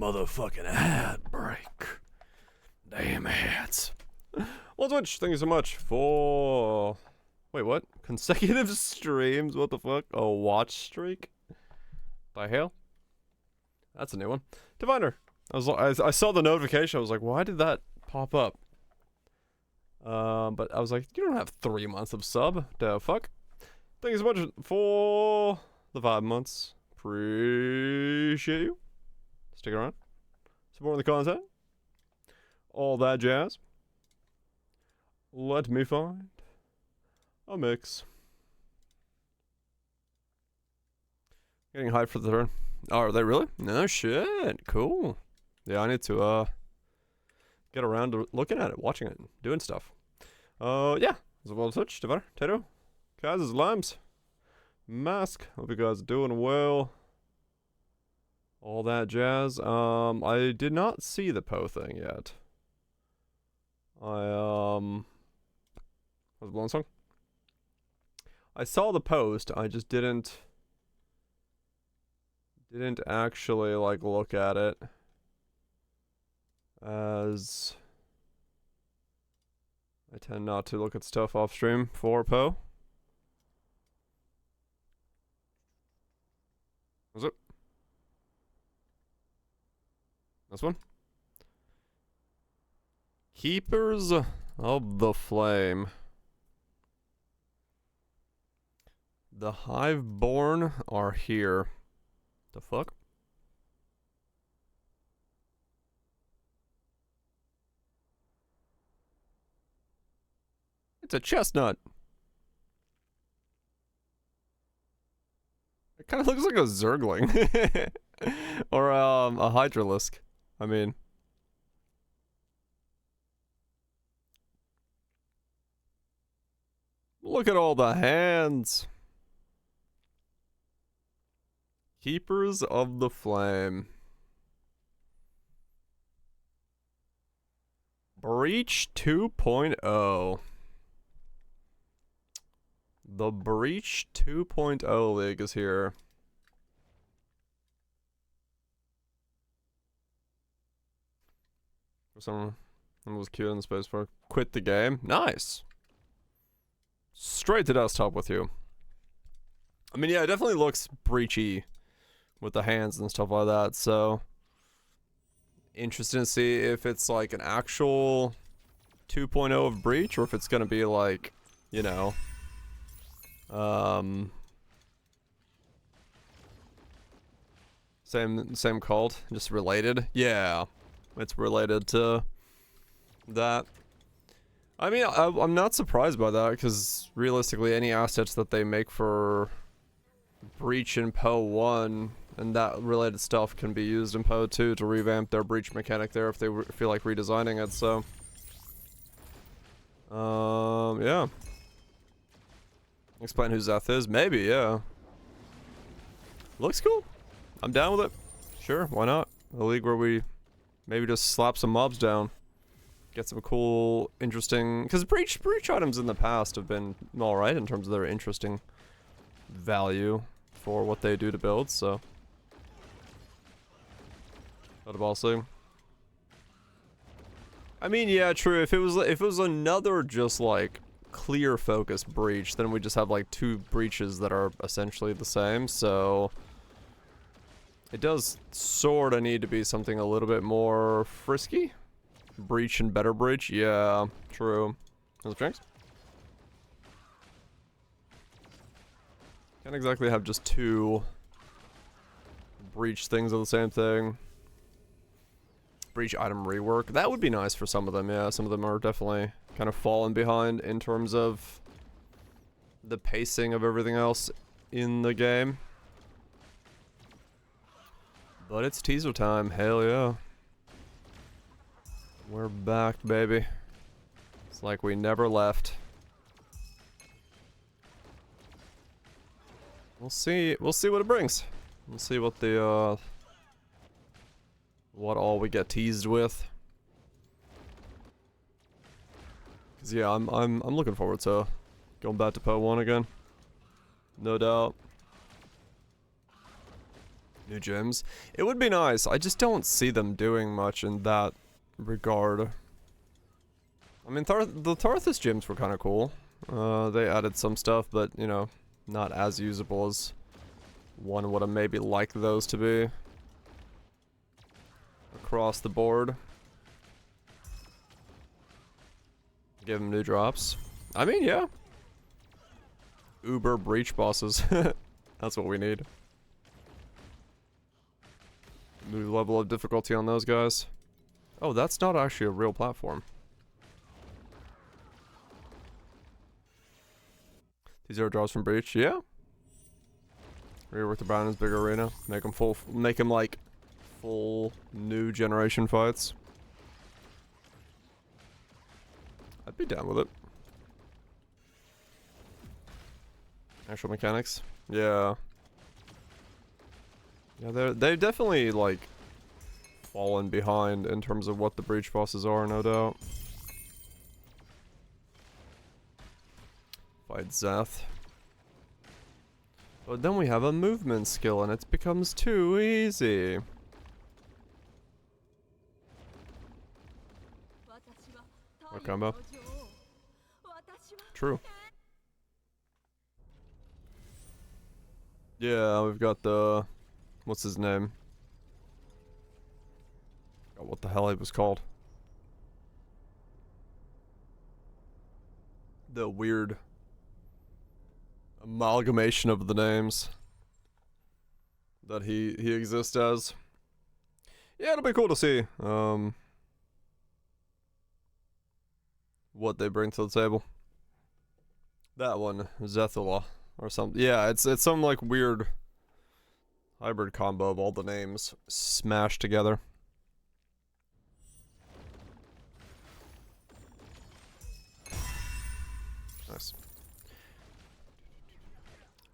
Motherfucking ad break. Damn ads. Well, Twitch, thank you so much for... Wait, what? Consecutive streams? What the fuck? A watch streak? By hell? That's a new one. Diviner. I saw the notification. I was like, why did that pop up? But I was like, you don't have 3 months of sub. The fuck? Thank you so much for the 5 months. Appreciate you. Stick around. Supporting the content. All that jazz. Let me find a mix. Getting hyped for the turn. Oh, are they really? No shit. Cool. Yeah, I need to get around to looking at it, watching it, doing stuff. Yeah. As well as Twitch, Diviner, Tato, Kaz's Limes, Mask. Hope you guys are doing well. All that jazz. I did not see the Poe thing yet. Was it Blown Song? I saw the post, I just didn't actually like look at it, as I tend not to look at stuff off stream for Poe. Was it? This one? Keepers of the Flame. The Hiveborn are here. The fuck? It's a chestnut. It kind of looks like a Zergling. Or a Hydralisk. I mean, look at all the hands. Keepers of the Flame. Breach 2.0. The Breach 2.0 League is here. Someone was cute in the space for quit the game. Nice. Straight to desktop with you. I mean, yeah, it definitely looks breachy with the hands and stuff like that, so interesting to see if it's like an actual 2.0 of Breach, or if it's gonna be like, you know, same cult, just related. Yeah, it's related to that. I mean, I'm not surprised by that, because realistically any assets that they make for Breach in Poe 1 and that related stuff can be used in Poe 2 to revamp their Breach mechanic there if they feel like redesigning it, so yeah. Explain who Zeth is? Maybe, yeah. Looks cool. I'm down with it. Sure, why not? A league where we maybe just slap some mobs down. Get some cool, interesting... Because breach items in the past have been alright in terms of their interesting value for what they do to build, so... What about saying? I mean, yeah, true. If it was another just like clear focus breach, then we just have like 2 breaches that are essentially the same, so it does sort of need to be something a little bit more frisky. Breach and better breach, yeah, true. Those drinks? Can't exactly have just 2 breach things of the same thing. Breach item rework. That would be nice for some of them, yeah. Some of them are definitely kind of falling behind in terms of the pacing of everything else in the game. But it's teaser time, hell yeah. We're back, baby. It's like we never left. We'll see what it brings. We'll see what the what all we get teased with. Cause yeah, I'm looking forward to going back to Poe 1 again. No doubt. New gyms. It would be nice. I just don't see them doing much in that regard. I mean, the Tarthus gyms were kind of cool. They added some stuff, but, you know, not as usable as one would have maybe liked those to be. Across the board. Give them new drops. I mean, yeah. Uber breach bosses. That's what we need. New level of difficulty on those guys. Oh, that's not actually a real platform. These are draws from breach. Yeah. Rework the Brown's big arena. Make them full. Make them like full new generation fights. I'd be down with it. Actual mechanics. Yeah. Yeah, they've definitely, like, fallen behind in terms of what the breach bosses are, no doubt. Fight Zeth. But then we have a movement skill and it becomes too easy. What combo? True. Yeah, we've got the... What's his name? Oh, what the hell he was called. The weird amalgamation of the names that he exists as. Yeah, it'll be cool to see what they bring to the table. That one, Zethula or something. Yeah, it's some like weird hybrid combo of all the names smashed together. Nice.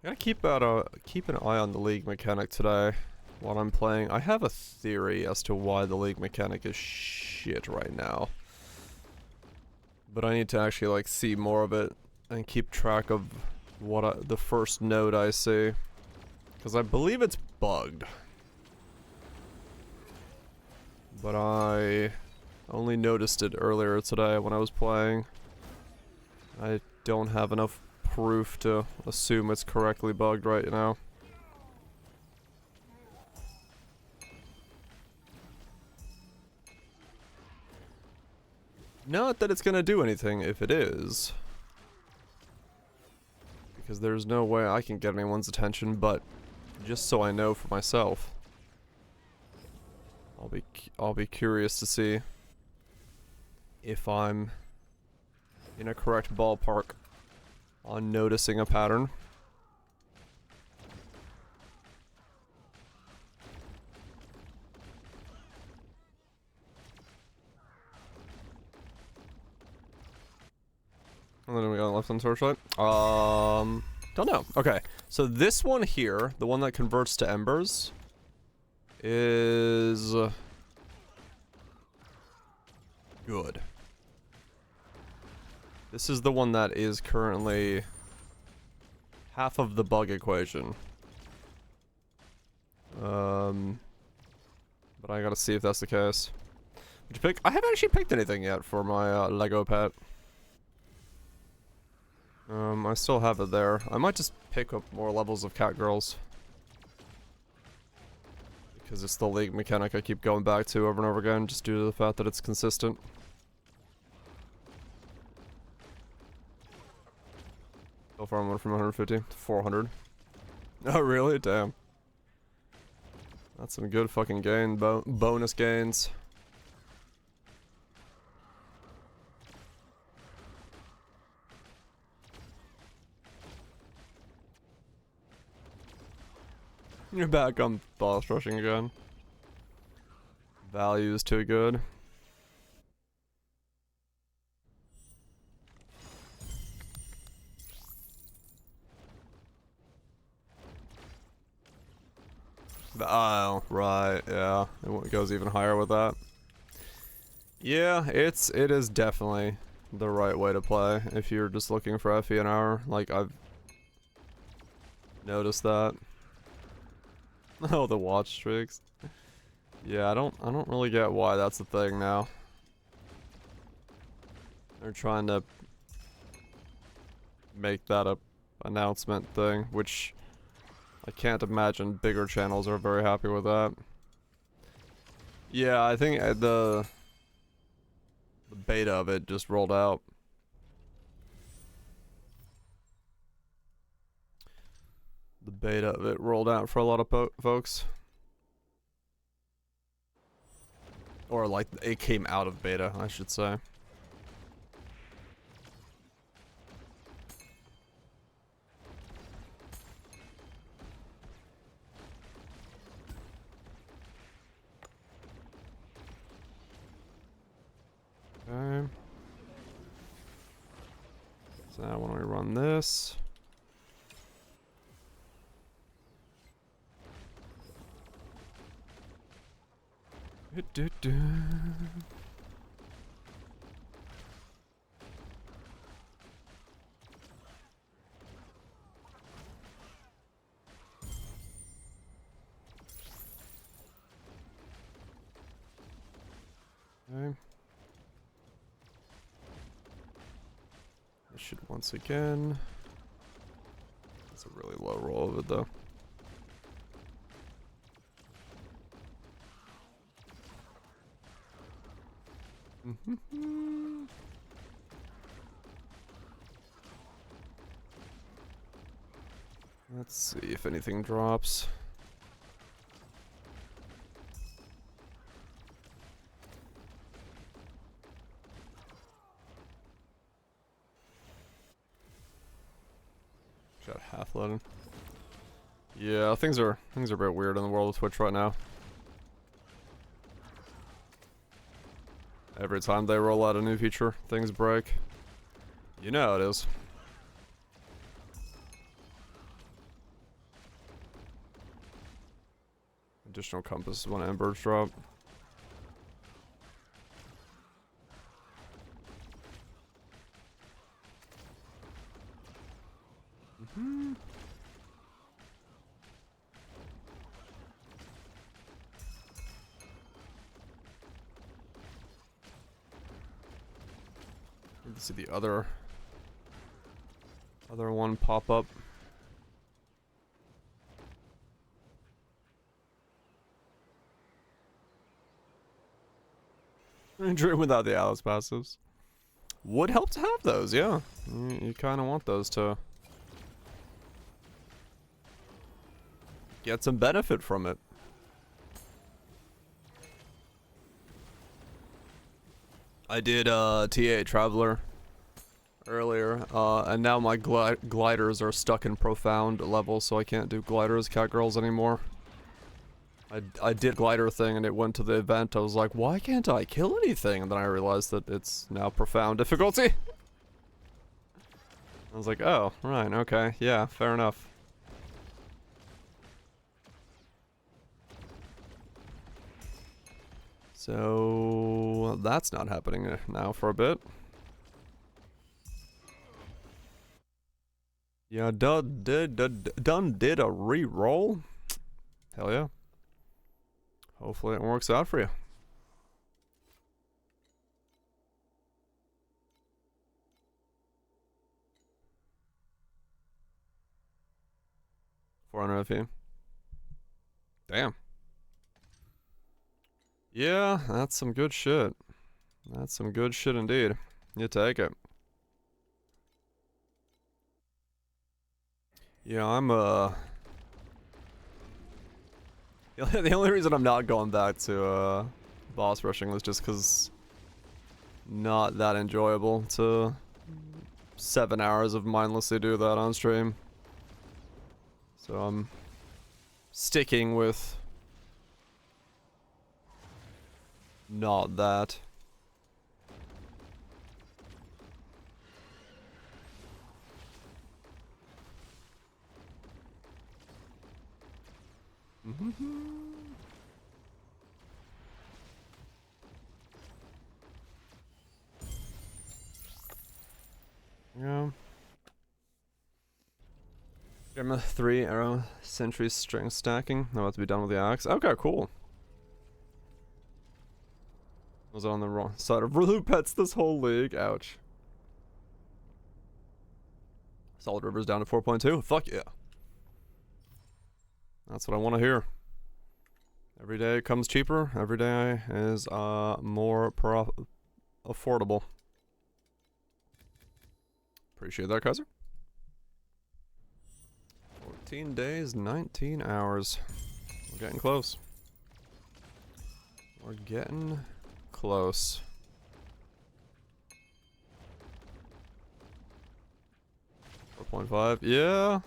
I gotta keep an eye on the league mechanic today while I'm playing. I have a theory as to why the league mechanic is shit right now, but I need to actually like see more of it and keep track of what the first note I see, because I believe it's bugged, but I only noticed it earlier today when I was playing. I don't have enough proof to assume it's correctly bugged right now. Not that it's gonna do anything if it is, because there's no way I can get anyone's attention, but just so I know for myself. I'll be curious to see if I'm in a correct ballpark on noticing a pattern. And then we got left on Torchlight. Don't know. Okay, so this one here, the one that converts to embers, is good. This is the one that is currently half of the bug equation. But I gotta see if that's the case. Did you pick? I haven't actually picked anything yet for my Lego pet. I still have it there. I might just pick up more levels of cat girls, because it's the league mechanic I keep going back to over and over again, just due to the fact that it's consistent. So far I went from 150 to 400. Oh really? Damn. That's some good fucking gain, bonus gains. You're back on boss rushing again. Value is too good. Oh, right, yeah. It goes even higher with that. Yeah, it is definitely the right way to play if you're just looking for FE an hour. Like, I've noticed that. Oh, the watch streaks. Yeah, I don't really get why that's the thing now. They're trying to make that a announcement thing, which I can't imagine bigger channels are very happy with that. Yeah, I think the beta of it just rolled out. The beta of it rolled out for a lot of folks. Or like, it came out of beta, I should say. Okay. So now when we run this. Okay. I should once again. That's a really low roll of it though. Let's see if anything drops. Got half loaded. Yeah, things are a bit weird in the world of Twitch right now. Every time they roll out a new feature, things break. You know how it is. Additional compass when embers drop. Need to see the other one pop up. Dream without the Alice passives. Would help to have those, yeah. You kind of want those to get some benefit from it. I did TA Traveler earlier, and now my gliders are stuck in Profund level, so I can't do gliders, catgirls anymore. I did glider thing and it went to the event. I was like, why can't I kill anything? And then I realized that it's now Profound difficulty. I was like, oh, right, okay, yeah, fair enough. So that's not happening now for a bit. Yeah, done did a re-roll. Hell yeah. Hopefully it works out for you. $400 FE. Damn. Yeah, that's some good shit. That's some good shit indeed. You take it. Yeah, I'm the only reason I'm not going back to boss rushing was just because not that enjoyable to 7 hours of mindlessly do that on stream. So I'm sticking with not that. Yeah. Arma 3 arrow sentry string stacking. I'm about to be done with the axe. Okay, cool. Was on the wrong side of loot pets this whole league. Ouch. Solid River's down to 4.2. Fuck yeah. That's what I want to hear. Every day it comes cheaper. Every day is more affordable. Appreciate that, Kaiser. 14 days, 19 hours. We're getting close. We're getting close. .5, yeah.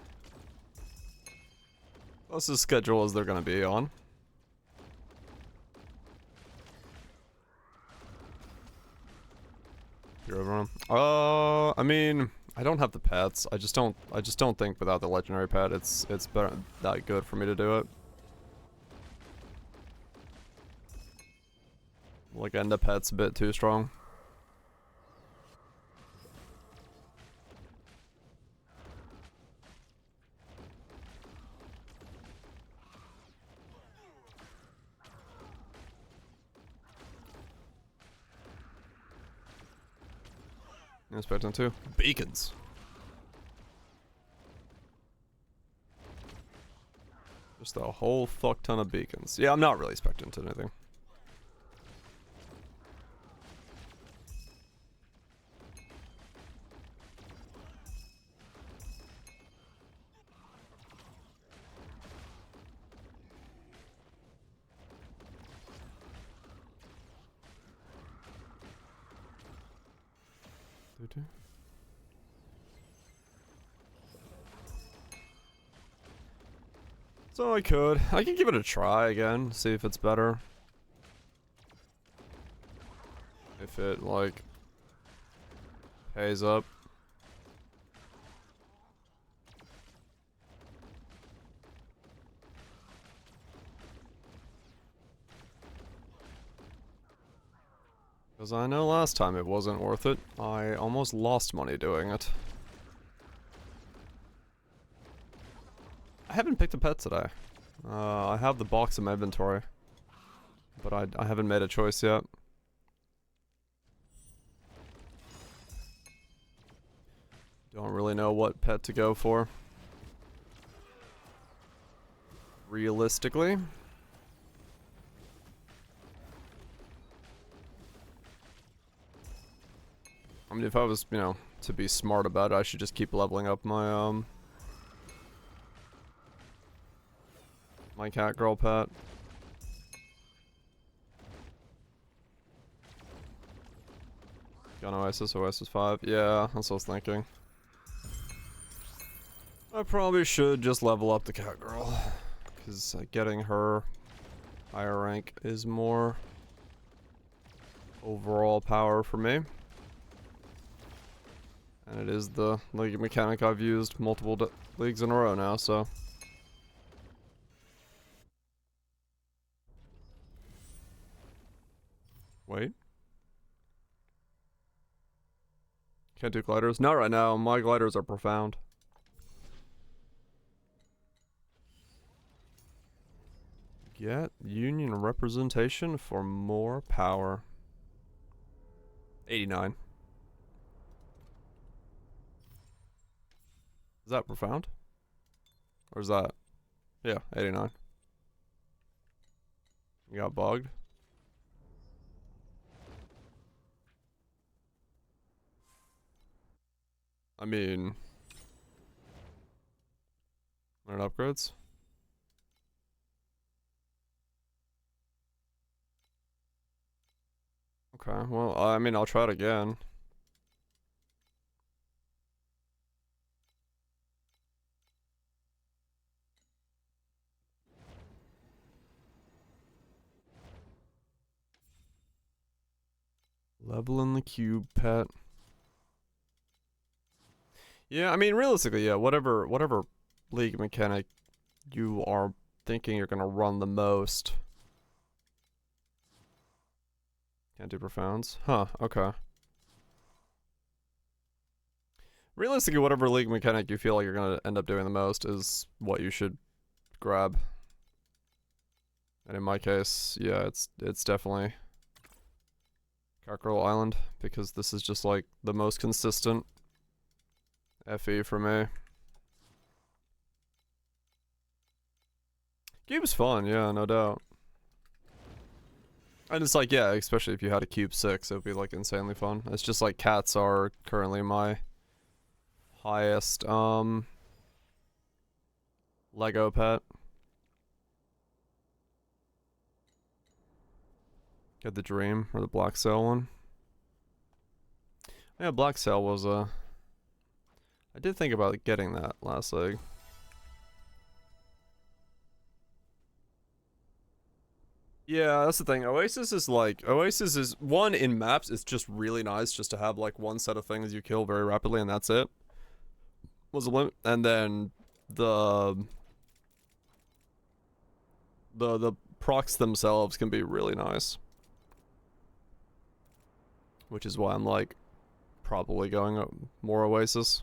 Close as schedule as they're gonna be on. You're over them. I mean, I don't have the pets. I just don't think without the legendary pet, it's better that good for me to do it. Like, end the pet's a bit too strong. I expect them to. Beacons. Just a whole fuck ton of beacons. Yeah, I'm not really expecting to anything. So I can give it a try again, see if it's better. If it, like, pays up. Because I know last time it wasn't worth it. I almost lost money doing it. I haven't picked a pet today. I have the box in my inventory. But I haven't made a choice yet. Don't really know what pet to go for. Realistically. I mean, if I was, you know, to be smart about it, I should just keep leveling up my, my cat girl pet. Got no Oasis, Oasis 5. Yeah, that's what I was thinking. I probably should just level up the cat girl. Because getting her higher rank is more overall power for me. And it is the league mechanic I've used multiple leagues in a row now, so. Wait. Can't do gliders? Not right now. My gliders are profound. Get union representation for more power. 89. Is that profound? Or is that? Yeah, 89. You got bugged? I mean... Learn upgrades? Okay, well, I mean, I'll try it again. Leveling the cube pet. Yeah, I mean, realistically, yeah, whatever league mechanic you are thinking you're gonna run the most. Can't do profounds? Huh, okay. Realistically, whatever league mechanic you feel like you're gonna end up doing the most is what you should grab. And in my case, yeah, it's definitely Cockerel Island, because this is just like the most consistent FE for me. Cube's fun, yeah, no doubt. And it's like, yeah, especially if you had a Cube 6, it would be like insanely fun. It's just like cats are currently my highest Lego pet. Get the Dream or the Black Sail one. Yeah, Black Sail was I did think about getting that last leg. Yeah, that's the thing. Oasis is one in maps. It's just really nice just to have like one set of things you kill very rapidly and that's it. Was a limit, and then the procs themselves can be really nice, which is why I'm like probably going more Oasis.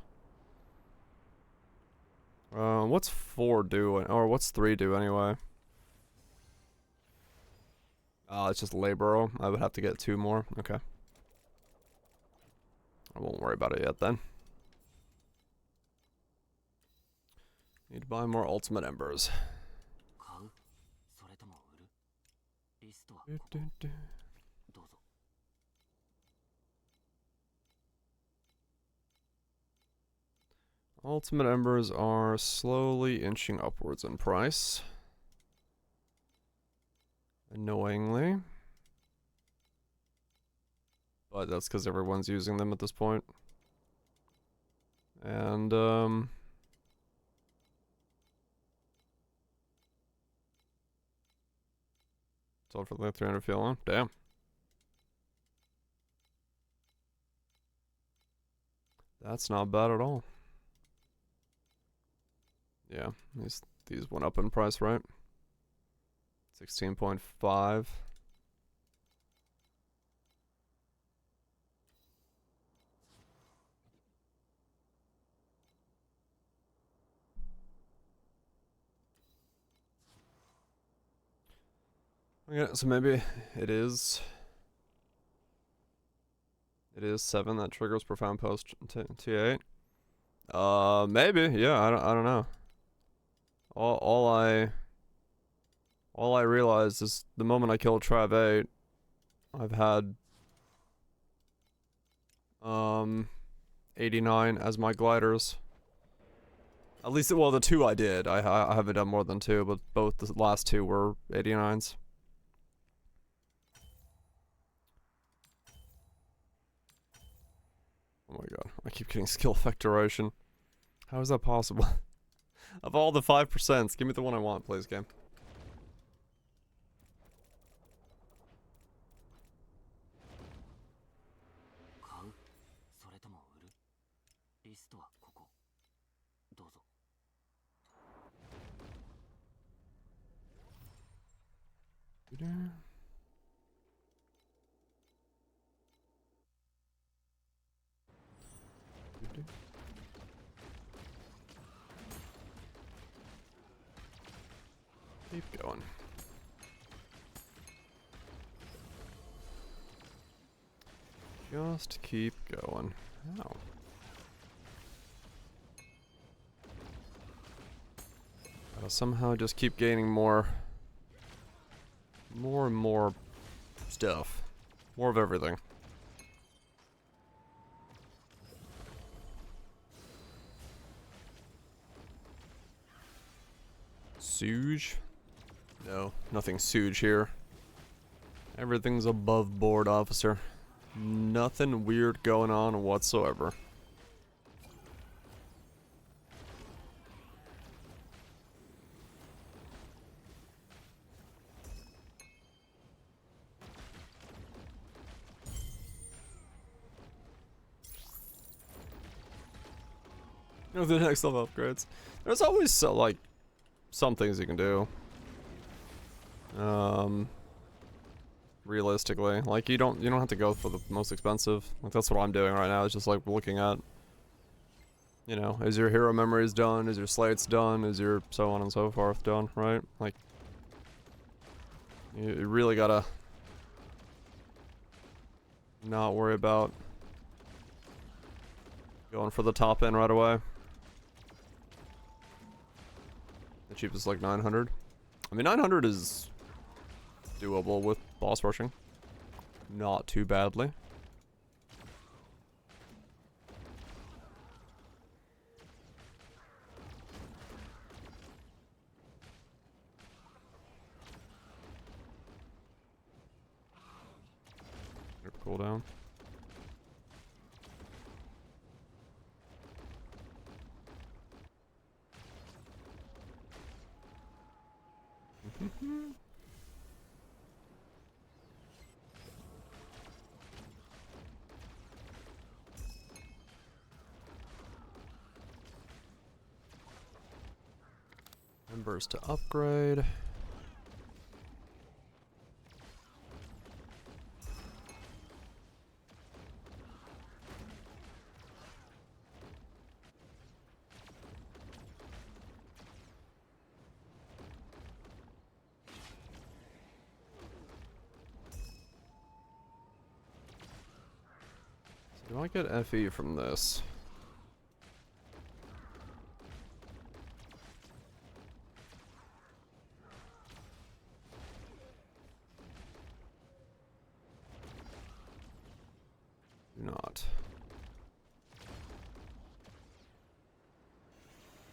What's 4 do, or what's 3 do anyway? It's just Laboro. I would have to get 2 more. Okay. I won't worry about it yet then. Need to buy more Ultimate Embers. Ultimate Embers are slowly inching upwards in price. Annoyingly. But that's because everyone's using them at this point. And, sold for the 300 feeling. Damn. That's not bad at all. Yeah, these went up in price, right? 16.5. Okay, so maybe it is 7 that triggers Profound post T8. Maybe, yeah, I don't know. All I realized is the moment I killed Trav 8, I've had 89 as my gliders. At least, well, the 2 I did. I haven't done more than 2, but both the last 2 were 89s. Oh my god, I keep getting skill effect duration. How is that possible? Of all the 5%, give me the one I want, please, game. Keep going. Just keep going. Ow. Gotta somehow just keep gaining more and more stuff. More of everything. Suge? No, nothing Suge here. Everything's above board, officer. Nothing weird going on whatsoever. The next level upgrades. There's always some things you can do. Realistically, like you don't have to go for the most expensive. Like that's what I'm doing right now. It's just like looking at You know, is your hero memories done? Is your slates done? Is your so on and so forth done, right? Like, you really gotta not worry about going for the top end right away. The cheapest like 900. I mean, 900 is doable with boss rushing. Not too badly. Cooldown. Members to upgrade. Do I get FE from this? Do not.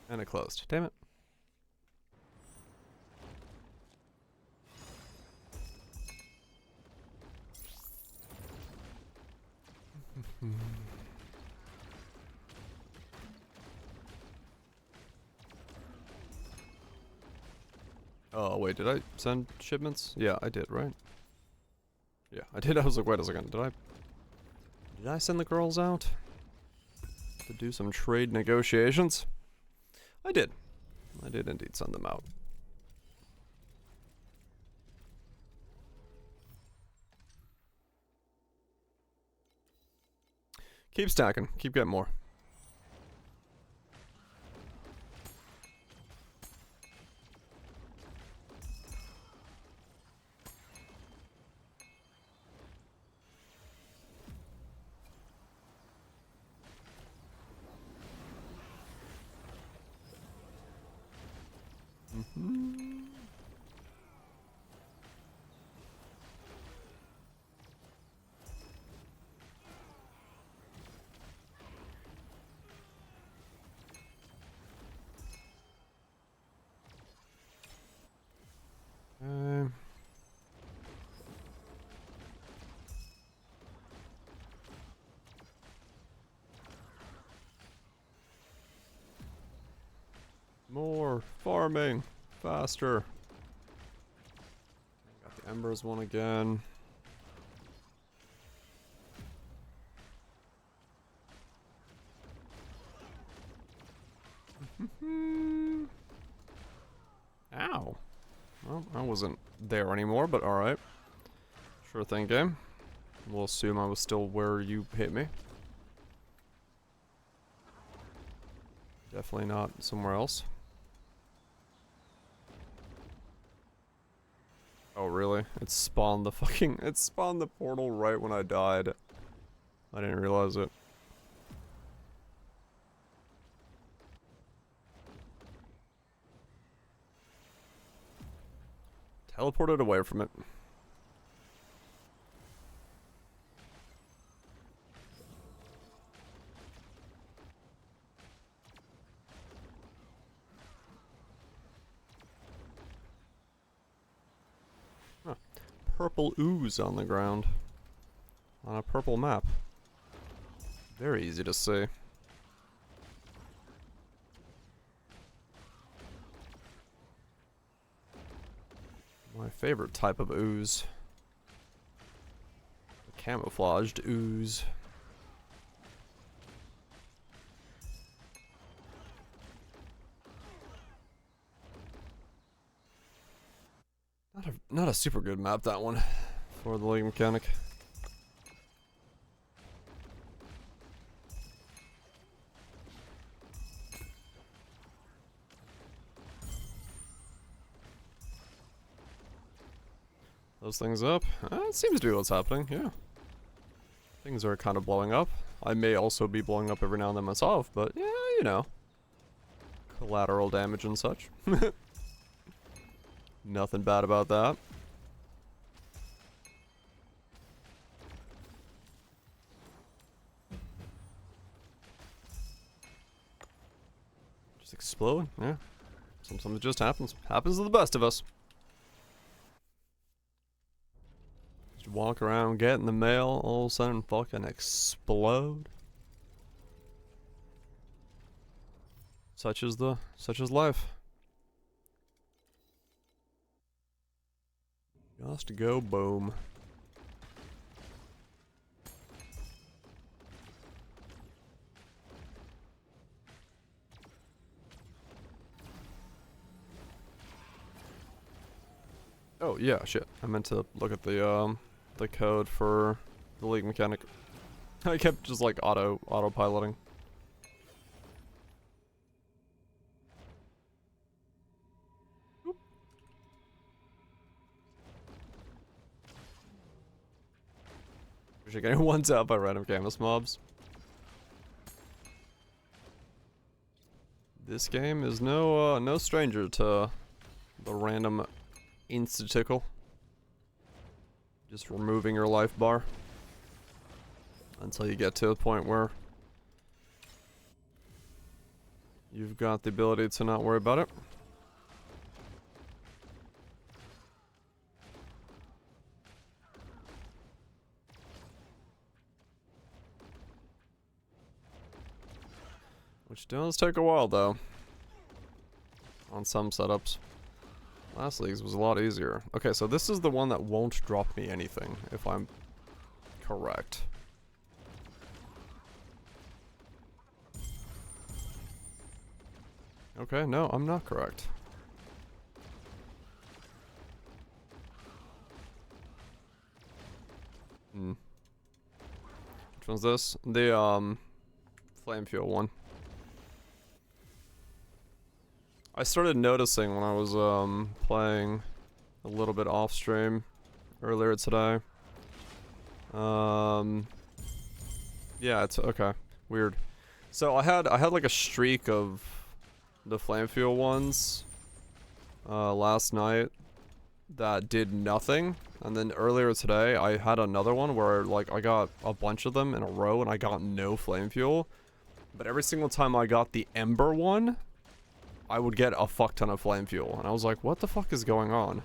And it closed. Damn it. Oh, wait, did I send shipments? Yeah, I did, right? Yeah, I did. I was like, wait a second, did I send the girls out to do some trade negotiations? I did. I did indeed send them out. Keep stacking. Keep getting more. More farming, faster. Got the embers one again. Ow. Well, I wasn't there anymore, but alright. Sure thing, game. We'll assume I was still where you hit me. Definitely not somewhere else. Oh, really? It spawned the portal right when I died. I didn't realize it. Teleported away from it. Huh. Purple ooze on the ground. On a purple map. Very easy to see. My favorite type of ooze. The camouflaged ooze. Not a super good map, that one, for the League mechanic. those things up. It seems to be what's happening, yeah. Things are kind of blowing up. I may also be blowing up every now and then myself, but yeah, you know. Collateral damage and such. Nothing bad about that. Just explode, yeah. Sometimes it just happens. Happens to the best of us. Just walk around, get in the mail, all of a sudden fucking explode. Such is life. Just go boom. Oh yeah, shit. I meant to look at the code for the league mechanic. I kept just like autopiloting. You're getting one tap by random canvas mobs. This game is no stranger to the random insta-tickle. Just removing your life bar until you get to a point where you've got the ability to not worry about it. Which does take a while though. On some setups. Last league's was a lot easier. Okay, so this is the one that won't drop me anything, if I'm correct. Okay, no, I'm not correct. Which one's this? The, flame fuel one. I started noticing when I was, playing a little bit off stream earlier today. Yeah, it's okay. Weird. So I had like a streak of the flame fuel ones last night that did nothing, and then earlier today I had another one where like I got a bunch of them in a row and I got no flame fuel, but every single time I got the ember one, I would get a fuck ton of flame fuel, and I was like, what the fuck is going on?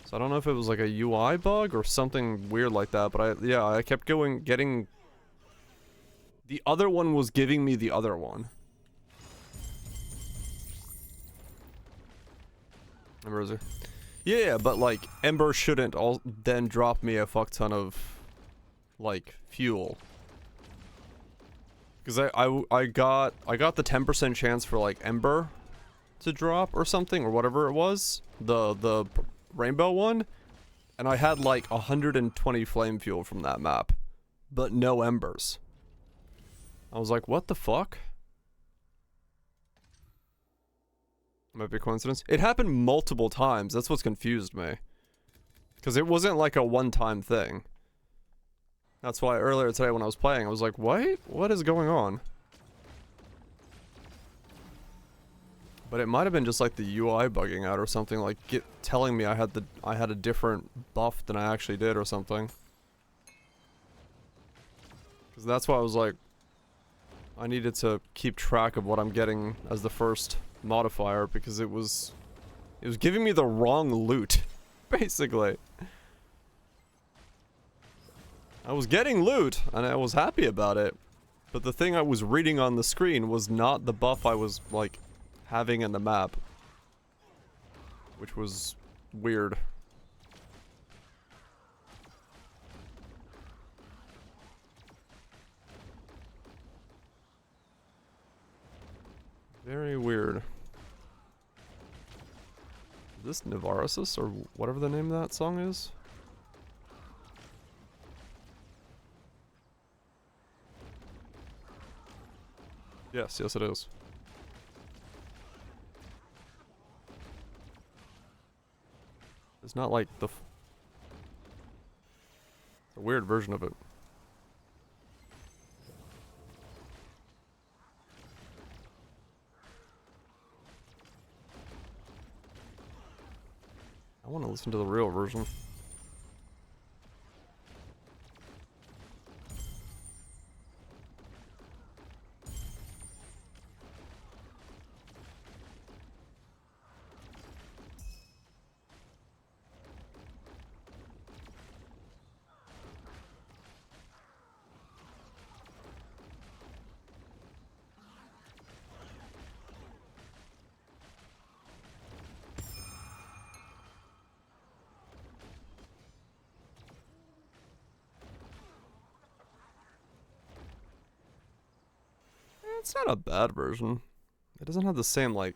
So I don't know if it was like a UI bug or something weird like that, but I kept getting the other one was giving me the other one. Ember is there? Yeah, but like Ember shouldn't then drop me a fuck ton of like fuel. Because I got the 10% chance for like Ember to drop or something, or whatever it was, the rainbow one, and I had like 120 flame fuel from that map, but no embers. I was like, what the fuck? Might be a coincidence. It happened multiple times. That's what's confused me, because it wasn't like a one-time thing. That's why earlier today when I was playing, I was like, wait, what is going on? But it might have been just like the UI bugging out or something, like telling me I had a different buff than I actually did or something. Because that's why I was like, I needed to keep track of what I'm getting as the first modifier, because it was giving me the wrong loot, basically. I was getting loot and I was happy about it, but the thing I was reading on the screen was not the buff I was like having in the map, which was weird. Very weird. Is this Navarosis or whatever the name of that song is? Yes, yes it is. It's not like the A weird version of it. I want to listen to the real version. It's not a bad version. It doesn't have the same, like,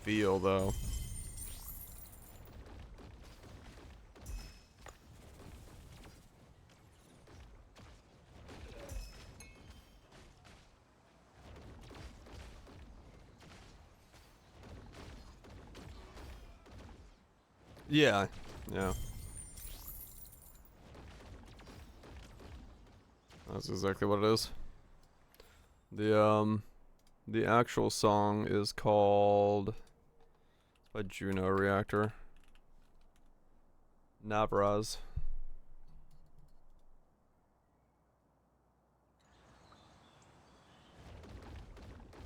feel, though. Yeah. Yeah. That's exactly what it is. The actual song is called, it's by Juno Reactor. Navraz.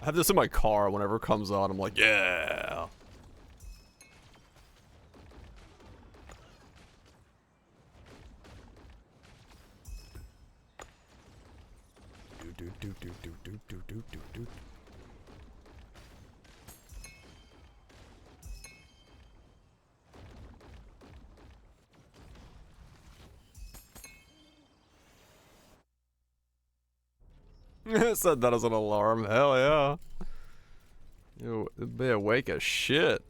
I have this in my car whenever it comes on. I'm like, yeah. Do. Said that as an alarm. Hell yeah. You be awake as shit.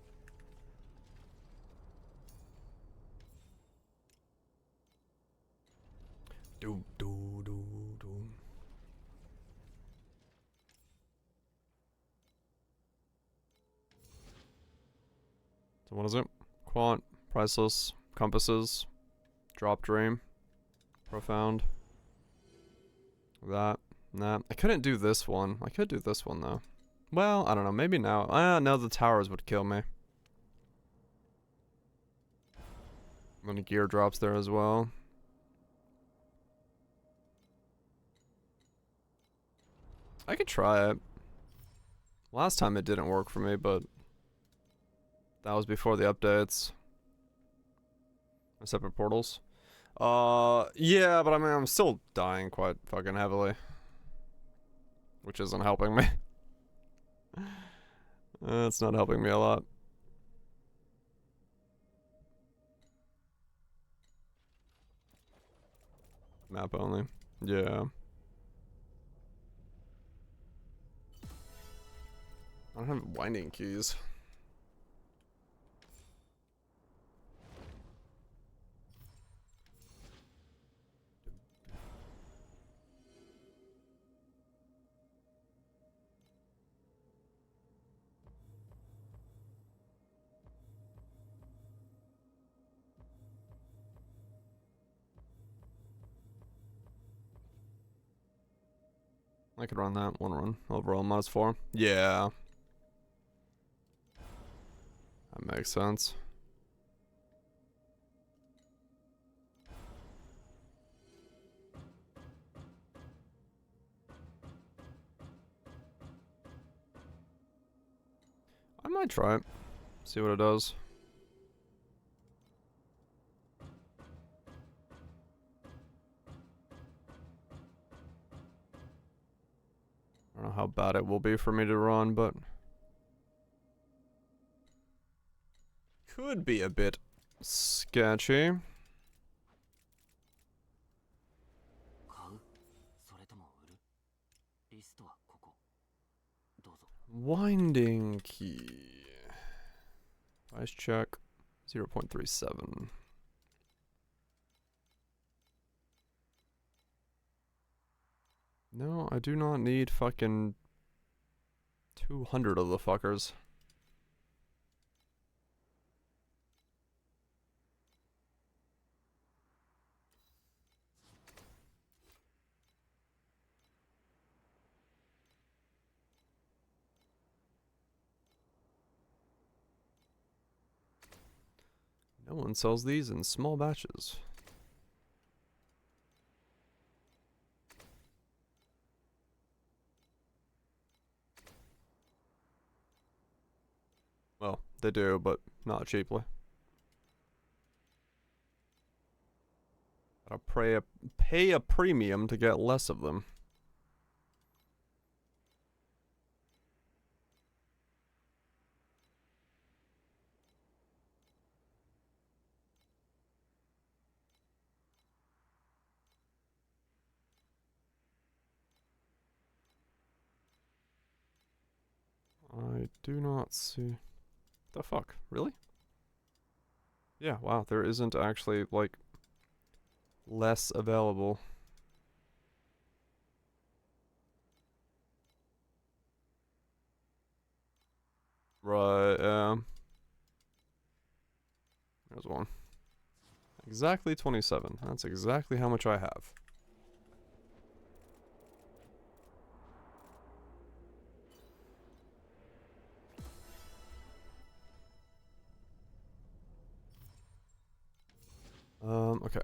Do. So what is it? Quant, Priceless, Compasses, Drop Dream, Profound. That. Nah, I couldn't do this one. I could do this one though. Well, I don't know. Maybe now. No, the towers would kill me. And then gear drops there as well. I could try it. Last time it didn't work for me, but that was before the updates. Separate portals. Yeah, but I mean, I'm still dying quite fucking heavily. Which isn't helping me. It's not helping me a lot. Map only. Yeah. I don't have winding keys. I could run that one run. Overall -4. Yeah. That makes sense. I might try it. See what it does. I don't know how bad it will be for me to run, but could be a bit sketchy. Winding key. Price check. 0.37. No, I do not need fucking 200 of the fuckers. No one sells these in small batches. Well, they do, but not cheaply. Gotta pay a premium to get less of them. I do not see. The fuck? Really? Yeah, wow, there isn't actually, like, less available. Right, there's one. Exactly 27. That's exactly how much I have. Okay.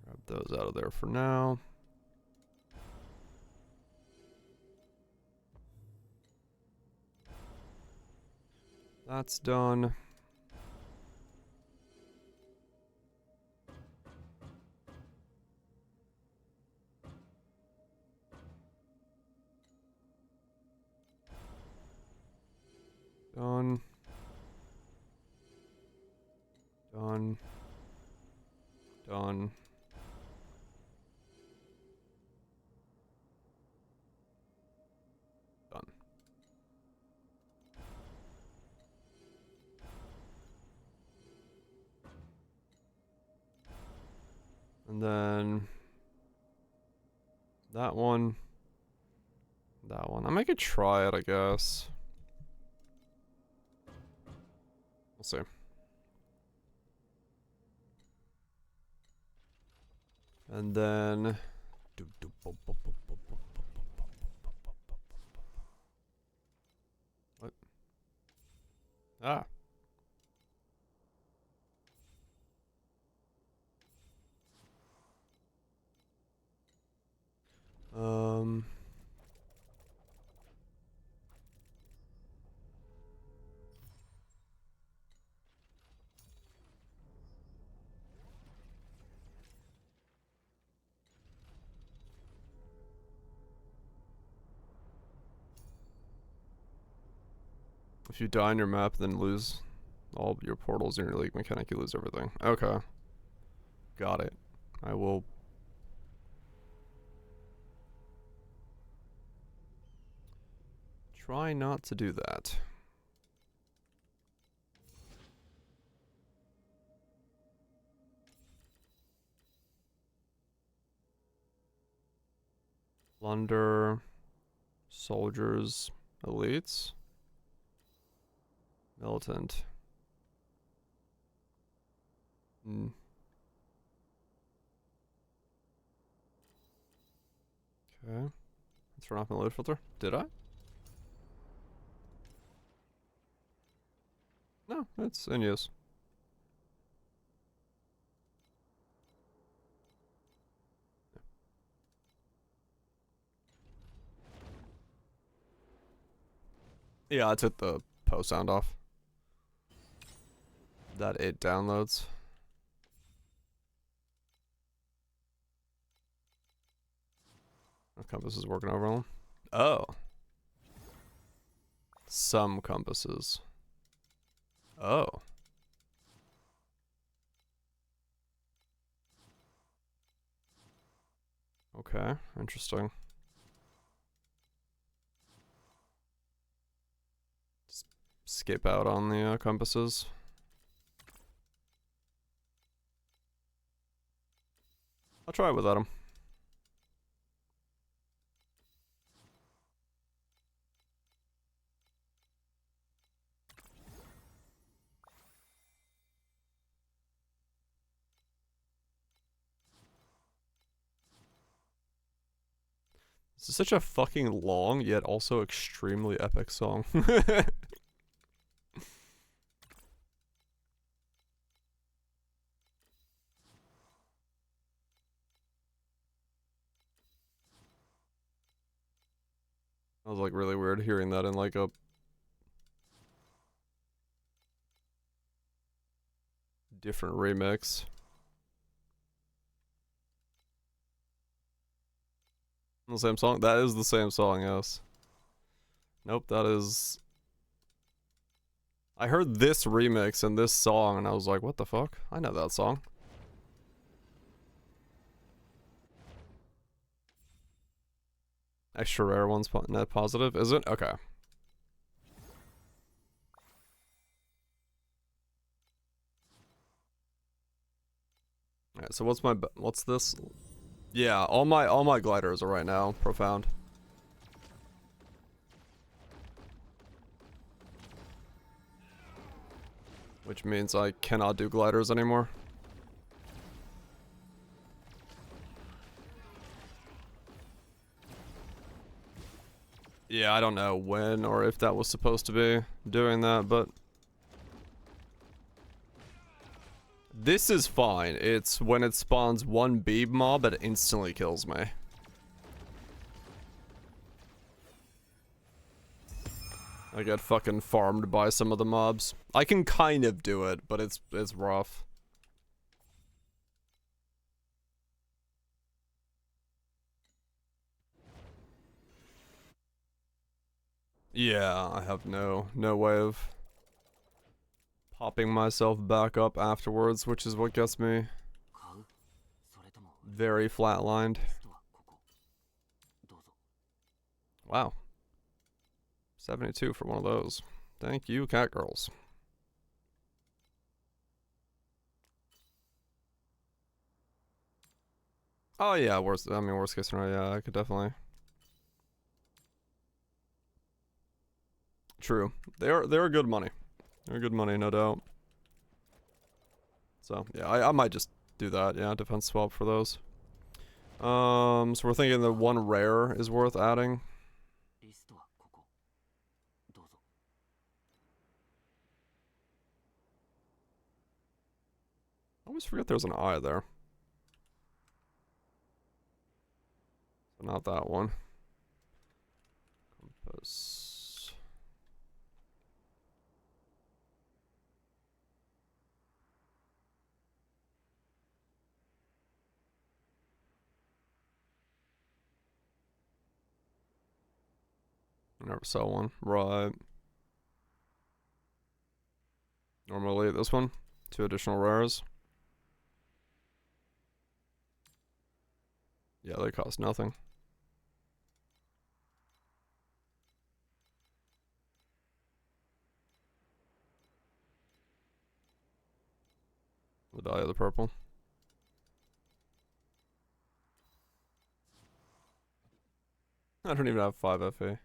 Grab those out of there for now. That's done. Done. Done. Done. Done. And then that one. That one. I could try it, I guess. We'll see. And then what? Ah. If you die on your map, then lose all your portals in your league mechanic, you lose everything. Okay. Got it. I will. Try not to do that. Plunder. Soldiers. Elites. Militant. Hmm. Okay. Let's turn off my load filter. Did I? No, it's in use. Yeah, I took the post sound off. That it downloads. Compass is working over on. Oh. Some compasses. Oh. Okay, interesting. Just skip out on the compasses. I'll try it without them. This is such a fucking long yet also extremely epic song. I was like really weird hearing that in like a different remix. The same song? That is the same song, yes. Nope, that is... I heard this remix and this song and I was like, what the fuck? I know that song. Extra rare one's net positive, is it? Okay. Alright, so what's this? Yeah, all my gliders are right now profound. Which means I cannot do gliders anymore. Yeah, I don't know when or if that was supposed to be doing that, but this is fine. It's when it spawns one beeb mob, it instantly kills me. I get fucking farmed by some of the mobs. I can kind of do it, but it's rough. Yeah, I have no way of popping myself back up afterwards, which is what gets me very flatlined. Wow. 72 for one of those. Thank you, cat girls. Oh yeah, worst case scenario, yeah, I could definitely. True. They're good money. They're good money, no doubt. So yeah, I might just do that, yeah, defense swap for those. So we're thinking the one rare is worth adding. I always forget there's an eye there. So not that one. Compass. I never saw one. Right. Normally this one. 2 additional rares. Yeah, they cost nothing. The die of the purple. I don't even have 5 FE.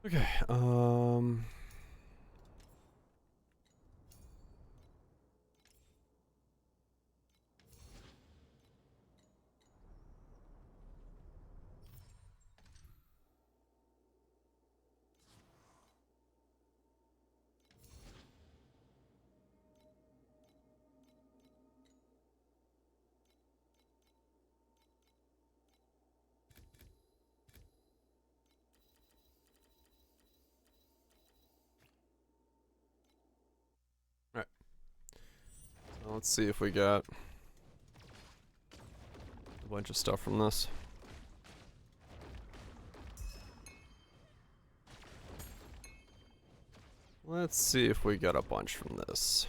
Okay, alright. So let's see if we got a bunch of stuff from this. Let's see if we got a bunch from this.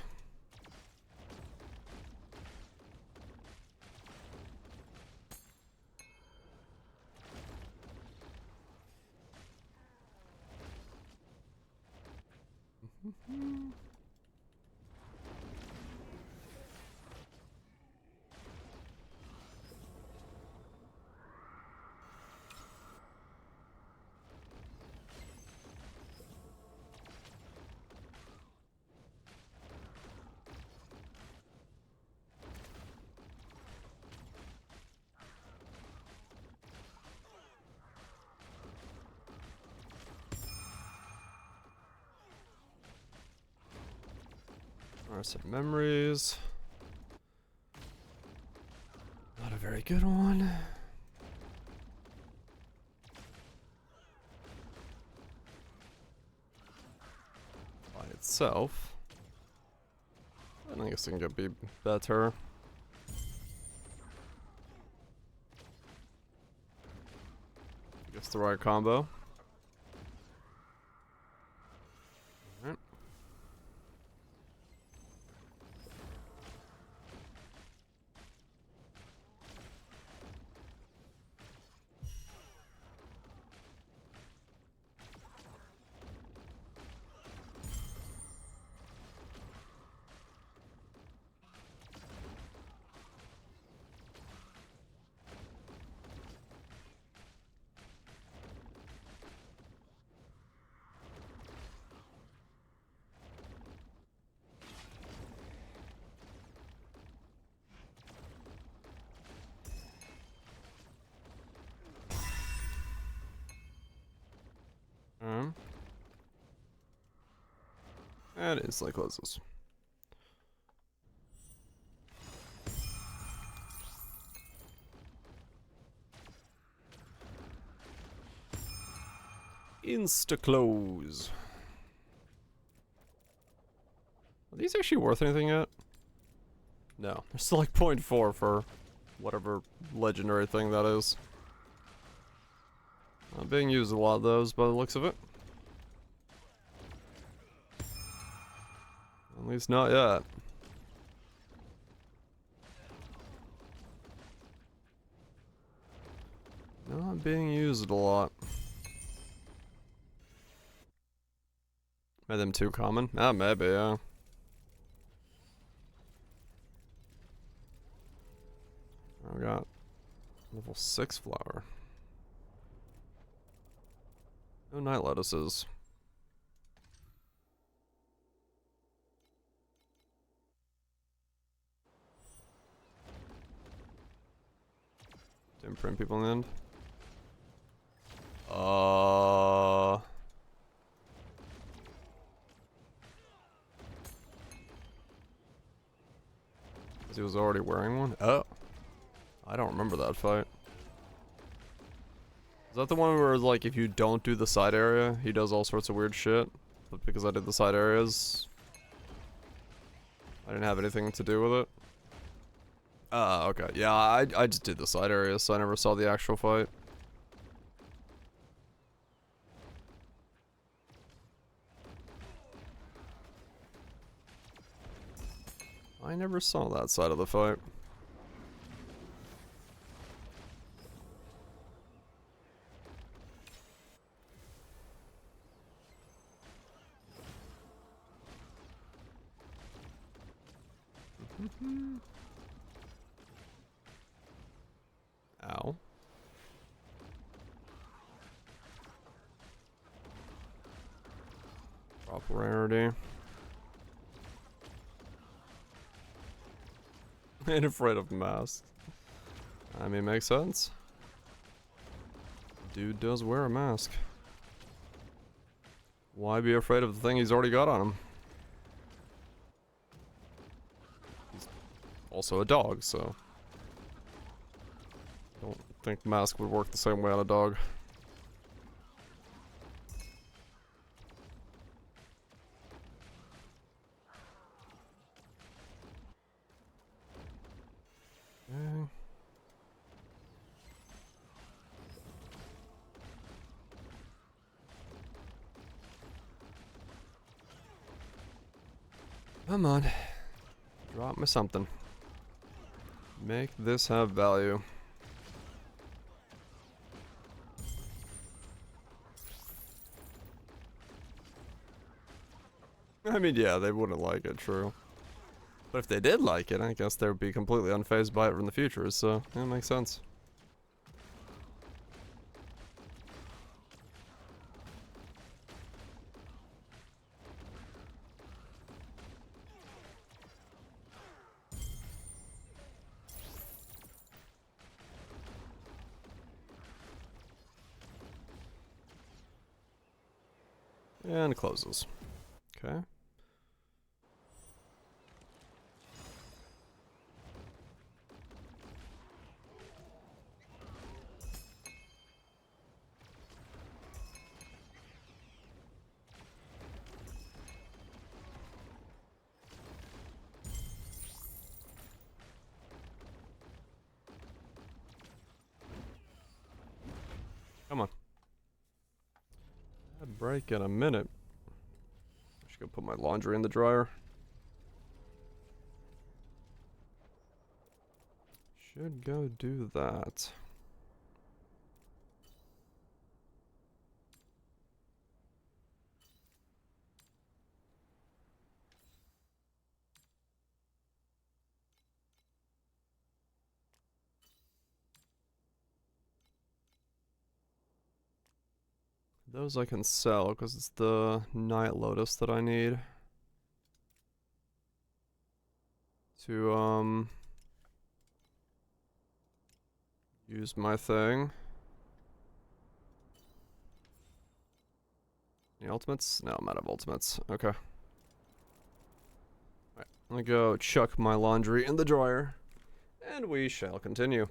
Reset memories. Not a very good one. By itself. I guess it can be better. I guess the right combo. Alright. And instantly closes. Insta close. Are these actually worth anything yet? No. They're still like 0.4 for whatever legendary thing that is. Not being used a lot of those by the looks of it. At least not yet. Not being used a lot. Made them too common? Ah, maybe, yeah. I got level 6 flower. No night lettuces. Didn't print people in the end. He was already wearing one? Oh. I don't remember that fight. Is that the one where, like, if you don't do the side area, he does all sorts of weird shit? But because I did the side areas, I didn't have anything to do with it? Okay. Yeah, I just did the side areas, so I never saw the actual fight. I never saw that side of the fight. Ow. Drop rarity. Ain't afraid of masks. I mean, makes sense. Dude does wear a mask. Why be afraid of the thing he's already got on him? He's also a dog, so I don't think mask would work the same way on a dog. Okay. Come on. Drop me something. Make this have value. I mean, yeah, they wouldn't like it, true. But if they did like it, I guess they would be completely unfazed by it in the future, so yeah, it makes sense. And closes. Okay. break in a minute. I should go put my laundry in the dryer. Should go do that. Those I can sell because it's the Night Lotus that I need to use my thing. Any ultimates? No, I'm out of ultimates. Okay. Alright, let me go chuck my laundry in the dryer, and we shall continue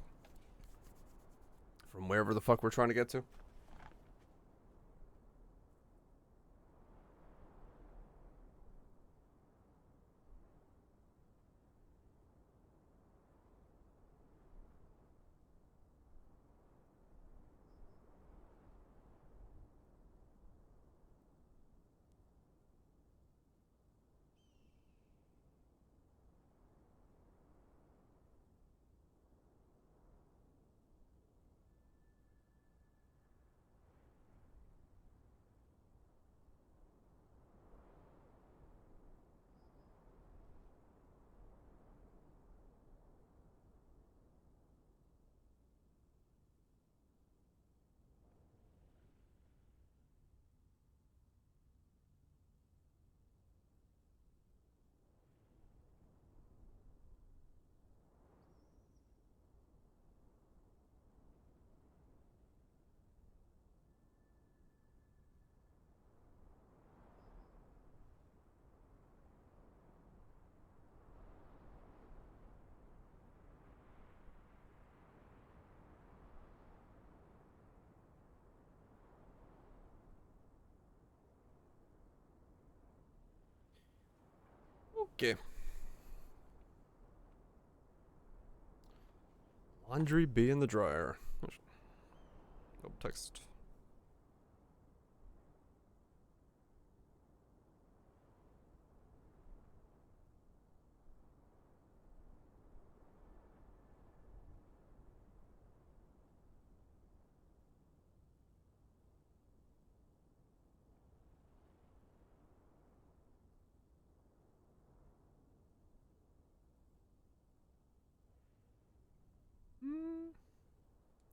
from wherever the fuck we're trying to get to. Okay. Laundry be in the dryer. Oh, text.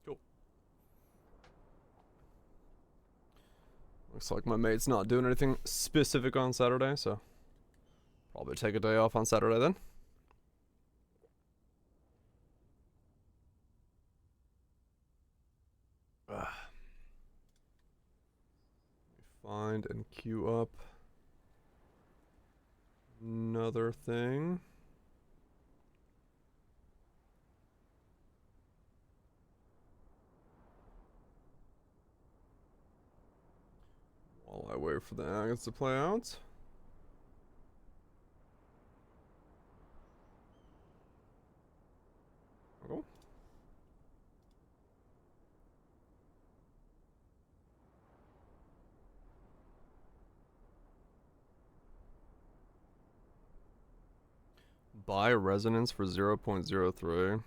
Cool. Looks like my mate's not doing anything specific on Saturday, so probably take a day off on Saturday then. Find and queue up another thing. While I wait for the agates to play out. Oh. Buy resonance for 0.03.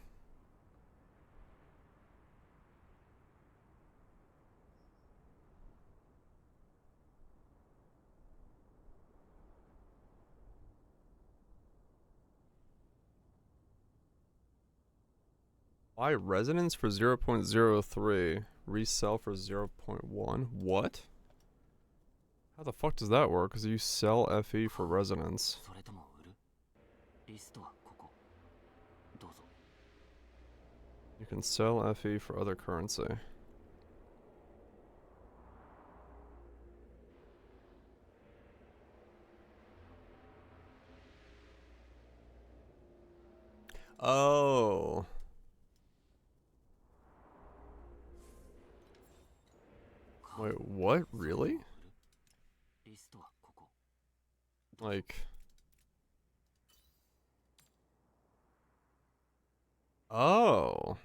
Buy resonance for 0.03. Resell for 0.1. What? How the fuck does that work? Because you sell FE for resonance. You can sell FE for other currency. Oh. Wait, what? Really? Like... Oh.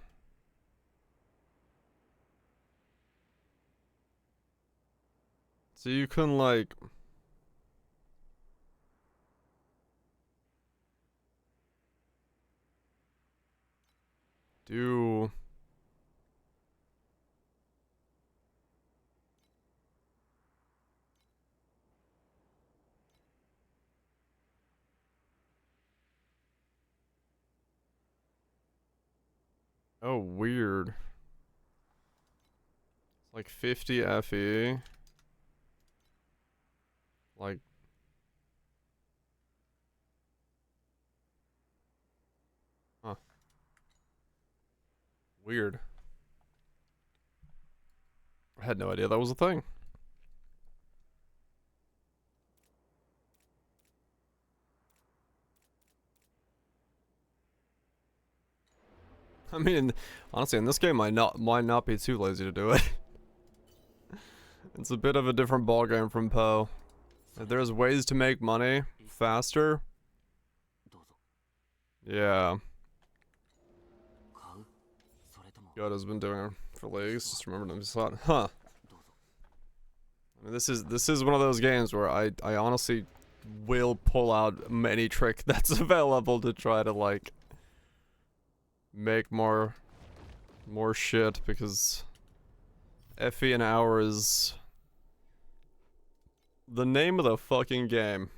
So So you can like do oh weird. It's like 50 FE. Like huh. Weird. I had no idea that was a thing. I mean, honestly, in this game, I might not be too lazy to do it. It's a bit of a different ballgame from Poe. If there's ways to make money faster, yeah. God has been doing it for leagues. Just remember to thought, huh. I mean, this is one of those games where I honestly will pull out any trick that's available to try to like make more shit because FE an hour is the name of the fucking game.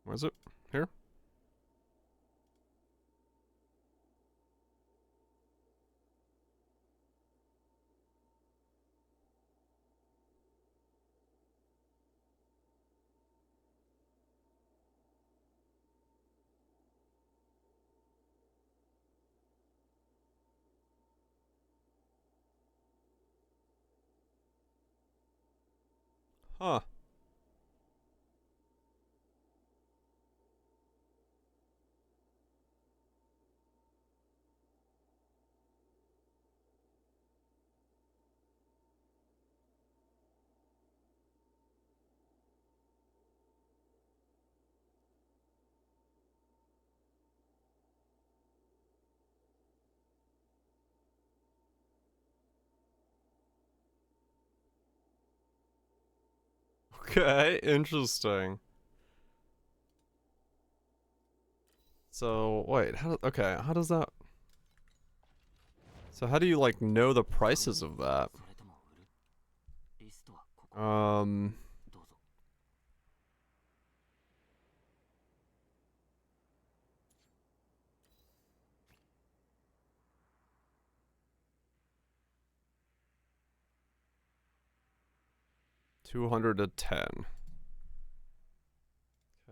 Where is it? Here? Huh. Okay, interesting. So, wait, okay, how does that... So how do you, like, know the prices of that? 200 to 10.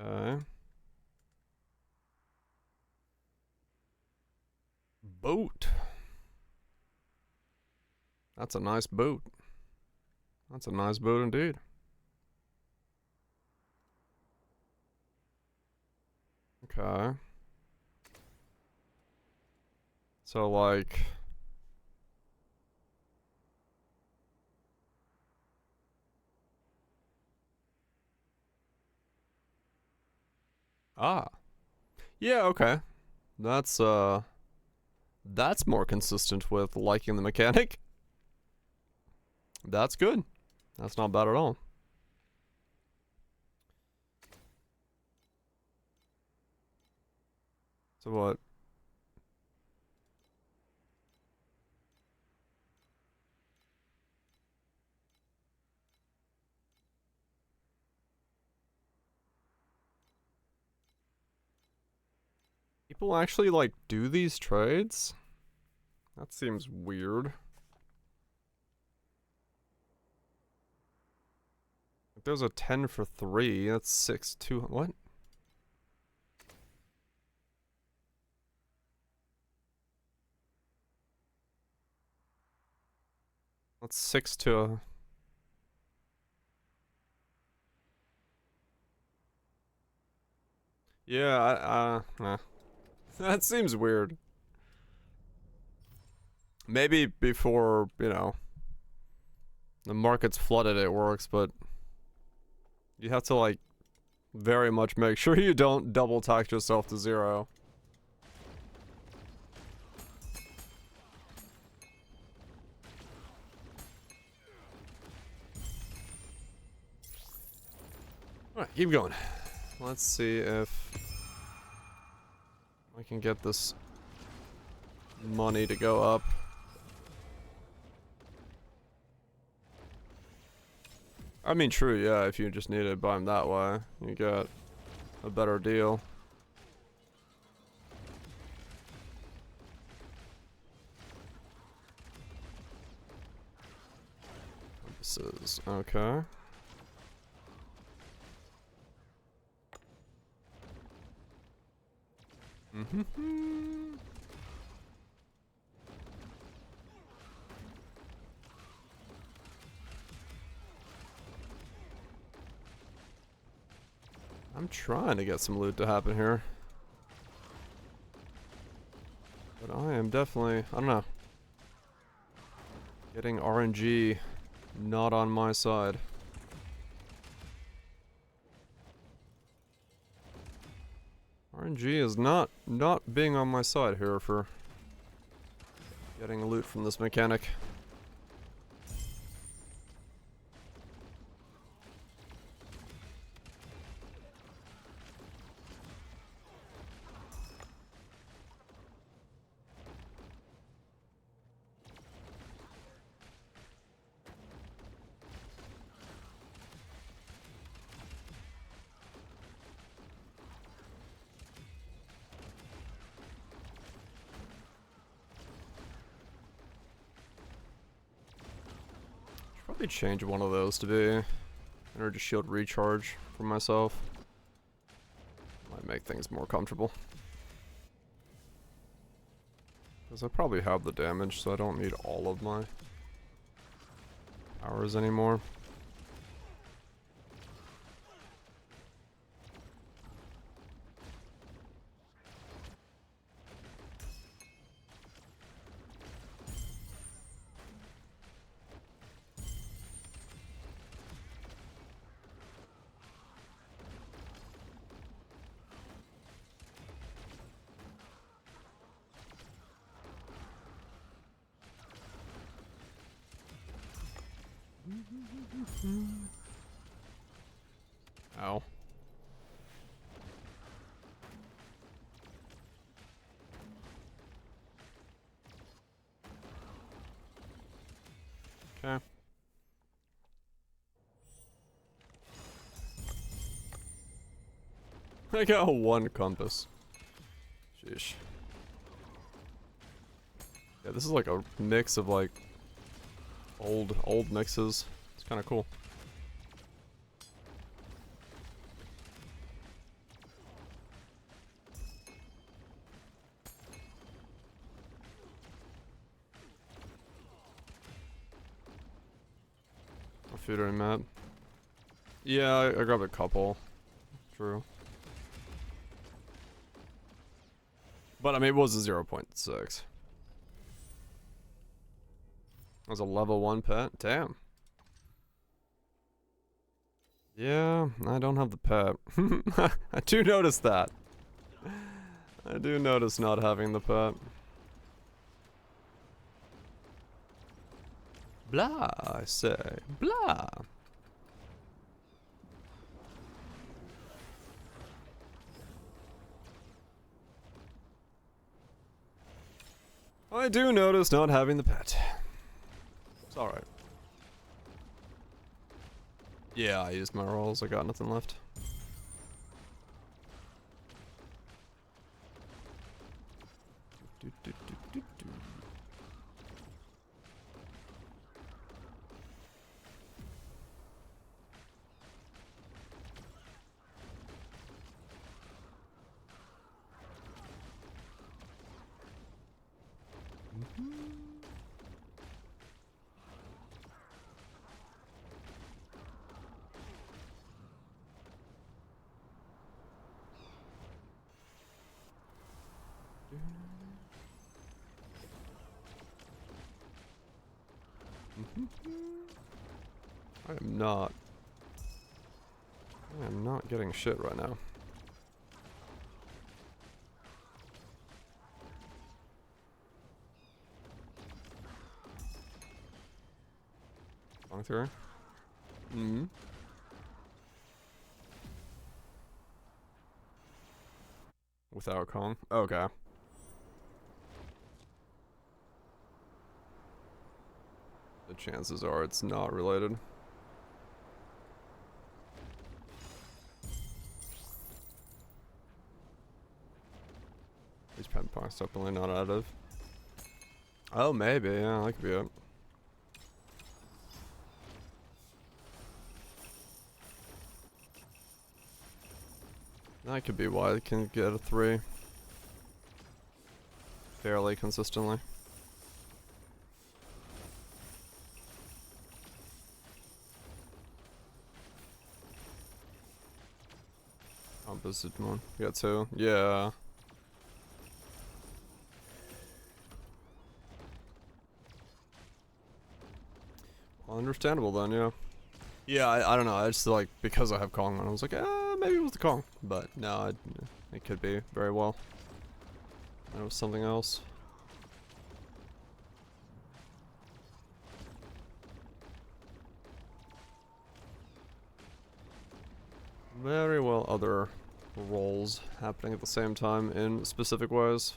Okay. Boat. That's a nice boat. That's a nice boat indeed. Okay. So, like... Ah. Yeah, okay. That's more consistent with liking the mechanic. That's good. That's not bad at all. So what? People actually, like, do these trades? That seems weird. If there's a 10 for 3, that's 6, 2, what? That's 6 to... Yeah, nah. That seems weird. Maybe before, you know, the market's flooded it works, but you have to, like, very much make sure you don't double tax yourself to 0. Alright, keep going. Let's see if I can get this money to go up. I mean, true, yeah, if you just need to buy them that way, you get a better deal. This is okay. I'm trying to get some loot to happen here. But I am definitely, I don't know. Getting RNG not on my side. RNG is not being on my side here for getting loot from this mechanic. Probably change one of those to be energy shield recharge for myself. Might make things more comfortable. Because I probably have the damage, so I don't need all of my powers anymore. Ow. Okay. I got one compass. Sheesh. Yeah, this is like a mix of like old mixes. It's kind of cool. A feeding map. Yeah, I grabbed a couple. True. But I mean, it was a 0.6. It was a level 1 pet. Damn. Yeah, I don't have the pet. I do notice that. I do notice not having the pet. Blah, I say. Blah. I do notice not having the pet. It's alright. Yeah, I used my rolls. I got nothing left. I am not. I am not getting shit right now. Going through. Mm-hmm. Without Kong. Okay. The chances are it's not related. These pen packs definitely not additive. Oh, maybe. Yeah, that could be it. That could be why it can get a 3 fairly consistently. Opposite one. You got 2. Yeah. Well, understandable then, yeah. Yeah, I don't know. I just like, because I have Kong on, I was like, maybe it was the Kong. But no, it could be very well. And it was something else. Very well other roles happening at the same time in specific ways.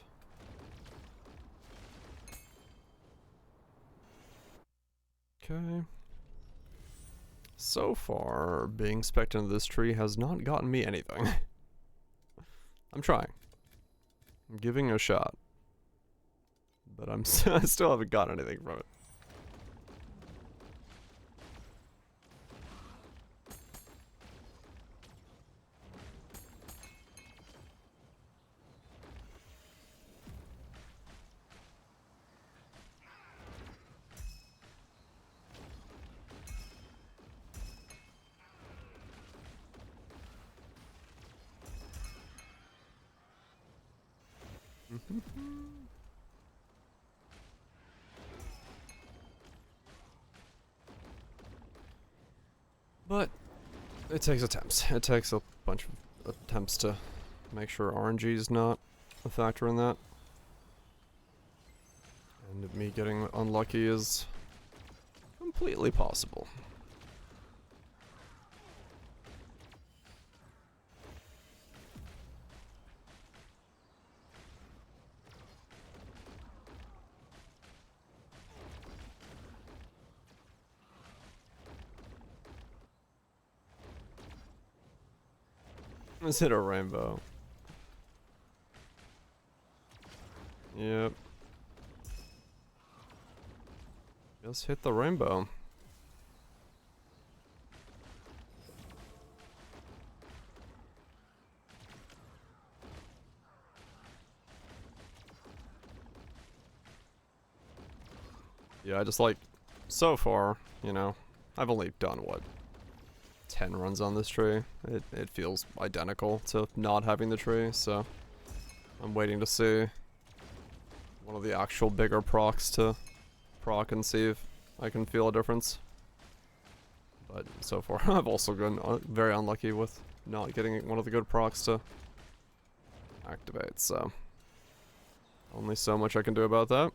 Okay. So far, being specced into this tree has not gotten me anything. I'm trying. I'm giving it a shot. But I still haven't got anything from it. But it takes attempts. It takes a bunch of attempts to make sure RNG is not a factor in that. And me getting unlucky is completely possible. Is it a rainbow? Yep. Just hit the rainbow. Yeah, I just like, so far, you know, I've only done, what, 10 runs on this tree. It feels identical to not having the tree, so I'm waiting to see one of the actual bigger procs to proc and see if I can feel a difference. But so far, I've also been very unlucky with not getting one of the good procs to activate, so only so much I can do about that.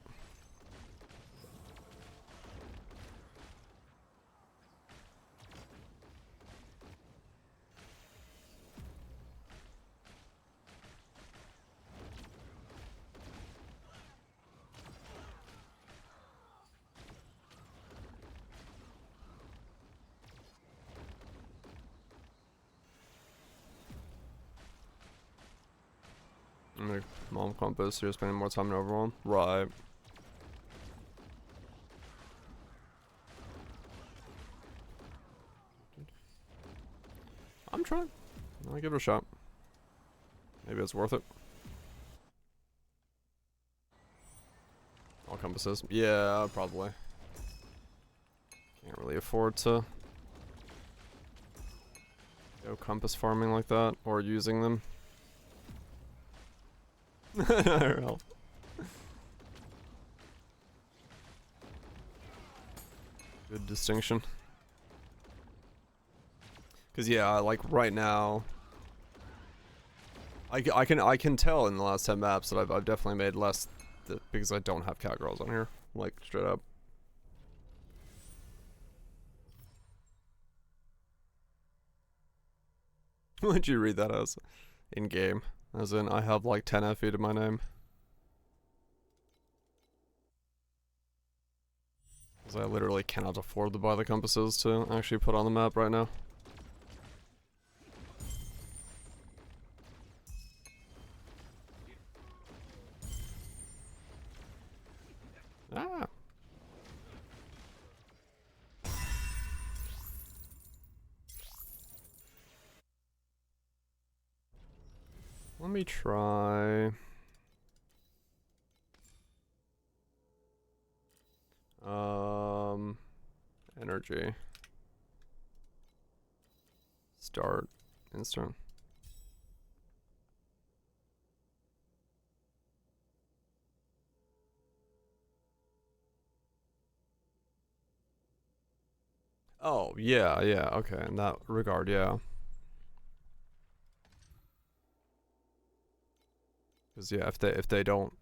Mom compass, you're spending more time in overwhelm. Right. I'm trying. I'll give it a shot. Maybe it's worth it. All compasses. Yeah, probably. Can't really afford to go compass farming like that, or using them. IRL. Good distinction. Cause yeah, like right now, I can tell in the last 10 maps that I've definitely made less because I don't have cat girls on here, like straight up. Would you read that as in game? As in I have like 10 FE to my name. Because I literally cannot afford to buy the compasses to actually put on the map right now. Ah. Let me try. Energy. Start. Instant. Oh, yeah, okay, in that regard, yeah. Because yeah, if they don't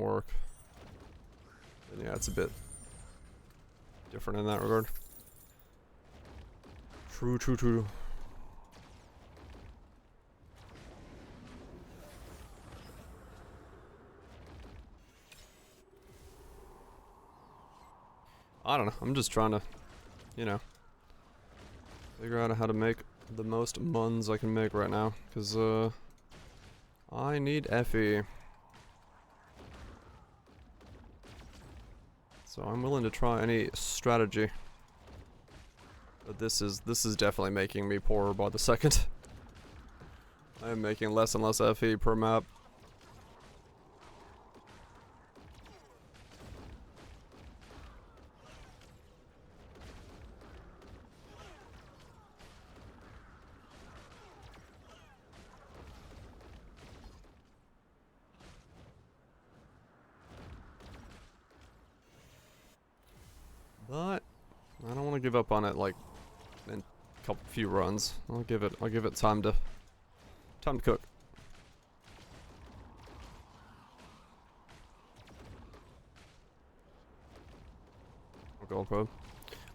work, then yeah, it's a bit different in that regard. True. I don't know. I'm just trying to, you know, figure out how to make the most muns I can make right now, because I need FE. So I'm willing to try any strategy. But this is definitely making me poorer by the second. I am making less and less FE per map. But I don't want to give up on it like in a few runs. I'll give it time to cook. Gold probe.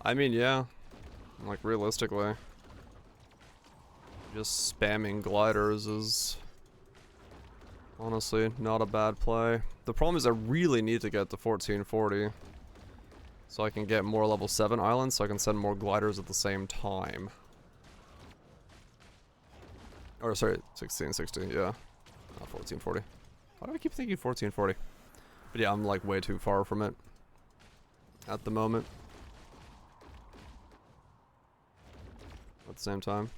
I mean, yeah. Like realistically, just spamming gliders is honestly not a bad play. The problem is I really need to get to 1440. So I can get more level 7 islands, so I can send more gliders at the same time. Or sorry, 1660, yeah. Not 1440. Why do I keep thinking 1440? But yeah, I'm like way too far from it at the moment. At the same time.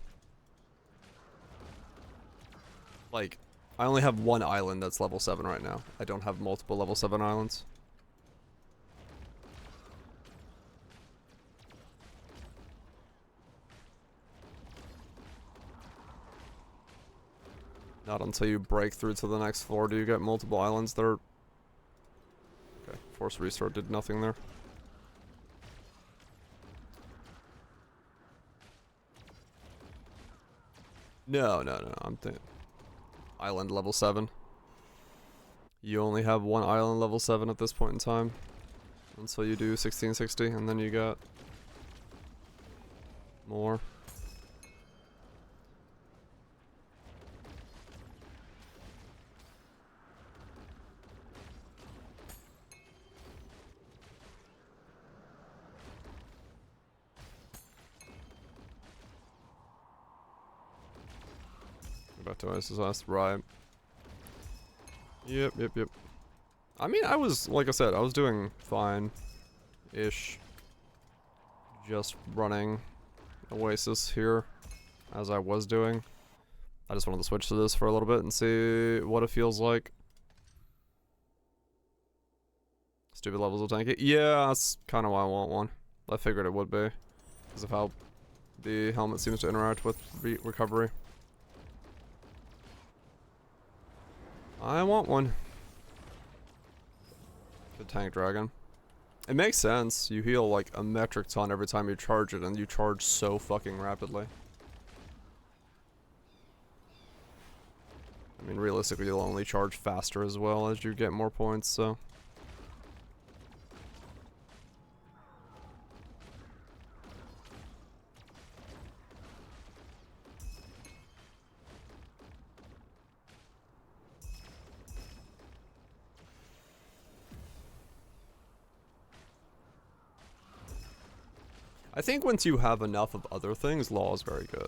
Like, I only have one island that's level 7 right now. I don't have multiple level 7 islands. Not until you break through to the next floor do you get multiple islands that are... Okay, force restart did nothing there. No, I'm thinking... Island level 7. You only have one island level 7 at this point in time. Until you do 1660, and then you got... more. Back to Ice's last, right. Yep. I mean, I was, like I said, I was doing fine-ish. Just running Oasis here, as I was doing. I just wanted to switch to this for a little bit and see what it feels like. Stupid levels of tanky. Yeah, that's kind of why I want one. I figured it would be, because of how the helmet seems to interact with recovery. I want one. The tank dragon. It makes sense. You heal like a metric ton every time you charge it, and you charge so fucking rapidly. I mean, realistically, you'll only charge faster as well as you get more points, so. I think once you have enough of other things, law is very good.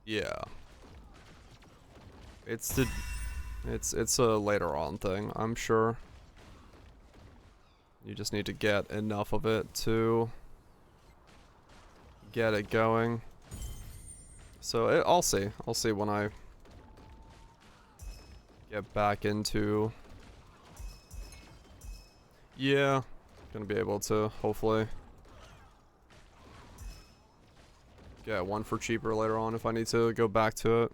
Yeah. It's a later on thing, I'm sure. You just need to get enough of it to get it going. So I'll see. I'll see when I get back into. Yeah, gonna be able to hopefully get one for cheaper later on if I need to go back to it.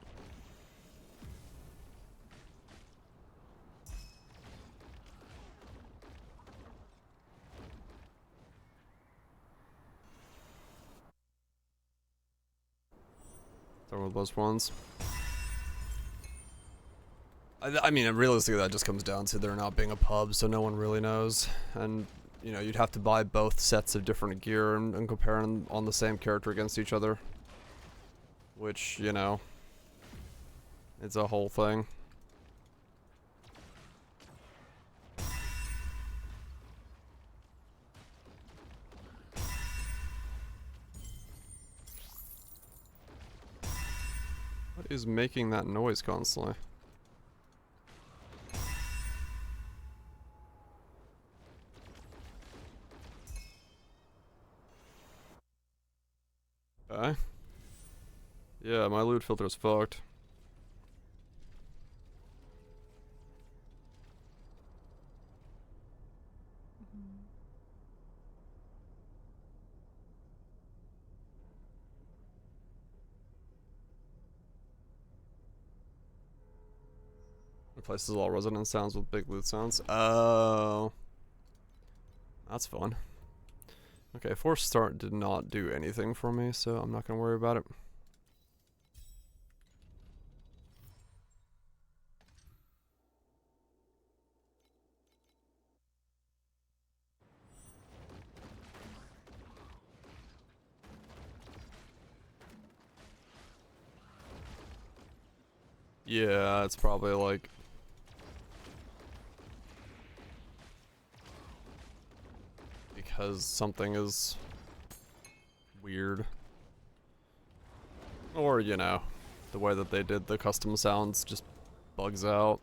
Throw those ones. I mean, realistically, that just comes down to there not being a pub, so no one really knows. And, you know, you'd have to buy both sets of different gear and compare them on the same character against each other. Which, you know, it's a whole thing. What is making that noise constantly? Okay. Yeah, my loot filter's fucked. Replaces all resonance sounds with big loot sounds. Oh. That's fun. Okay, force start did not do anything for me, so I'm not gonna worry about it. Yeah, it's probably like because something is weird. Or, you know, the way that they did the custom sounds just bugs out.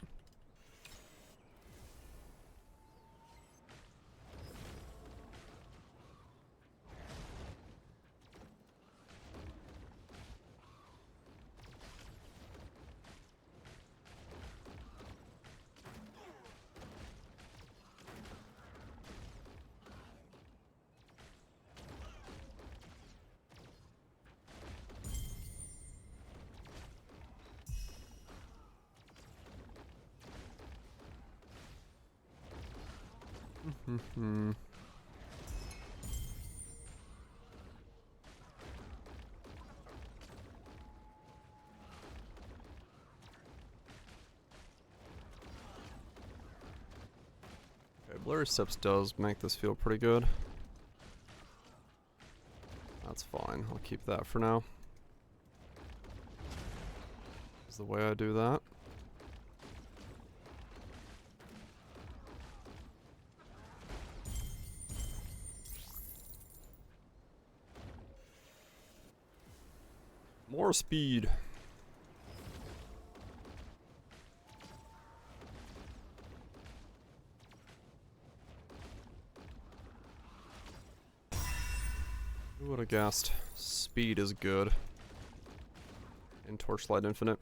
Okay, Blurry Steps does make this feel pretty good. That's fine. I'll keep that for now. Is the way I do that. More speed. Who would have guessed? Speed is good in Torchlight Infinite.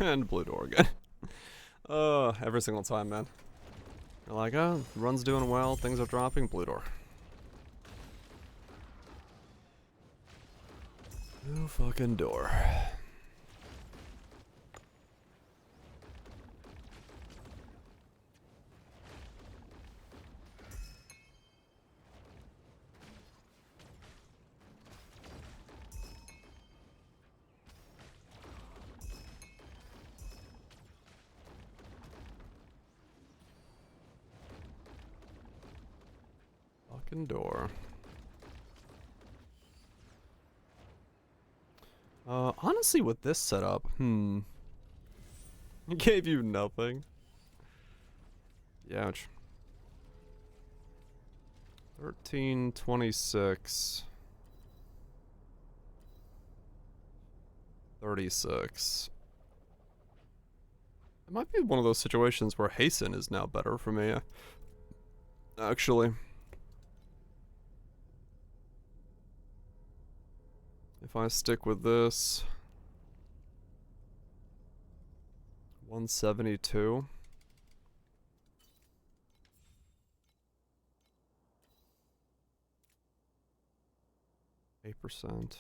And blue door again. Every single time, man. You're like, oh, run's doing well, things are dropping, blue door. Blue fucking door. Fucking door. Honestly, with this setup, it gave you nothing. Ouch. 1326. 36. It might be one of those situations where hasten is now better for me. Actually. If I stick with this. 172. 8%.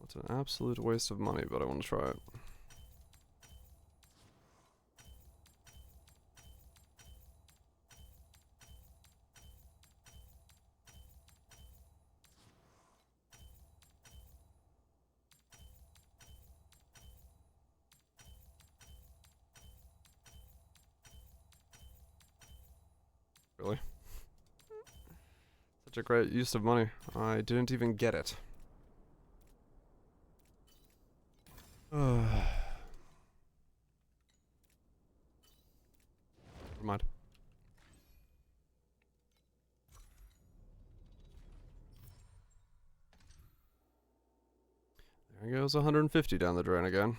It's an absolute waste of money, but I want to try it. Really? Such a great use of money. I didn't even get it. Never mind. There goes 150 down the drain again.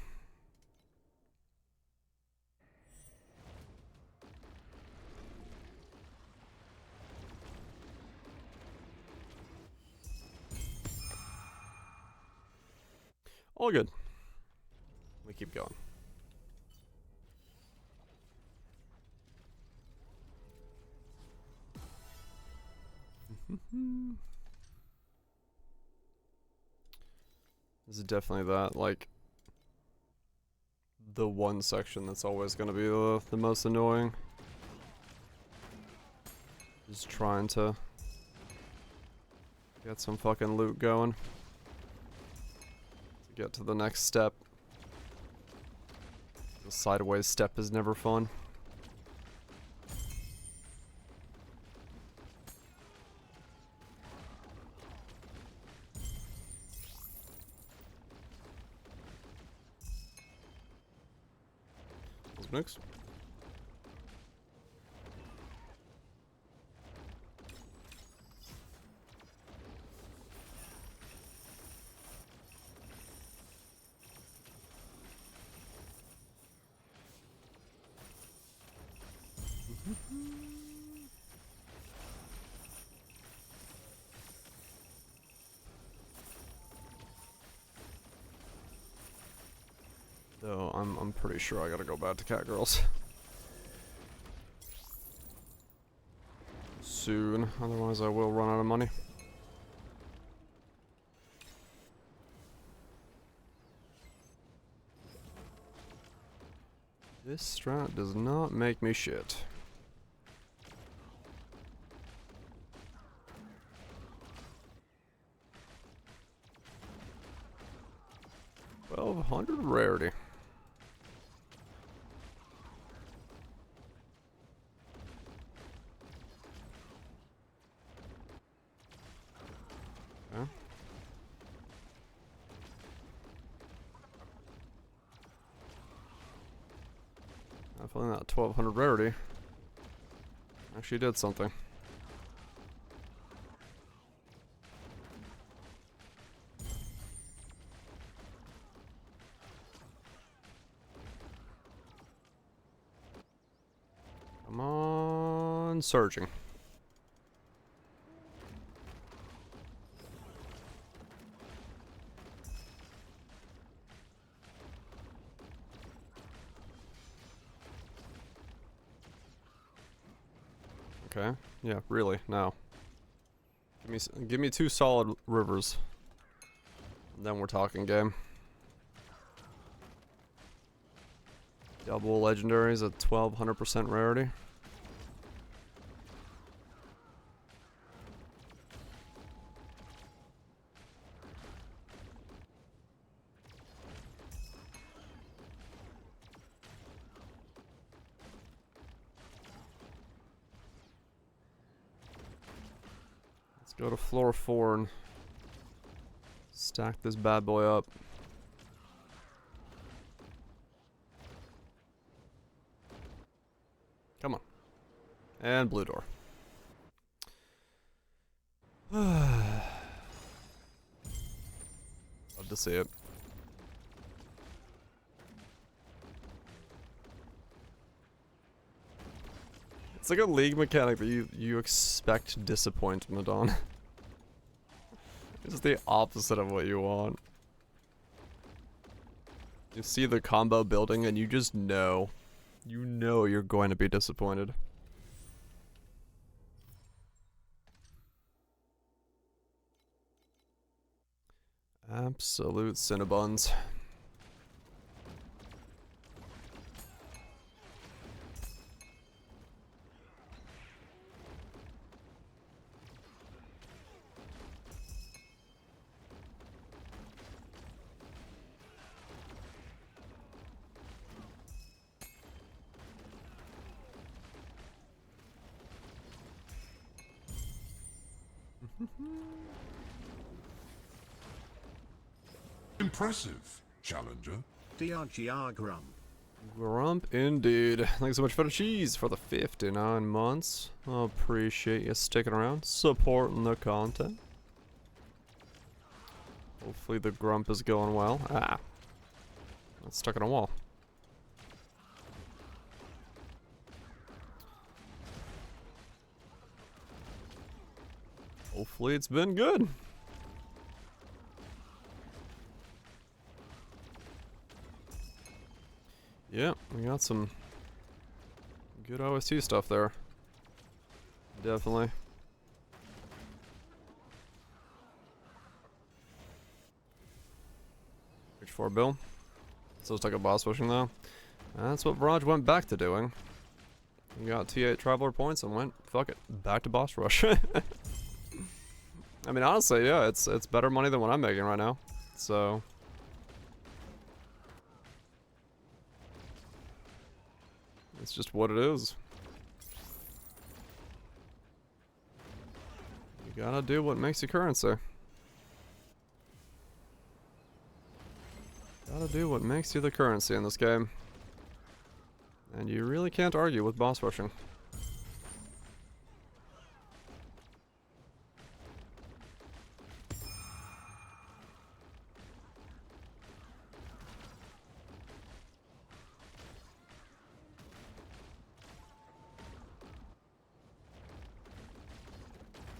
All good. We keep going. This is definitely that, like, the one section that's always going to be the most annoying. Just trying to get some fucking loot going. To get to the next step. The sideways step is never fun. Next. Though I'm pretty sure I gotta go back to Catgirls soon, otherwise I will run out of money. This strat does not make me shit. $1,200 rarity. Okay. Definitely not 1,200 rarity. Actually did something. Come on, surging. Okay. Yeah, really. Now, give me 2 solid rivers. And then we're talking game. Double legendaries at 1200% rarity. Let's go to floor 4 and stack this bad boy up. Come on. And blue door. Love to see it. It's like a league mechanic that you expect disappointment on. It's the opposite of what you want. You see the combo building and you just know. You know you're going to be disappointed. Absolute Cinnabons. Impressive, challenger. DRGR Grump. Grump indeed. Thanks so much for the cheese for the 59 months. I appreciate you sticking around, supporting the content. Hopefully the grump is going well. Ah. That's stuck in a wall. Hopefully it's been good. Yeah, we got some good OST stuff there. Definitely. Reach for Bill. So it's like a boss pushing though. That's what Viraj went back to doing. He got T8 Traveler points and went, fuck it, back to boss rush. I mean, honestly, yeah, it's better money than what I'm making right now. So it's just what it is. You gotta do what makes you currency. Gotta do what makes you the currency in this game. And you really can't argue with boss rushing.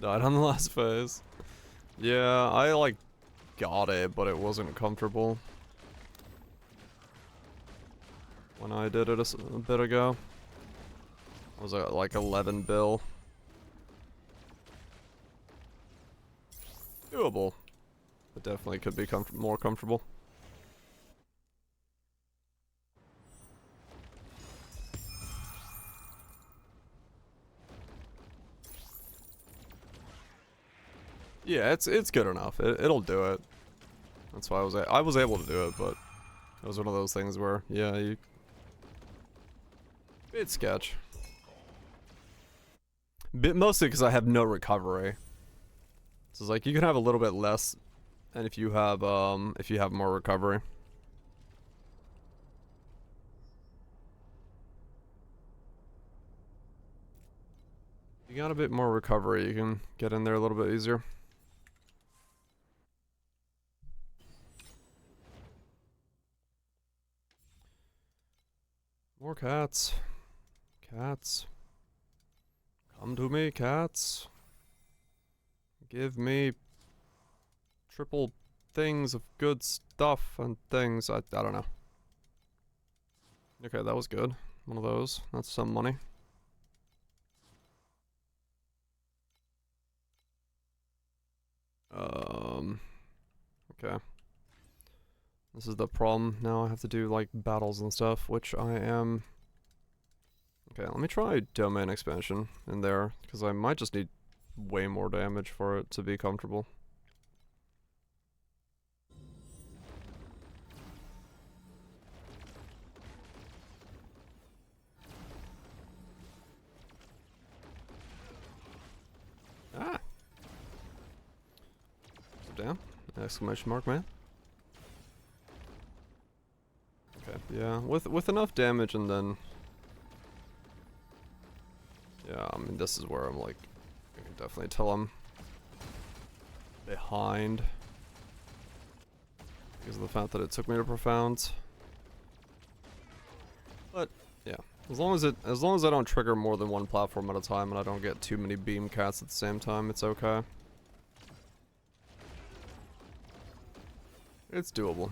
Died on the last phase. Yeah, I like got it, but it wasn't comfortable when I did it a bit ago. I was at like 11 bill. Doable, but definitely could be more comfortable. Yeah, it's good enough. It'll do it. That's why I was able to do it, but it was one of those things where yeah, it's sketch. Mostly because I have no recovery. So it's like you can have a little bit less, and if you have more recovery. You got a bit more recovery, you can get in there a little bit easier. More cats. Cats. Come to me, cats. Give me triple things of good stuff and things. I don't know. Okay, that was good. One of those. That's some money. Okay. This is the problem. Now I have to do like battles and stuff, which I am. Okay, let me try domain expansion in there, because I might just need way more damage for it to be comfortable. Ah! Damn. Exclamation mark, man. Okay, yeah, with enough damage and then... Yeah, I mean, this is where I'm like... I can definitely tell I'm... behind. Because of the fact that it took me to Profound. But, yeah. As long as I don't trigger more than one platform at a time and I don't get too many beam cats at the same time, it's okay. It's doable.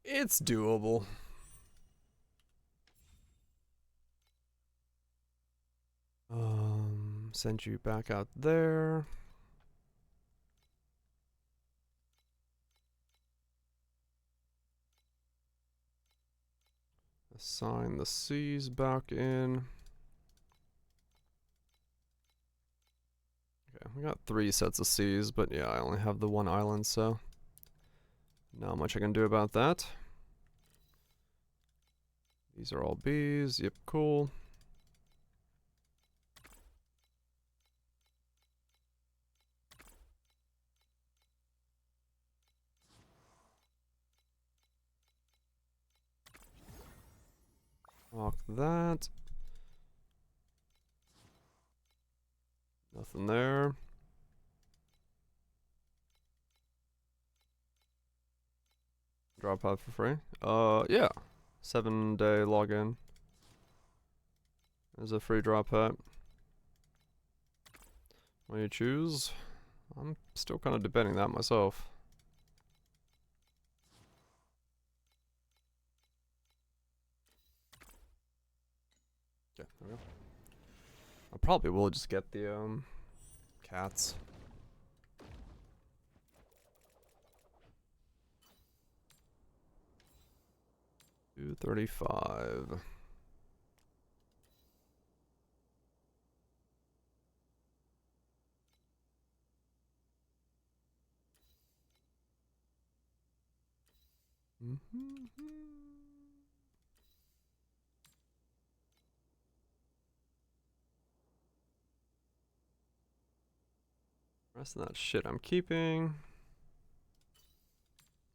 It's doable. Send you back out there. Assign the C's back in. Okay, we got 3 sets of C's, but yeah, I only have the one island, so not much I can do about that. These are all B's. Yep, cool. Lock that. Nothing there. Drop out for free. Yeah. 7-day login. There's a free drop hat. What do you choose? I'm still kind of debating that myself. Okay, there we go. I probably will just get the cats. $235. Rest of that shit I'm keeping.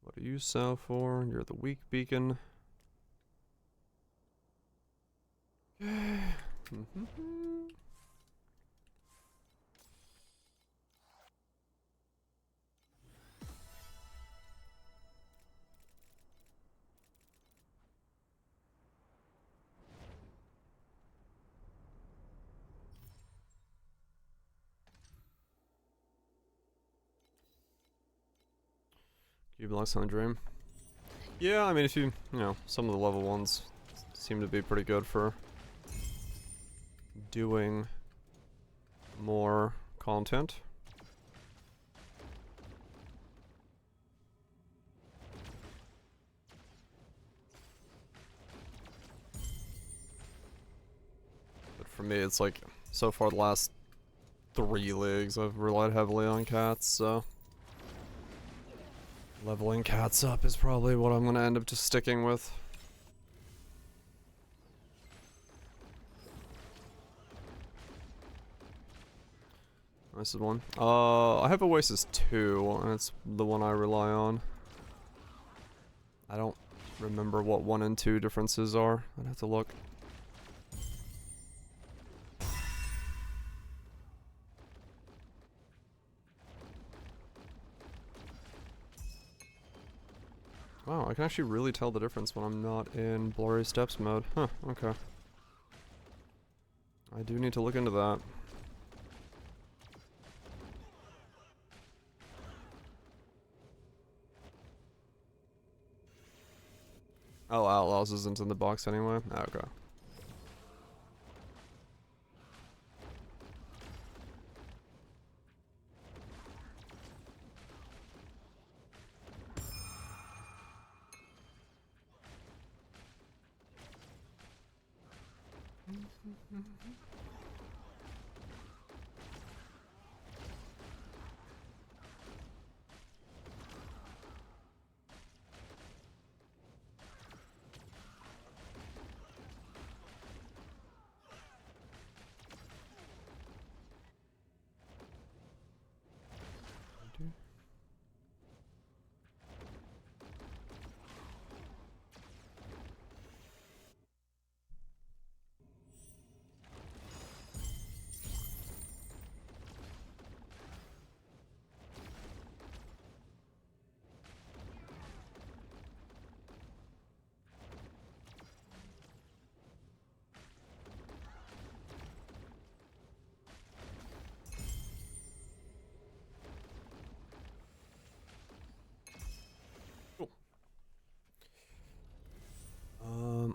What do you sell for? You're the weak beacon. Okay. You belong on the dream. Yeah, I mean, if you know, some of the level ones seem to be pretty good for doing more content. But for me, it's like, so far the last 3 leagues, I've relied heavily on cats, so... Leveling cats up is probably what I'm gonna end up just sticking with. This is one. I have Oasis 2, and it's the one I rely on. I don't remember what 1 and 2 differences are. I'd have to look. Wow, I can actually really tell the difference when I'm not in Blurry Steps mode. Huh, okay. I do need to look into that. Oh, Outlaws isn't in the box anyway? Okay.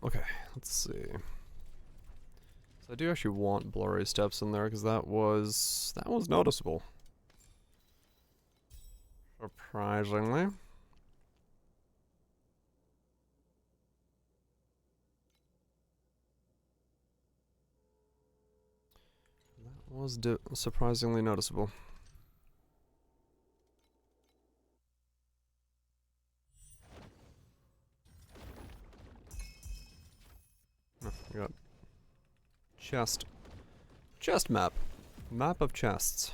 Okay, let's see. So I do actually want Blurry Steps in there because that was noticeable. Surprisingly. That was surprisingly noticeable. Oh, we got chest map. Map of chests.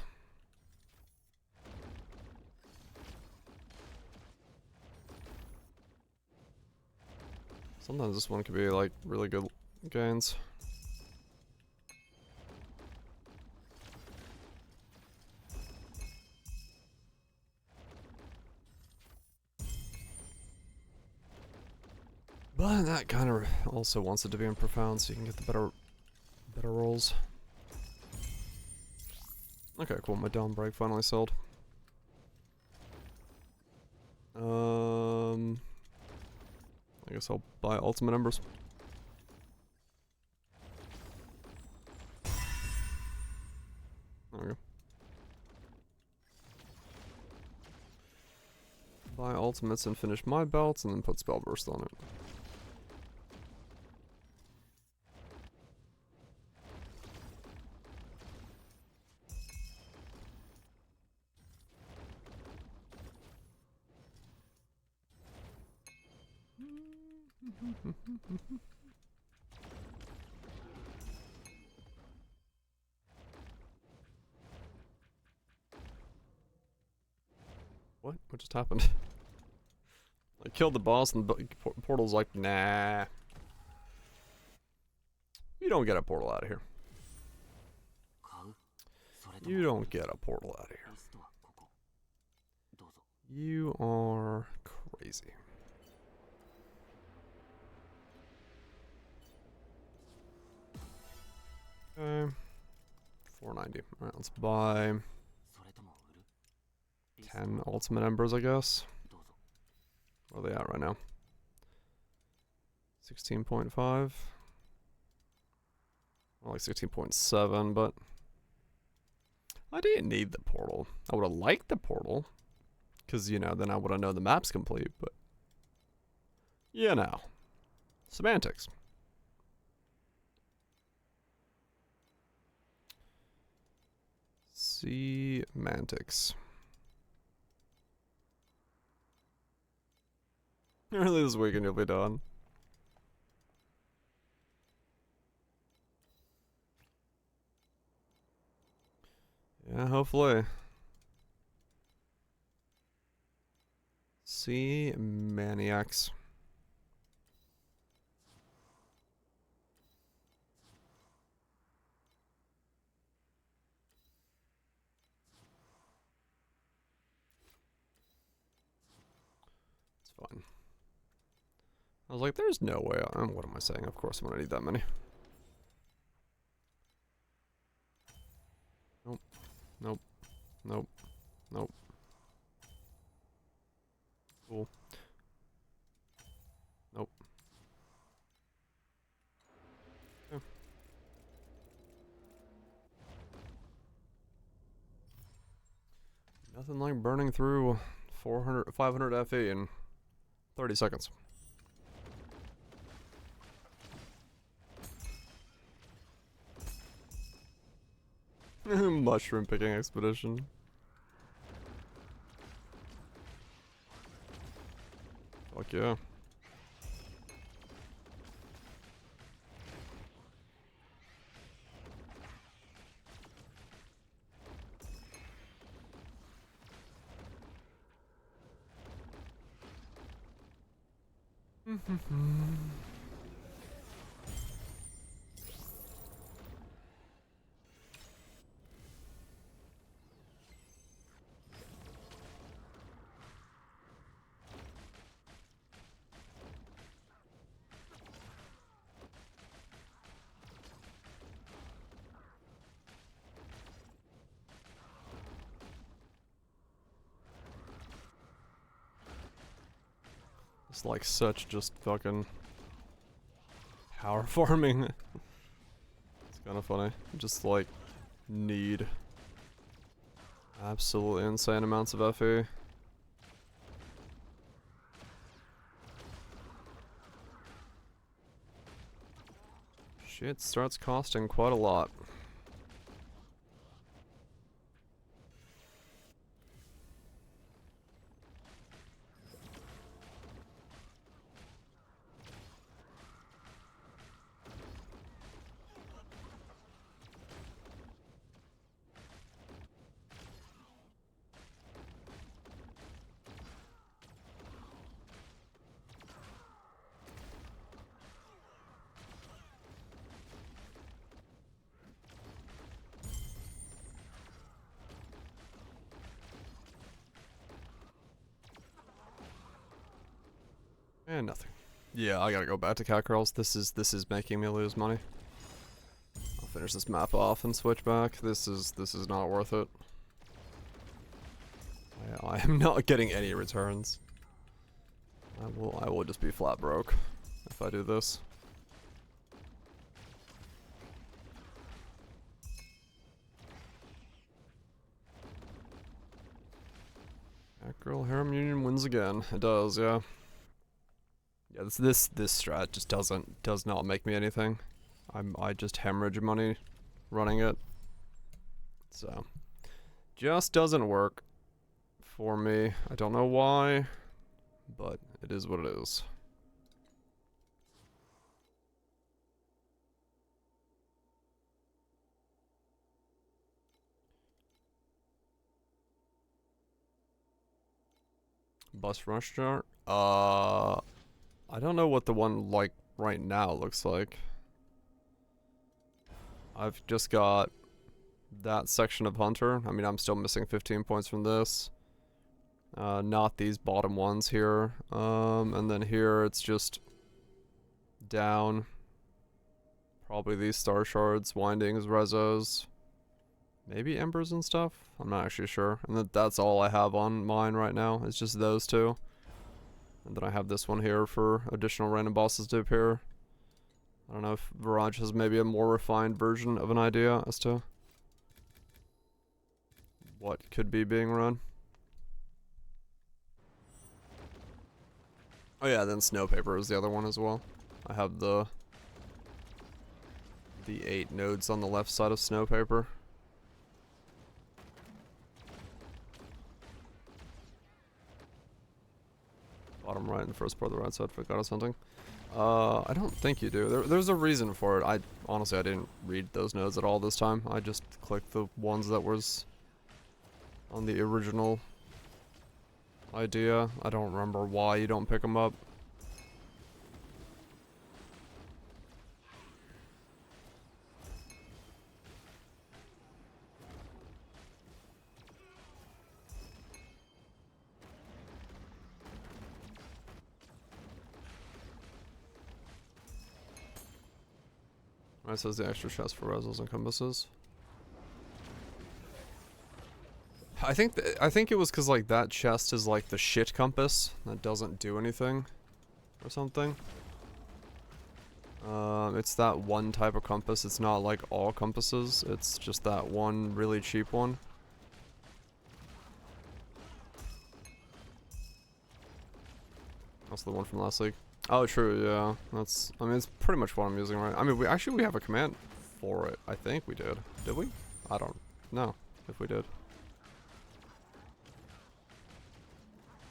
Sometimes this one could be like really good gains. But that kind of also wants it to be in Profound so you can get the better rolls. Okay, cool. My Dawn Break finally sold. I guess I'll buy Ultimate Embers. There we go. Buy ultimates and finish my belts and then put Spell Burst on it. What? What just happened? I killed the boss and the portal's like, nah. You don't get a portal out of here. You don't get a portal out of here. You are crazy. Okay. 490. Alright, let's buy 10 ultimate embers, I guess. Where are they at right now? 16.5. Well, like 16.7, but I didn't need the portal. I would have liked the portal, because, you know, then I would have known the map's complete, but, you know, semantics. Semantics. Early this weekend you'll be done. Yeah, hopefully. See maniacs. It's fine. I was like, there's no way. What am I saying? Of course I'm gonna need that many. Nope. Nope. Nope. Nope. Cool. Nope. Yeah. Nothing like burning through 500 FE in 30 seconds. Mushroom picking expedition. Fuck yeah. It's like such just fucking power farming. It's kind of funny. Just like need absolutely insane amounts of FE. Shit starts costing quite a lot. And nothing. Yeah, I gotta go back to cat girls. This is making me lose money. I'll finish this map off and switch back. This is not worth it. I am not getting any returns. I will just be flat broke if I do this. Cat girl harem union wins again. It does, yeah. Yeah, this strat just does not make me anything. I just hemorrhage money running it. So just doesn't work for me. I don't know why, but it is what it is. Bus rush chart? I don't know what the one like right now looks like. I've just got that section of Hunter. I mean, I'm still missing 15 points from this. Not these bottom ones here. And then here it's just down. Probably these star shards, windings, rezos. Maybe embers and stuff? I'm not actually sure. And that's all I have on mine right now. It's just those two. And then I have this one here for additional random bosses to appear. I don't know if Virage has maybe a more refined version of an idea as to what could be being run. Oh yeah, then Snowpaper is the other one as well. I have the 8 nodes on the left side of Snowpaper. Bottom right and first part of the right side for goddess hunting. I don't think you do. There's a reason for it. Honestly I didn't read those nodes at all this time. I just clicked the ones that was on the original idea. I don't remember why you don't pick them up. It says the extra chest for resils and compasses. I think it was because like that chest is like the shit compass that doesn't do anything or something. It's that one type of compass. It's not like all compasses. It's just that one really cheap one. That's the one from last week. Oh, true, yeah. That's, I mean, it's pretty much what I'm using right now. I mean, we have a command for it. I think we did. Did we? I don't know if we did.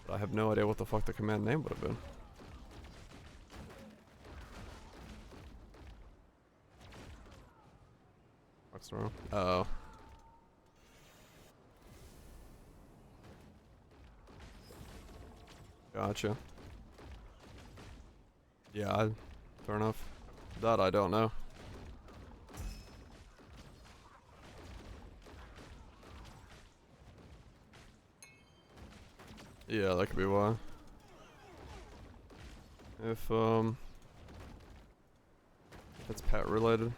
But I have no idea what the fuck the command name would have been. Oh. Gotcha. Yeah, fair enough. That I don't know. Yeah, that could be why. If it's pet related.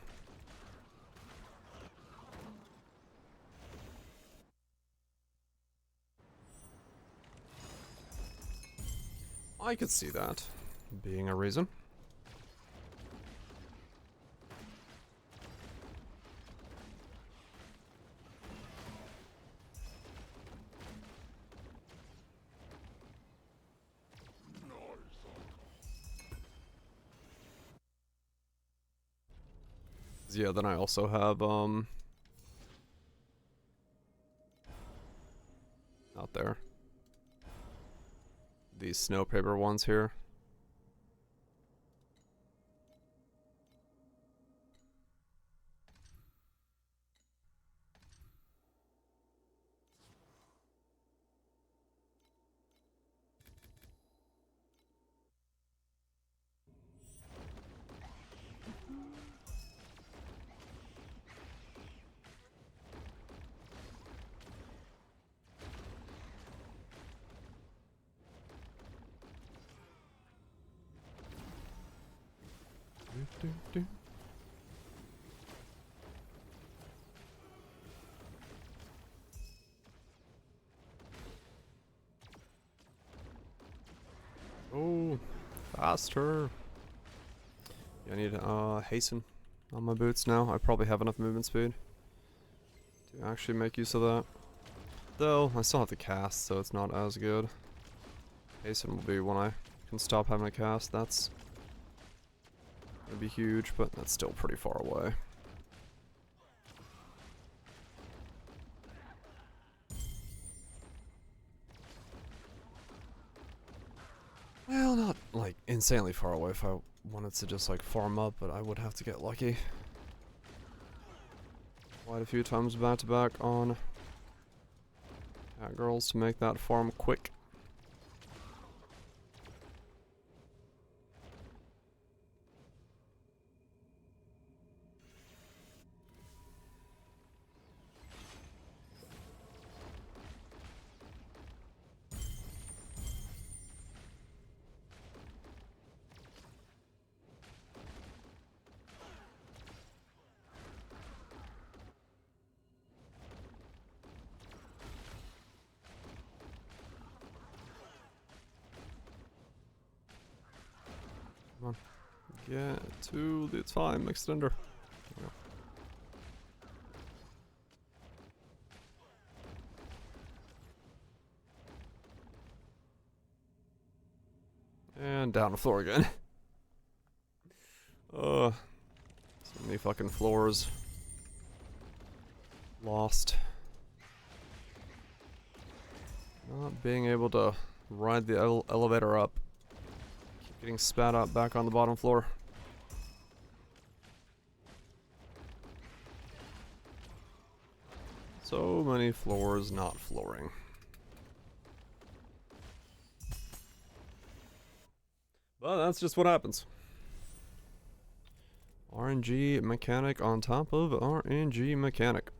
I could see that being a reason. Yeah, then I also have out there these snow paper ones here. Oh, faster. Yeah, I need hasten on my boots now. I probably have enough movement speed to actually make use of that. Though, I still have to cast, so it's not as good. Hasten will be when I can stop having to cast. That's gonna be huge, but that's still pretty far away. Well, not like insanely far away if I wanted to just like farm up, but I would have to get lucky. Quite a few times back to back on cat girls to make that farm quick. Come on. Get to the time extender. And down the floor again. So many fucking floors. Lost. Not being able to ride the elevator up. Keep getting spat out back on the bottom floor. So many floors not flooring. But that's just what happens. RNG mechanic on top of RNG mechanic.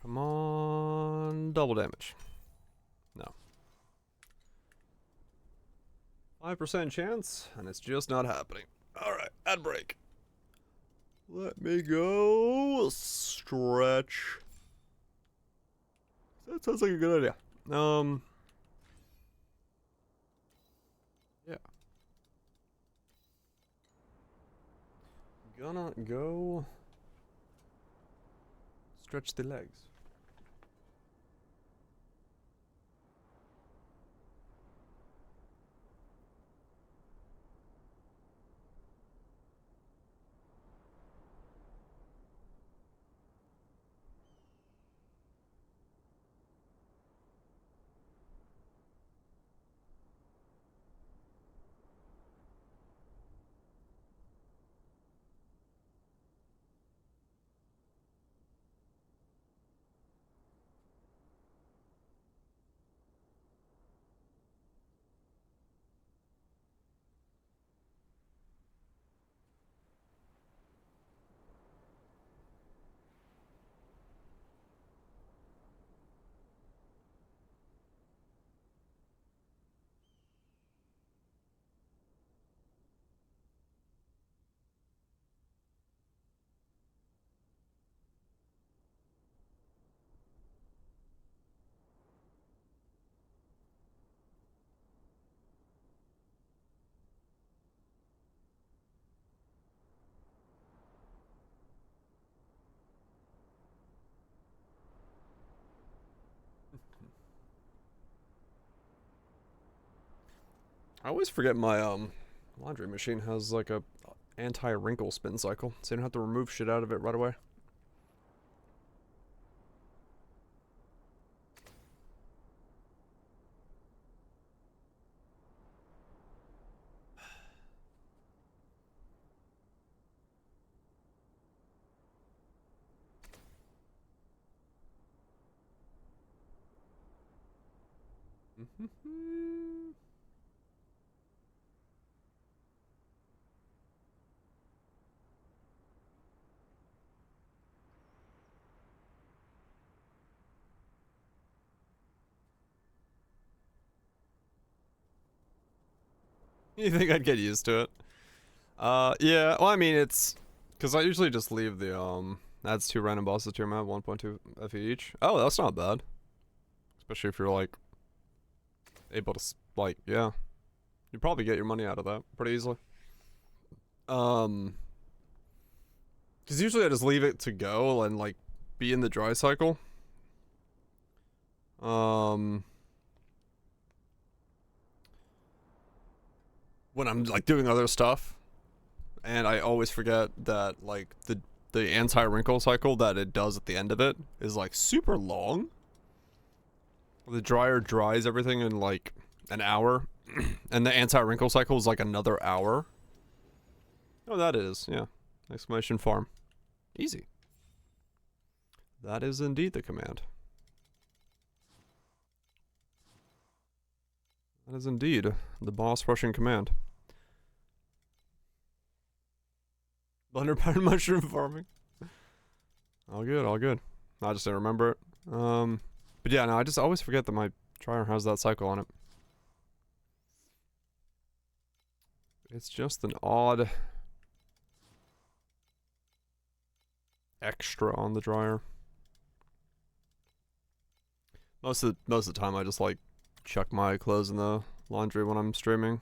Come on, double damage. No. 5% chance, and it's just not happening. Alright, ad break. Let me go stretch. That sounds like a good idea. Yeah. Gonna go stretch the legs. I always forget my laundry machine has like a anti-wrinkle spin cycle, so you don't have to remove shit out of it right away. You think I'd get used to it? Yeah. Well, I mean, it's because I usually just leave the adds 2 random bosses to your map, 1.2 FE each. Oh, that's not bad. Especially if you're like able to like, yeah, you probably get your money out of that pretty easily. Because usually I just leave it to go and like be in the dry cycle. When I'm like doing other stuff, and I always forget that like the anti-wrinkle cycle that it does at the end of it is like super long. The dryer dries everything in like an hour, and the anti-wrinkle cycle is like another hour. Oh, that is, yeah. Exclamation farm. Easy. That is indeed the command. That is indeed the boss rushing command. Blender pound mushroom farming. All good, all good. I just didn't remember it. But yeah, no, I just always forget that my dryer has that cycle on it. It's just an odd extra on the dryer. Most of the time, I just like chuck my clothes in the laundry when I'm streaming,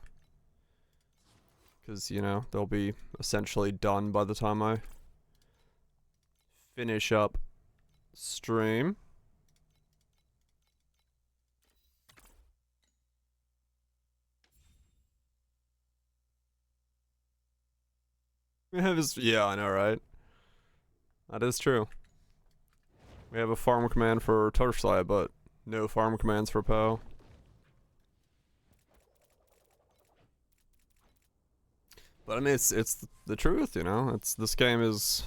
because you know they'll be essentially done by the time I finish up stream. Yeah, I know, right? That is true. We have a farm command for Torchlight, but no farm commands for Poe. But I mean, it's the truth, you know. This game's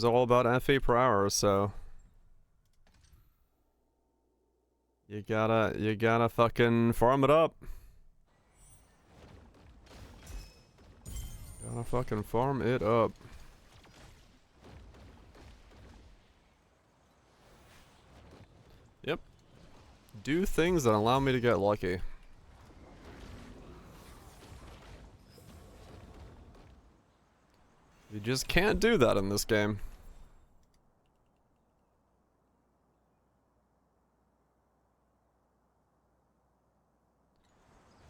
all about FE per hour, so you gotta fucking farm it up. Gotta fucking farm it up. Yep. Do things that allow me to get lucky. You just can't do that in this game.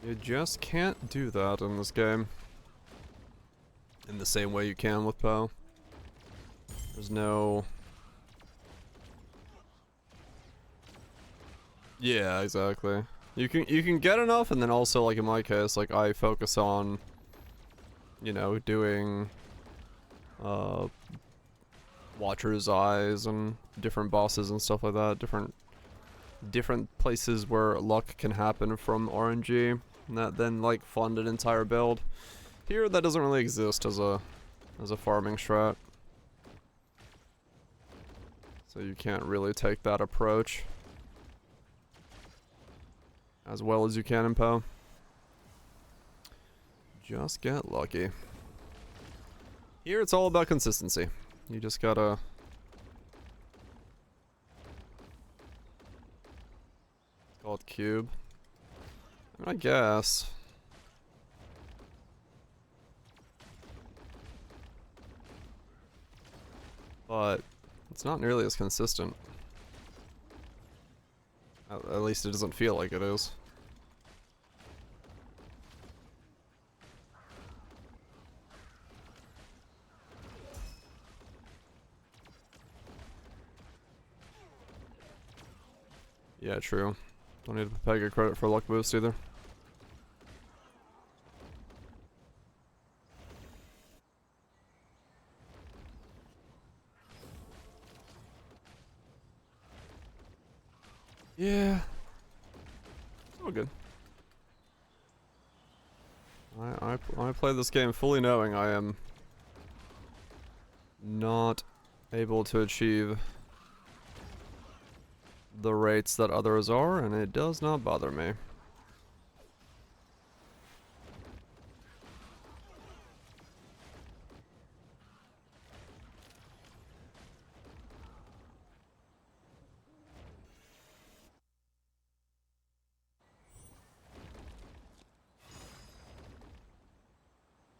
You just can't do that in this game. In the same way you can with Poe. There's no... Yeah, exactly. You can get enough, and then also, like in my case, like I focus on, you know, doing Watcher's Eyes and different bosses and stuff like that, different places where luck can happen from RNG, and that then like fund an entire build. Here that doesn't really exist as a farming strat. So you can't really take that approach as well as you can in Poe. Just get lucky. Here it's all about consistency. You just gotta... Call it cube. I mean, I guess. But it's not nearly as consistent. At least it doesn't feel like it is. Yeah, true. Don't need to pay good credit for luck boost either. Yeah. It's all good. I play this game fully knowing I am not able to achieve the rates that others are, and it does not bother me.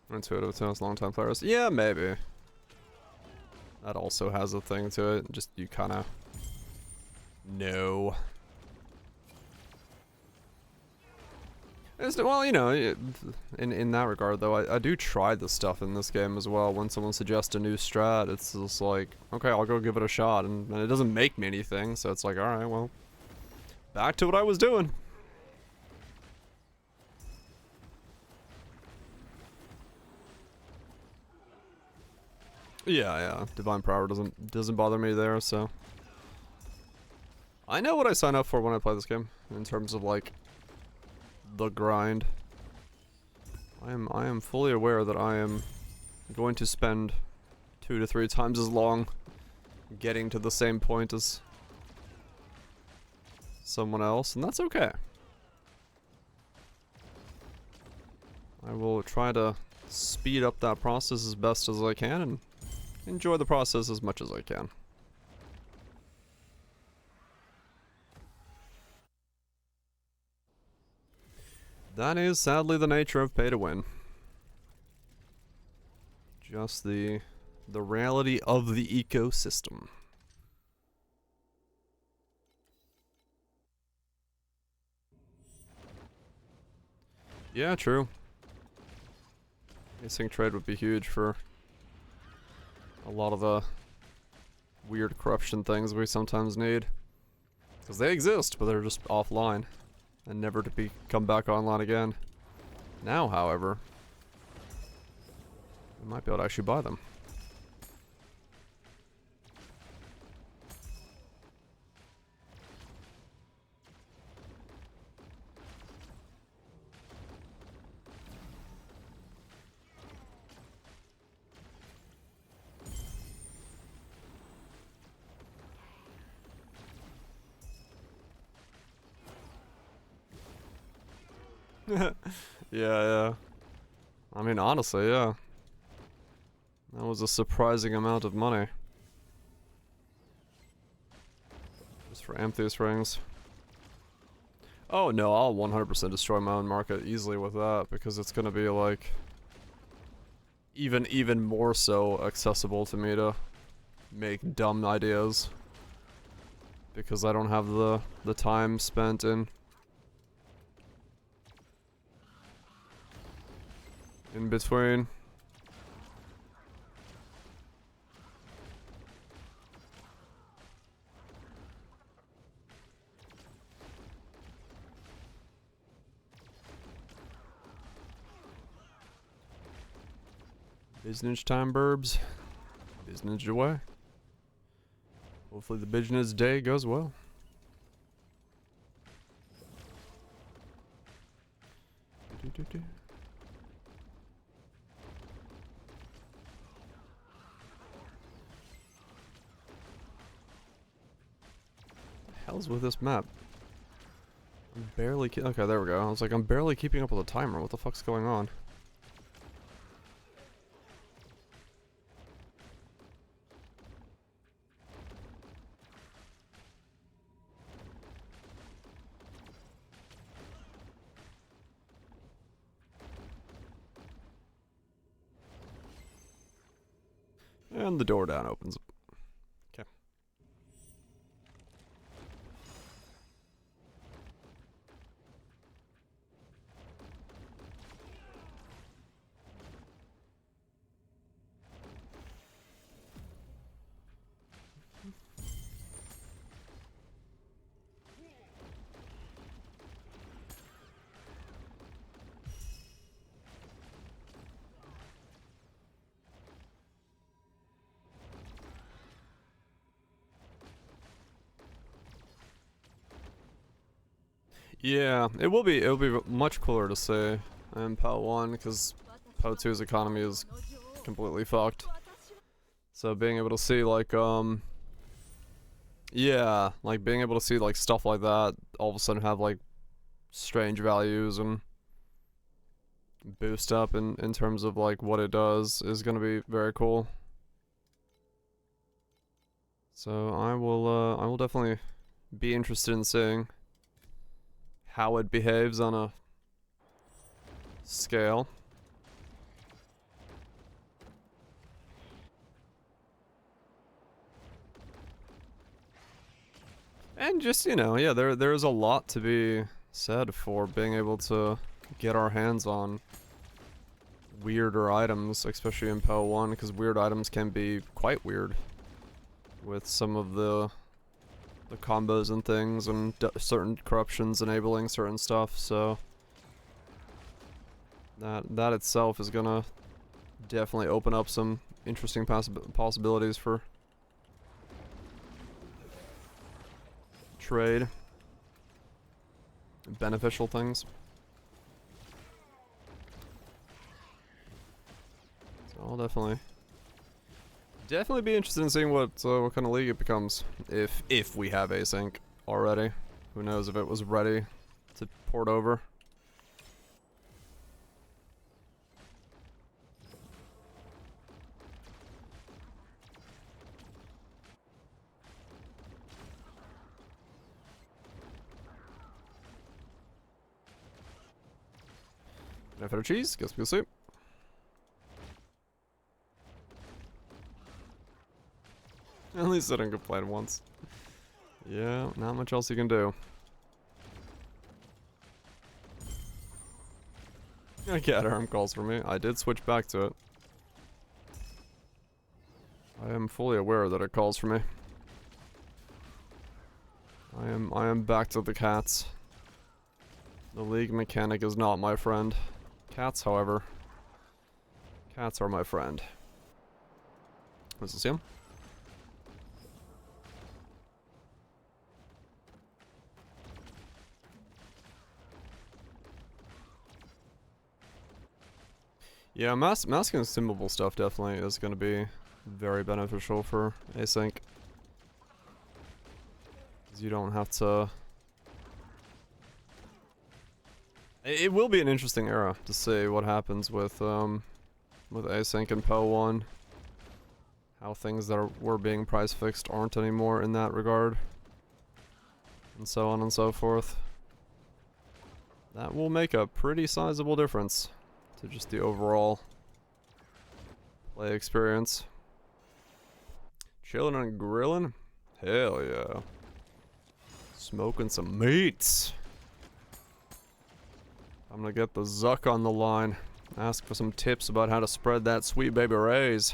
Intuitive to us long-time players. Yeah, maybe. That also has a thing to it. Just you kind of know. Well, you know, in that regard though, I do try the stuff in this game as well. When someone suggests a new strat, it's just like, okay, I'll go give it a shot, and it doesn't make me anything, so it's like, all right, well, back to what I was doing. Yeah, divine power doesn't bother me there, so I know what I sign up for when I play this game in terms of like the grind. I am fully aware that I am going to spend 2 to 3 times as long getting to the same point as someone else, and that's okay. I will try to speed up that process as best as I can and enjoy the process as much as I can. That is sadly the nature of pay to win. Just the reality of the ecosystem. Yeah, true. Async trade would be huge for a lot of the weird corruption things we sometimes need. Because they exist, but they're just offline. And never to come back online again. Now, however, we might be able to actually buy them. Yeah, yeah. I mean, honestly, yeah. That was a surprising amount of money. Just for Amethyst rings. Oh no, I'll 100% destroy my own market easily with that, because it's gonna be like even more so accessible to me to make dumb ideas, because I don't have the time spent in between. Business time, burbs. Business away. Hopefully the business day goes well. Do-do-do-do. What the hell's with this map? I'm barely okay, there we go. I was like, I'm barely keeping up with the timer. What the fuck's going on? And the door down opens. Okay. Yeah, it'll be much cooler to say in PO 1, because PO 2's economy is completely fucked. So being able to see like yeah, like being able to see like stuff like that all of a sudden have like strange values and boost up in terms of like what it does is gonna be very cool. So I will definitely be interested in seeing how it behaves on a scale. And just, you know, yeah, there's a lot to be said for being able to get our hands on weirder items, especially in PO 1, because weird items can be quite weird with some of the combos and things, and certain corruptions enabling certain stuff, so that itself is gonna definitely open up some interesting possibilities for trade, beneficial things. So I'll definitely be interested in seeing what kind of league it becomes, if we have async already. Who knows if it was ready to port over. Benefit of cheese, guess we'll see. At least I didn't complain once. Yeah, not much else you can do. I get arm calls for me. I did switch back to it. I am fully aware that it calls for me. I am back to the cats. The league mechanic is not my friend. Cats, however. Cats are my friend. Does this see him? Yeah, masking and simmable stuff definitely is going to be very beneficial for async. Because you don't have to It will be an interesting era to see what happens with async and PO1. How things that were being price fixed aren't anymore in that regard. And so on and so forth. That will make a pretty sizable difference to just the overall play experience. Chilling and grilling? Hell yeah. Smoking some meats. I'm gonna get the Zuck on the line. Ask for some tips about how to spread that sweet baby rays.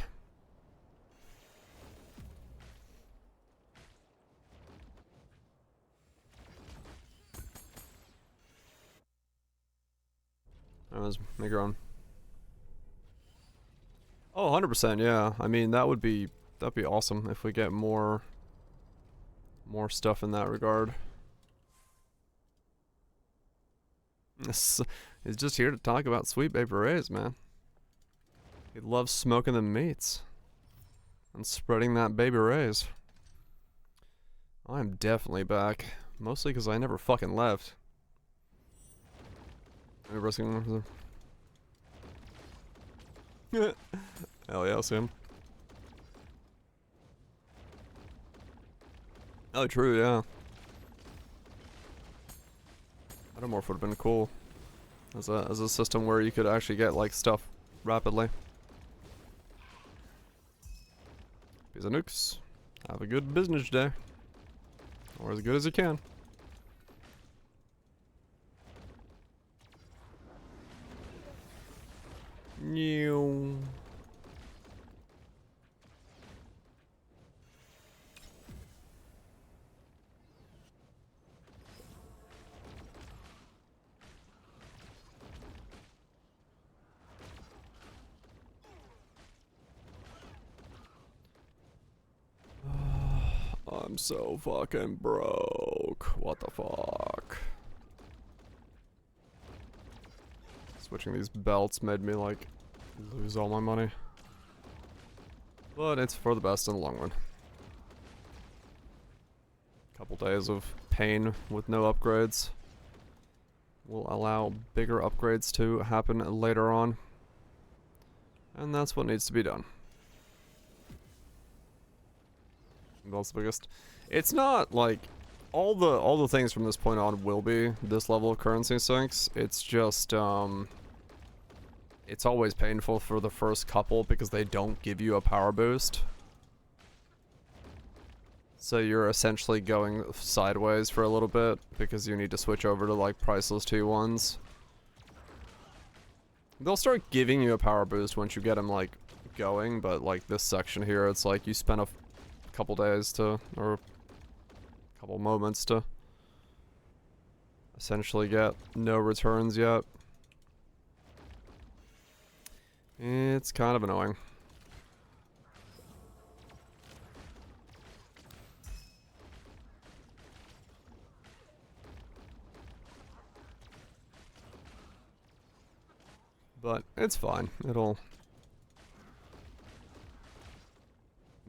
Anyways, make your own. Oh, 100%, yeah. I mean, that'd be awesome if we get more stuff in that regard. He's just here to talk about sweet baby rays, man. He loves smoking the meats and spreading that baby rays. I'm definitely back, mostly because I never fucking left. Hell yeah, I'll see him. Oh, true, yeah. Metamorph would have been cool. As a system where you could actually get, like, stuff rapidly. Piece of nukes. Have a good business day. Or as good as you can. New. I'm so fucking broke. What the fuck? Switching these belts made me, like, lose all my money. But it's for the best in the long run. Couple days of pain with no upgrades will allow bigger upgrades to happen later on. And that's what needs to be done. That's the biggest. It's not like all the things from this point on will be this level of currency sinks. It's just it's always painful for the first couple because they don't give you a power boost. So you're essentially going sideways for a little bit because you need to switch over to like priceless T1s. They'll start giving you a power boost once you get them like going, but like this section here, it's like you spend a couple days to, or a couple moments to essentially get no returns yet. It's kind of annoying. But it's fine.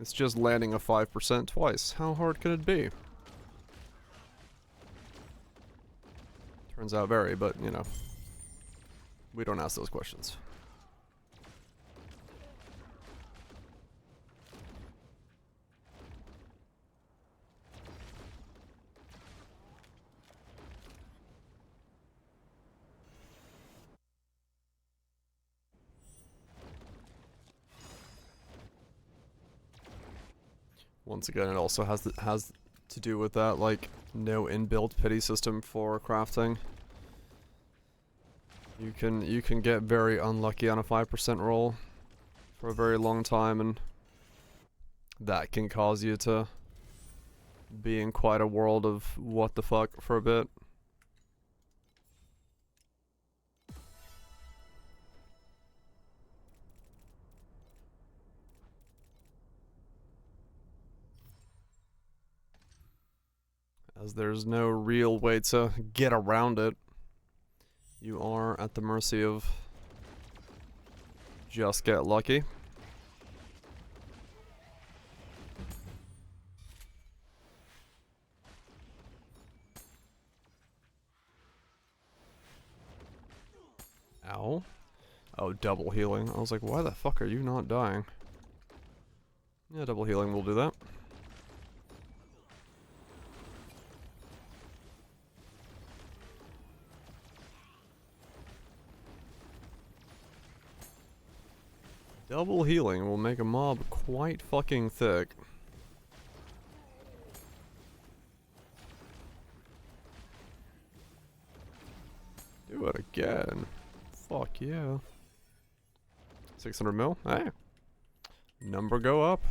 It's just landing a 5% twice. How hard can it be? Turns out very, but you know, we don't ask those questions. Once again, it also has to do with that, like, no inbuilt pity system for crafting. You can get very unlucky on a 5% roll for a very long time, and that can cause you to be in quite a world of what the fuck for a bit. As there's no real way to get around it. You are at the mercy of just get lucky. Ow. Oh, double healing. I was like, why the fuck are you not dying? Yeah, double healing will do that. Double healing will make a mob quite fucking thick. Do it again. Fuck yeah. 600 mil? Hey. Number go up.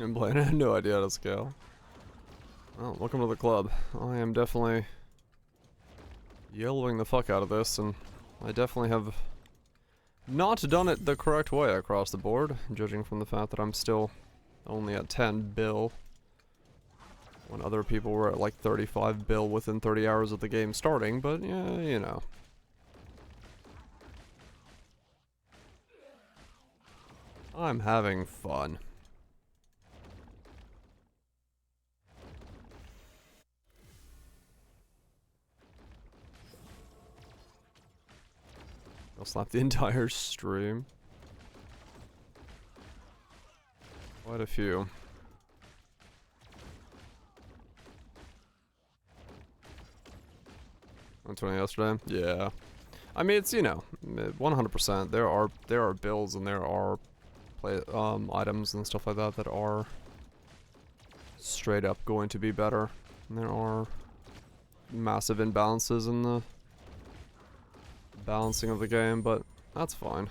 I'm playing, I had no idea how to scale. Well, welcome to the club. I am definitely yellowing the fuck out of this, and I definitely have not done it the correct way across the board, judging from the fact that I'm still only at 10 bill, when other people were at like 35 bill within 30 hours of the game starting, but yeah, you know. I'm having fun. I'll slap the entire stream. Quite a few. 120 yesterday? Yeah. I mean, it's, you know, 100%. There are builds and there are items and stuff like that that are straight up going to be better. And there are massive imbalances in the balancing of the game, but that's fine.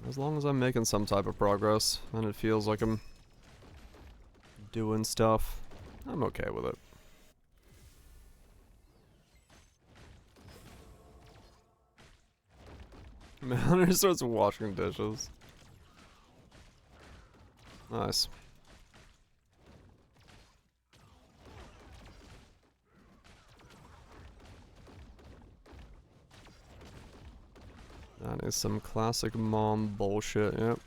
As long as I'm making some type of progress and it feels like I'm doing stuff, I'm okay with it. Man, Hunter starts washing dishes. Nice. That is some classic mom bullshit, yep.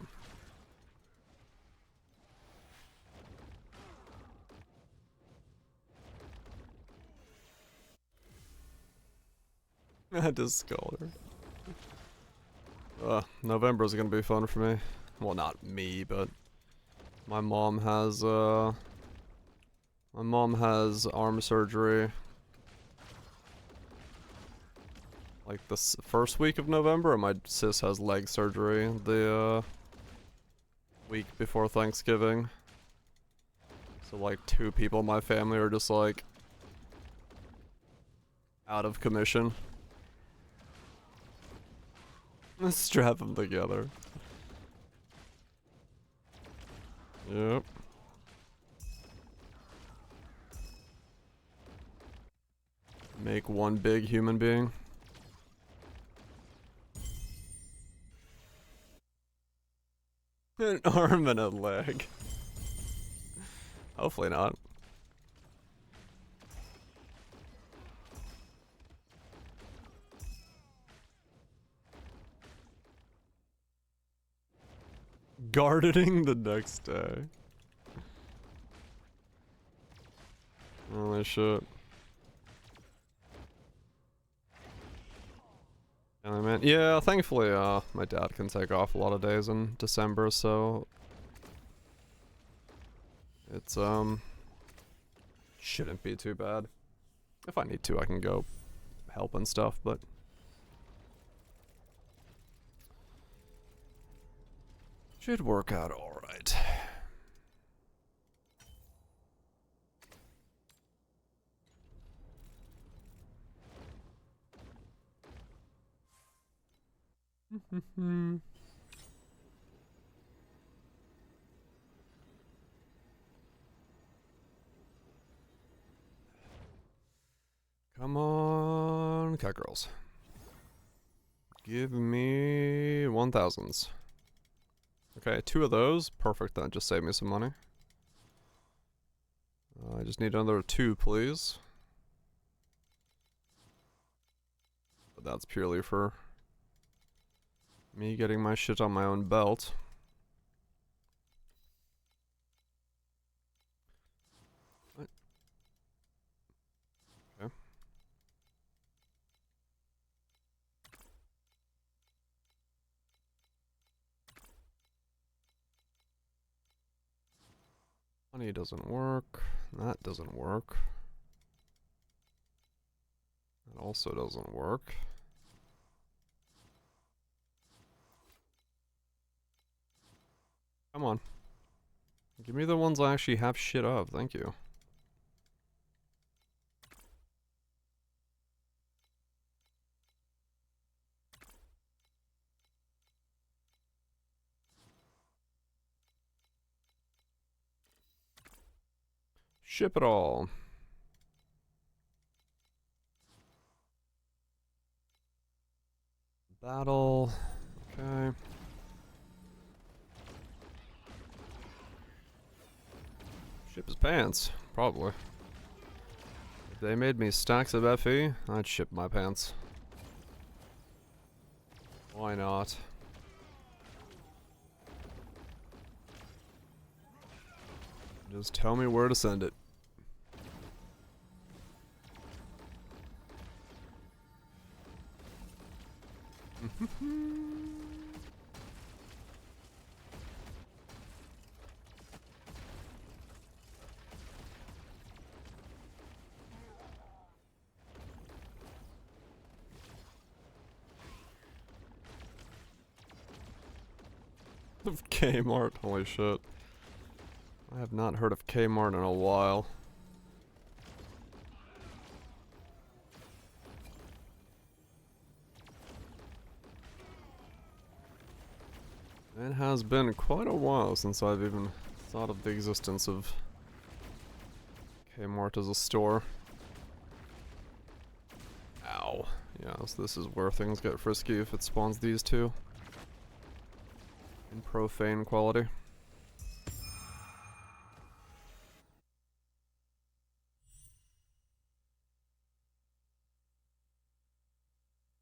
Discolor. November's gonna be fun for me. Well, not me, but my mom has arm surgery like the first week of November, and my sis has leg surgery the week before Thanksgiving. So like 2 people in my family are just like out of commission. Let's strap them together. Yep. Make one big human being. An arm and a leg. Hopefully not. Gardening the next day. Holy shit. Man. Yeah, thankfully, my dad can take off a lot of days in December, so it's, shouldn't be too bad. If I need to, I can go help and stuff, but should work out alright. Come on, cat girls. Give me 1000s. Okay, 2 of those. Perfect, that just saved me some money. I just need another 2, please. But that's purely for me getting my shit on my own belt. What? Okay. Money doesn't work. That doesn't work. That also doesn't work. Come on. Give me the ones I actually have shit of, thank you. Ship it all. Battle. Okay. Ship his pants. Probably. If they made me stacks of FE, I'd ship my pants. Why not? Just tell me where to send it. Of Kmart, holy shit. I have not heard of Kmart in a while. It has been quite a while since I've even thought of the existence of Kmart as a store. Ow. Yeah, so this is where things get frisky if it spawns these two. In profane quality.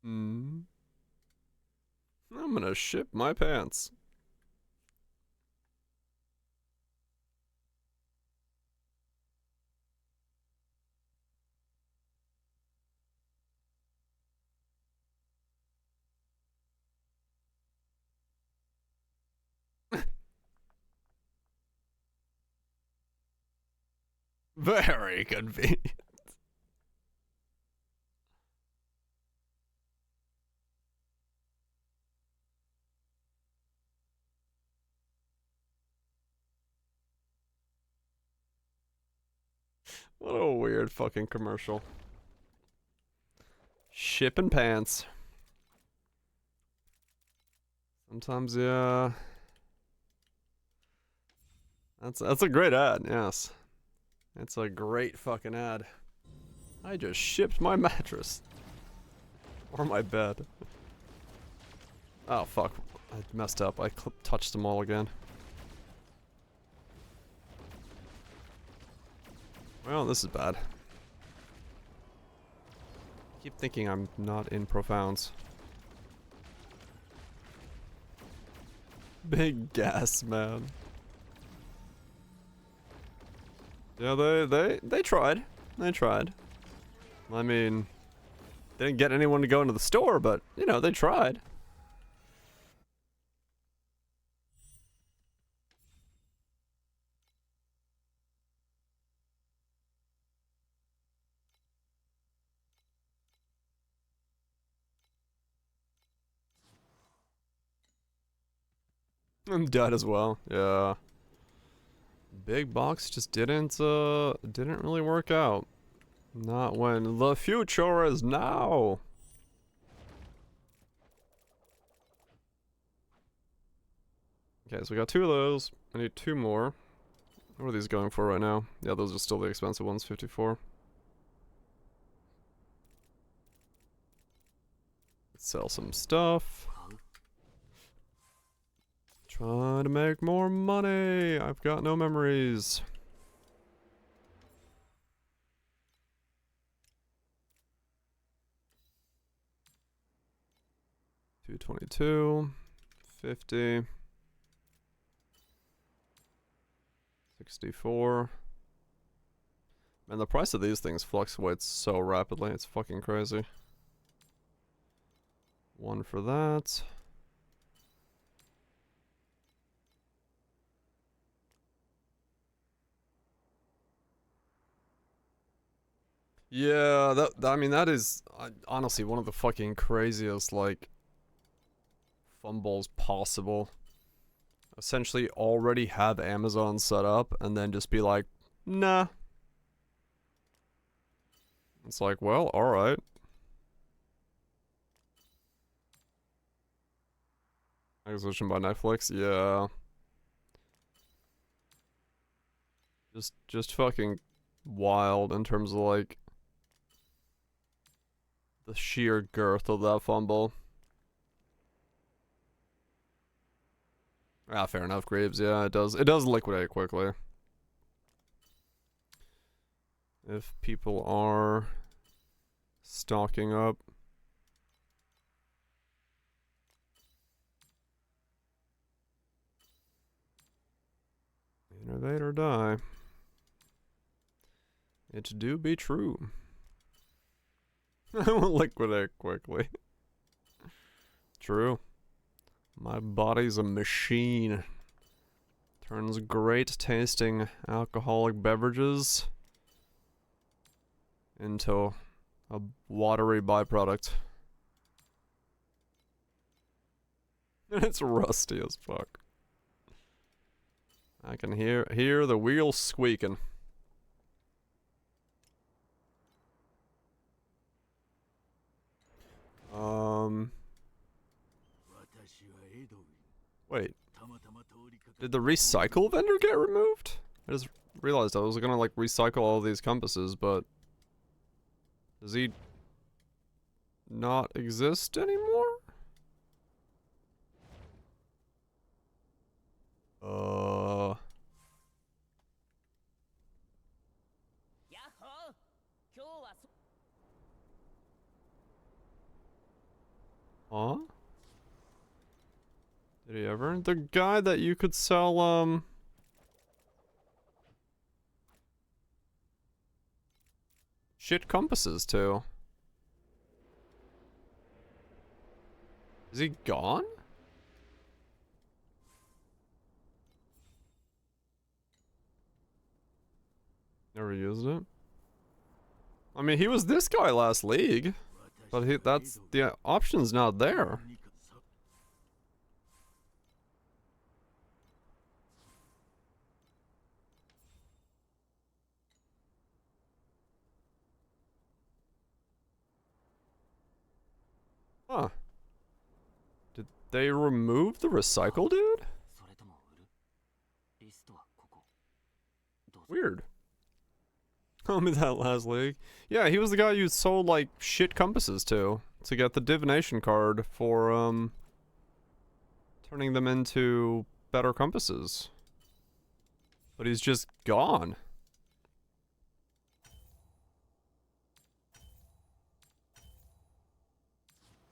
I'm gonna ship my pants. Very convenient. What a weird fucking commercial. Shipping pants. Sometimes, yeah. That's a great ad, yes. It's a great fucking ad. I just shipped my mattress. Or my bed. Oh fuck. I messed up. I touched them all again. Well, this is bad. I keep thinking I'm not in Profounds. Big gas, man. Yeah, they tried. They tried. I mean, they didn't get anyone to go into the store, but, you know, they tried. I'm dead as well. Yeah. Big box just didn't really work out. Not when the future is now. Okay, so we got 2 of those. I need 2 more. What are these going for right now? Yeah, those are still the expensive ones, 54. Let's sell some stuff. Trying to make more money. I've got no memories. 222, 50, 64. Man, the price of these things fluctuates so rapidly, it's fucking crazy. One for that. Yeah, I mean, that is honestly one of the fucking craziest, like, fumbles possible. Essentially already have Amazon set up and then just be like, nah. It's like, well, alright. Acquisition by Netflix, yeah. Just fucking wild in terms of, like, the sheer girth of that fumble. Ah, fair enough, Graves. Yeah, it does liquidate quickly. If people are stocking up. Innovate or die. It do be true. I will liquidate quickly. True. My body's a machine. Turns great tasting alcoholic beverages into a watery byproduct. And it's rusty as fuck. I can hear the wheels squeaking. Wait. Did the recycle vendor get removed? I just realized I was gonna, like, recycle all these compasses, but... Does he... not exist anymore? Huh? Did he ever? The guy that you could sell, shit compasses to. Is he gone? Never used it. I mean, he was this guy last league, but that's the option's not there. Huh. Did they remove the recycle dude? Weird. Told me that last league. Yeah, he was the guy you sold, like, shit compasses to get the divination card for, turning them into better compasses. But he's just gone.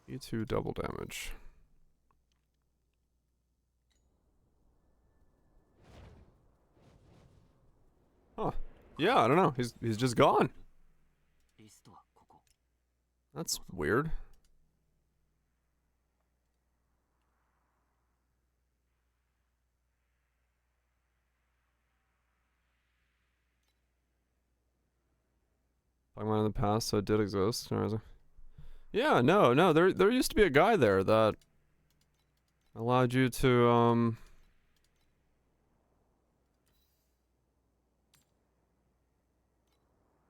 E2 double damage. Huh. Yeah, I don't know. He's just gone. That's weird. Talking about in the past, so it did exist. Yeah, no, there used to be a guy there that allowed you to,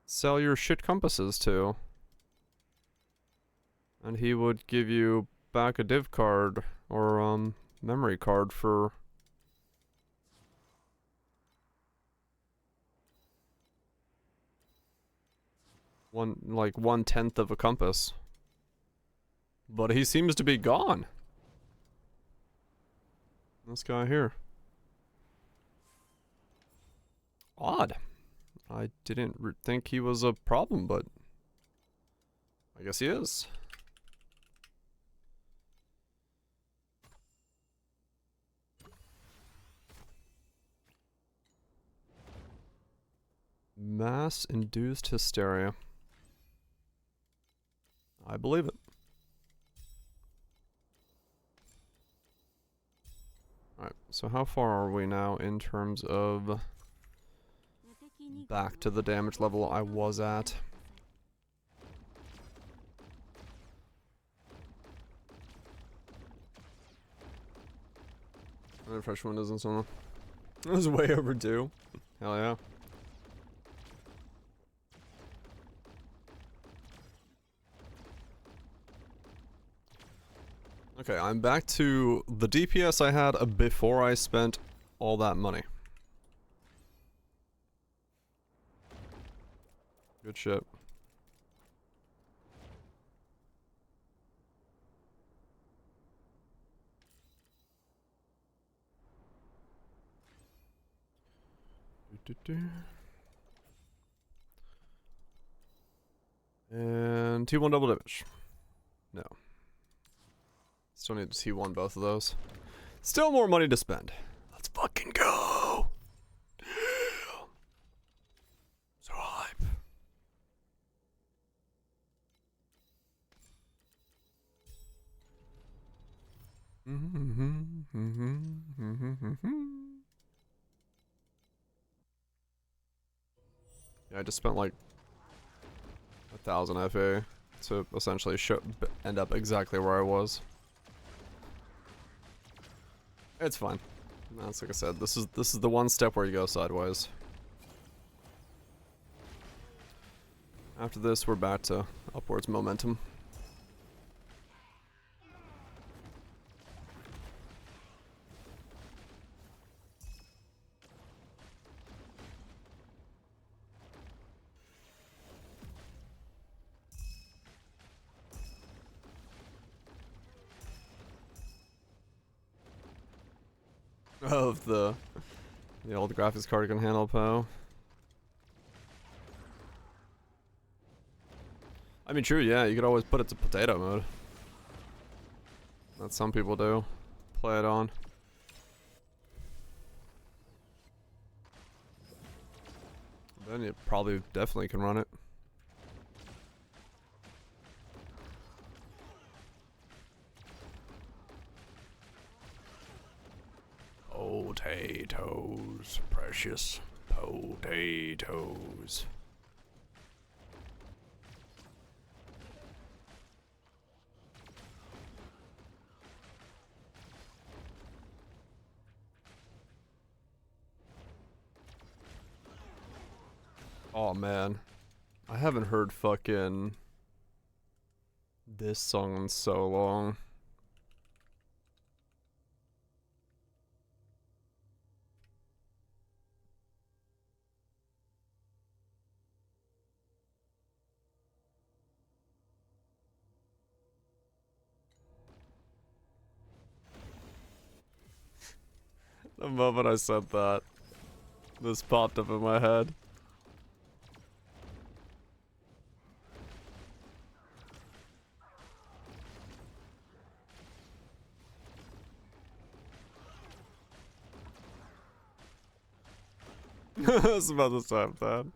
sell your shit compasses to. And he would give you back a div card or, memory card for like 1/10 of a compass. But he seems to be gone. This guy here. Odd. I didn't think he was a problem, but I guess he is. Mass-induced hysteria. I believe it. Alright, so how far are we now in terms of back to the damage level I was at? The fresh one isn't so. It was way overdue. Hell yeah. Okay, I'm back to the DPS I had before I spent all that money. Good shit. And T1 double damage. No. Still need to T1 both of those. Still more money to spend. Let's fucking go! Yeah. So hype. Yeah, I just spent like 1,000 FA to essentially end up exactly where I was. It's fine. That's like I said. This is the one step where you go sideways. After this, we're back to upwards momentum. Of the old graphics card can handle POE. I mean, true, yeah, you could always put it to potato mode. That some people do. Play it on. Then you probably definitely can run it. Potatoes, precious potatoes. Oh man, I haven't heard fucking this song in so long. The moment I said that, this popped up in my head. It's about the same thing.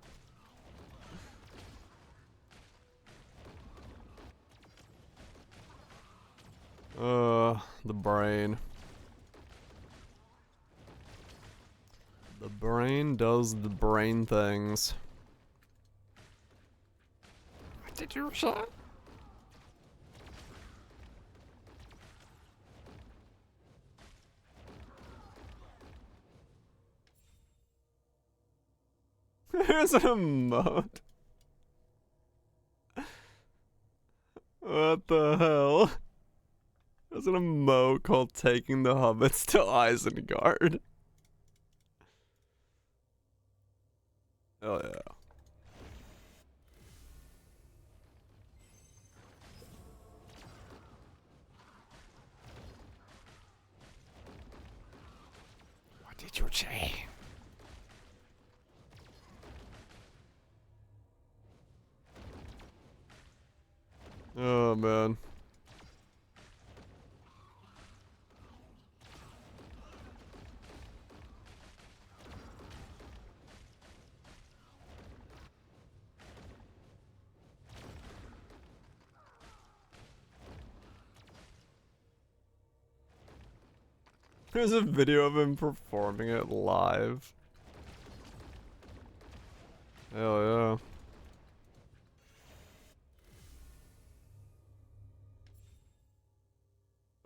The brain. The brain does the brain things. What did you say? There's an emote. What the hell? There's an emote called taking the hobbits to Isengard. Oh yeah. What did you say? Oh man. There's a video of him performing it live. Hell yeah.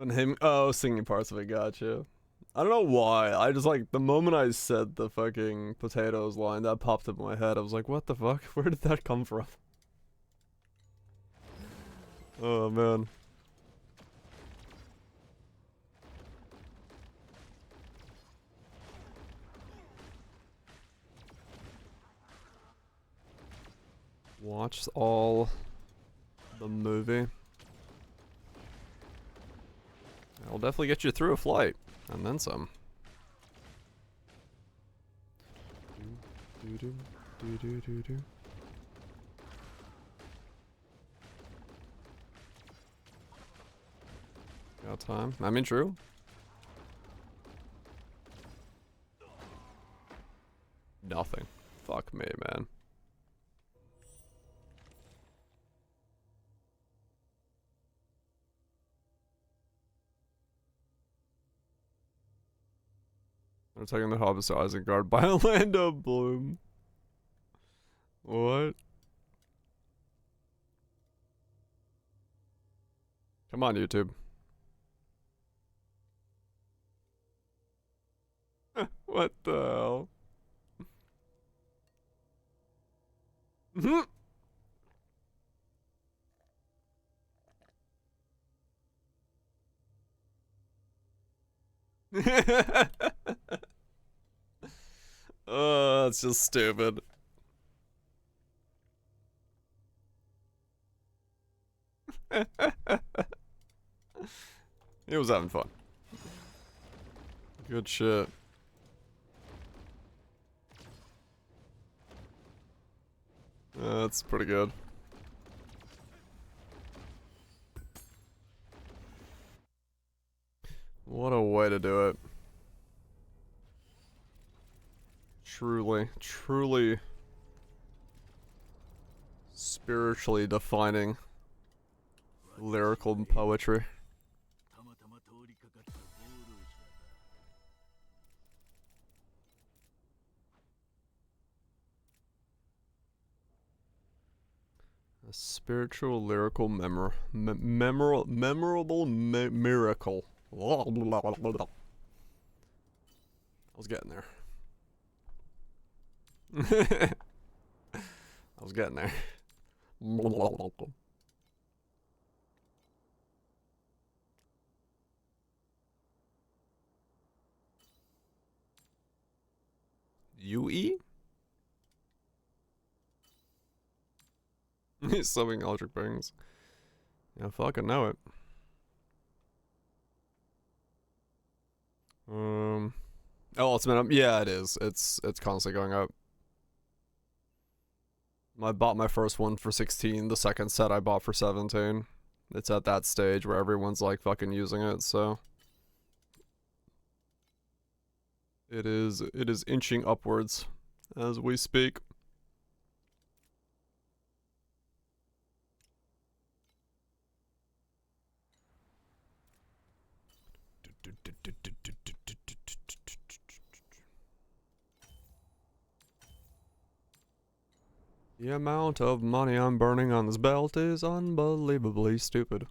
And him, oh, singing parts of it, gotcha. I don't know why. I just like, the moment I said the fucking potatoes line, that popped up in my head. I was like, what the fuck? Where did that come from? Oh, man. Watch all the movie. I'll definitely get you through a flight, and then some. Got time? I mean, true. Nothing. Fuck me, man. They're taking the Hobbit to Isengard by Orlando Bloom. What? Come on, YouTube. What the hell? Oh, that's just stupid. He was having fun. Good shit. That's pretty good. What a way to do it. Truly, truly spiritually defining lyrical poetry. A spiritual lyrical memorable miracle. I was getting there. I was getting there. UE? He's subbing electric things. Yeah, fucking know it. Oh, ultimate. Yeah, it is. It's constantly going up. I bought my first one for 16. The second set I bought for 17. It's at that stage where everyone's like fucking using it, so it is inching upwards as we speak. The amount of money I'm burning on this belt is unbelievably stupid.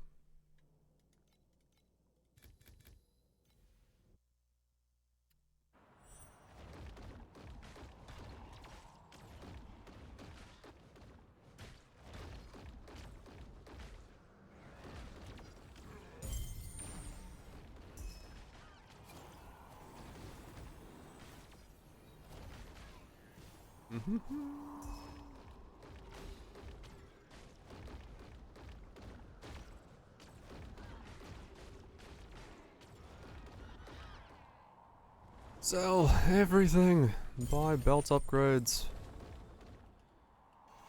Sell everything. Buy belt upgrades.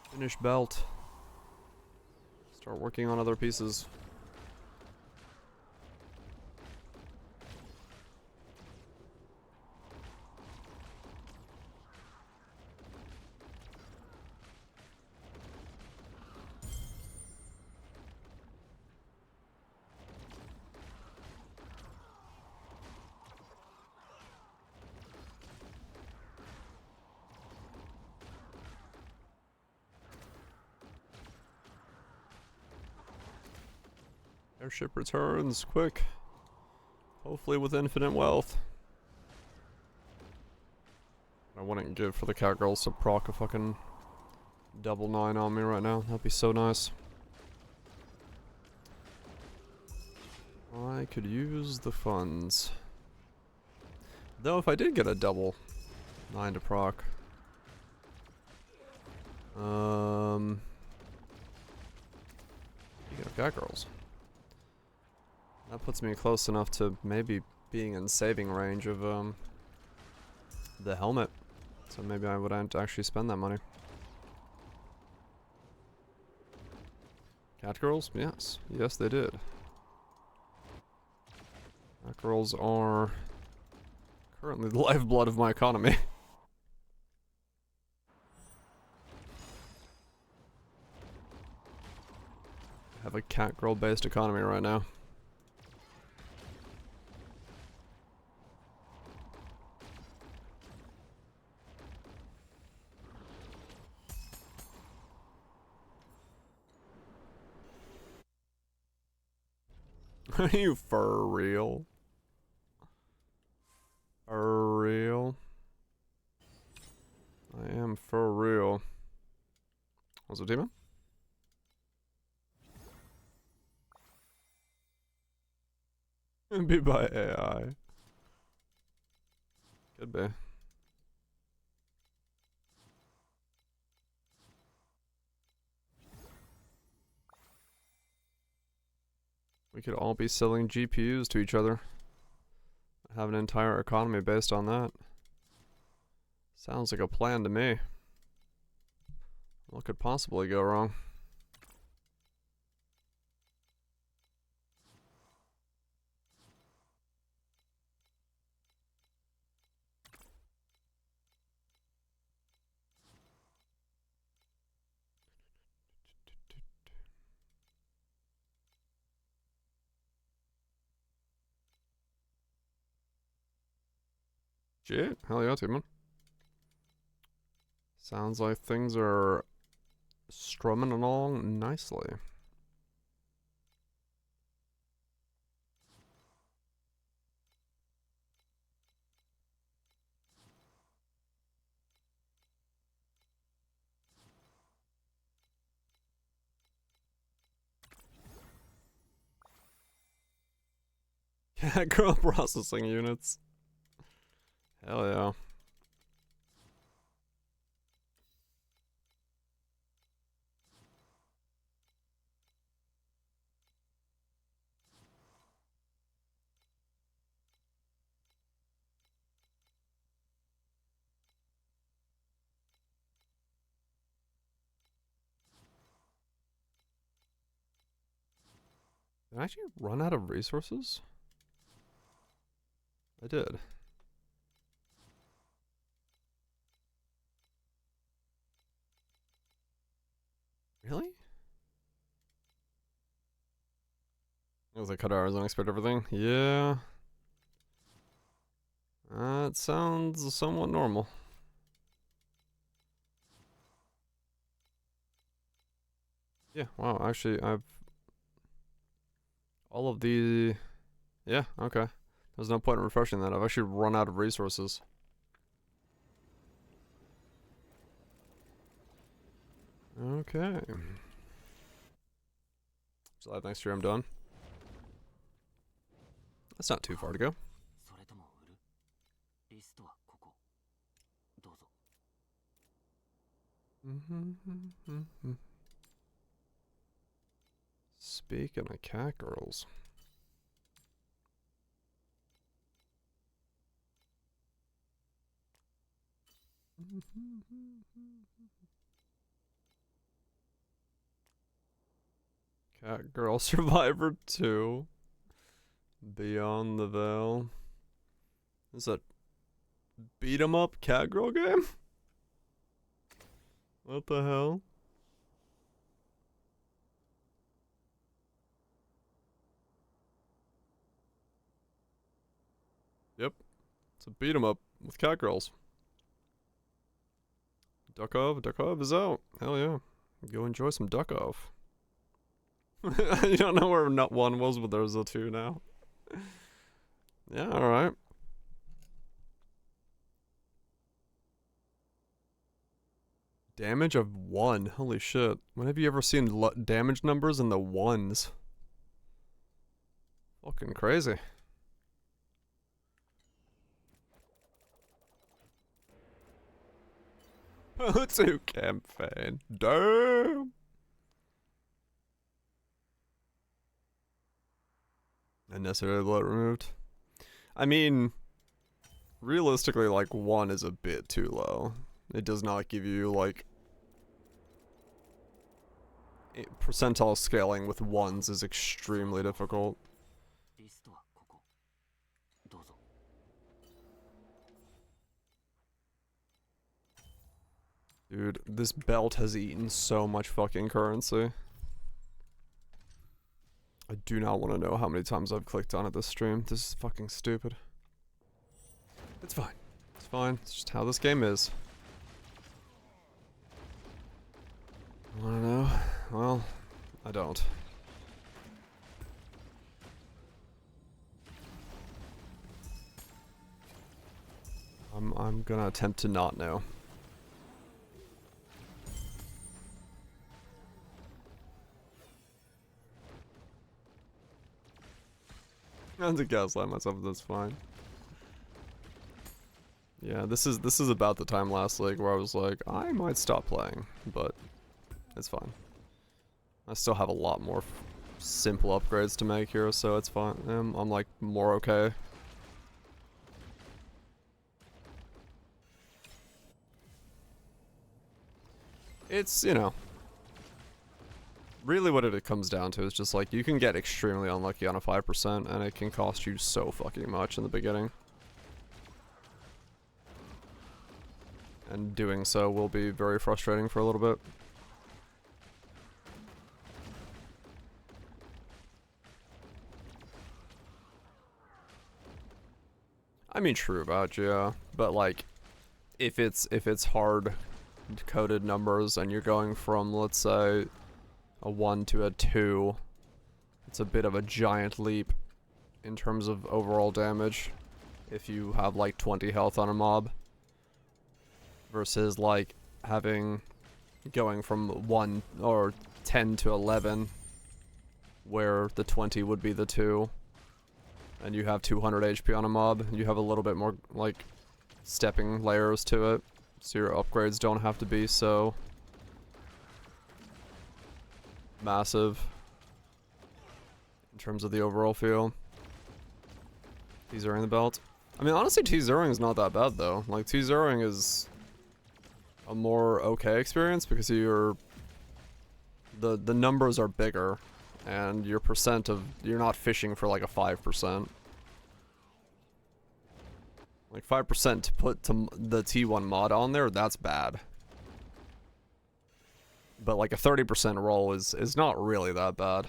Finish belt. Start working on other pieces. Airship returns, quick. Hopefully with infinite wealth. I wouldn't give for the catgirls to proc a fucking double 9 on me right now. That'd be so nice. I could use the funds. Though if I did get a double 9 to proc. Speaking of catgirls. That puts me close enough to maybe being in saving range of the helmet. So maybe I wouldn't actually spend that money. Catgirls? Yes. Yes, they did. Catgirls are currently the lifeblood of my economy. I have a catgirl based economy right now. Are you for real? For real? I am for real. What's the team? Be by AI. Could be. We could all be selling GPUs to each other. Have an entire economy based on that. Sounds like a plan to me. What could possibly go wrong? Shit, hell yeah, Timon. Sounds like things are strumming along nicely. Catgirl processing units. Hell yeah. Did I actually run out of resources? I did. Really? It was like cut hours, unexpected everything. Yeah. That sounds somewhat normal. Yeah, wow, actually, I've... all of the... yeah, okay. There's no point in refreshing that. I've actually run out of resources. Okay. So that next year I'm done. That's not too far to go. Speaking of catgirls. Catgirl Survivor 2. Beyond the Veil. Is that beat 'em up catgirl game? What the hell? Yep. It's a beat 'em up with catgirls. Duck Duckov is out. Hell yeah. Go enjoy some Duckov. You don't know where not 1 was, but there's a 2 now. Yeah, alright. Damage of 1. Holy shit. When have you ever seen damage numbers in the 1s? Fucking crazy. Two campaign. Damn. Unnecessary blood removed. I mean, realistically, like 1 is a bit too low. It does not give you like percentile scaling with 1s is extremely difficult. Dude, this belt has eaten so much fucking currency. I do not want to know how many times I've clicked on it this stream. This is fucking stupid. It's fine. It's fine. It's just how this game is. I don't know. Well, I don't. I'm gonna attempt to not know. I have to gaslight myself, that's fine. Yeah, this is about the time last league where I was like, I might stop playing, but it's fine. I still have a lot more simple upgrades to make here, so it's fine. I'm like more okay. It's, you know, really what it comes down to is just like you can get extremely unlucky on a 5% and it can cost you so fucking much in the beginning. And doing so will be very frustrating for a little bit. I mean, true about you, yeah. But like, if it's hard coded numbers and you're going from, let's say, a 1 to a 2, it's a bit of a giant leap in terms of overall damage if you have like 20 health on a mob versus like going from 1 or 10 to 11 where the 20 would be the 2 and you have 200 HP on a mob. You have a little bit more like stepping layers to it, so your upgrades don't have to be so massive in terms of the overall feel. T-zeroing the belt. I mean, honestly, T-zeroing is not that bad though. Like, T-zeroing is a more okay experience because the numbers are bigger and your you're not fishing for like a 5%. Like 5% to put the T1 mod on there, that's bad. But like a 30% roll is not really that bad.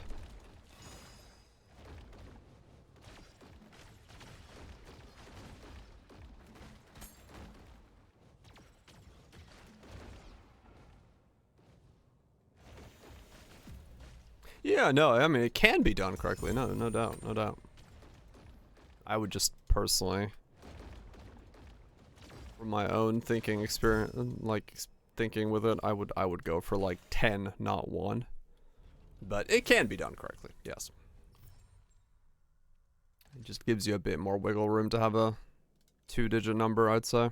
Yeah, no, I mean, it can be done correctly. No doubt, no doubt. I would just personally, from my own thinking experience, like thinking with it, I would go for like 10, not 1. But it can be done correctly, yes. It just gives you a bit more wiggle room to have a 2-digit number, I'd say.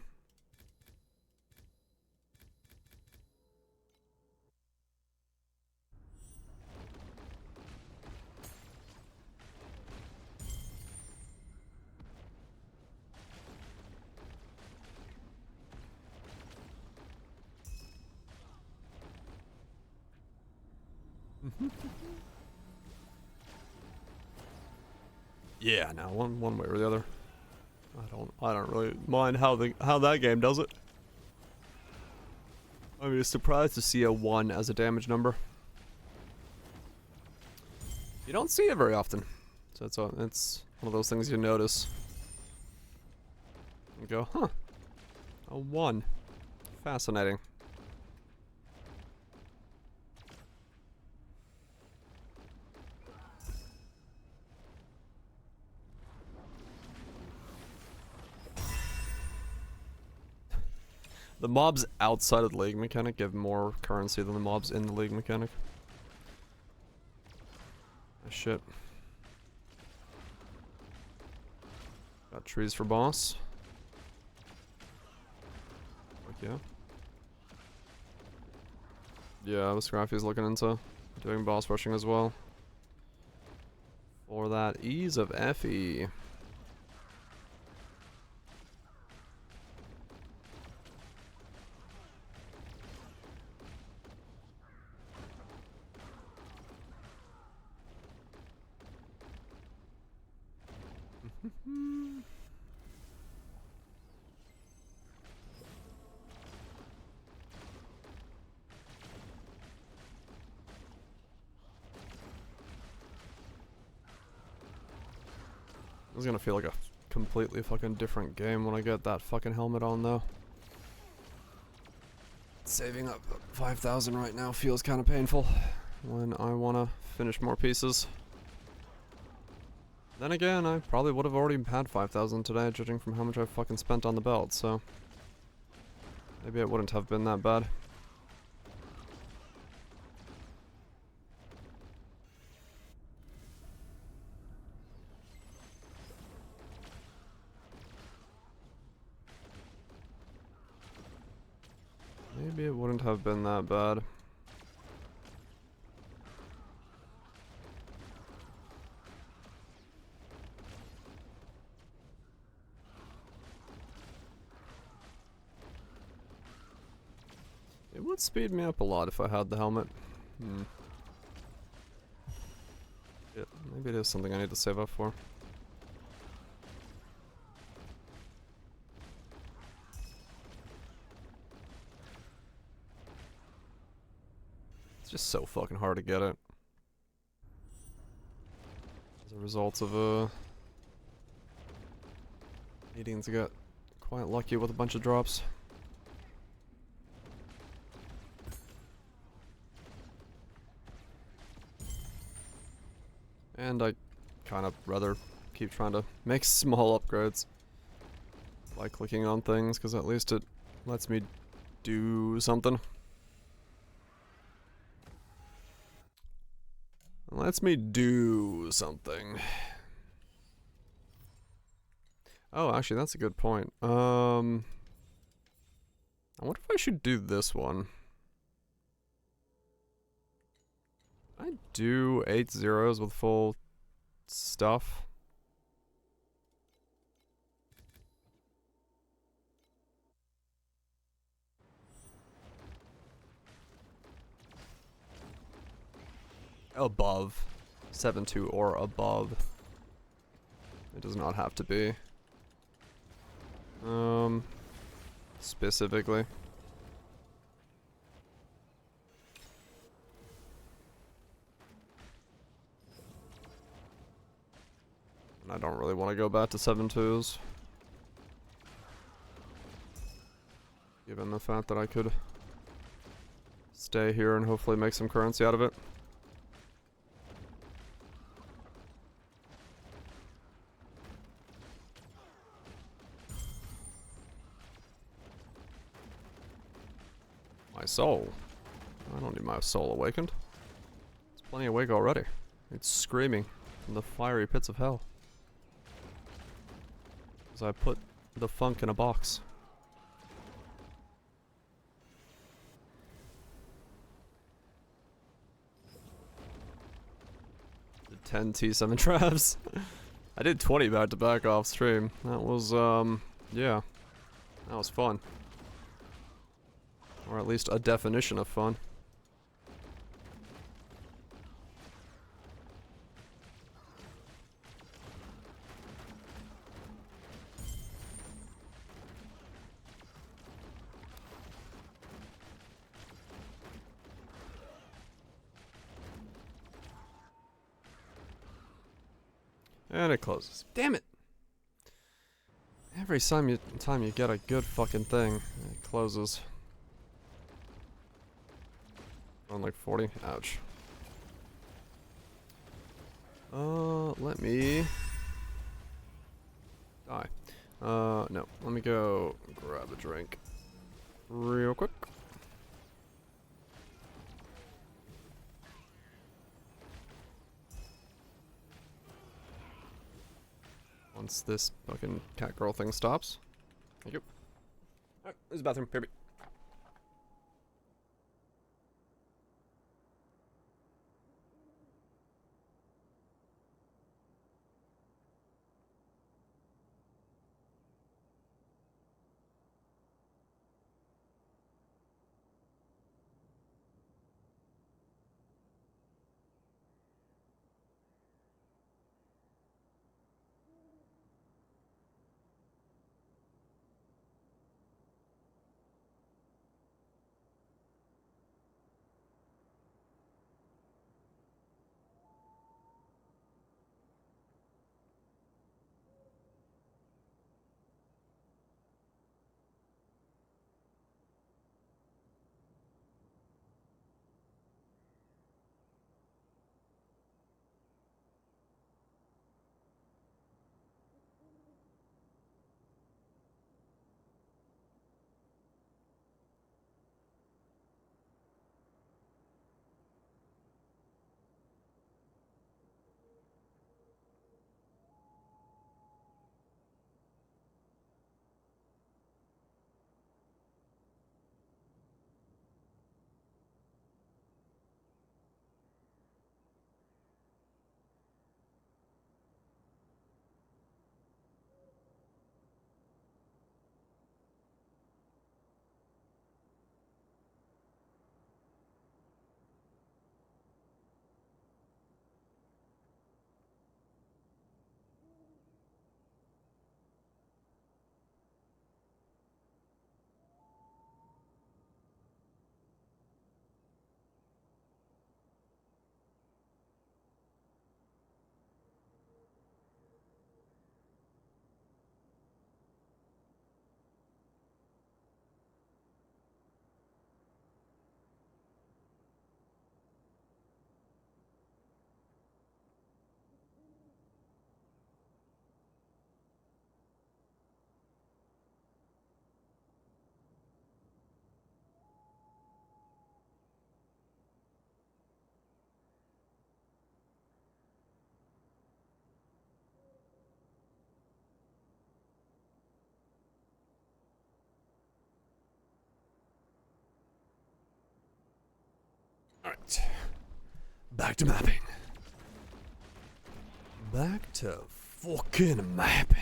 Yeah, no, one way or the other. I don't really mind how that game does it. I mean, surprised to see a 1 as a damage number. You don't see it very often, so it's one of those things you notice. You go, huh? A 1, fascinating. The mobs outside of the league mechanic give more currency than the mobs in the league mechanic. Ah, shit. Got trees for boss. Fuck yeah. Yeah, the Scrappy's looking into doing boss rushing as well. For that ease of Effie. This is gonna feel like a completely fucking different game when I get that fucking helmet on though. Saving up 5,000 right now feels kind of painful when I wanna finish more pieces. Then again, I probably would have already had 5,000 today, judging from how much I fucking spent on the belt, so maybe it wouldn't have been that bad. Maybe it wouldn't have been that bad. It would speed me up a lot if I had the helmet. Yeah, maybe it is something I need to save up for. It's just so fucking hard to get it. As a result of needing to get quite lucky with a bunch of drops. And I kind of rather keep trying to make small upgrades by clicking on things, because at least it lets me do something. Lets me do something. Oh, actually, that's a good point. I wonder if I should do this one. I do 8 zeros with full stuff. Above 7.2 or above. It does not have to be. Specifically. And I don't really want to go back to 7.2s. Given the fact that I could stay here and hopefully make some currency out of it. My soul. I don't need my soul awakened. It's plenty awake already. It's screaming from the fiery pits of hell. As I put the funk in a box. The 10 T7 traps. I did 20 back to back off stream. That was, yeah. That was fun. Or at least a definition of fun. And it closes. Damn it! Every time you get a good fucking thing, it closes. On like 40? Ouch. Let me die. No, let me go grab a drink. real quick. Once this fucking cat girl thing stops. Thank you. Alright, there's the bathroom. Baby. Alright. Back to mapping. Back to fucking mapping.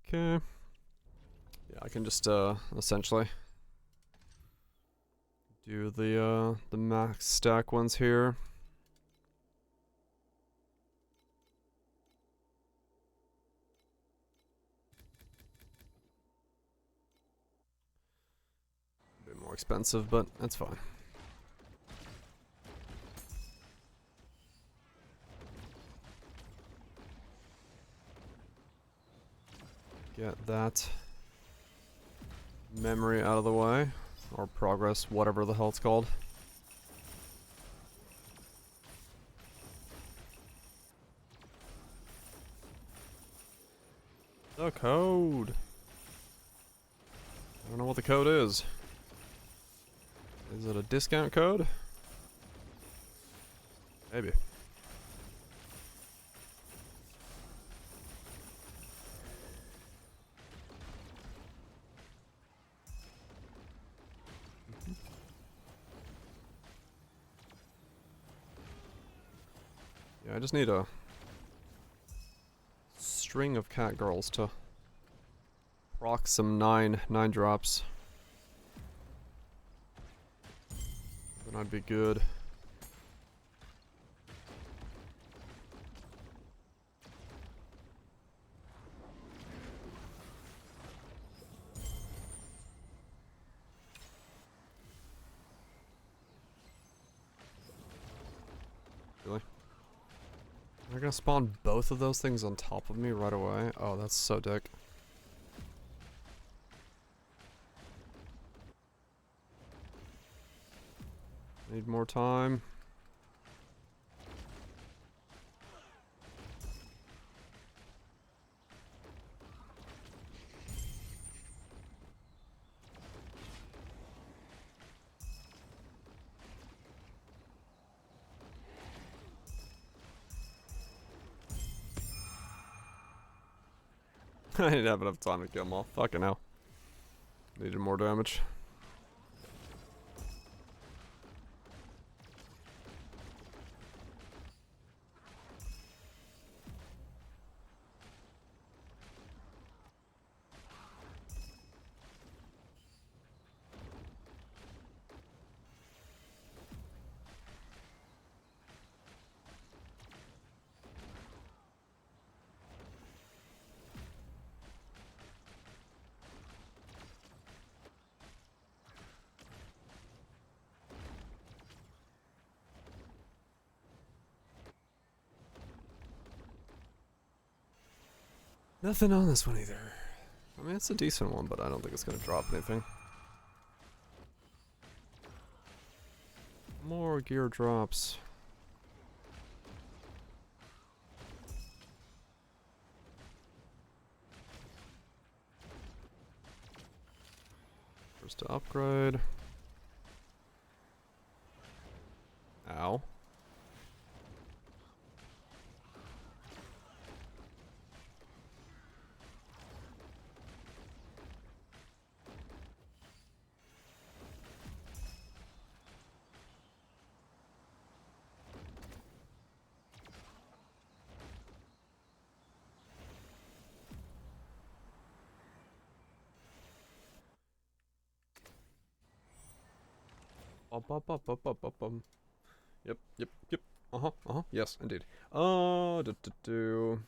Okay. Yeah, I can just essentially do the max stack ones here. A bit more expensive, but that's fine. Get that memory out of the way, or progress, whatever the hell it's called. The code. I don't know what the code is. Is it a discount code? Maybe. Yeah, I just need a string of cat girls to proc some 9 drops. Then I'd be good. Really? They're gonna spawn both of those things on top of me right away? Oh, that's so dick. more time. I didn't have enough time to kill them all. Fucking hell. Needed more damage. Nothing on this one either. I mean, it's a decent one, but I don't think it's gonna drop anything. More gear drops. First to upgrade. Ow. Yep, yep, yep. Yes, indeed. Do.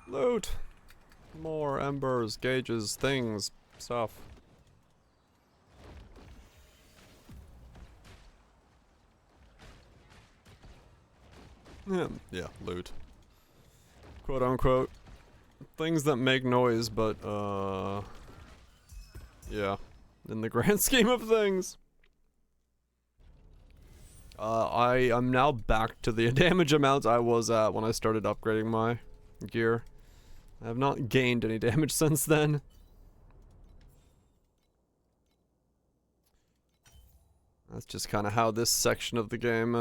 Loot! More embers, gauges, things, stuff. Yeah, loot. Quote unquote. Things that make noise, but, yeah. In the grand scheme of things. I am now back to the damage amounts I was at when I started upgrading my gear. I have not gained any damage since then. That's just kind of how this section of the game,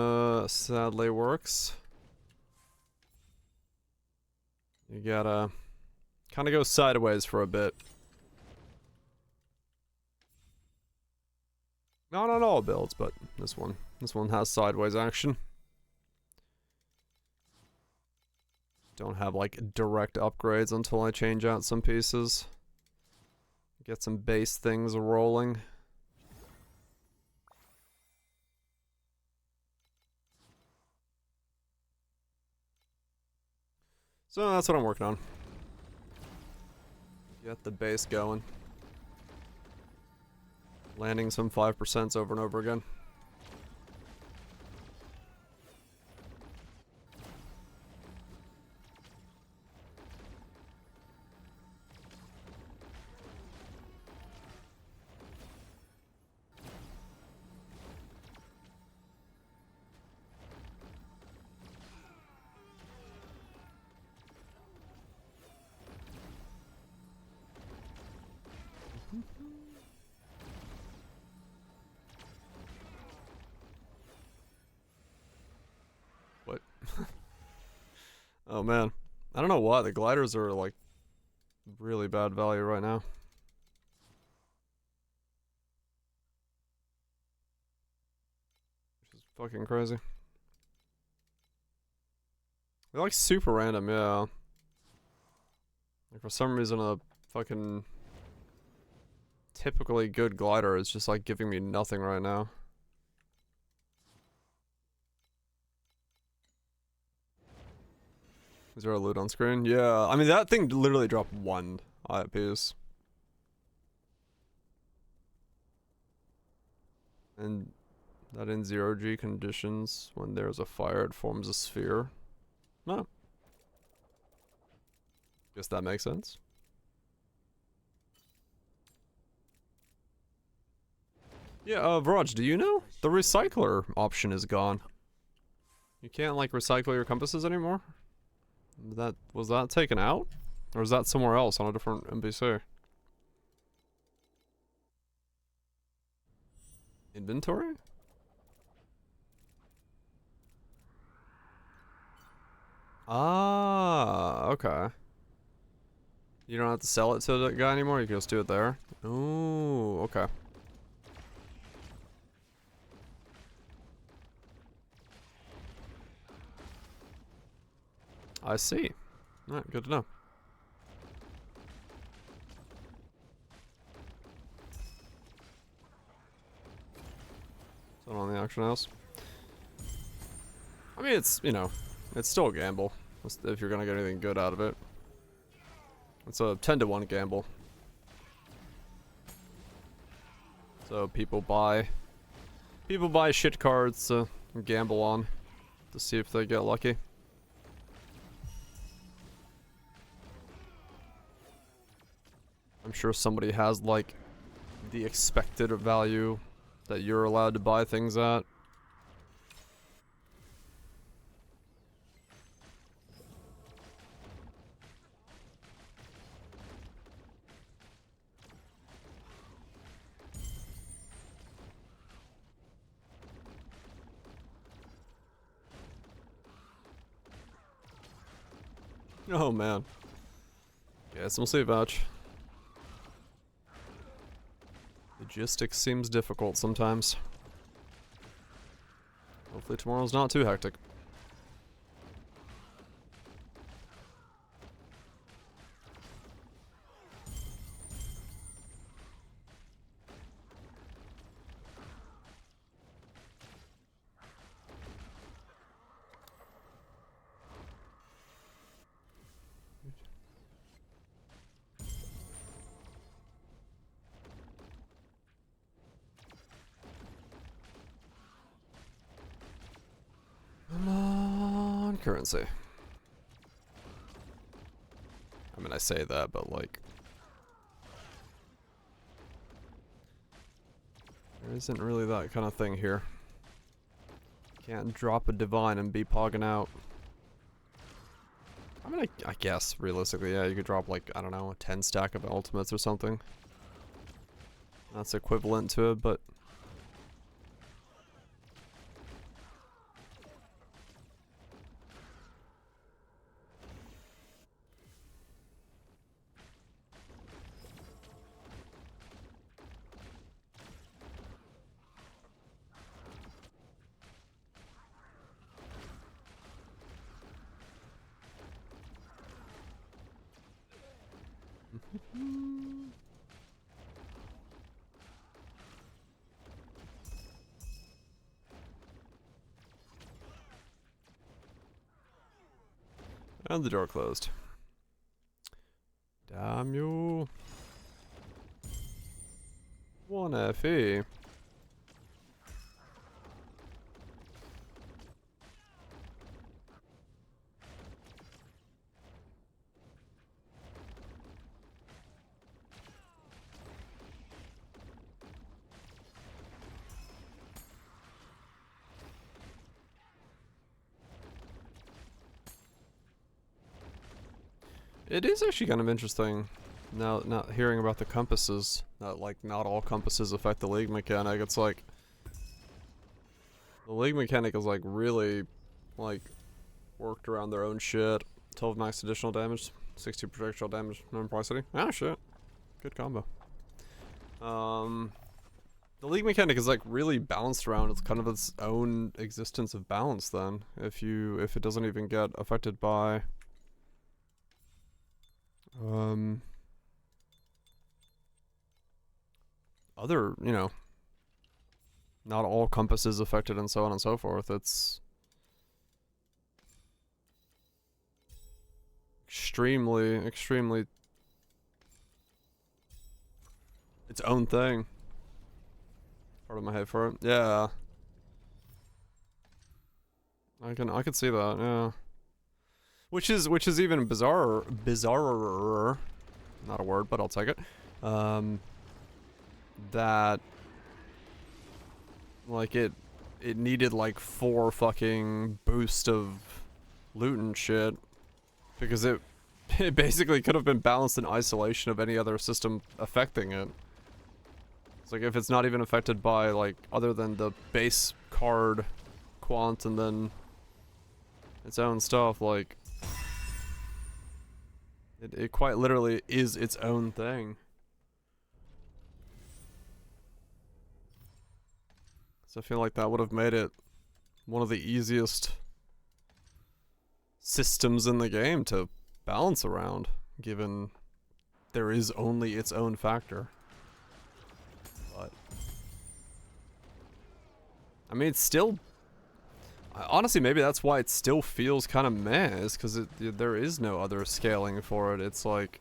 sadly works. You gotta kind of go sideways for a bit. Not on all builds, but this one. This one has sideways action. Don't have like direct upgrades until I change out some pieces. Get some base things rolling. So that's what I'm working on. Get the base going. Landing some 5% over and over again. What? Oh man. I don't know why. The gliders are like really bad value right now. Which is fucking crazy. They're like super random, yeah. Like for some reason a fucking typically good glider is just like giving me nothing right now. Is there a loot on screen? Yeah, I mean that thing literally dropped one piece. And that in 0G conditions, when there's a fire, it forms a sphere. No. Guess that makes sense. Yeah, Viraj, do you know? The recycler option is gone. You can't, like, recycle your compasses anymore? Was that taken out? Or is that somewhere else on a different NPC? Inventory? Ah, okay. You don't have to sell it to the guy anymore, you can just do it there? Ooh, okay. I see. Alright, good to know. Is that on the auction house? I mean, it's, you know, it's still a gamble. If you're gonna get anything good out of it. It's a 10 to 1 gamble. So people buy shit cards to gamble on to see if they get lucky. I'm sure somebody has, like, the expected value that you're allowed to buy things at. Oh man. Guess we'll see, Vouch. Logistics seems difficult sometimes. Hopefully tomorrow's not too hectic. Come on, currency. I mean, I say that, but like, there isn't really that kind of thing here. Can't drop a divine and be pogging out. I mean, I guess, realistically, yeah, you could drop like, I don't know, a 10 stack of ultimates or something. That's equivalent to it, but... And the door closed. Damn you. 1 FE. It is actually kind of interesting now, not hearing about the compasses. That, like, not all compasses affect the league mechanic. It's like, the league mechanic is like really, like, worked around their own shit. 12 max additional damage, 60 projectile damage, non pricity. Ah, shit. Good combo. The league mechanic is like really balanced around. It's kind of its own existence of balance. Then, if it doesn't even get affected by other, you know, not all compasses affected and so on and so forth. It's extremely its own thing. Part of my head for it. Yeah. I can see that, yeah. Which is even bizarrer, not a word, but I'll take it. That like it needed like 4 fucking boost of loot and shit because it basically could have been balanced in isolation of any other system affecting it. It's like if it's not even affected by like other than the base card quant and then its own stuff, like it quite literally is its own thing. So I feel like that would have made it one of the easiest systems in the game to balance around, given there is only its own factor. But I mean, it's still, honestly, maybe that's why it still feels kind of meh, is because there is no other scaling for it. It's like,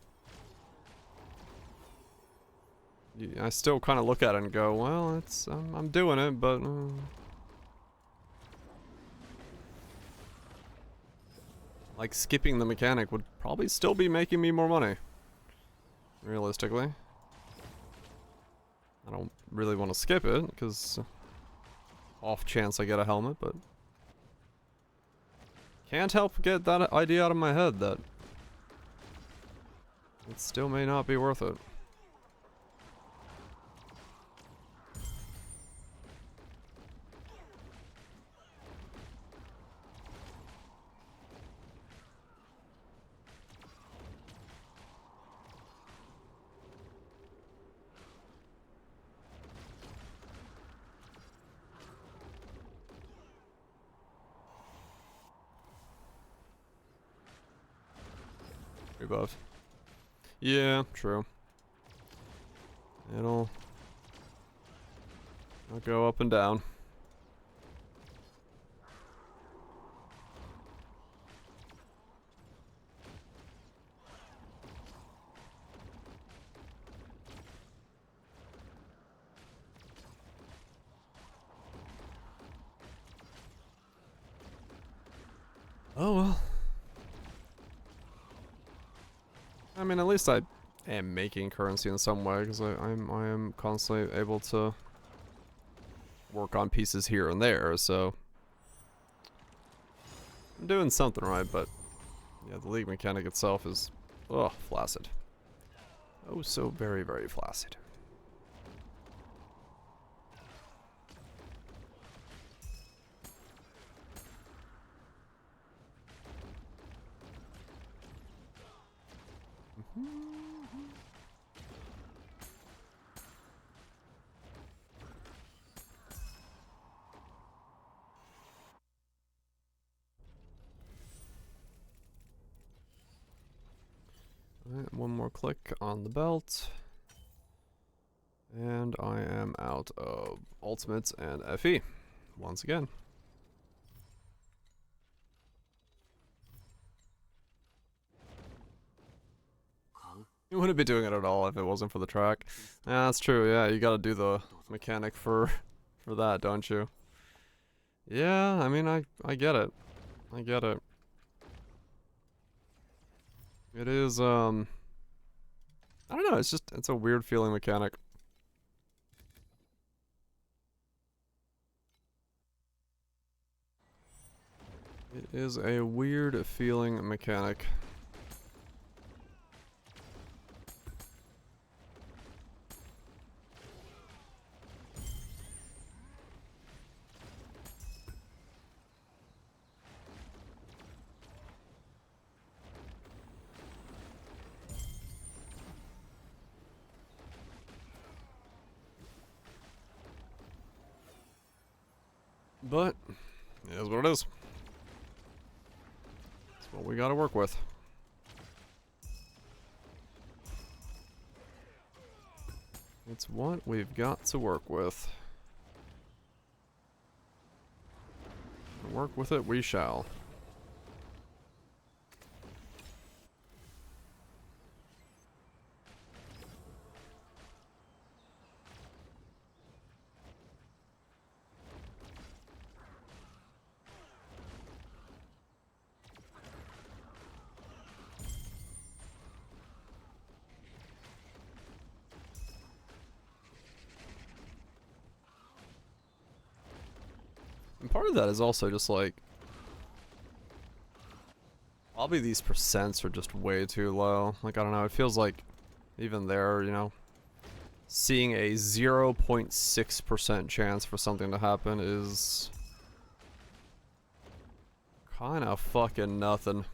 I still kind of look at it and go, well, it's I'm doing it, but like skipping the mechanic would probably still be making me more money, realistically. I don't really want to skip it because off chance I get a helmet, but can't help get that idea out of my head that it still may not be worth it. Rebuff. Yeah, true. It'll go up and down. Oh well. I mean, at least I am making currency in some way, because I am constantly able to work on pieces here and there, so I'm doing something right, but yeah, the league mechanic itself is, ugh, flaccid. Oh, so very, very flaccid. Alright, one more click on the belt. And I am out of ultimates and FE once again. You wouldn't be doing it at all if it wasn't for the track. Yeah, that's true. Yeah, you gotta do the mechanic for that, don't you? Yeah, I mean, I get it. I get it. It is, I don't know, it's a weird feeling mechanic. It is a weird feeling mechanic. But, it is what it is. It's what we gotta work with. It's what we've got to work with. Work with it we shall. part of that is also just like, probably these percents are just way too low. Like, I don't know, it feels like even there, you know, seeing a 0.6% chance for something to happen is kind of fucking nothing.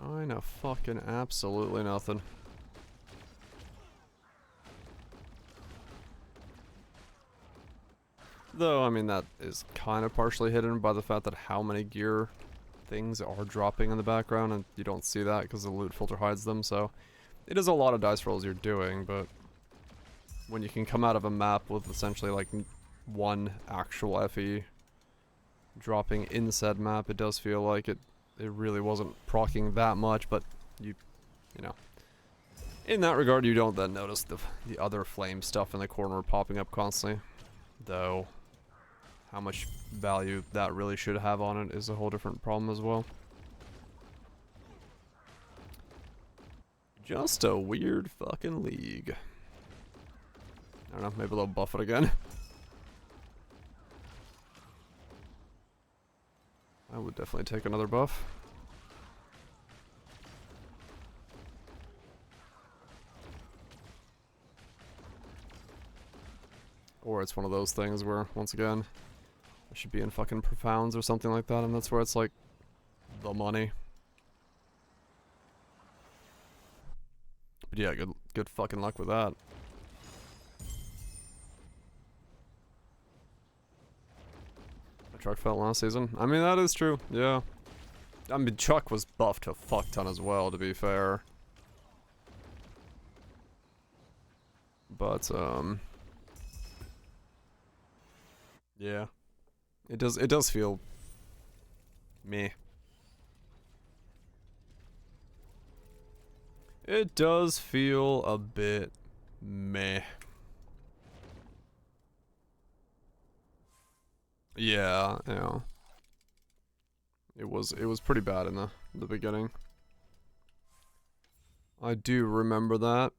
Kind of fucking absolutely nothing. Though, I mean, that is kind of partially hidden by the fact that how many gear things are dropping in the background, and you don't see that because the loot filter hides them, so it is a lot of dice rolls you're doing, but when you can come out of a map with essentially like one actual FE dropping in said map, it does feel like it really wasn't proccing that much, but you know, in that regard, you don't then notice the other flame stuff in the corner popping up constantly, though how much value that really should have on it is a whole different problem as well. Just a weird fucking league. I don't know, maybe they'll buff it again. I would definitely take another buff. Or it's one of those things where, once again, I should be in fucking Profounds or something like that, and that's where it's like, the money. But yeah, good fucking luck with that. My truck fell last season. I mean, that is true, yeah. I mean, Chuck was buffed a fuck ton as well, to be fair. But, yeah. It does feel meh. It does feel a bit meh. Yeah, yeah. It was pretty bad in the beginning. I do remember that.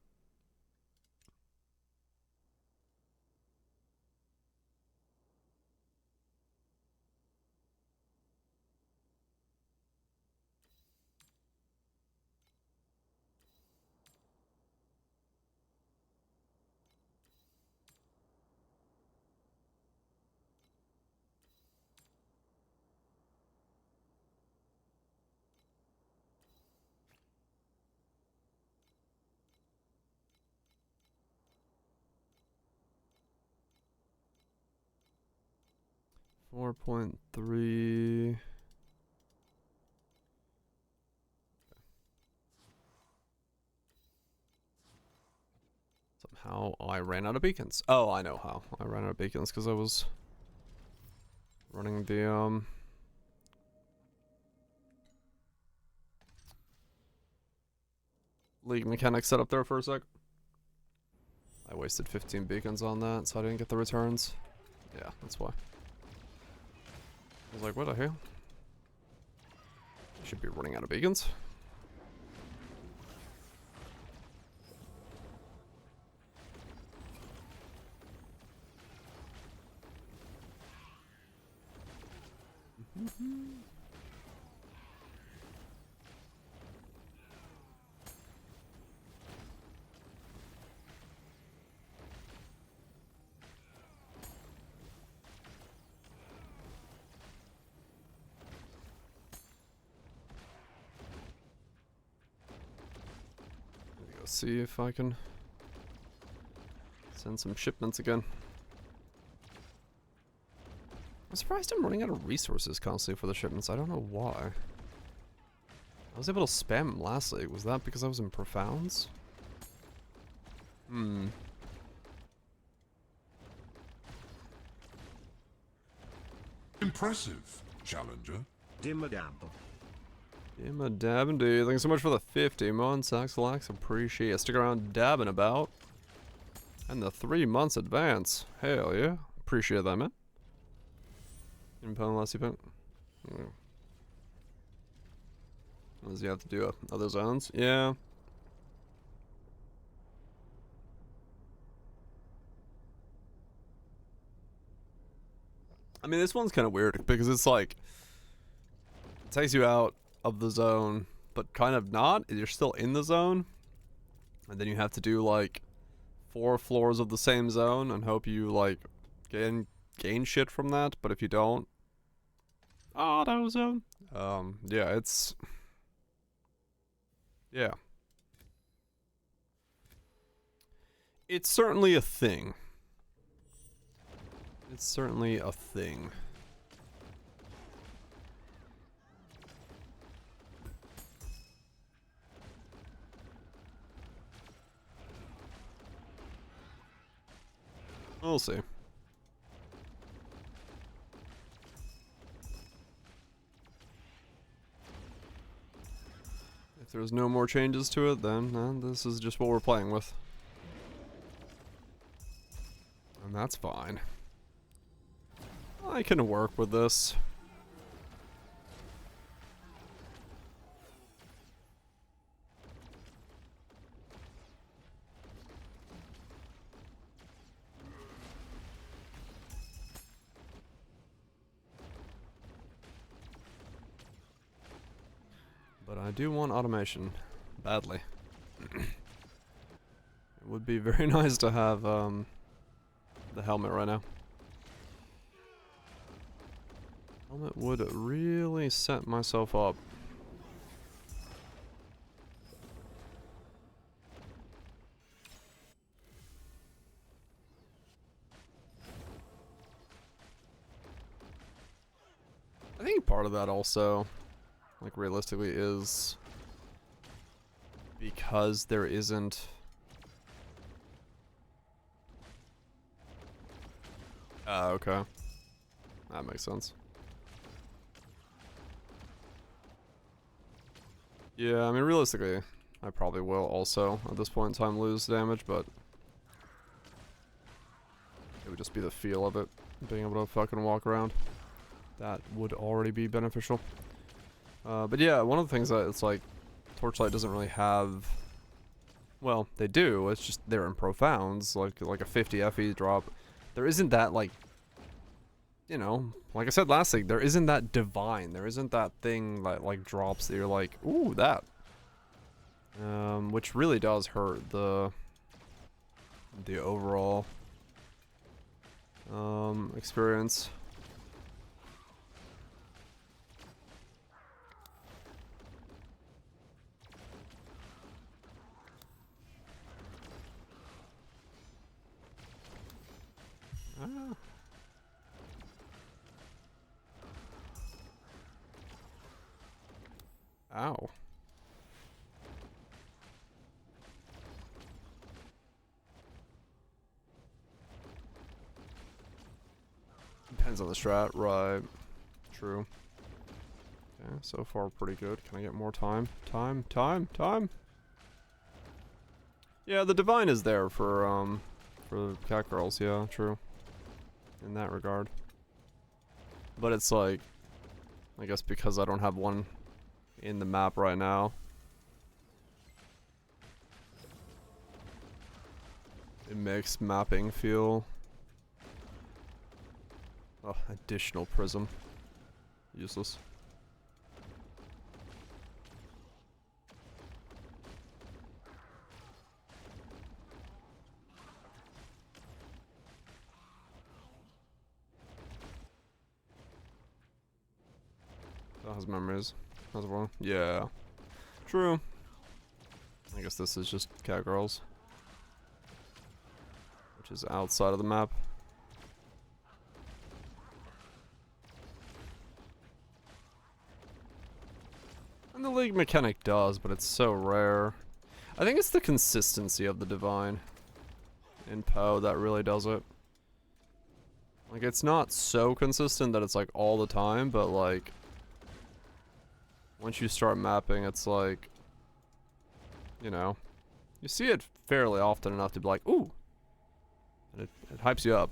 .3. Somehow I ran out of beacons. Oh, I know how. I ran out of beacons because I was running the League mechanics set up there for a sec. I wasted 15 beacons on that, so I didn't get the returns. Yeah, that's why. I was like, what the hell? I should be running out of beacons. See if I can send some shipments again. I'm surprised I'm running out of resources constantly for the shipments. I don't know why. I was able to spam them last league. Was that because I was in Profounds? Impressive, challenger. Dimmadab. I'm a dabbing dude. Thanks so much for the 50 months, Axelax. Appreciate it. Stick around dabbing about. And the 3 months advance. Hell yeah. Appreciate that, man. Didn't put unless you put. Does you have to do other zones? Yeah. I mean, this one's kind of weird because it's like it takes you out of the zone, but kind of not. You're still in the zone, and then you have to do like 4 floors of the same zone and hope you like gain shit from that. But if you don't, auto zone. Yeah, yeah, it's certainly a thing. It's certainly a thing. We'll see. If there's no more changes to it, then this is just what we're playing with. And that's fine. I can work with this. But I do want automation. Badly. It would be very nice to have the helmet right now. Helmet would really set myself up. I think part of that also, like realistically, is because there isn't okay. That makes sense. Yeah, I mean realistically, I probably will also at this point in time lose damage, but it would just be the feel of it, being able to fucking walk around. That would already be beneficial. But yeah, one of the things that it's like Torchlight doesn't really have. Well, they do. It's just they're in profounds, like a 50 FE drop. There isn't that like, you know, like I said last thing, there isn't that divine. There isn't that thing that like drops that you're like, ooh, that. Which really does hurt the overall experience. Ah. Ow. Depends on the strat, right? True. Okay, so far pretty good. Can I get more time? Time! Yeah, the divine is there for cat girls, yeah, true. In that regard. But it's like, I guess because I don't have one in the map right now. It makes mapping feel... Oh, additional prism. Useless. That has memories. As well. Yeah. True. I guess this is just cat girls. Which is outside of the map. And the league mechanic does, but it's so rare. I think it's the consistency of the divine in Poe that really does it. Like, it's not so consistent that it's like all the time, but like once you start mapping, it's like, you know, you see it fairly often enough to be like, ooh, and it hypes you up.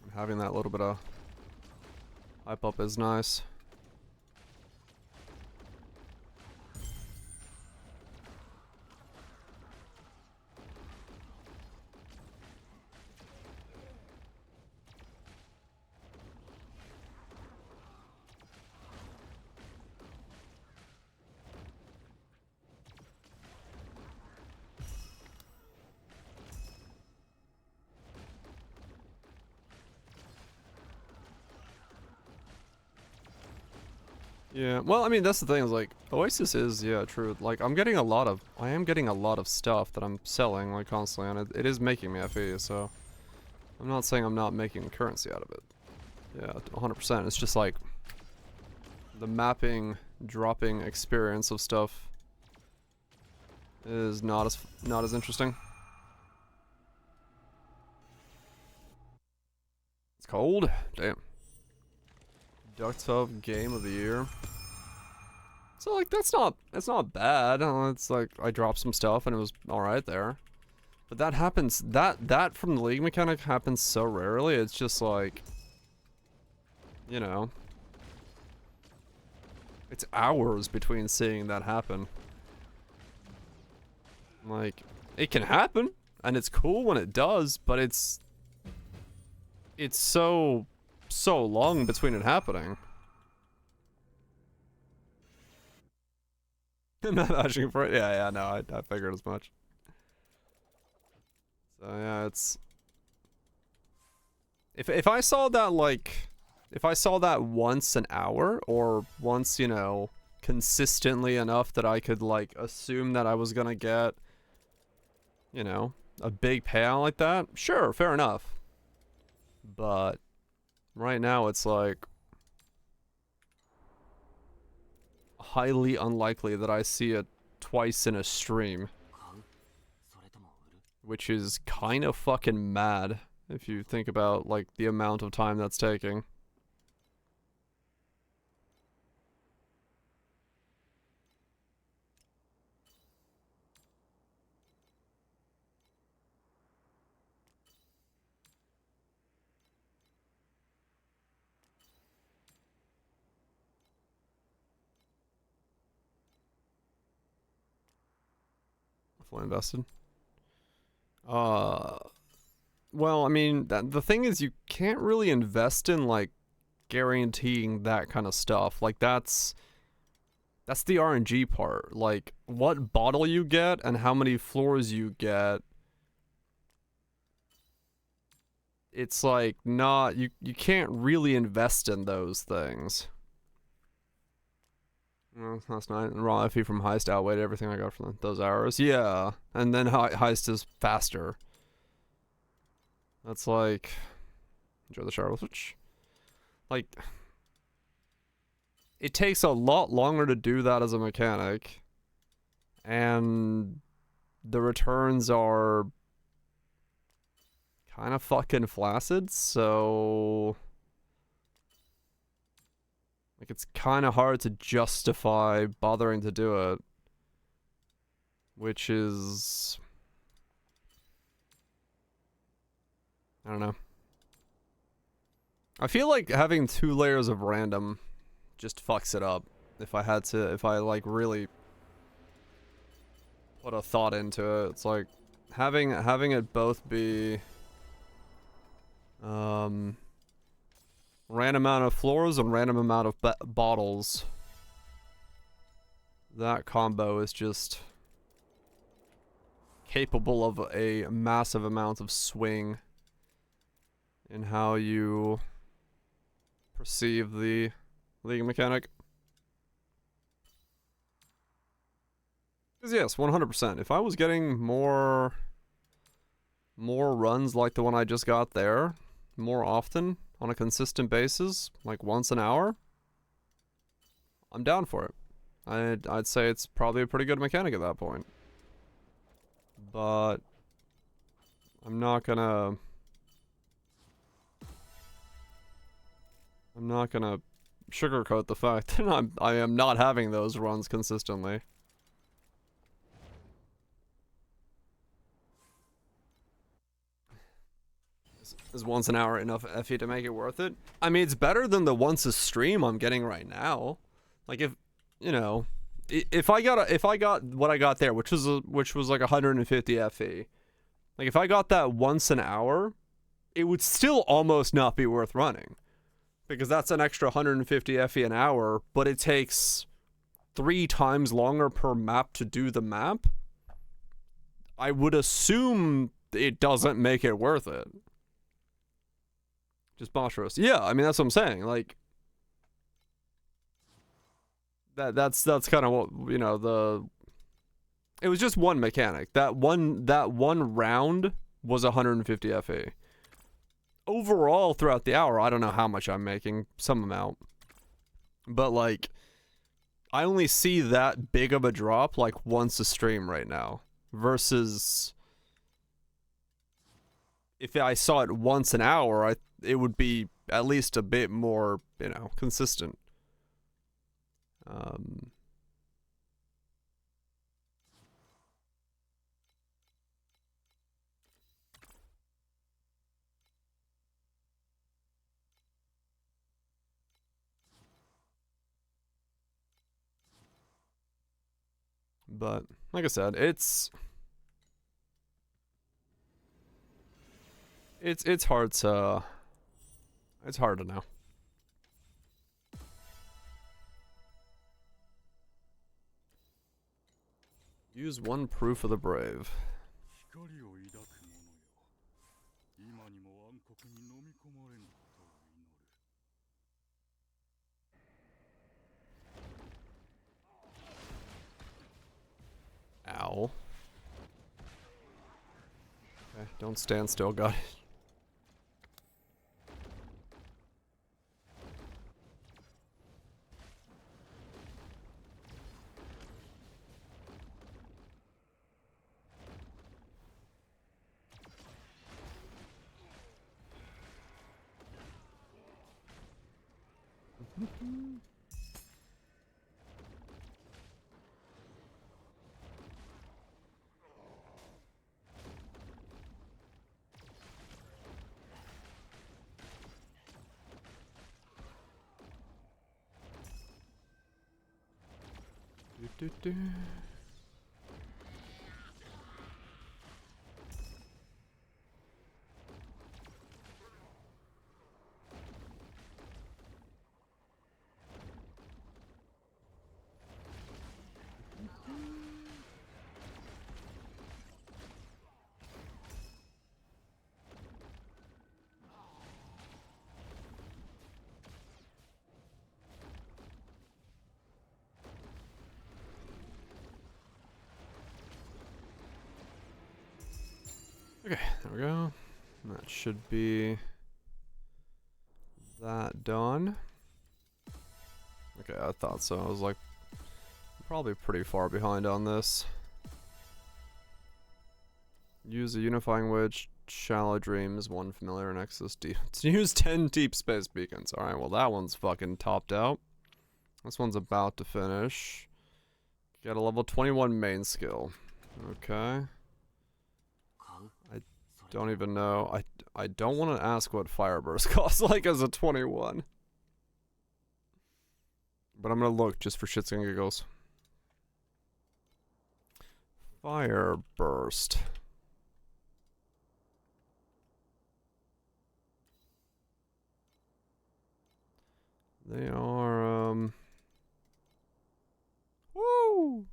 And having that little bit of Hype up is nice. Yeah, well, I mean, that's the thing is like, Oasis is, yeah, true. Like, I am getting a lot of stuff that I'm selling, like, constantly, and it is making me FE, so I'm not saying I'm not making currency out of it. Yeah, 100%. It's just like, the mapping, dropping experience of stuff is not as interesting. It's cold? Damn. Duck Tub Game of the Year. So like it's not bad. It's like I dropped some stuff and it was alright there. But that happens that from the league mechanic happens so rarely, it's just like, you know, it's hours between seeing that happen. Like, it can happen, and it's cool when it does, but it's so long between it happening. Not asking for it. Yeah, no, I figured as much. So yeah, it's if I saw that like if I saw that once an hour or once, you know, consistently enough that I could like assume that I was gonna get, you know, a big payout like that, sure, fair enough. But right now it's like highly unlikely that I see it twice in a stream. Which is kind of fucking mad if you think about like the amount of time that's taking. Fully invested. Well, I mean, the thing is, you can't really invest in like guaranteeing that kind of stuff. Like that's the RNG part. Like what bottle you get and how many floors you get. It's like not you can't really invest in those things. Well, that's not raw FE from Heist outweighed everything I got from those hours. Yeah, and then Heist is faster. That's like enjoy the shower switch. Like it takes a lot longer to do that as a mechanic, and the returns are kind of fucking flaccid. So like it's kind of hard to justify bothering to do it, which is, I don't know. I feel like having 2 layers of random just fucks it up. If I like really put a thought into it, it's like having it both be random amount of floors and random amount of bottles. That combo is just capable of a massive amount of swing in how you perceive the league mechanic. Because yes, 100%. If I was getting more runs like the one I just got there, more often, on a consistent basis, like once an hour, I'm down for it. I'd say it's probably a pretty good mechanic at that point. But I'm not gonna sugarcoat the fact that I am not having those runs consistently. Is once an hour enough FE to make it worth it? I mean, it's better than the once a stream I'm getting right now. Like if, you know, if I got what I got there, which was like 150 FE. Like if I got that once an hour, it would still almost not be worth running. Because that's an extra 150 FE an hour, but it takes 3 times longer per map to do the map. I would assume it doesn't make it worth it. Just boss roast. Yeah, I mean that's what I'm saying. Like that's kind of what, you know, it was just one mechanic. That one round was 150 FE. Overall throughout the hour, I don't know how much I'm making, some amount. But like I only see that big of a drop like once a stream right now versus if I saw it once an hour, it would be at least a bit more, you know, consistent. But like I said, it's hard to know. Use one proof of the brave. Ow. Okay, don't stand still, guys. Okay, there we go. That should be that done. Okay, I thought so. I was like, probably pretty far behind on this. Use a unifying wedge, shallow dreams, 1 familiar and excess deep. Use 10 deep space beacons. Alright, well that one's fucking topped out. This one's about to finish. Get a level 21 main skill. Okay. Don't even know. I don't want to ask what Fireburst costs like as a 21. But I'm gonna look just for shits and giggles. Fireburst. They are woo!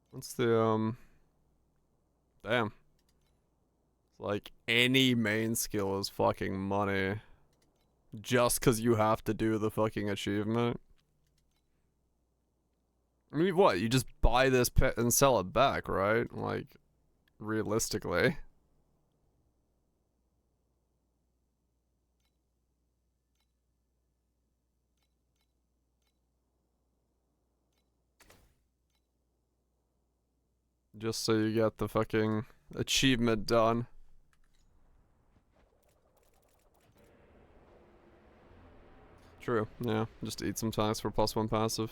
What's the damn. It's like any main skill is fucking money. Just cause you have to do the fucking achievement. I mean, what? You just buy this pet and sell it back, right? Like, realistically. Just so you get the fucking achievement done. True, yeah. Just eat some ties for +1 passive.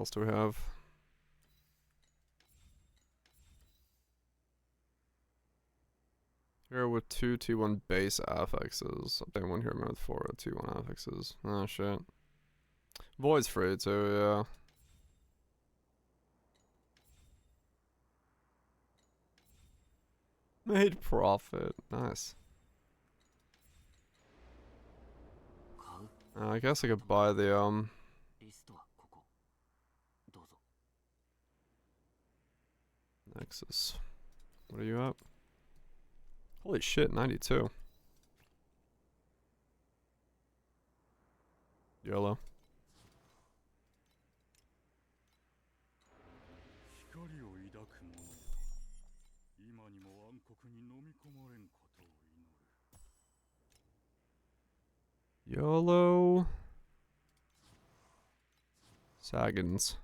else do we have? Here with 2 T1 base affixes. Update 1 here with 4 T1 affixes. Oh shit. Void's free too, yeah. Made profit. Nice. I guess I could buy the Nexus. What are you at? Holy shit, 92. YOLO. YOLO. Saggins.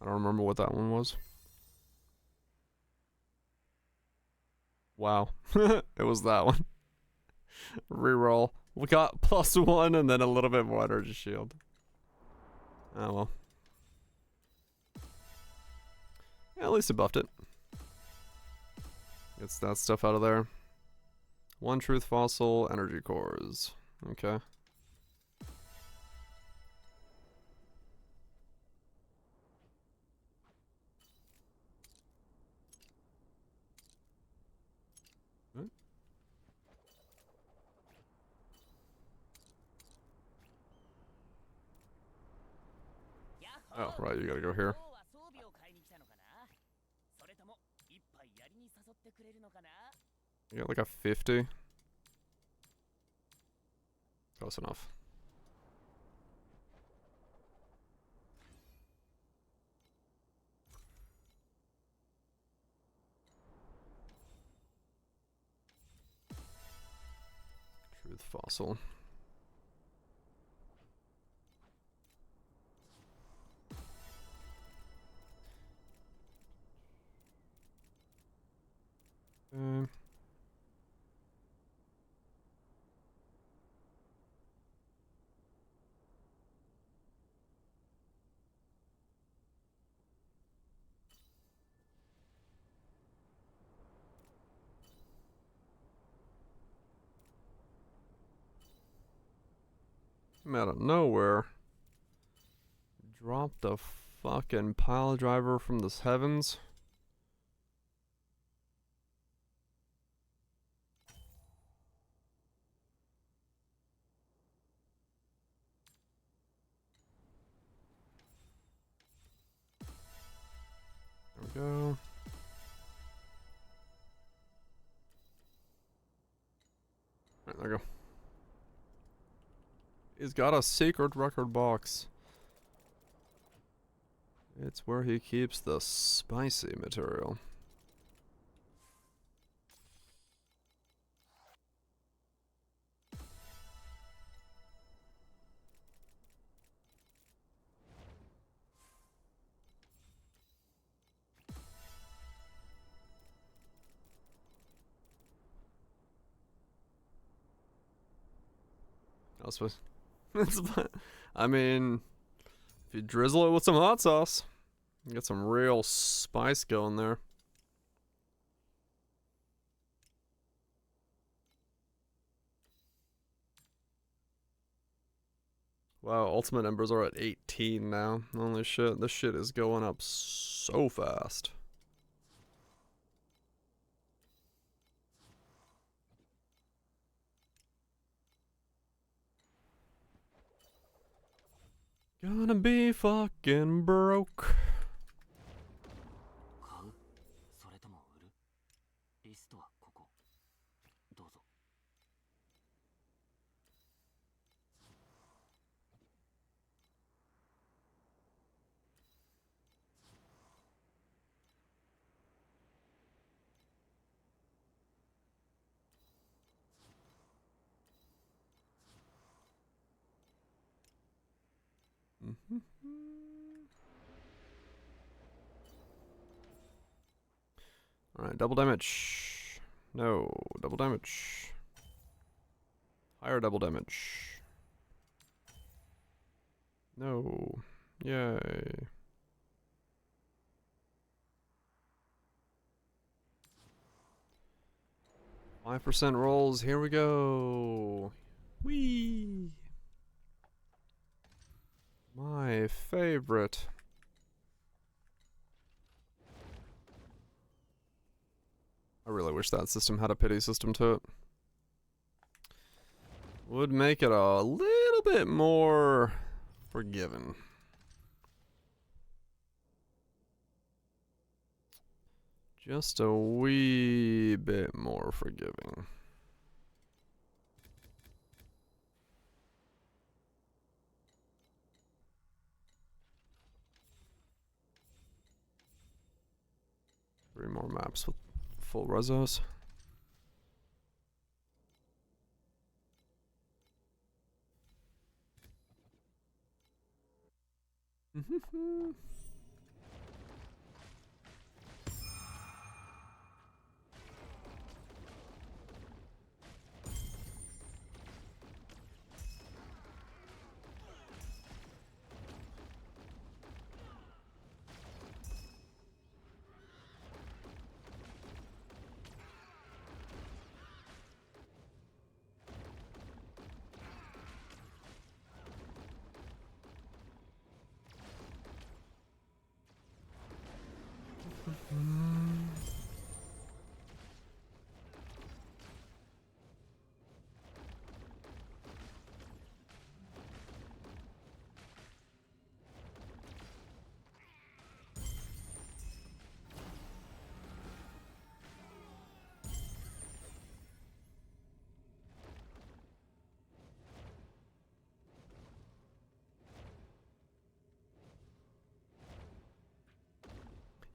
I don't remember what that one was. Wow. It was that one. Reroll. We got +1 and then a little bit more energy shield. Oh well. Yeah, at least it buffed it. Gets that stuff out of there. 1 truth fossil, energy cores. Okay. Oh, right, you gotta go here. You got like a 50. Close enough. Truth fossil. Okay. I'm out of nowhere. Drop the fucking pile driver from the heavens. There we go. Alright, there we go. He's got a secret record box. It's where he keeps the spicy material. I was supposed. I mean, if you drizzle it with some hot sauce, you get some real spice going there. Wow, ultimate embers are at 18 now. Holy shit, this shit is going up so fast. Gonna be fucking broke. Alright, double damage. No, double damage. Higher double damage. No. Yay. %5 rolls. Here we go. Whee! My favorite. I really wish that system had a pity system to it. Would make it a little bit more forgiving. Just a wee bit more forgiving. Three more maps with full resos.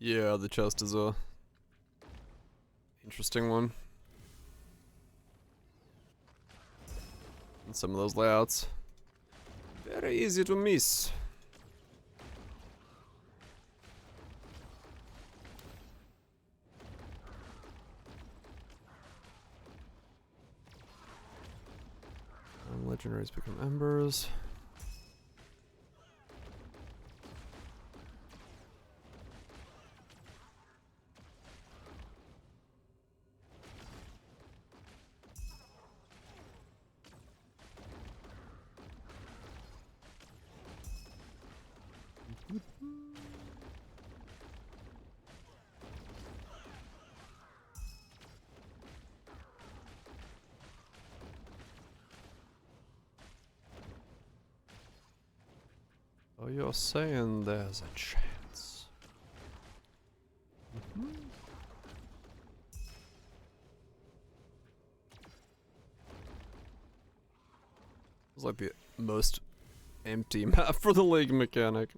Yeah, the chest is a interesting one. And some of those layouts, very easy to miss. Legendaries become embers. Oh, you're saying there's a chance. It's like the most empty map for the league mechanic.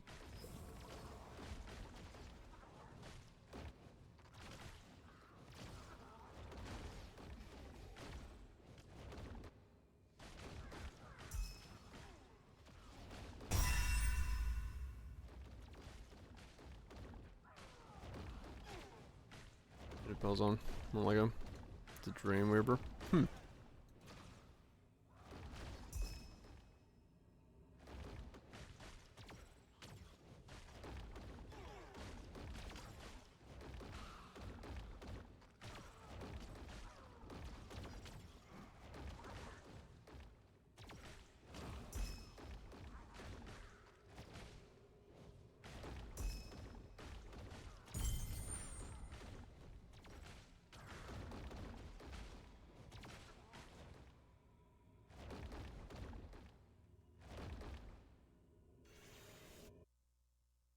Bells on. I don't like him. It's a Dreamweaver.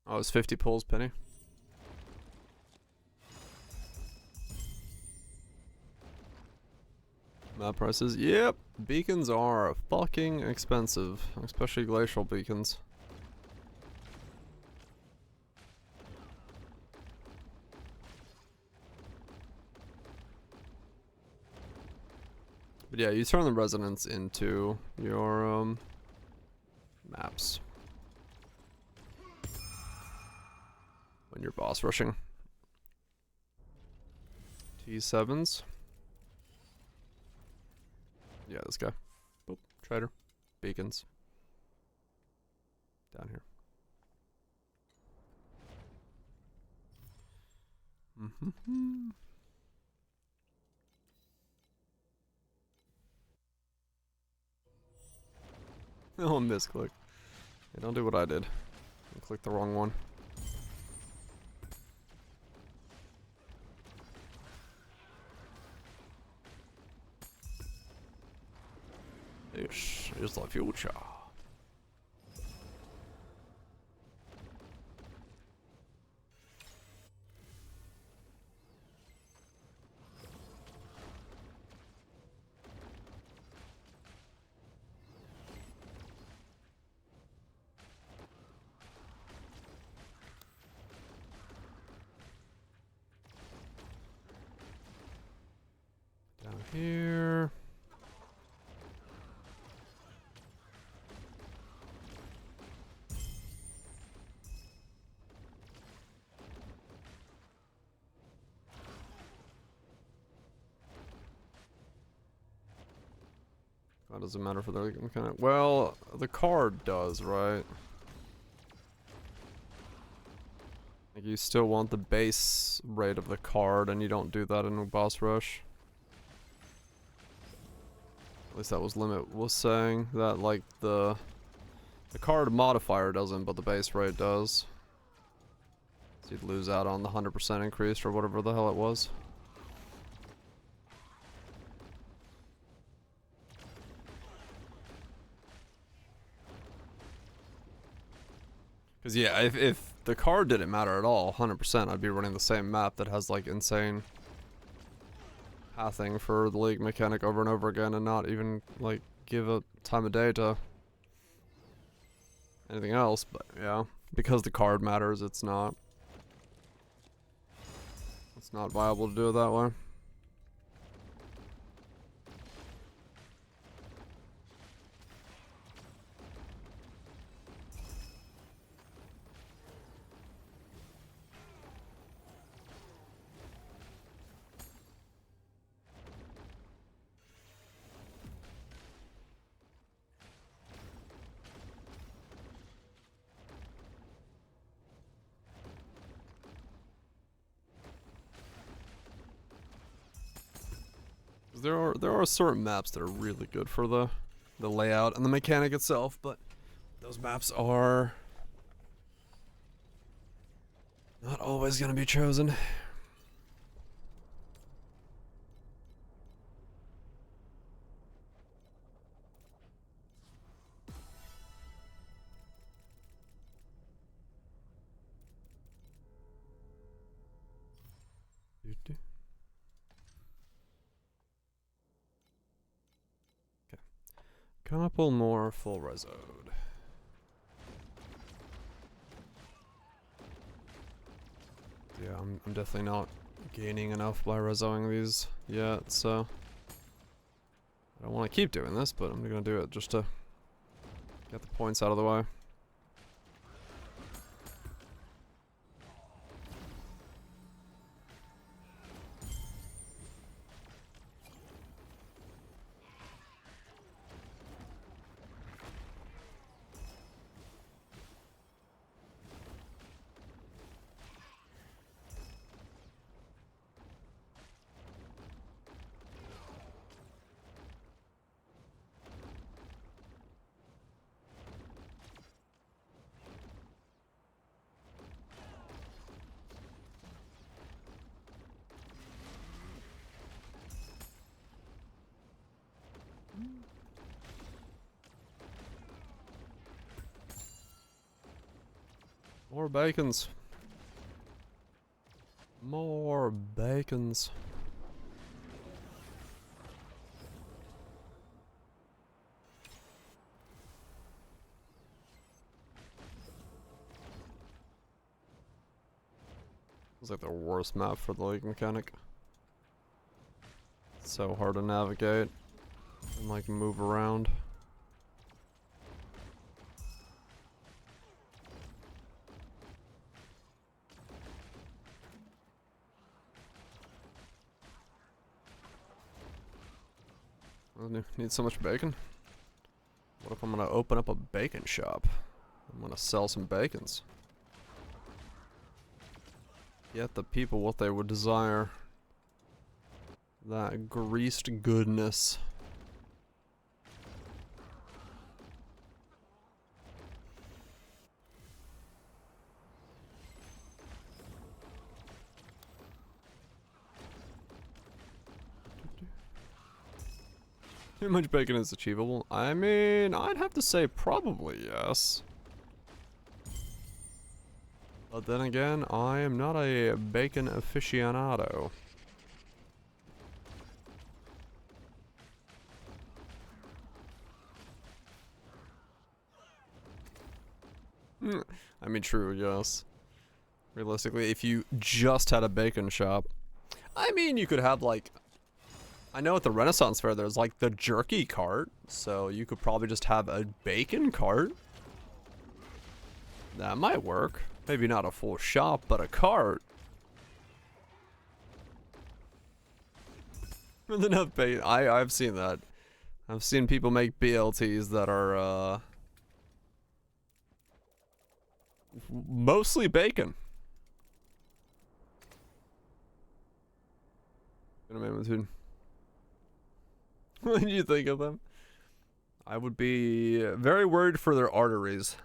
Oh, it's 50 pulls, Penny. Map prices? Yep. Beacons are fucking expensive, especially glacial beacons. But yeah, you turn the resonance into your maps when you're boss rushing. T7s. Yeah, this guy. Boop. Trader. Beacons. Down here. Mm-hmm. Oh, misclick. Hey, don't do what I did. I clicked the wrong one. This is the future. Down here. That doesn't matter for the mechanic. Well, the card does, right? Like you still want the base rate of the card, and you don't do that in a boss rush. At least that was Limit was saying that like the card modifier doesn't, but the base rate does. So you'd lose out on the 100% increase or whatever the hell it was. Cause yeah, if the card didn't matter at all, 100%, I'd be running the same map that has like insane pathing for the league mechanic over and over again, and not even like give a time of day to anything else. But yeah, because the card matters, it's not viable to do it that way. There are certain maps that are really good for the layout and the mechanic itself, but those maps are not always gonna be chosen. Couple more full resoed. Yeah, I'm definitely not gaining enough by resoing these yet, so I don't want to keep doing this, but I'm gonna do it just to get the points out of the way. More bacons. More bacons. It's like the worst map for the league mechanic. It's so hard to navigate and like move around. I need so much bacon. What if I'm gonna open up a bacon shop? I'm gonna sell some bacons. Get the people what they would desire. That greased goodness. How much bacon is achievable? I mean, I'd have to say probably yes. But then again, I am not a bacon aficionado. I mean, true, yes. Realistically, if you just had a bacon shop, I mean, you could have like, I know at the Renaissance Fair there's like the jerky cart, so you could probably just have a bacon cart. That might work. Maybe not a full shop, but a cart. With enough bacon, I've seen that. I've seen people make BLTs that are mostly bacon. What do you think of them? I would be very worried for their arteries.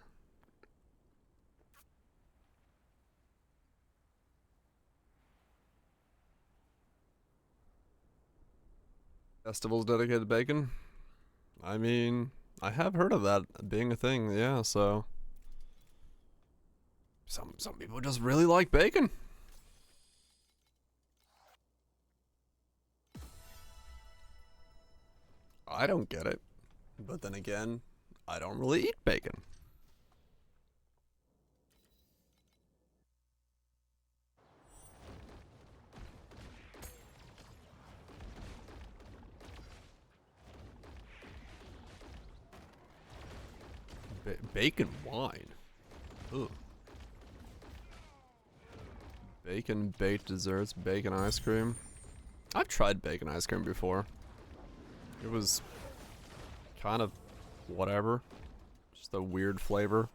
Festivals dedicated to bacon? I mean, I have heard of that being a thing, yeah, so some people just really like bacon. I don't get it. But then again, I don't really eat bacon. Bacon wine. Ugh. Bacon baked desserts, bacon ice cream. I've tried bacon ice cream before. It was kind of whatever. Just a weird flavor.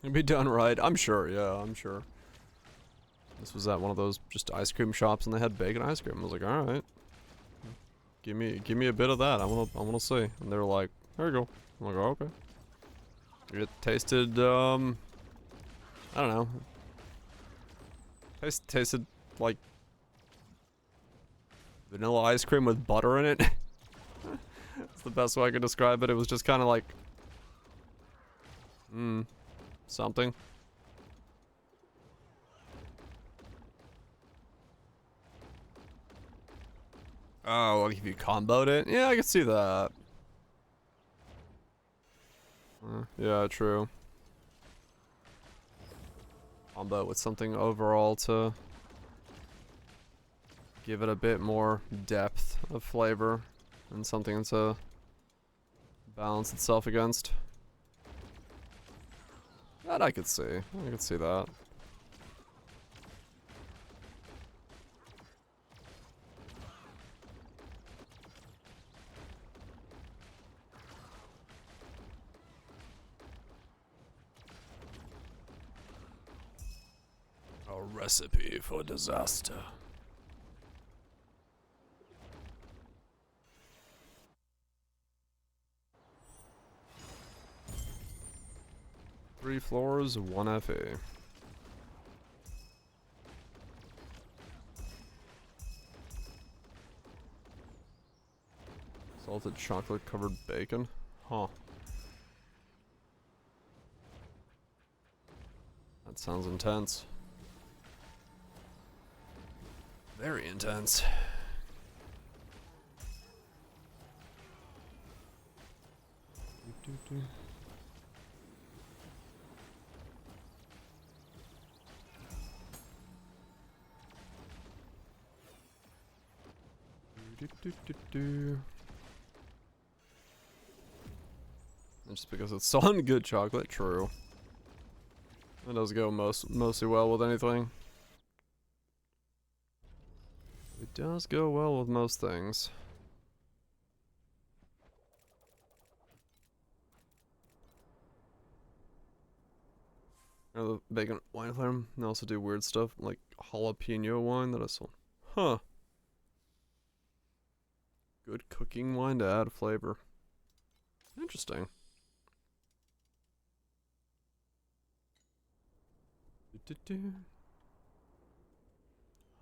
It'd be done right. I'm sure, yeah, I'm sure. This was at one of those just ice cream shops and they had bacon ice cream. I was like, alright. Give me a bit of that. I wanna see. And they were like, there you go. I'm like, oh, okay. It tasted I don't know. Tasted like vanilla ice cream with butter in it. That's the best way I could describe it. It was just kind of like something. Oh, like if you comboed it? Yeah, I can see that. Yeah, true. Combo with something overall to give it a bit more depth of flavor and something to balance itself against. That I could see. I could see that. A recipe for disaster. Three floors, one FA. Salted chocolate covered bacon? Huh. That sounds intense. Very intense. Just because it's on good chocolate, true. It does go mostly well with anything. does go well with most things. The bacon wine flavor. They also do weird stuff like jalapeno wine that I saw. Huh. Good cooking wine to add flavor. Interesting.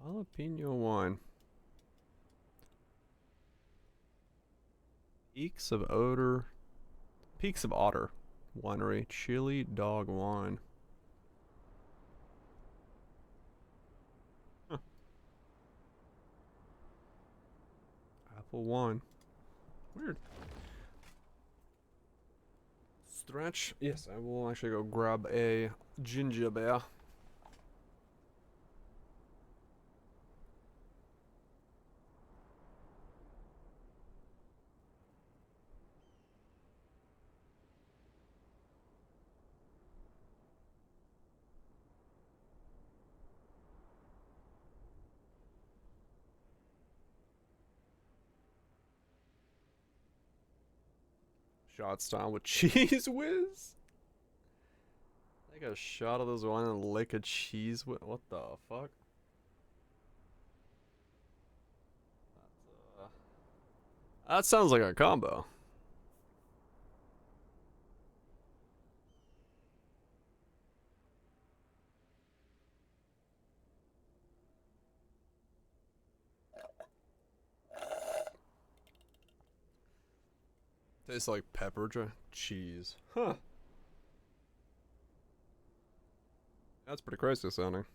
Jalapeno wine. Peaks of Otter Winery Chili Dog Wine. Huh. Apple wine. Weird. Stretch. Yes, I will actually go grab a ginger beer. Shot style with cheese whiz? Take a shot of this wine and lick a cheese whiz? What the fuck? That sounds like a combo. Tastes like pepper cheese. Huh. That's pretty crazy sounding.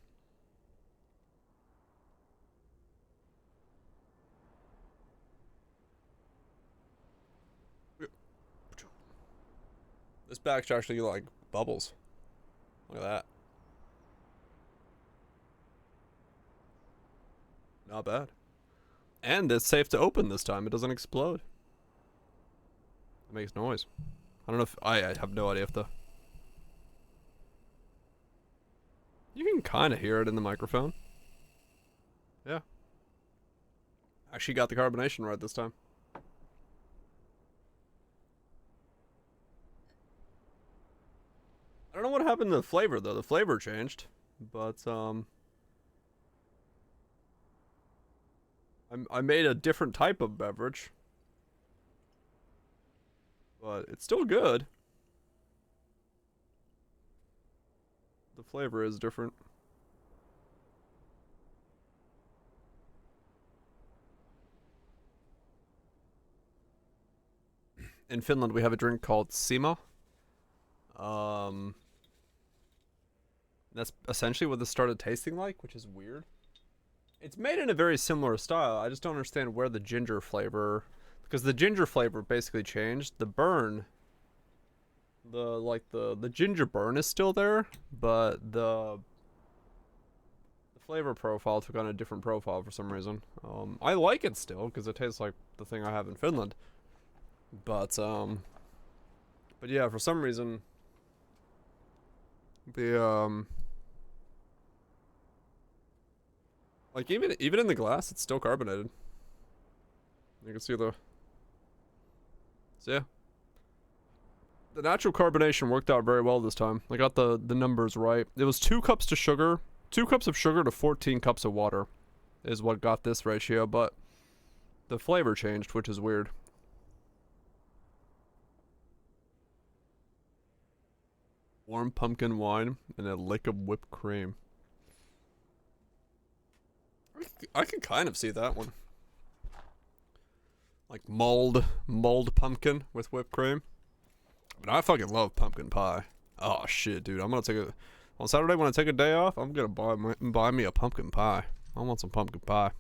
This batch actually like bubbles. Look at that. Not bad. And it's safe to open this time. It doesn't explode. It makes noise. I don't know if I have no idea if the you can kind of hear it in the microphone. Yeah. Actually got the carbonation right this time. I don't know what happened to the flavor though. The flavor changed, but I made a different type of beverage. But it's still good. The flavor is different. In Finland, we have a drink called Sima. That's essentially what this started tasting like, which is weird. It's made in a very similar style. I just don't understand where the ginger flavor... Because the ginger flavor basically changed. The burn, the ginger burn is still there, but the flavor profile took on a different profile for some reason. I like it still because it tastes like the thing I have in Finland. But yeah, for some reason, the like even in the glass, it's still carbonated. You can see the. So yeah. The natural carbonation worked out very well this time. I got the numbers right. It was 2 cups to sugar. 2 cups of sugar to 14 cups of water is what got this ratio, but the flavor changed, which is weird. Warm pumpkin wine and a lick of whipped cream. I can kind of see that one. Like mulled pumpkin with whipped cream. But I fucking love pumpkin pie. Oh shit, dude! I'm gonna take a on Saturday when I take a day off. I'm gonna buy me a pumpkin pie. I want some pumpkin pie.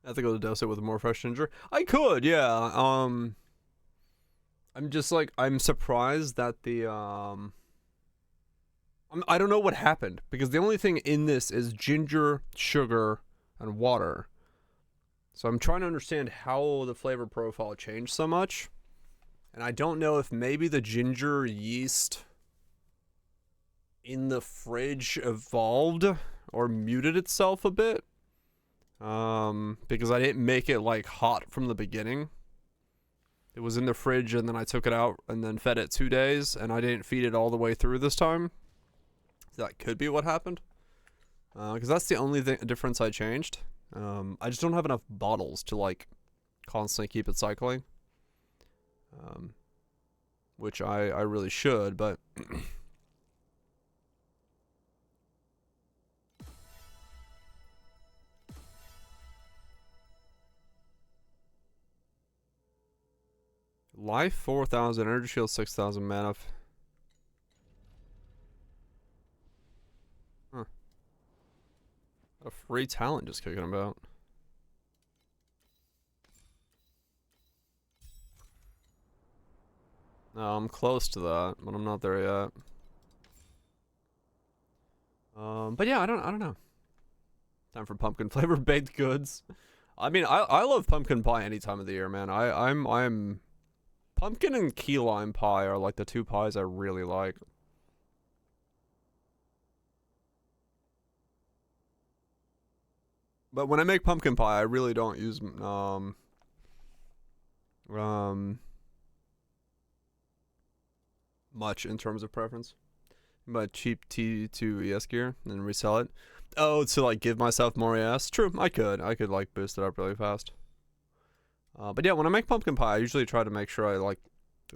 I have to go to dose it with more fresh ginger. I could, yeah. I'm just like I'm surprised that the I don't know what happened because the only thing in this is ginger, sugar, and water. So I'm trying to understand how the flavor profile changed so much. And I don't know if maybe the ginger yeast in the fridge evolved or muted itself a bit. Because I didn't make it like hot from the beginning. It was in the fridge and then I took it out and then fed it 2 days and I didn't feed it all the way through this time. That could be what happened. Because that's the only difference I changed. I just don't have enough bottles to like constantly keep it cycling. Which I really should, but life 4,000, energy shield 6,000, mana. Huh. A free talent just kicking about. No, I'm close to that, but I'm not there yet. But yeah, I don't know. Time for pumpkin flavored baked goods. I mean, I love pumpkin pie any time of the year, man. I'm pumpkin and key lime pie are like the 2 pies I really like. But when I make pumpkin pie, I really don't use much in terms of preference. Buy cheap T2 ES gear and resell it. Oh, to like give myself more ES? True, I could like boost it up really fast. But yeah, when I make pumpkin pie, I usually try to make sure I like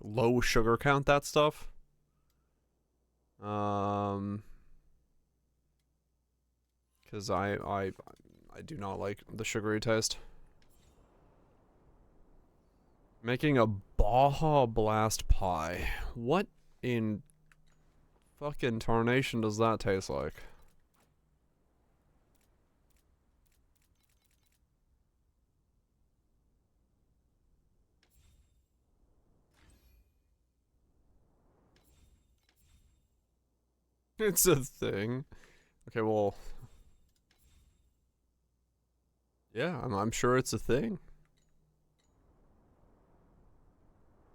low sugar count that stuff. Because I do not like the sugary taste. Making a Baja Blast pie. What in fucking tarnation does that taste like? It's a thing. Okay, well, yeah, I'm sure it's a thing.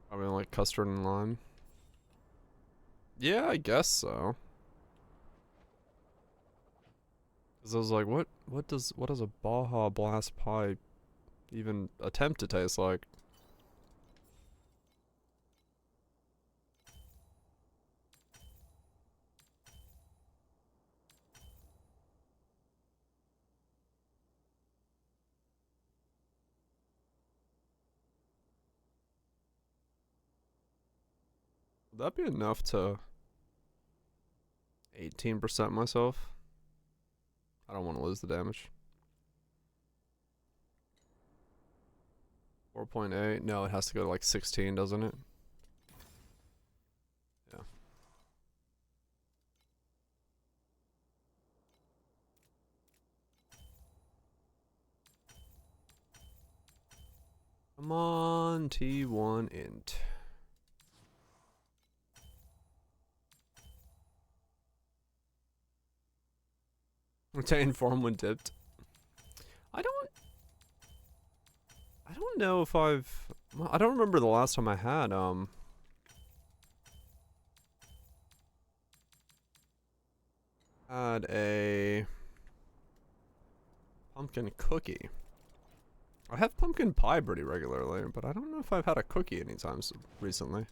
Probably like custard and lime. Yeah, I guess so. Cause I was like, what does a Baja Blast pie even attempt to taste like? Would that be enough to 18% myself? I don't want to lose the damage. 4.8. No, it has to go to like 16, doesn't it? Yeah. Come on, T1 int. Retain form when dipped. I don't know if I don't remember the last time I had a pumpkin cookie. I have pumpkin pie pretty regularly, but I don't know if I've had a cookie anytime recently.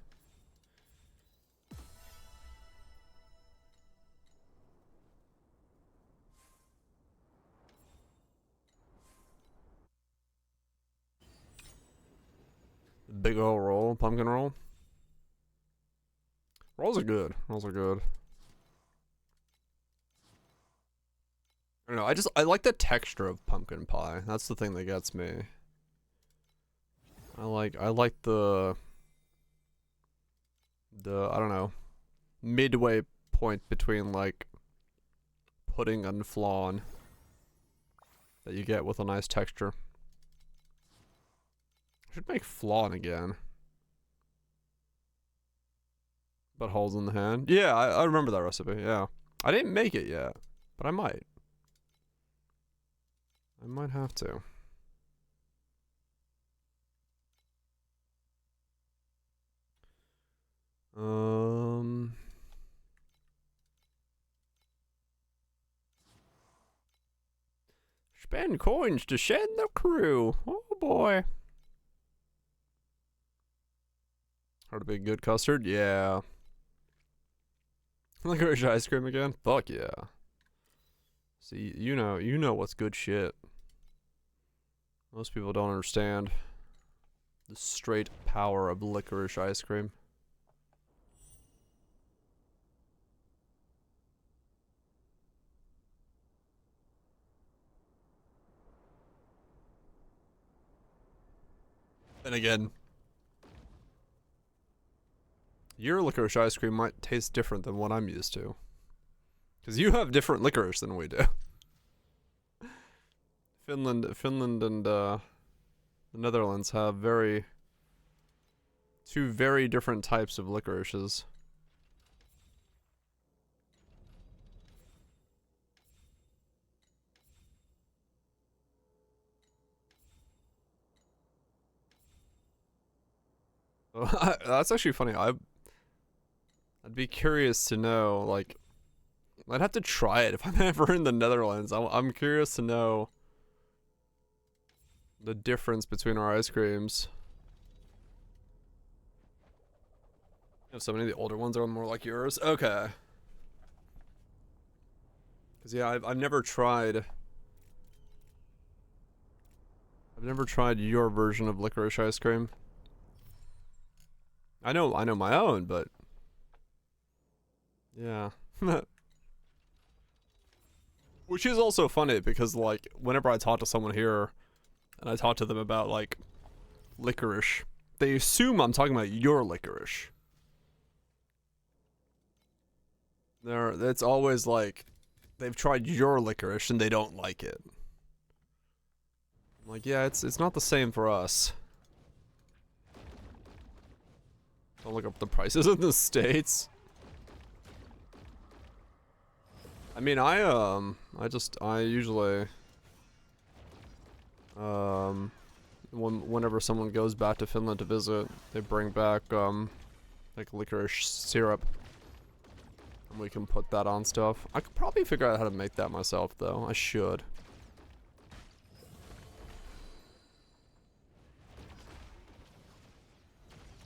Big ol' roll, pumpkin roll. Rolls are good. Rolls are good. I don't know. I like the texture of pumpkin pie. That's the thing that gets me. I like the I don't know, midway point between like pudding and flan that you get with a nice texture. I should make flan again. But holes in the hand. Yeah, I remember that recipe. Yeah, I didn't make it yet, but I might. I might have to. Um. Spend coins to send the crew. Oh boy. Heard a big good custard? Yeah. Licorice ice cream again? Fuck yeah. See, you know what's good shit. Most people don't understand the straight power of licorice ice cream. And again, your licorice ice cream might taste different than what I'm used to. Because you have different licorice than we do. Finland and the Netherlands have two very different types of licorices. That's actually funny. I'd be curious to know, like, I'd have to try it if I'm ever in the Netherlands. I'm curious to know the difference between our ice creams. If so many of the older ones are more like yours. Okay. Cause yeah, I've never tried. I've never tried your version of licorice ice cream. I know my own, but yeah. Which is also funny because, like, whenever I talk to someone here and I talk to them about, like, licorice, they assume I'm talking about your licorice. It's always like they've tried your licorice and they don't like it. I'm like, yeah, it's not the same for us. Don't look up the prices in the States. I mean, I usually whenever someone goes back to Finland to visit, they bring back like licorice syrup. And we can put that on stuff. I could probably figure out how to make that myself though. I should.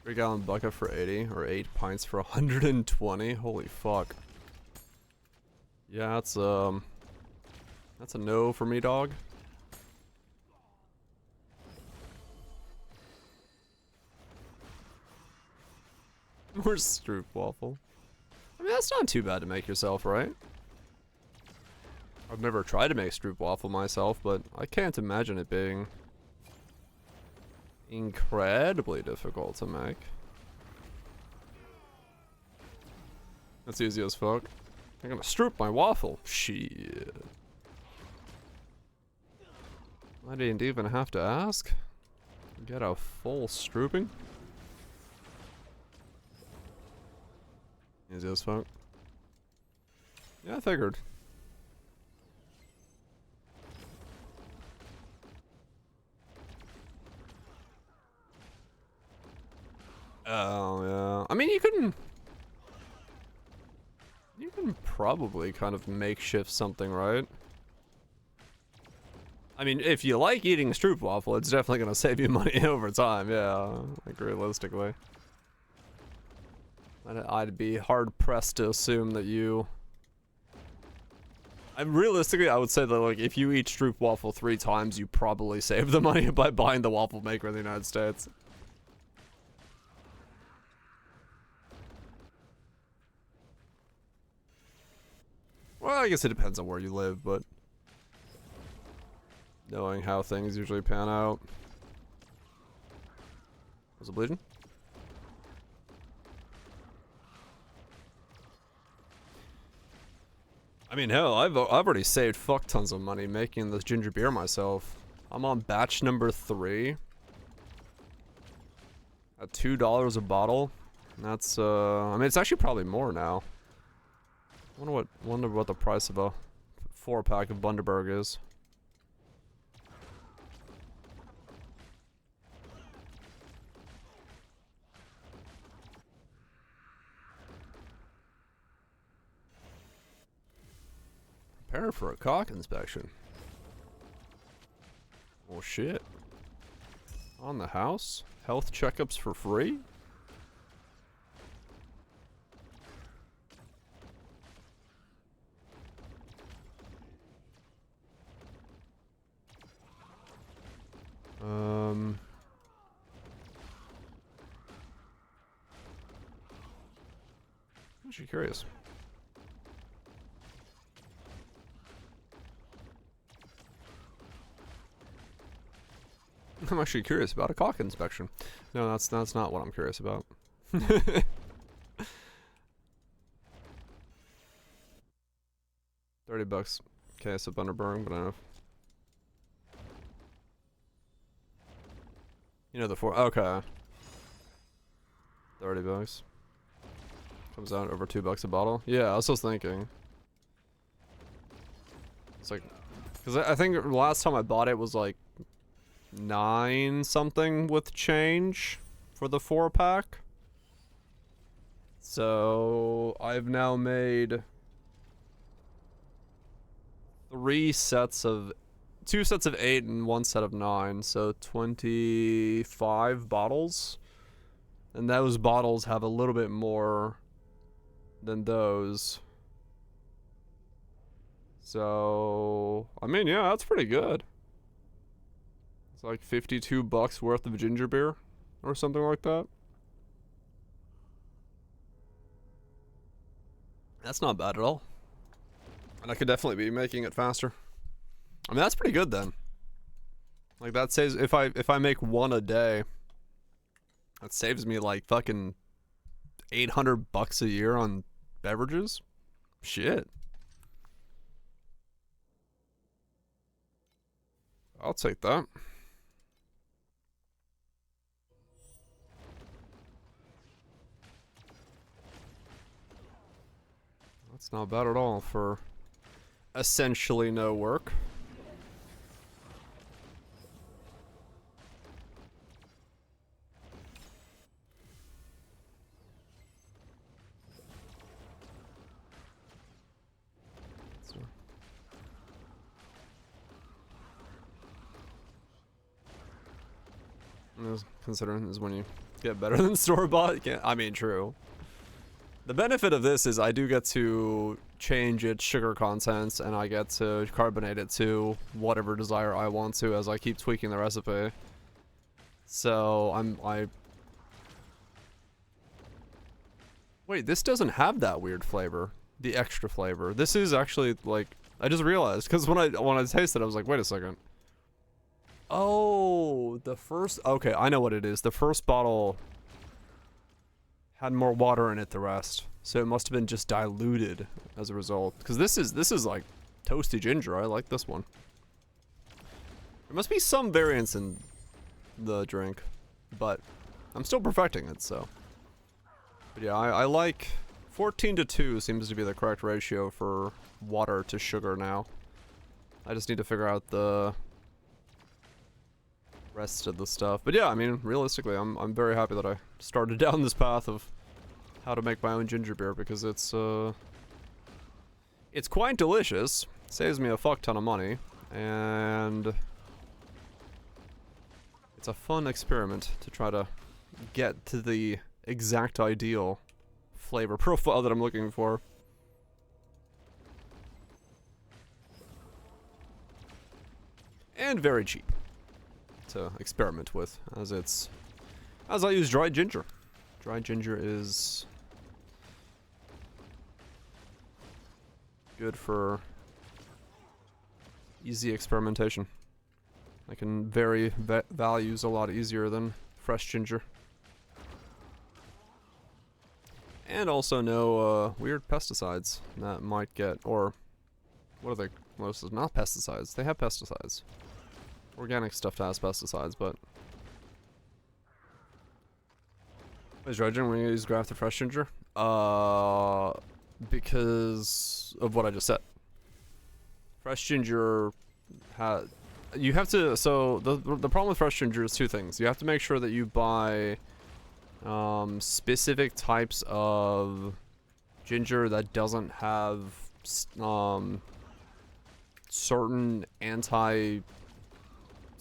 $3-gallon bucket for 80 or 8 pints for 120. Holy fuck. Yeah, that's a no for me, dog. More stroop waffle. I mean, that's not too bad to make yourself, right? I've never tried to make stroop waffle myself, but I can't imagine it being incredibly difficult to make. That's easy as fuck. I'm gonna stroop my waffle. Shit. I didn't even have to ask. Get a full strooping. Easy as fuck. Yeah, I figured. Oh, yeah. I mean, you can probably kind of makeshift something, right? I mean, if you like eating stroop waffle, it's definitely gonna save you money over time, yeah, like realistically. I'd be hard-pressed to assume that you... realistically, I would say that, like, if you eat stroop waffle 3 times, you probably save the money by buying the waffle maker in the United States. Well, I guess it depends on where you live, but knowing how things usually pan out. Was it bleeding? I mean, hell, I've already saved fuck tons of money making this ginger beer myself. I'm on batch number 3 at $2 a bottle. That's I mean, it's actually probably more now. Wonder what the price of a 4-pack of Bundaberg is. Prepare for a cock inspection. Oh shit. On the house? Health checkups for free? I'm actually curious. I'm actually curious about a cock inspection. No, that's not what I'm curious about. $30. Case of Underburn, but I don't know. You know the four. Okay. $30. Comes out over $2 a bottle. Yeah, I was just thinking. It's like, because I think the last time I bought it was like 9 something with change for the 4-pack. So I've now made 2 sets of 8 and 1 set of 9, so 25 bottles. And those bottles have a little bit more than those. So, I mean, yeah, that's pretty good. It's like $52 worth of ginger beer or something like that. That's not bad at all. And I could definitely be making it faster. I mean, that's pretty good then. Like that saves, if I make 1 a day, that saves me like fucking $800 a year on beverages. Shit. I'll take that. That's not bad at all for essentially no work. Considering is when you get better than store-bought. I mean, true. The benefit of this is I do get to change its sugar contents, and I get to carbonate it to whatever desire I want to as I keep tweaking the recipe. So wait, this doesn't have that weird flavor, the extra flavor. This is actually like, I just realized, because when I tasted it, I was like, wait a second. Oh, okay, I know what it is. The first bottle had more water in it than the rest, so it must have been just diluted as a result. Because this is like toasty ginger. I like this one. There must be some variance in the drink, but I'm still perfecting it. So, but yeah, I like 14:2 seems to be the correct ratio for water to sugar now. I just need to figure out the rest of the stuff. But yeah, I mean, realistically, I'm very happy that I started down this path of how to make my own ginger beer, because it's quite delicious, saves me a fuck ton of money, and it's a fun experiment to try to get to the exact ideal flavor profile that I'm looking for. And very cheap to experiment with, as I use dried ginger. Dried ginger is good for easy experimentation. I can vary values a lot easier than fresh ginger. And also no weird pesticides that might get, or what are they? Most is not pesticides. They have pesticides. Organic stuff has pesticides, but is dried ginger when you use grafted fresh ginger? Because of what I just said. Fresh ginger you have to, so the problem with fresh ginger is 2 things. You have to make sure that you buy specific types of ginger that doesn't have certain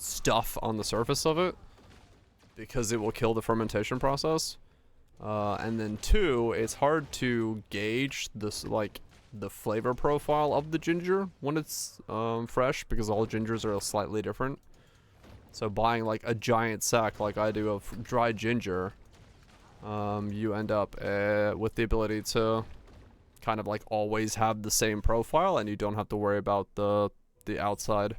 stuff on the surface of it, because it will kill the fermentation process. And then 2, it's hard to gauge this, like, the flavor profile of the ginger when it's fresh, because all gingers are slightly different. So buying like a giant sack like I do of dried ginger, you end up with the ability to kind of like always have the same profile, and you don't have to worry about the outside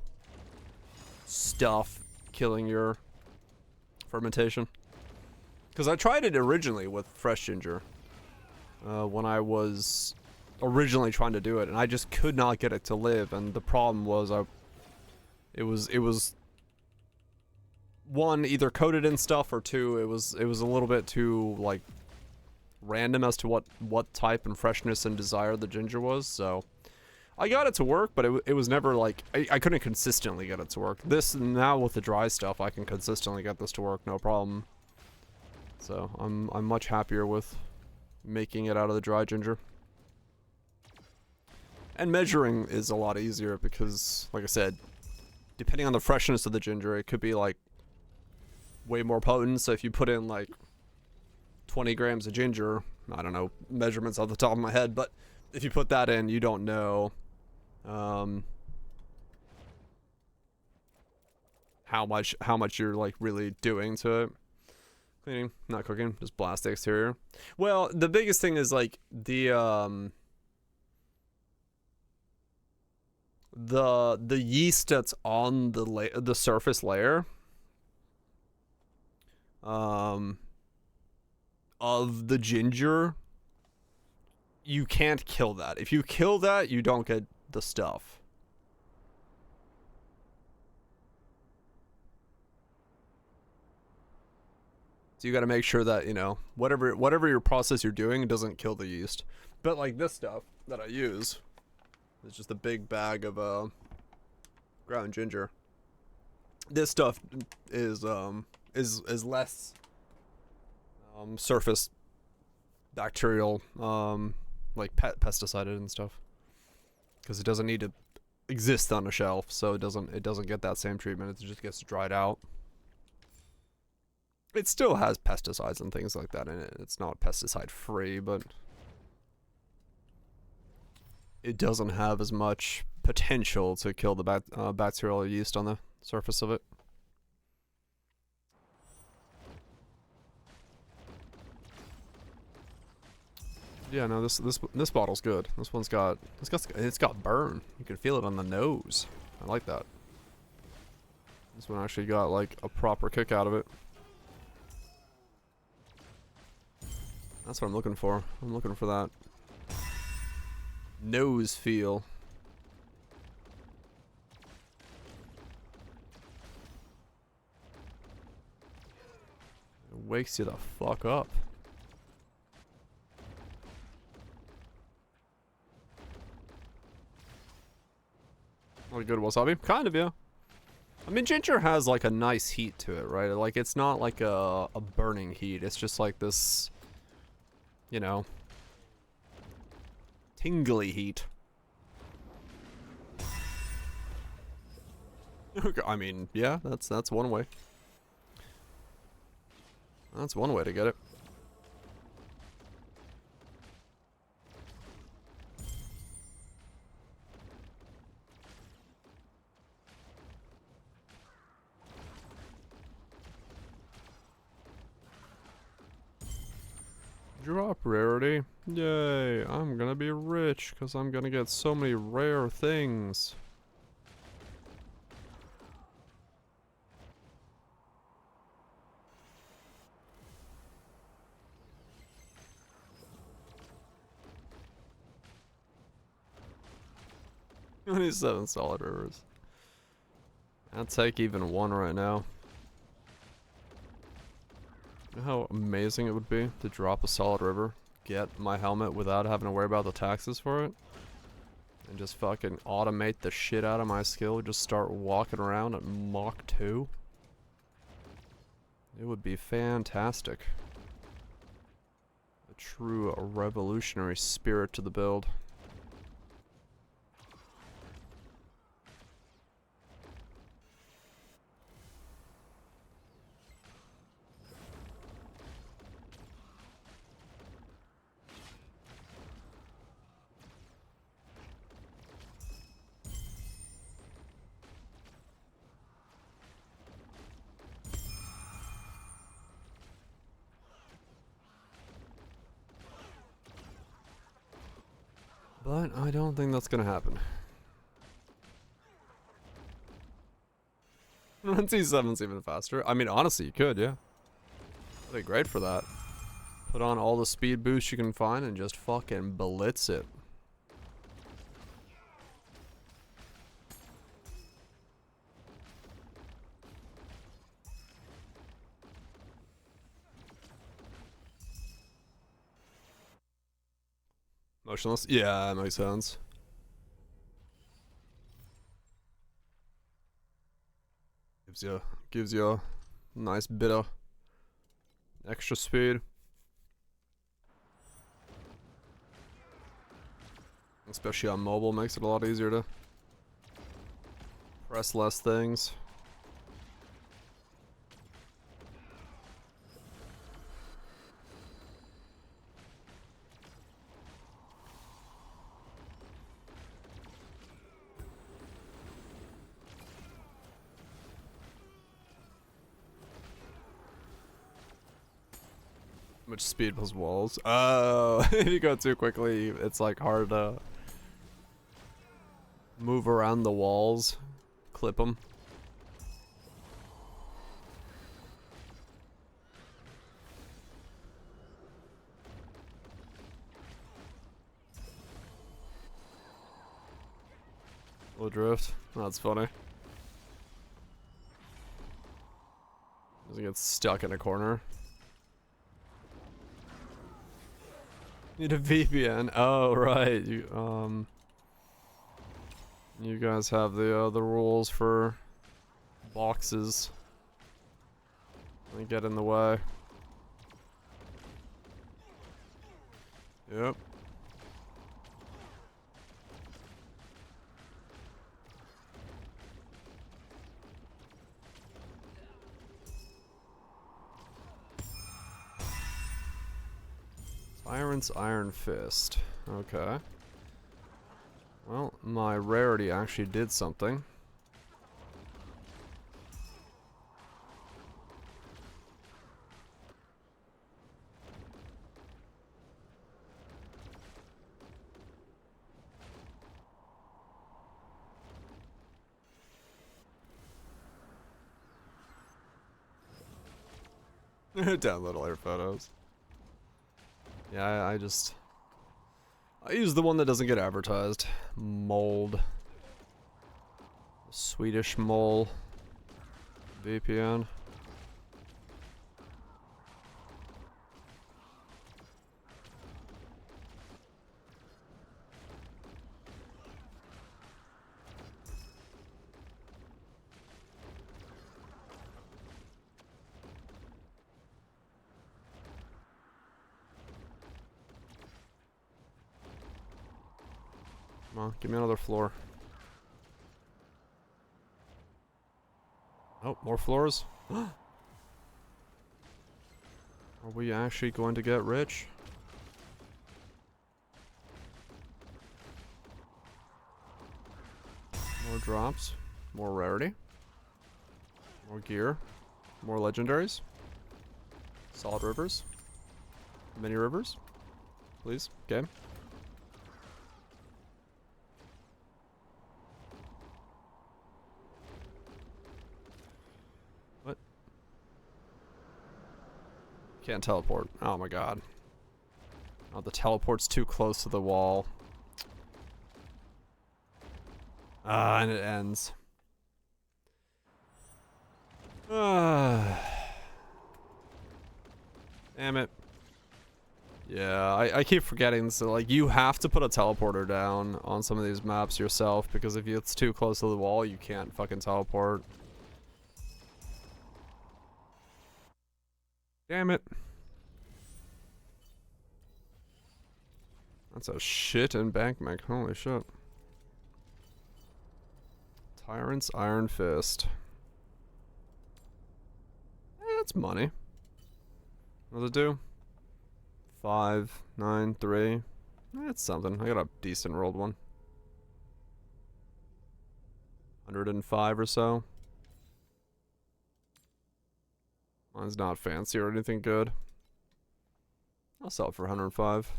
stuff killing your fermentation. Because I tried it originally with fresh ginger when I was originally trying to do it, and I just could not get it to live. And the problem was it was 1, either coated in stuff, or 2, it was a little bit too like random as to what type and freshness and desire the ginger was. So I got it to work, but it was never like I couldn't consistently get it to work. This now with the dry stuff, I can consistently get this to work, no problem. So I'm much happier with making it out of the dry ginger. And measuring is a lot easier because, like I said, depending on the freshness of the ginger, it could be like way more potent. So if you put in like 20 grams of ginger, I don't know measurements off the top of my head, but if you put that in, you don't know how much you're like really doing to it. Cleaning, not cooking, just blast the exterior. Well, the biggest thing is like the yeast that's on the surface layer of the ginger. You can't kill that. If you kill that, you don't get the stuff. So you got to make sure that, you know, whatever your process you're doing doesn't kill the yeast. But like this stuff that I use, it's just a big bag of ground ginger. This stuff is less surface bacterial, like pesticided and stuff, because it doesn't need to exist on a shelf, so it doesn't get that same treatment. It just gets dried out. It still has pesticides and things like that in it. It's not pesticide free, but it doesn't have as much potential to kill the bacterial yeast on the surface of it. Yeah, no, this bottle's good. This one's got it's got burn. You can feel it on the nose. I like that. This one actually got like a proper kick out of it. That's what I'm looking for. I'm looking for that nose feel. It wakes you the fuck up. What a good wasabi. Kind of, yeah. I mean, ginger has like a nice heat to it, right? Like, it's not like a burning heat. It's just like this, you know, tingly heat. I mean, yeah, that's one way. That's one way to get it. Drop rarity. Yay, I'm gonna be rich because I'm gonna get so many rare things. $27 solid rivers. I'll take even one right now. You know how amazing it would be to drop a solid river, get my helmet without having to worry about the taxes for it, and just fucking automate the shit out of my skill, just start walking around at Mach 2? It would be fantastic. A true revolutionary spirit to the build. But I don't think that's gonna happen. Run T7's even faster. I mean, honestly, you could, yeah. That'd be great for that. Put on all the speed boosts you can find and just fucking blitz it. Motionless? Yeah, that makes sense. Gives you a nice bit of extra speed. Especially on mobile, makes it a lot easier to press less things. Much speed plus walls. Oh, if you go too quickly, it's like hard to move around the walls, clip them. Little drift. That's funny. Doesn't get stuck in a corner. Need a VPN. Oh right. You guys have the rules for boxes. They get in the way. Yep. Tyrant's Iron Fist. Okay. Well, my rarity actually did something. Download all your photos. Yeah, I use the one that doesn't get advertised. Mold. Swedish mole. VPN. Come on, give me another floor. Oh, more floors? Are we actually going to get rich? More drops. More rarity. More gear. More legendaries. Solid rivers. Mini rivers. Please, game. What? Can't teleport. Oh my god. Oh, the teleport's too close to the wall. Ah, and it ends. Ah. Damn it. Yeah, I keep forgetting, so like you have to put a teleporter down on some of these maps yourself, because if it's too close to the wall, you can't fucking teleport. Damn it. That's a shit embankment, holy shit. Tyrant's Iron Fist. That's money. What does it do? 5, 9, 3. That's something. I got a decent rolled one. 105 or so. Mine's not fancy or anything good. I'll sell it for 105.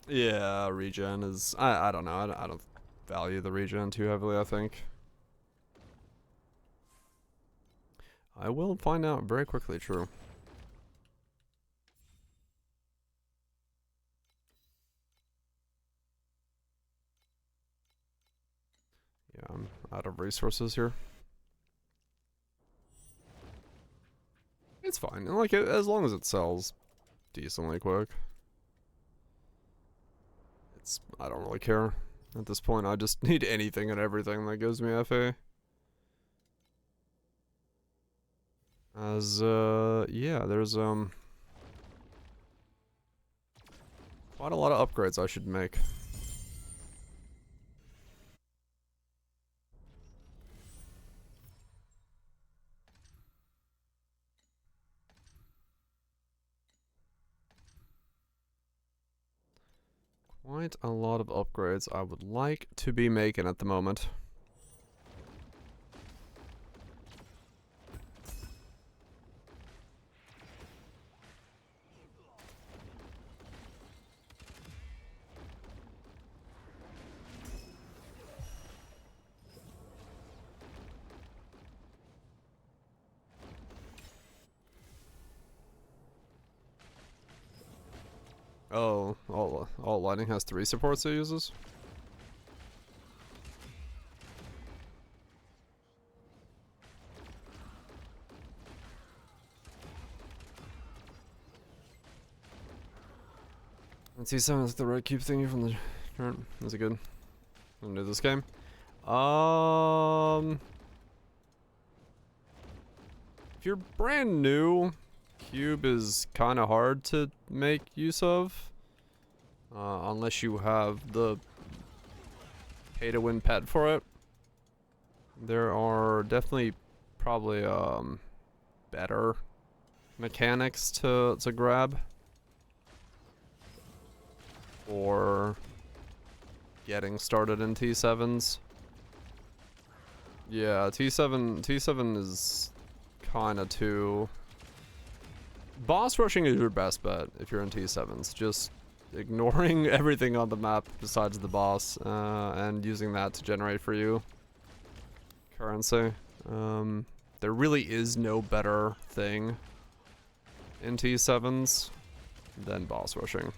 Yeah, regen is... I don't know. I don't value the regen too heavily, I think. I will find out very quickly, true. Yeah, I'm out of resources here. It's fine. Like, as long as it sells decently quick. I don't really care. At this point, I just need anything and everything that gives me FA. Yeah, there's, quite a lot of upgrades I should make. Quite a lot of upgrades I would like to be making at the moment. Oh, all lighting has 3 supports it uses? Let's see, sounds like the red cube thingy from the turn. Is it good? I'm gonna do this game. If you're brand new, cube is kind of hard to make use of. Unless you have the pay-to-win pet for it. There are definitely probably better mechanics to grab for getting started in T7s. Yeah, T7 is kind of too... Boss rushing is your best bet if you're in T7s. Just ignoring everything on the map besides the boss, and using that to generate for you currency. There really is no better thing in T7s than boss rushing.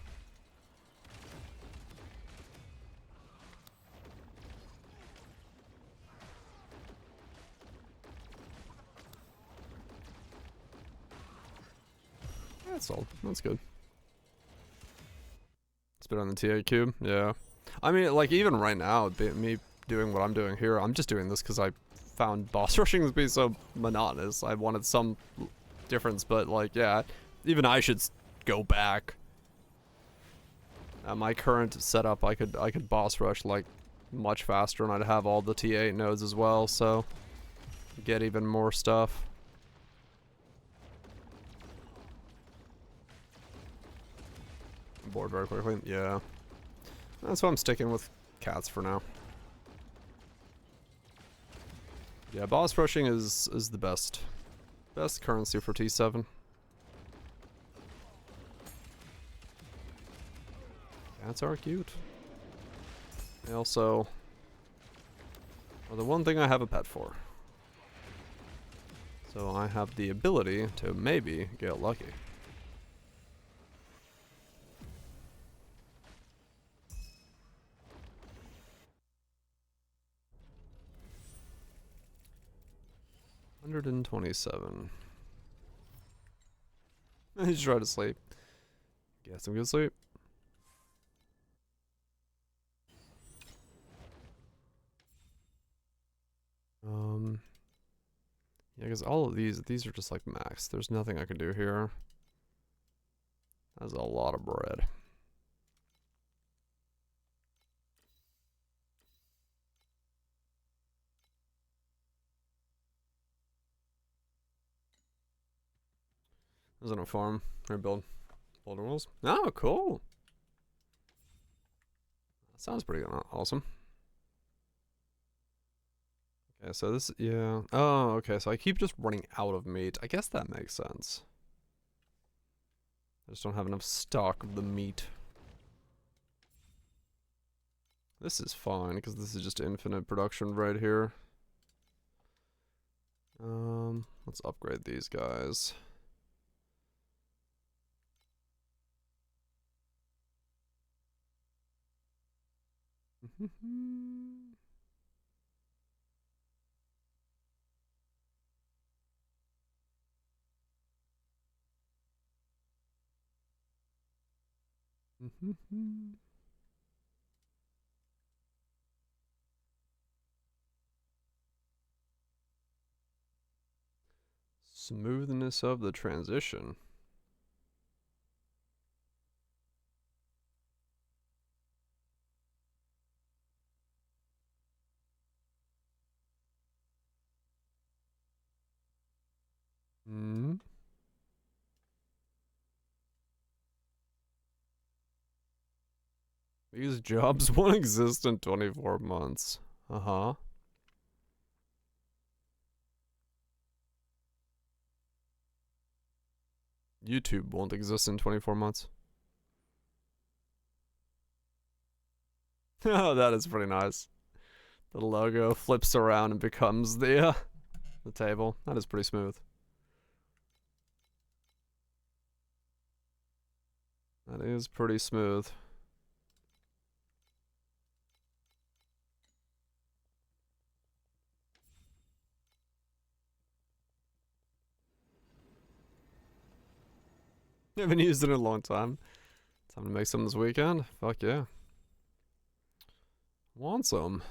That's all. That's good. Spit on the TA cube, yeah. I mean, like, even right now, me doing what I'm doing here, I'm just doing this because I found boss rushing to be so monotonous. I wanted some difference, but, like, yeah, even I should go back. At my current setup, I could boss rush, like, much faster, and I'd have all the T8 nodes as well, so get even more stuff. Bored very quickly, yeah. That's why I'm sticking with cats for now. Yeah, boss rushing is the best currency for T7. Cats are cute. They also are the one thing I have a pet for. So I have the ability to maybe get lucky. $127. He's trying to sleep. Get some good sleep. Yeah, because all of these are just like max. There's nothing I can do here. That's a lot of bread. There's no farm. Rebuild. Boulder walls. Oh, cool. That sounds pretty awesome. Okay, so this, yeah. Oh, okay, so I keep just running out of meat. I guess that makes sense. I just don't have enough stock of the meat. This is fine, because this is just infinite production right here. Let's upgrade these guys. Smoothness of the transition. These jobs won't exist in 24 months. Uh-huh. YouTube won't exist in 24 months. Oh, that is pretty nice. The logo flips around and becomes the table. That is pretty smooth. That is pretty smooth. I haven't used it in a long time. Time to make some this weekend. Fuck yeah. Want some.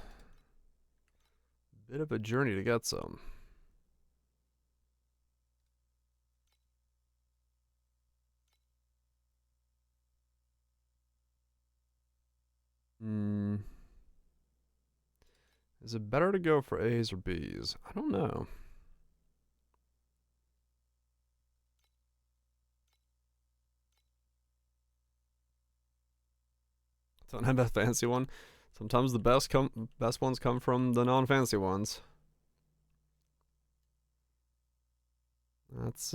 Bit of a journey to get some. Is it better to go for A's or B's? I don't know. Don't have a fancy one. Sometimes the best ones come from the non-fancy ones. That's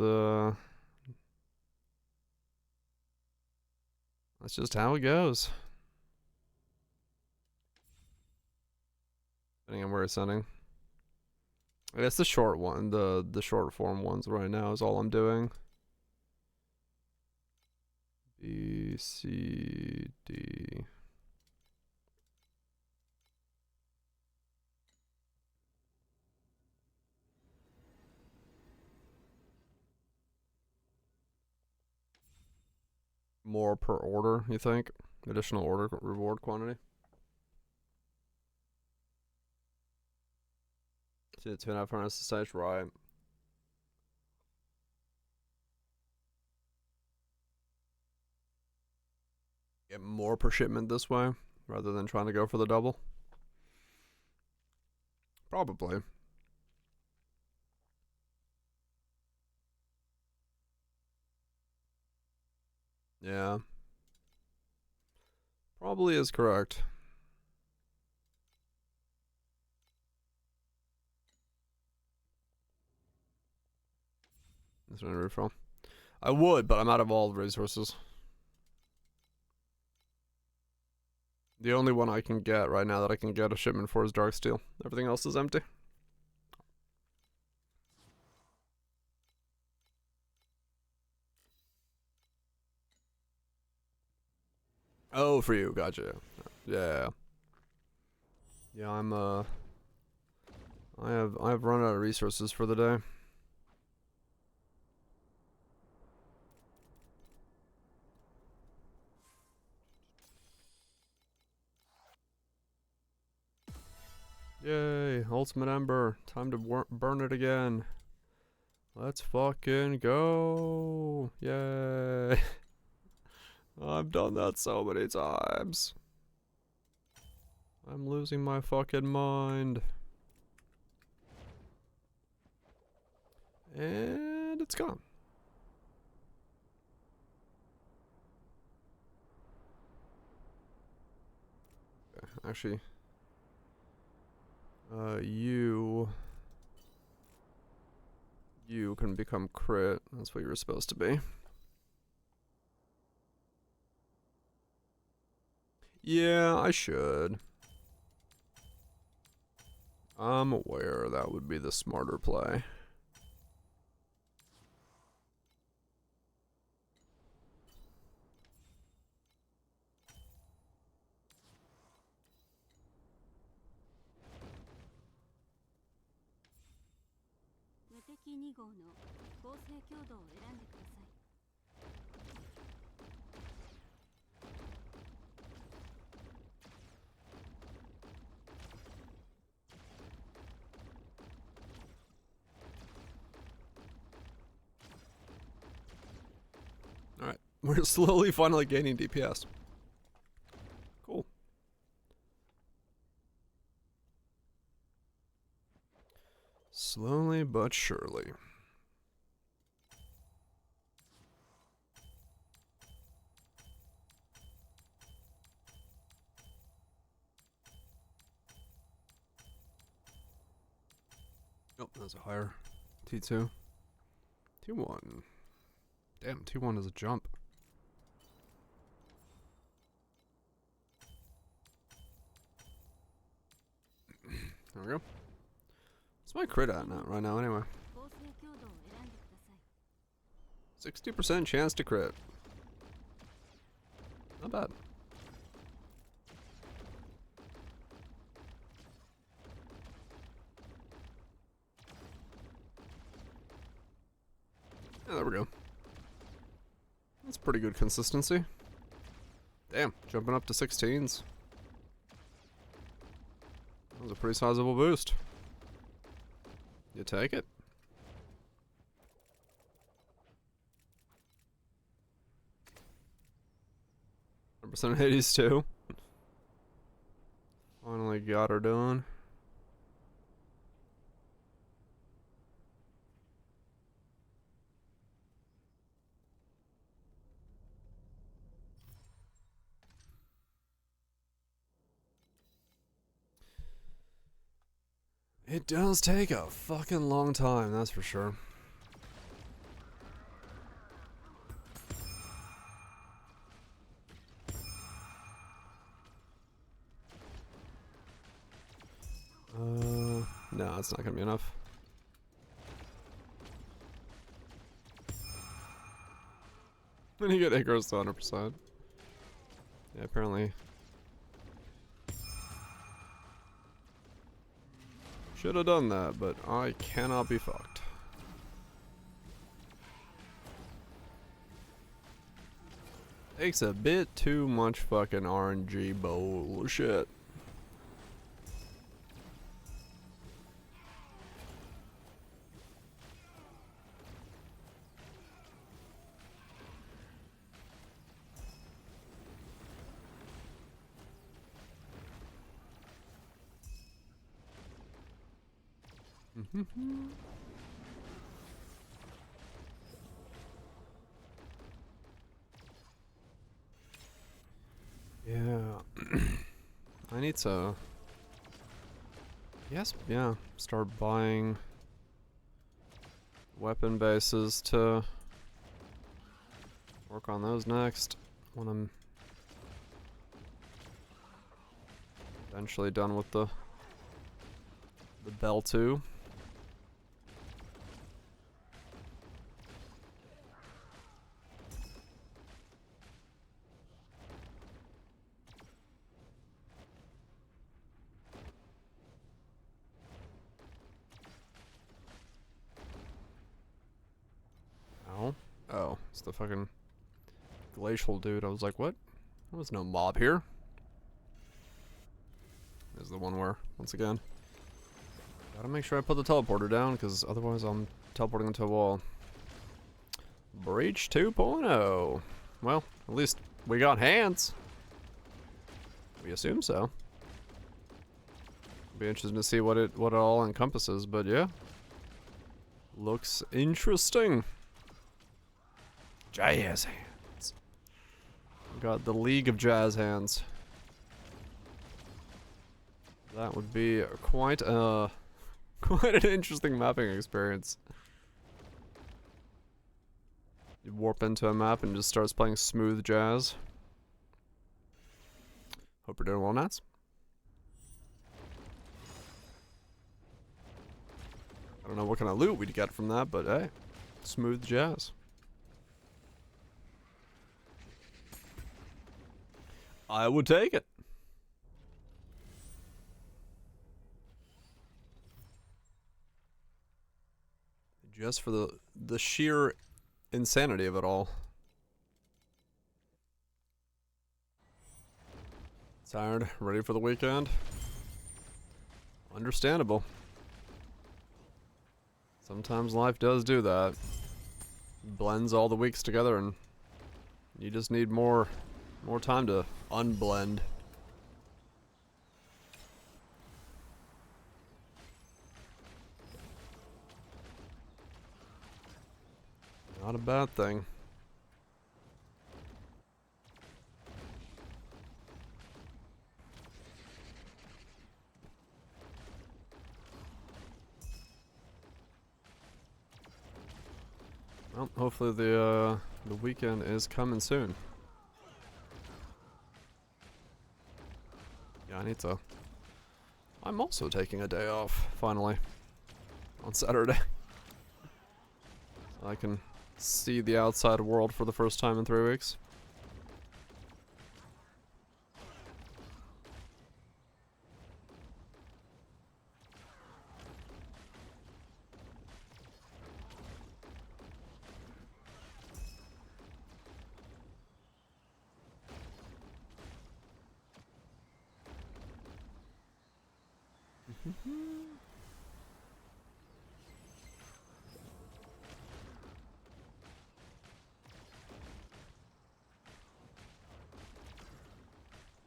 just how it goes. Depending on where it's sending. I guess the short one, the short form ones right now is all I'm doing. B, C, D. More per order, you think? Additional order reward quantity? See the 2.5 harness stage, right? Get more per shipment this way, rather than trying to go for the double? Probably. Yeah. Probably is correct. That's what I refill. I would, but I'm out of all the resources. The only one I can get right now that I can get a shipment for is dark steel. Everything else is empty. Oh, for you, gotcha. Yeah. Yeah, I've run out of resources for the day. Yay, Ultimate Ember. Time to burn it again. Let's fucking go. Yay. I've done that so many times. I'm losing my fucking mind. And it's gone. Okay, actually, you can become crit. That's what you're supposed to be. Yeah, I should. I'm aware that would be the smarter play. Alright, we're slowly finally gaining DPS. Cool. Slowly but surely. Oh, that's a higher T2. T1. Damn, T1 is a jump. There we go. What's my crit at right now anyway? 60% chance to crit. Not bad. Yeah, there we go. That's pretty good consistency. Damn, jumping up to 16s. That was a pretty sizable boost. You take it. % Hades too. Finally got her done. It does take a fucking long time, that's for sure. No, it's not gonna be enough. Then you get Icarus to 100%. Yeah, apparently. Should have done that, but I cannot be fucked. Takes a bit too much fucking RNG bullshit. Yeah. I need to... Yes, yeah. Start buying weapon bases to work on those next when I'm eventually done with the bell too. Ow. Oh, it's the fucking glacial dude. I was like, what? There was no mob here. There's the one where, once again, gotta make sure I put the teleporter down, because otherwise I'm teleporting into a wall. Breach 2.0. Well, at least we got hands. We assume so. Be interesting to see what it all encompasses, but yeah. Looks interesting. Jazz hands. We got the League of Jazz Hands. That would be quite an interesting mapping experience. You warp into a map and just starts playing smooth jazz. Hope you're doing well, Nats. I don't know what kind of loot we'd get from that, but hey, smooth jazz. I would take it. Just for the sheer insanity of it all. Tired, ready for the weekend? Understandable. Sometimes life does do that. Blends all the weeks together and you just need more time to unblend. Not a bad thing. Well, hopefully the weekend is coming soon. Yeah, I need to. I'm also taking a day off, finally. On Saturday. So I can see the outside world for the first time in 3 weeks.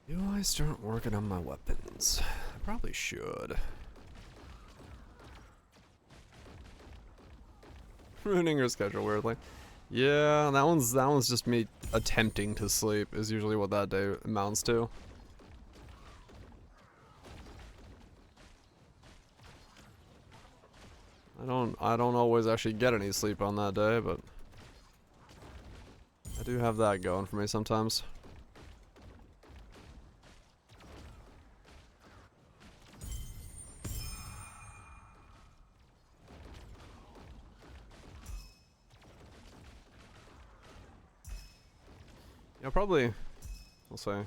Do I start working on my weapons? I probably should. Ruining your schedule weirdly. Yeah, that one's just me attempting to sleep is usually what that day amounts to. I don't always actually get any sleep on that day, but I do have that going for me sometimes. Yeah, probably. I'll say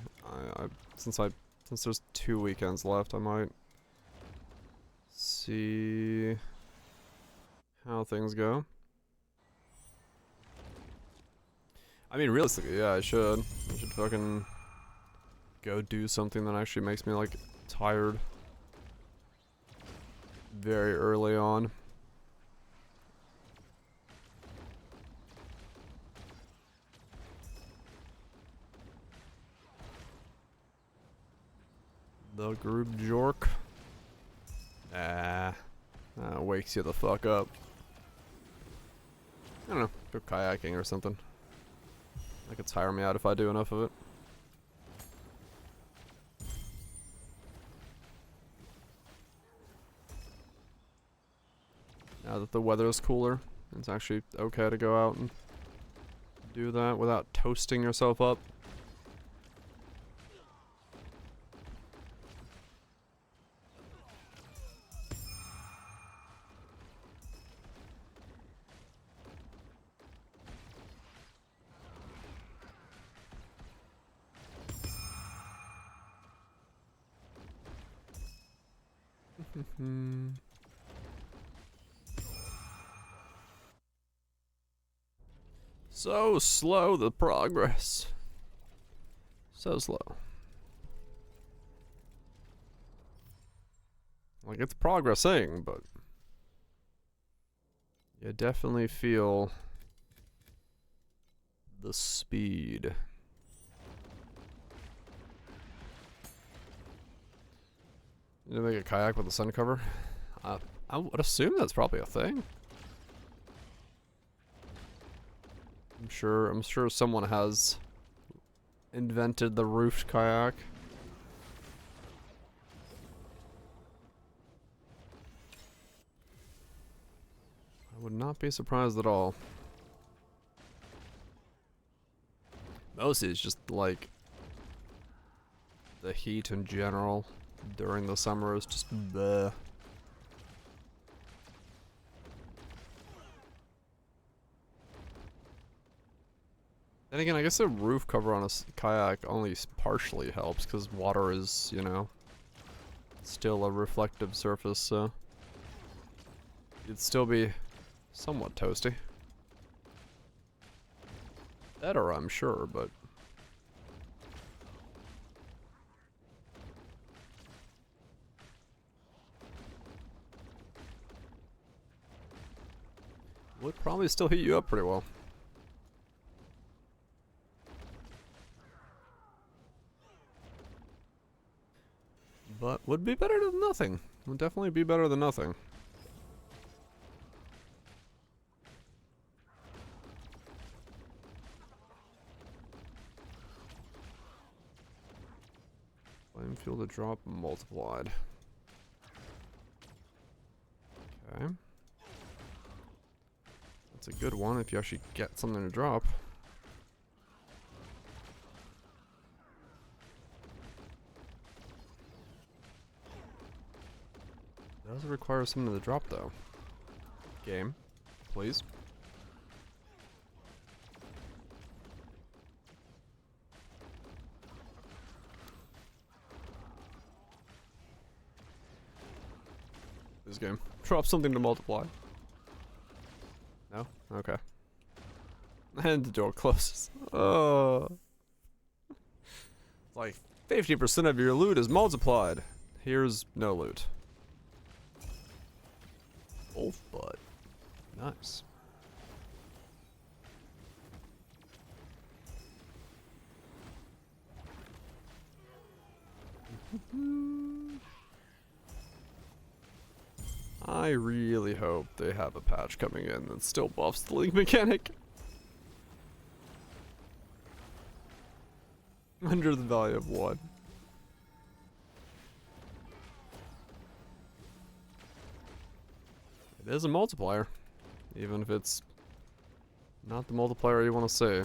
since there's 2 weekends left, I might see how things go. I mean, realistically, yeah, I should fucking go do something that actually makes me like tired very early on. The group jork. Ah, that wakes you the fuck up. I don't know, go kayaking or something. That could tire me out if I do enough of it. Now that the weather is cooler, it's actually okay to go out and do that without toasting yourself up. So slow, the progress. So slow. Like, it's progressing, but you definitely feel the speed. You to make a kayak with a sun cover? I would assume that's probably a thing. I'm sure someone has invented the roofed kayak. I would not be surprised at all. Mostly it's just like the heat in general during the summer is just bleh. Then again, I guess a roof cover on a kayak only partially helps because water is, you know, still a reflective surface, so it'd still be somewhat toasty. Better, I'm sure, but would probably still heat you up pretty well. But would be better than nothing. Would definitely be better than nothing. Flame fuel to drop multiplied. Okay. That's a good one if you actually get something to drop. Does require something to drop though. Game, please. This game. Drop something to multiply. No? Okay. And the door closes. Oh. Like 50% of your loot is multiplied. Here's no loot. Wolf butt. Nice. I really hope they have a patch coming in that still buffs the league mechanic. Under the value of 1. It is a multiplier, even if it's not the multiplier you want to see.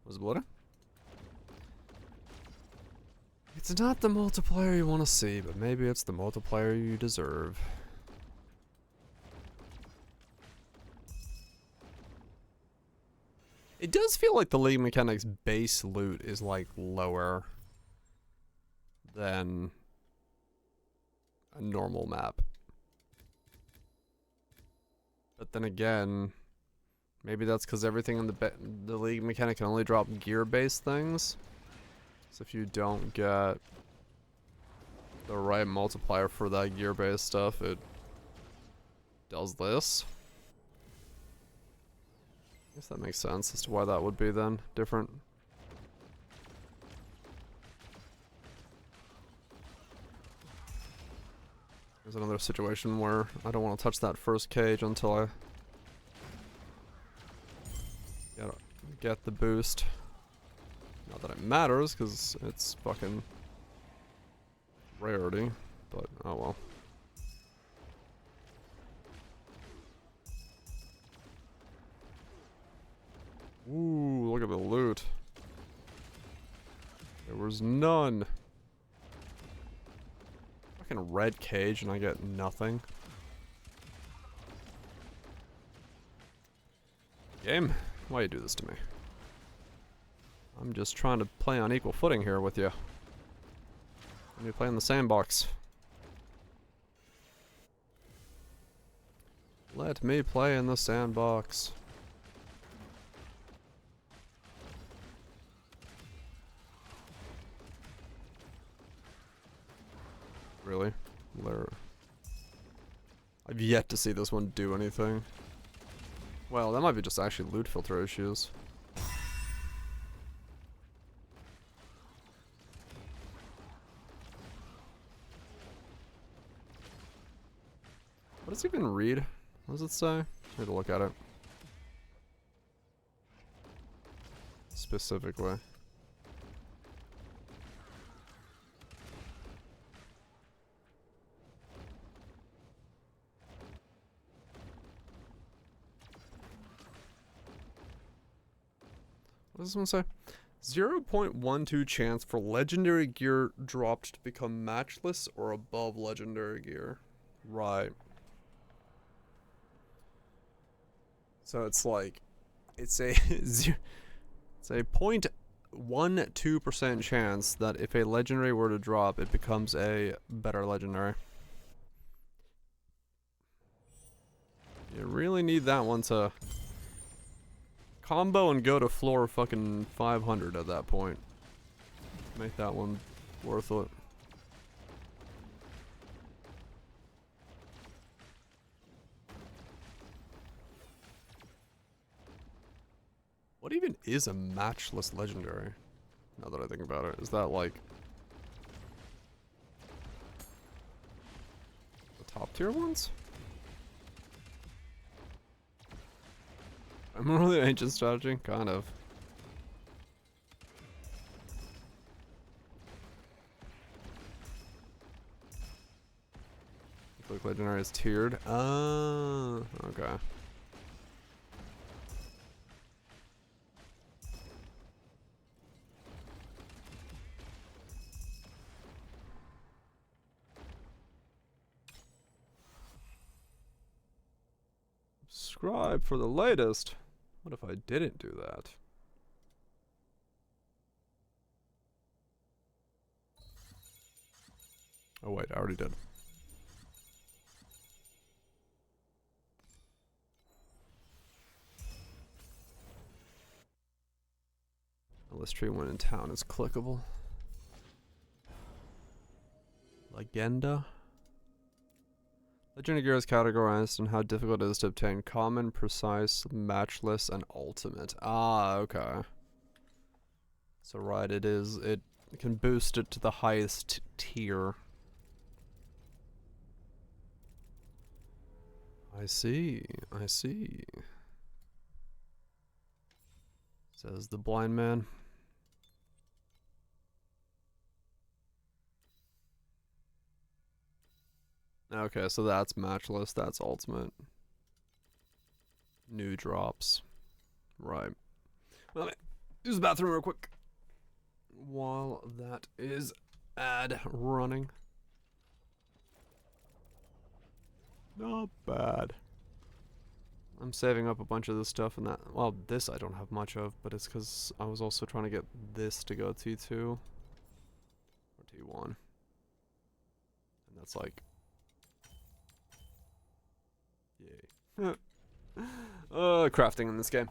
Was it bloody? It's not the multiplier you want to see, but maybe it's the multiplier you deserve. It does feel like the League Mechanics base loot is like lower than a normal map. But then again, maybe that's because everything in the League Mechanic can only drop gear-based things. So if you don't get the right multiplier for that gear-based stuff, it does this. I guess that makes sense as to why that would be then different. There's another situation where I don't want to touch that first cage until I get the boost. Not that it matters, because it's fucking rarity, but oh well. Ooh, look at the loot. There was none. Fucking red cage and I get nothing. Game, why you do this to me? I'm just trying to play on equal footing here with you. Let me play in the sandbox. Let me play in the sandbox. Really? I've yet to see this one do anything. Well, that might be just actually loot filter issues. What does it even read? What does it say? Need to look at it. Specifically. What does this one say? 0.12 chance for legendary gear dropped to become matchless or above legendary gear. Right. So it's like, it's a it's a 0.12% chance that if a legendary were to drop, it becomes a better legendary. You really need that one to combo and go to floor fucking 500 at that point. Make that one worth it. What even is a matchless legendary? Now that I think about it, is that like the top tier ones? I'm really ancient strategy, kind of. Like legendary is tiered. Oh, okay. Subscribe for the latest. What if I didn't do that? Oh wait, I already did. Unless tree when in town is clickable. Legenda. Legendary gear is categorized on how difficult it is to obtain common, precise, matchless, and ultimate. Ah, okay. So right, it can boost it to the highest tier. I see, I see. Says the blind man. Okay, so that's matchless, that's ultimate. New drops. Right. Well, let me use the bathroom real quick. While that is ad running. Not bad. I'm saving up a bunch of this stuff and that. Well, this I don't have much of, but it's because I was also trying to get this to go T2 or T1. And that's like. Yay. Crafting in this game.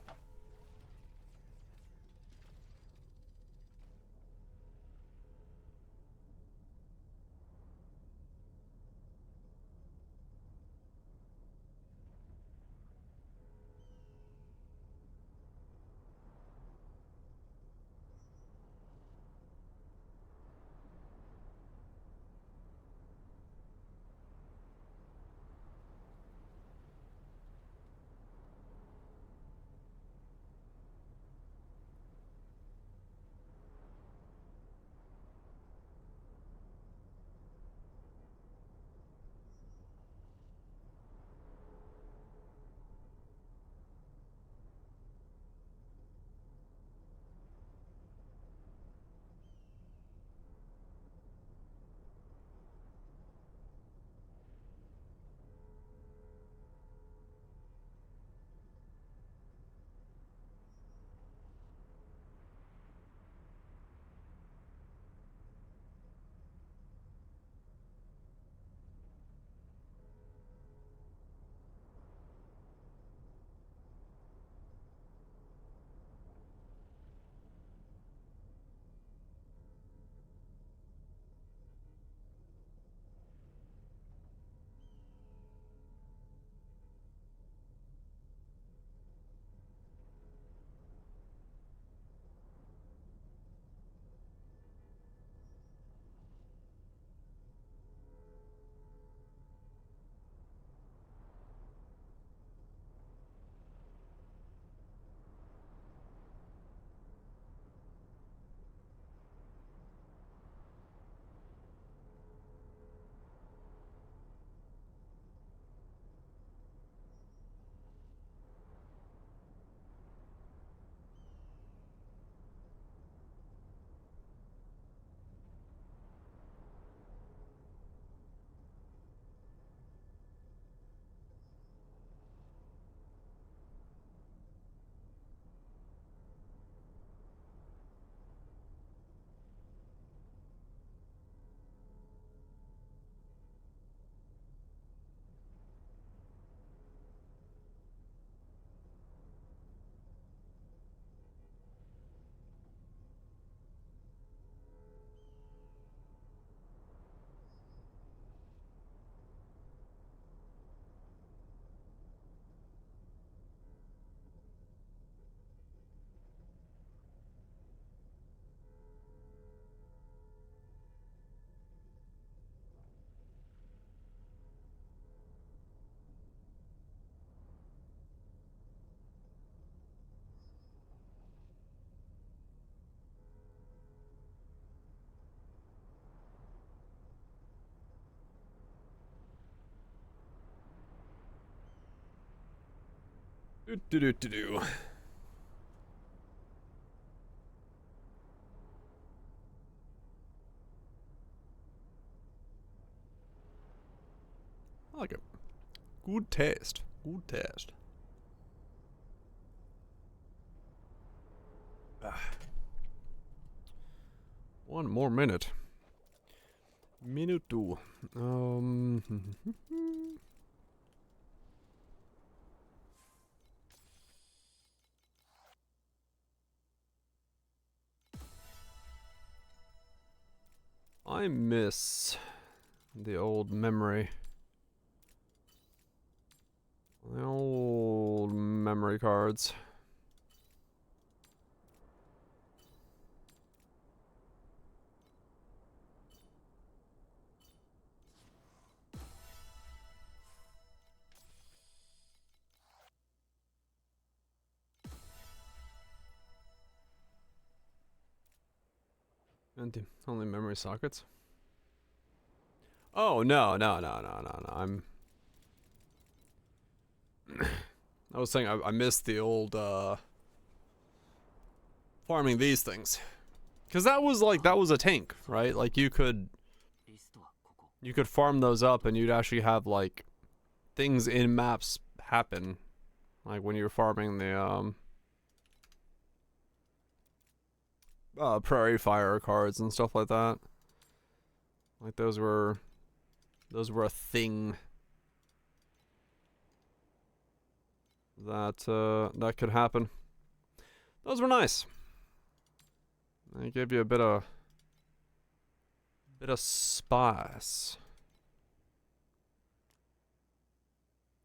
Do do do do do. I like it. Good taste. Good taste. Ah. One more minute. Minuto. I miss the old memory. The old memory cards. And only memory sockets. Oh no. I'm. I was saying I missed the old farming these things, cause that was a tank, right? Like you could farm those up and you'd actually have like things in maps happen, like when you're farming the prairie fire cards and stuff like that. Like those were a thing that that could happen. Those were nice. They gave you a bit of spice.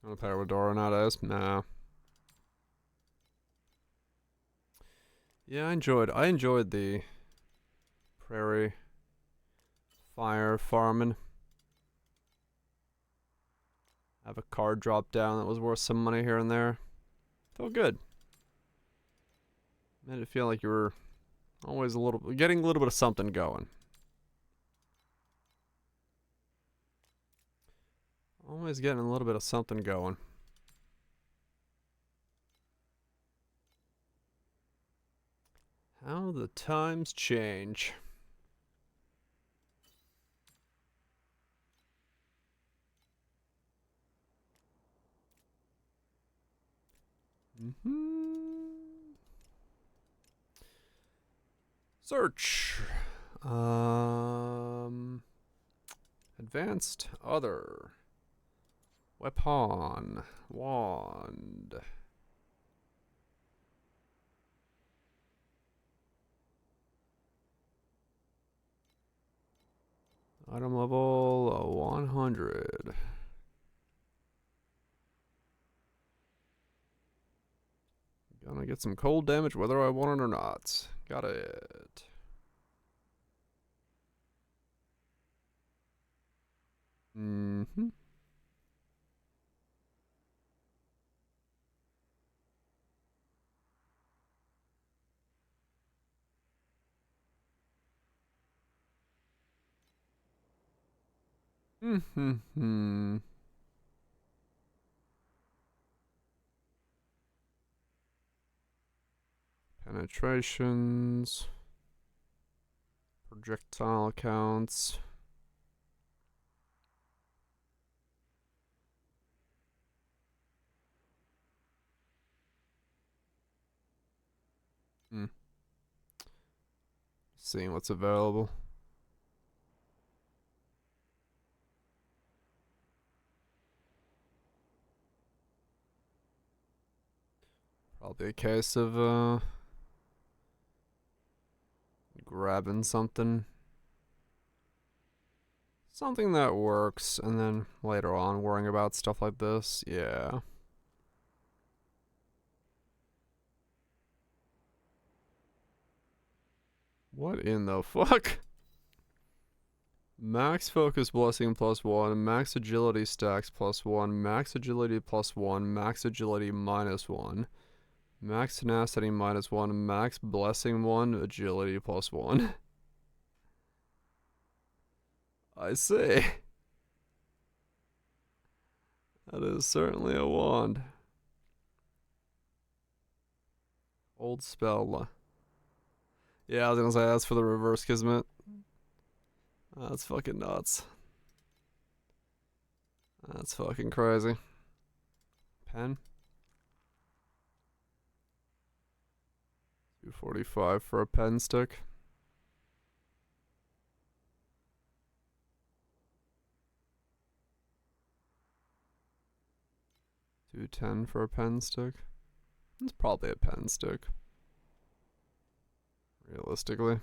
Want to pair with Dora nowadays? Nah. Yeah, I enjoyed the prairie fire farming. Have a card drop down that was worth some money here and there. Felt good. Made it feel like you were always getting a little bit of something going. Always getting a little bit of something going. How the times change. Search. Advanced other. Weapon. Wand. Item level 100. Gonna get some cold damage whether I want it or not. Got it. Penetrations. Projectile counts. Seeing what's available. Probably a case of grabbing something that works, and then later on worrying about stuff like this. Yeah. What in the fuck? Max focus blessing +1, max agility stacks +1, max agility +1, max agility -1, max tenacity -1, max blessing 1, agility +1. I see. That is certainly a wand. Old spell. Yeah, I was gonna say that's for the reverse kismet. That's fucking nuts. That's fucking crazy. Pen. 245 for a pen stick. $210 for a pen stick. It's probably a pen stick. Realistically.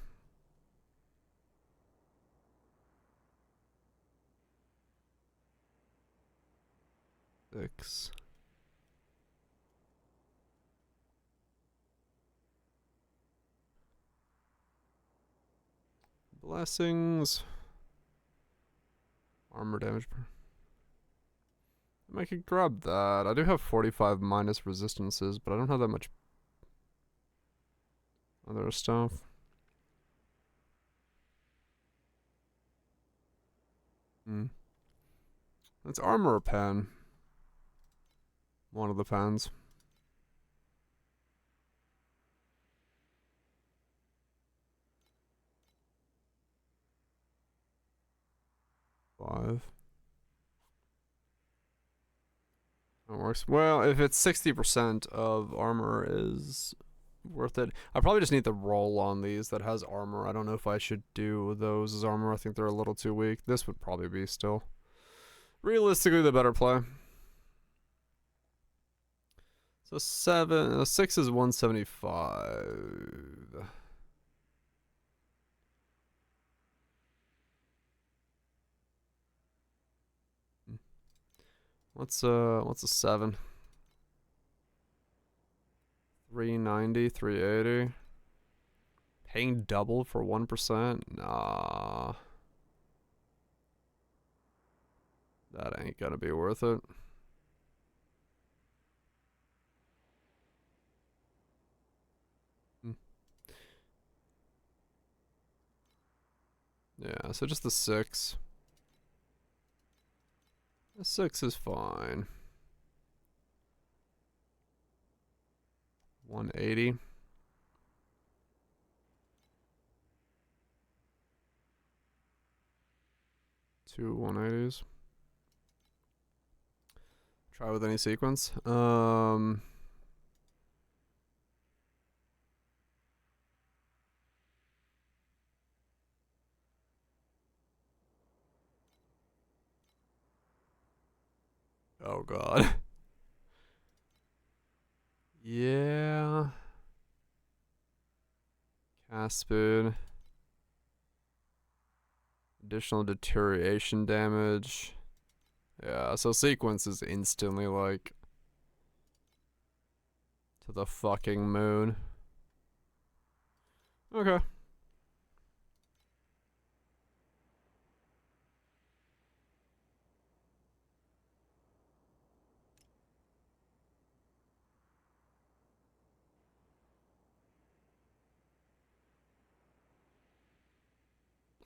Six. Blessings. Armor damage. I could grab that. I do have 45 minus resistances, but I don't have that much other stuff. It's armor or pen. One of the pens. Five. That works. Well, if it's 60% of armor is worth it. I probably just need the roll on these that has armor. I don't know if I should do those as armor. I think they're a little too weak. This would probably be still realistically the better play. So 6 is 175. What's a 7? 390, 380. Paying double for 1%? Nah. That ain't gonna be worth it. Yeah, so just the 6. The 6 is fine. 180. 2 180s. Try with any sequence. Oh god. Yeah. Cast speed. Additional deterioration damage. Yeah, so sequence is instantly like to the fucking moon. Okay.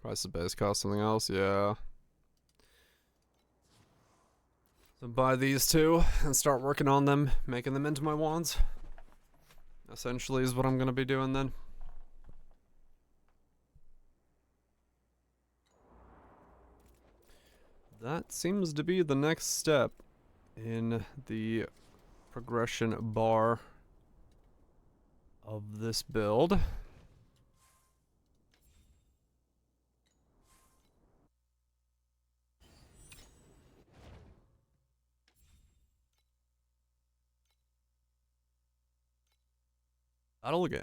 Price of base cost something else, yeah. So buy these two and start working on them, making them into my wands. Essentially is what I'm gonna be doing then. That seems to be the next step in the progression bar of this build. Battle again.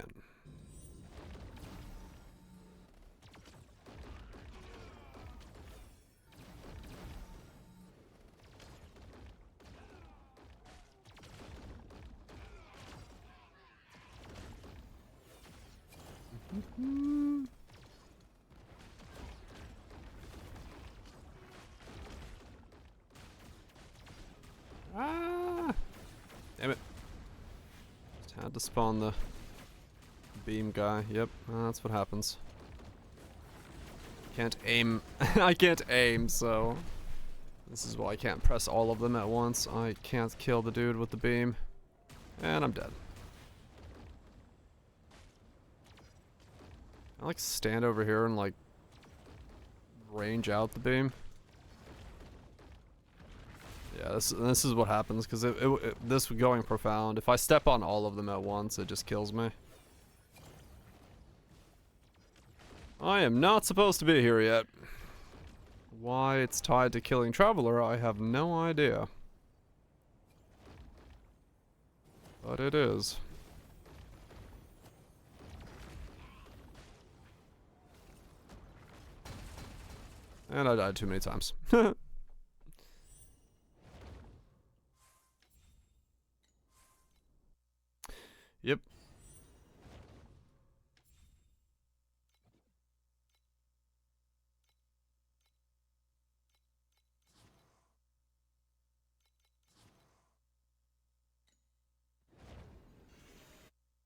Ah! Damn it. Just had to spawn the beam guy. Yep, that's what happens. Can't aim. I can't aim, so this is why I can't press all of them at once. I can't kill the dude with the beam. And I'm dead. I like stand over here and like range out the beam. Yeah, this is what happens because this going profound. If I step on all of them at once, it just kills me. I am not supposed to be here yet. Why it's tied to killing Traveler, I have no idea. But it is. And I died too many times. Yep.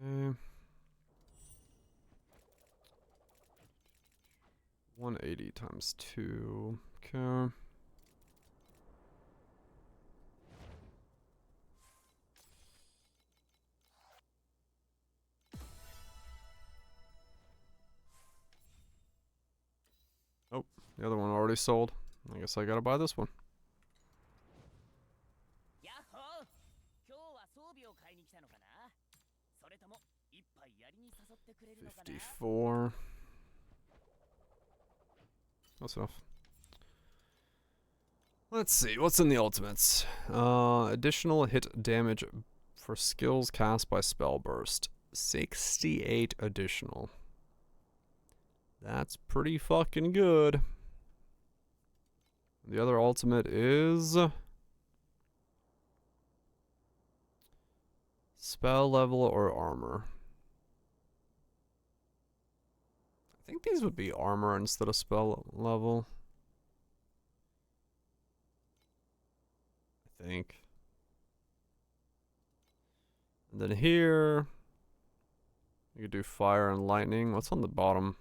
Okay. 180 times 2. Okay. Oh, the other one already sold. I guess I gotta buy this one. 54. That's enough. Let's see, what's in the ultimates? Additional hit damage for skills cast by spell burst. 68 additional. That's pretty fucking good. The other ultimate is spell level or armor. I think these would be armor instead of spell level. I think. And then here, you could do fire and lightning. What's on the bottom?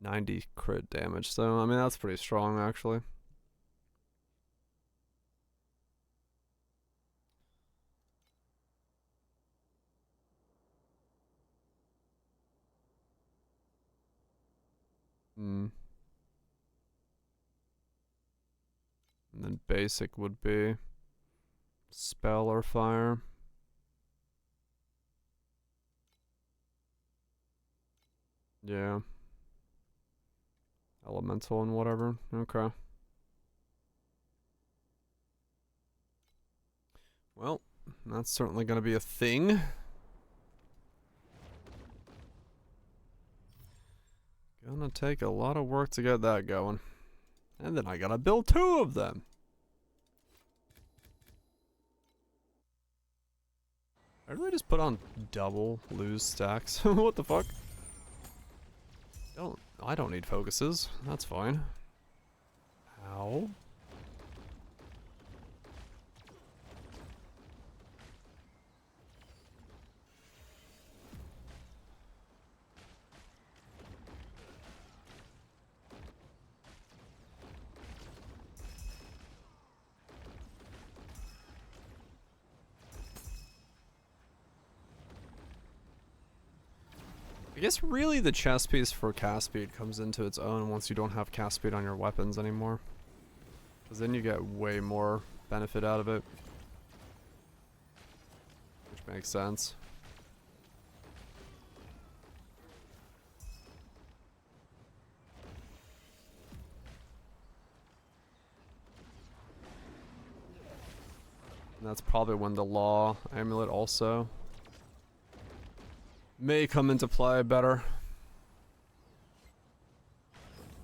$90 crit damage. So, I mean, that's pretty strong, actually. And then basic would be spell or fire. Yeah. Elemental and whatever. Okay. Well, that's certainly going to be a thing. Gonna take a lot of work to get that going. And then I gotta build 2 of them. How do I just put on double lose stacks? What the fuck? I don't need focuses. That's fine. How? I guess really the chest piece for cast speed comes into its own once you don't have cast speed on your weapons anymore. Because then you get way more benefit out of it. Which makes sense. And that's probably when the Law Amulet also may come into play better.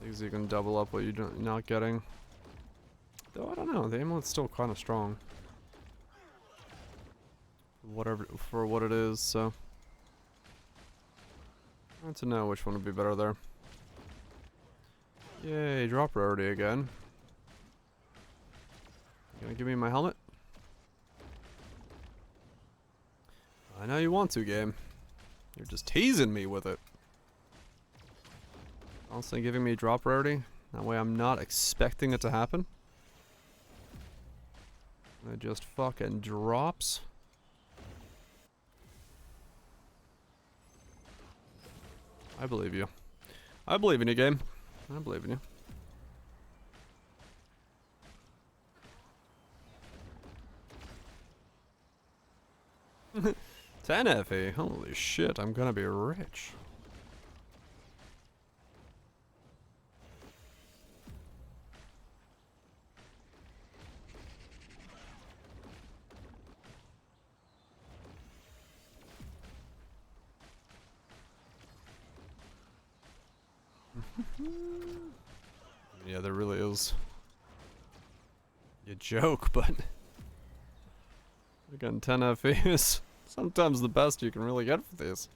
Because you can double up what you're not getting. Though I don't know, the amulet's still kind of strong. Whatever, for what it is, so. Hard to know which one would be better there. Yay, drop rarity again. You gonna give me my helmet? I know you want to, game. You're just teasing me with it. Honestly, giving me drop rarity. That way I'm not expecting it to happen. It just fucking drops. I believe you. I believe in you, game. I believe in you. 10 FE. Holy shit, I'm gonna be rich. Yeah, there really is. You joke, but again, 10 FE is sometimes the best you can really get for these.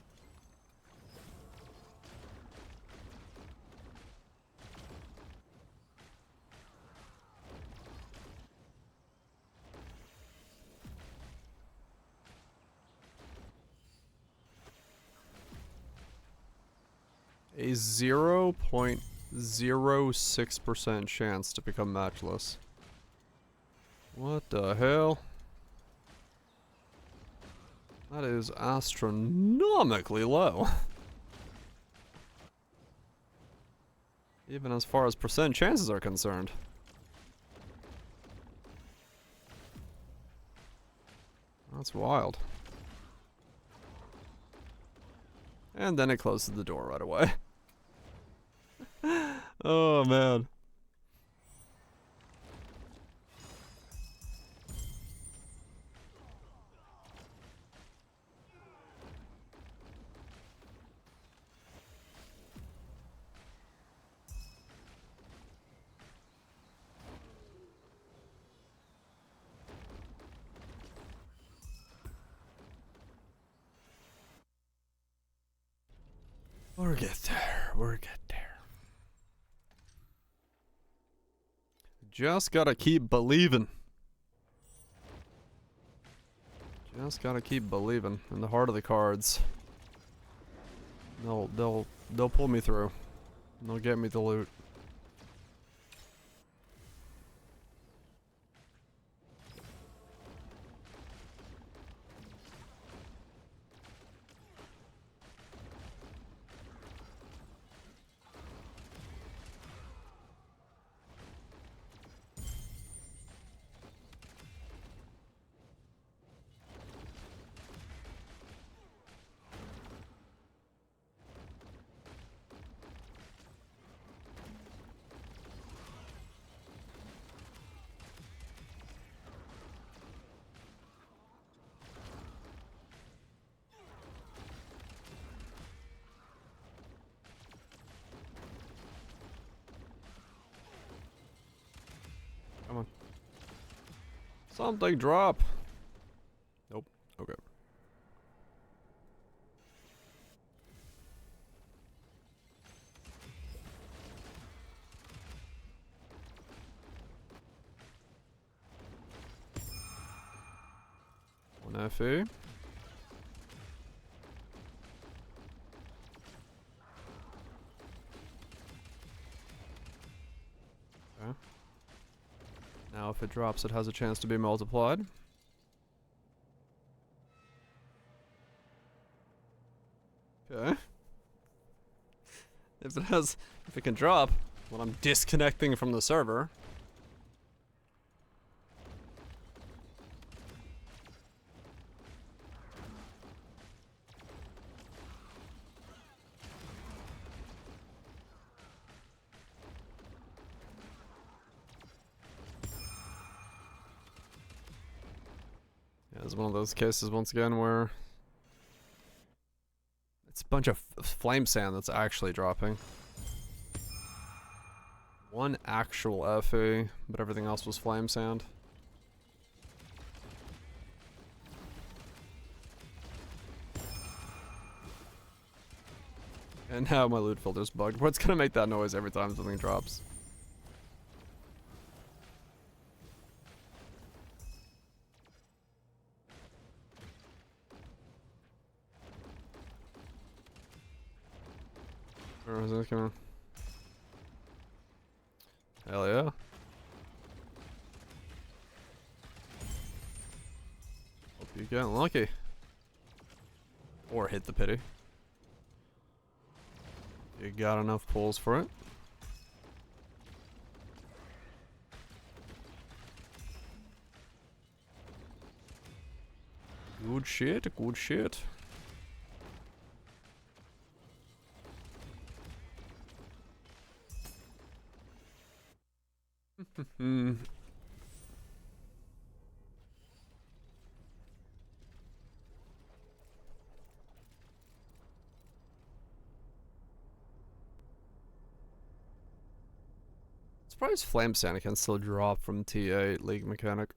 A 0.06% chance to become matchless. What the hell? That is astronomically low. Even as far as percent chances are concerned. That's wild. And then it closes the door right away. Oh man. We'll get there. We'll get there. Just gotta keep believing. Just gotta keep believing in the heart of the cards. They'll pull me through. They'll get me the loot. Come on. Something drop. Nope. Okay. One FE. Okay. Now if it drops, it has a chance to be multiplied. Okay. If it can drop when I'm disconnecting from the server. Yeah, it's one of those cases once again where it's a bunch of flame sand that's actually dropping. One actual FE, but everything else was flame sand. And now my loot filter's bugged. What's gonna make that noise every time something drops? Or is it gonna... Hell yeah. Hope you get lucky. Or hit the pity. You got enough pulls for it. Good shit, good shit. Surprised Flame Santa can still drop from T8 League Mechanic.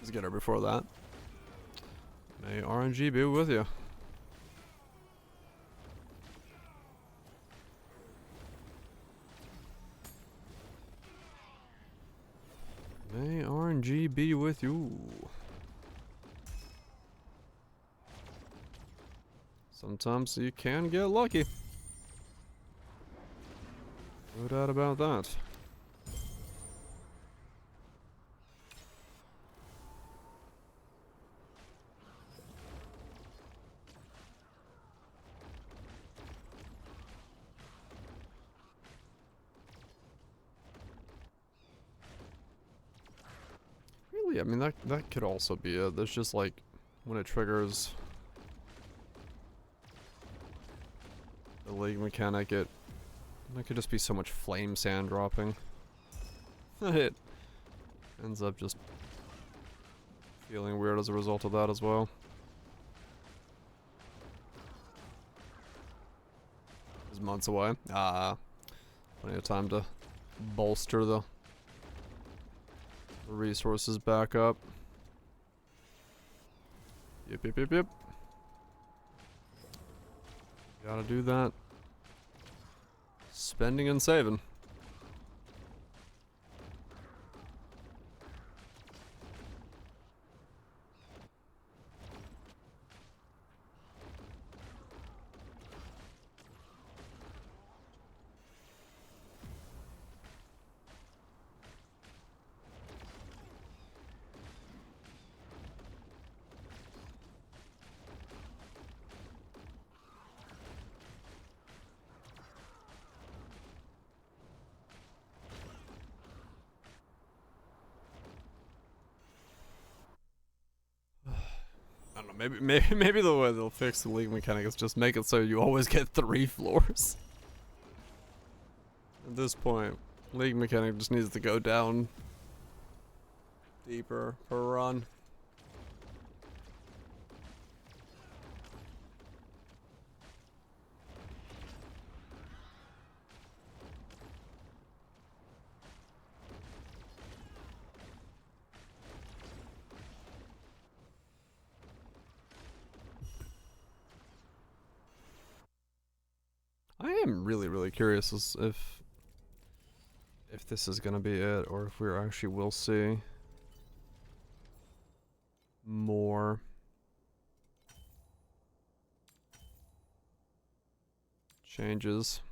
Let's get her before that. May RNG be with you. May RNG be with you. Sometimes you can get lucky. No doubt about that. Really, I mean that could also be it. There's just like when it triggers the League Mechanic, that could just be so much flame sand dropping. It ends up just feeling weird as a result of that as well. It's months away. Plenty of time to bolster the resources back up. Yep. Gotta do that. Spending and saving. I don't know, maybe the way they'll fix the League Mechanic is just make it so you always get 3 floors. At this point, League Mechanic just needs to go down deeper per run. I am really curious as if this is gonna be it, or if we actually will see more changes.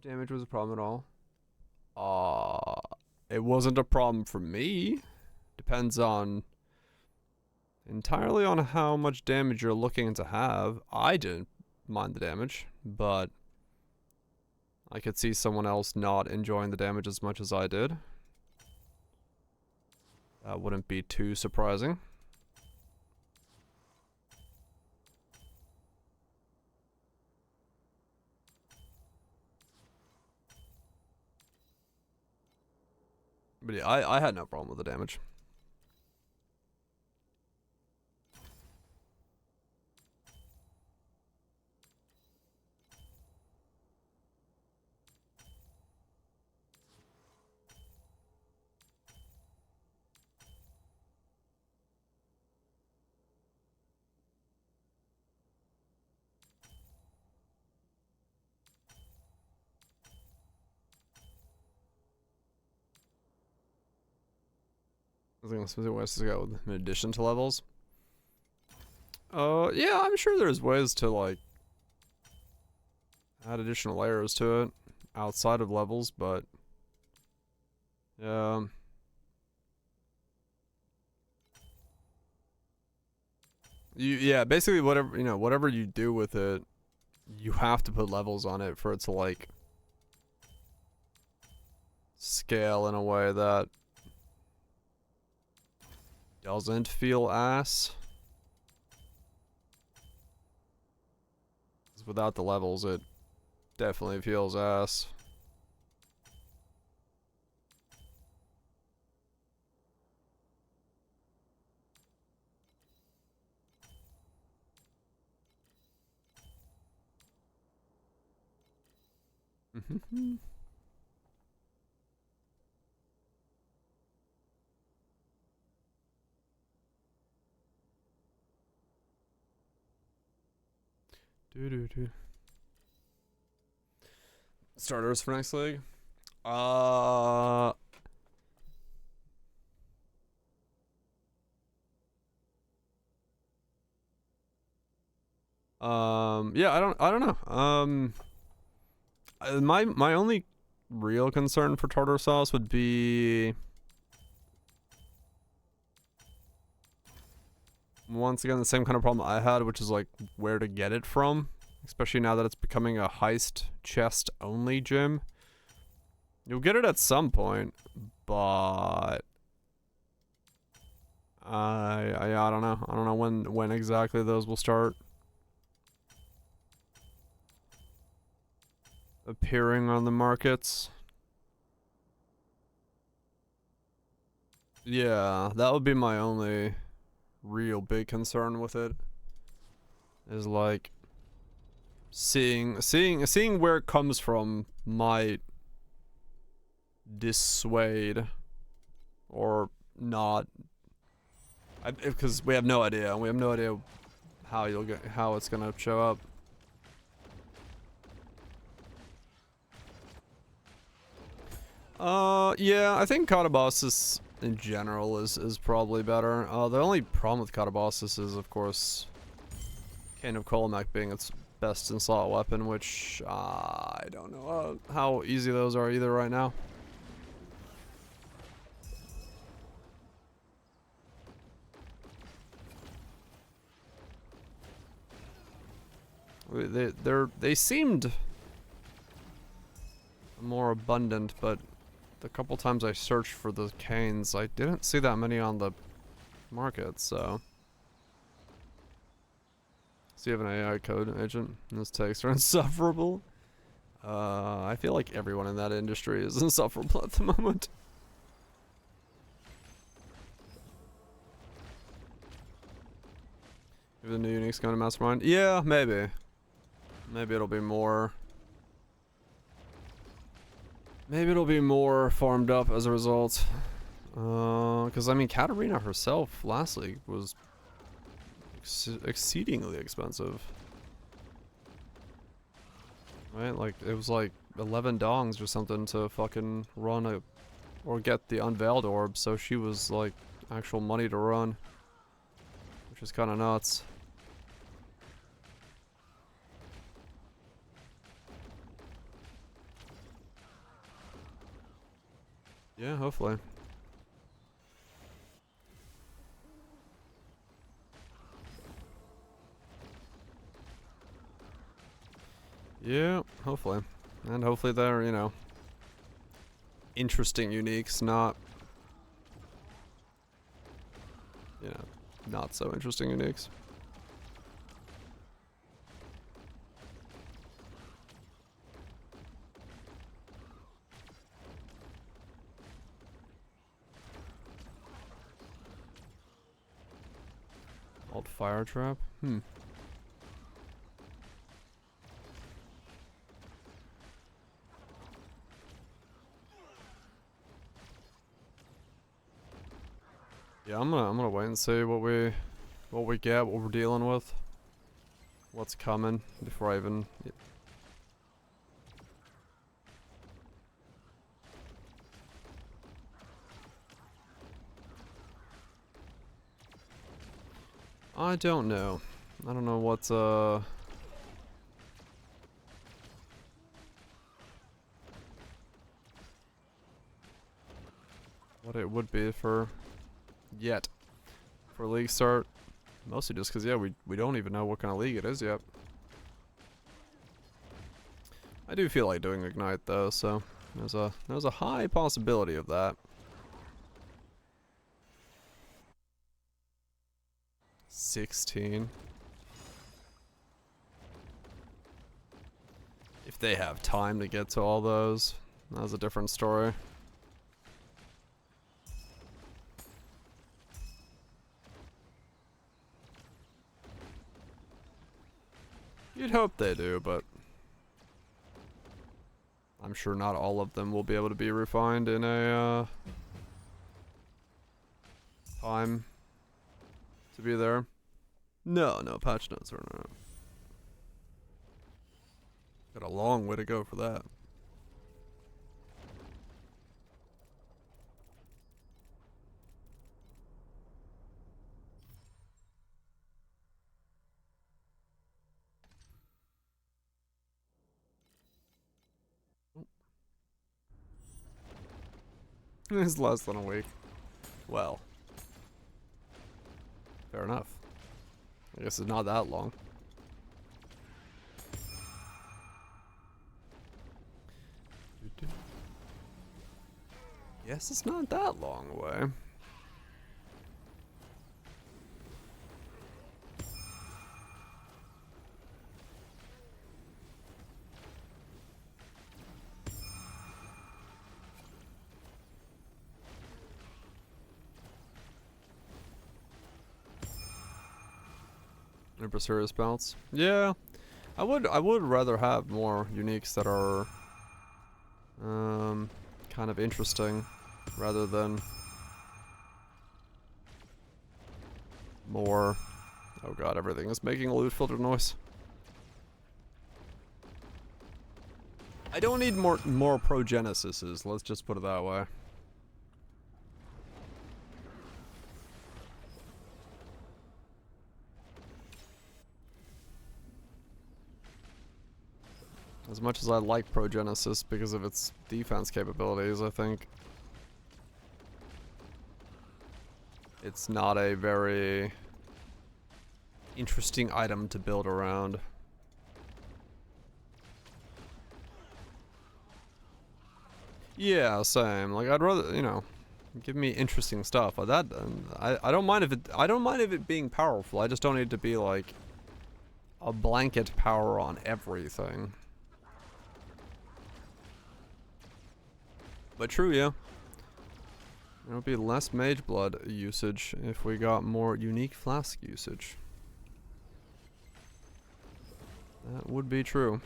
Damage was a problem at all? It wasn't a problem for me. Depends on entirely on how much damage you're looking to have. I didn't mind the damage, but I could see someone else not enjoying the damage as much as I did. That wouldn't be too surprising. But yeah, I had no problem with the damage. Specific ways to go in addition to levels. Yeah, I'm sure there's ways to like add additional layers to it outside of levels, but yeah. Yeah, basically whatever you do with it, you have to put levels on it for it to like scale in a way that doesn't feel ass. 'Cause without the levels, it definitely feels ass. Starters for next league. Yeah, I don't know. My only real concern for tartar sauce would be, once again, the same kind of problem I had, which is like where to get it from, especially now that it's becoming a heist chest only gym. You'll get it at some point, but I don't know. I don't know when exactly those will start appearing on the markets. Yeah, that would be my only real big concern with it. Is like seeing where it comes from might dissuade or not, because we have no idea. We have no idea how it's gonna show up. Yeah, I think Katabasis in general is probably better. The only problem with Katabasis is, of course, Cane of Kolomak being its best in slot weapon, which I don't know how easy those are either right now. They seemed more abundant, but the couple times I searched for the canes, I didn't see that many on the market, so. So you have an AI code agent? Those takes are insufferable. I feel like everyone in that industry is insufferable at the moment. If the new unique's going to Mastermind? Yeah, maybe. Maybe it'll be more. Maybe it'll be more farmed up as a result. Because I mean, Katarina herself last league was exceedingly expensive. Right? Like, it was like 11 dongs or something to fucking run a, or get the unveiled orb, so she was like actual money to run. Which is kind of nuts. Yeah, hopefully. Yeah, hopefully. And hopefully they're, you know, interesting uniques, not, you know, not so interesting uniques. Alt fire trap? Yeah, I'm gonna wait and see what we get, what we're dealing with, what's coming before I even. I don't know. I don't know what's what it would be for league start. Mostly just because, yeah, we don't even know what kind of league it is yet. I do feel like doing Ignite though, so there's a high possibility of that. 16. If they have time to get to all those, that's a different story. You'd hope they do, but I'm sure not all of them will be able to be refined in a time to be there. No, patch notes are not. Got a long way to go for that. It's less than a week. Well, fair enough. I guess it's not that long. Yes, it's not that long away. Super serious bounce. Yeah, I would rather have more uniques that are kind of interesting rather than more. Oh god, everything is making a loot filter noise. I don't need more progenesises, let's just put it that way. As much as I like Progenesis because of its defense capabilities, I think it's not a very interesting item to build around. Yeah, same. Like I'd rather, you know, give me interesting stuff. Like that I don't mind if it being powerful. I just don't need it to be like a blanket power on everything. But true, yeah. There would be less mage blood usage if we got more unique flask usage. That would be true.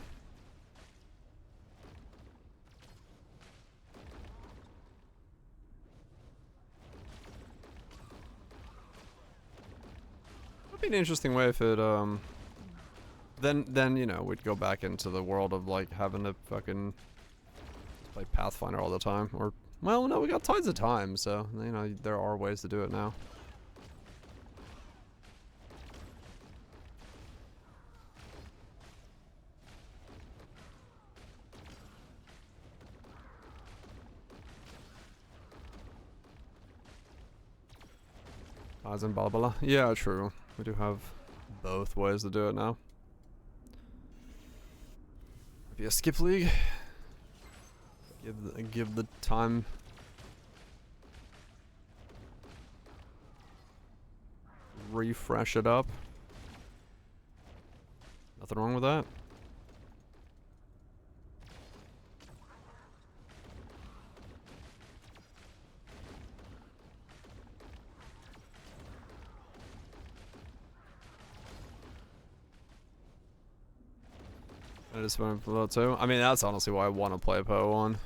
That'd be an interesting way if it then you know we'd go back into the world of like having to fucking play Pathfinder all the time, or well, no, we got tons of time, so you know there are ways to do it now. As in blah blah. Yeah, true. We do have both ways to do it now. Maybe a skip league. Give the time. Refresh it up. Nothing wrong with that. I just went for that too. I mean, that's honestly why I want to play Poe on.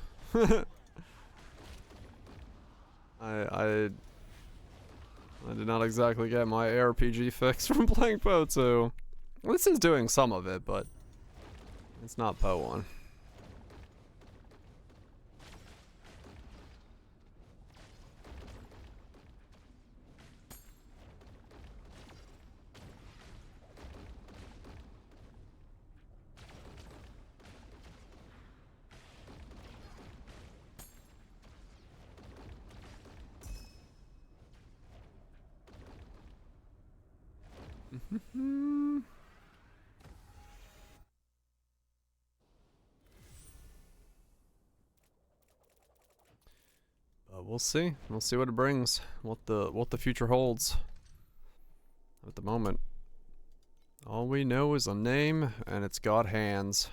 I did not exactly get my ARPG fix from playing Poe 2. This is doing some of it, but it's not Poe 1. But we'll see. We'll see what it brings. What the future holds. At the moment, all we know is a name, and it's got hands.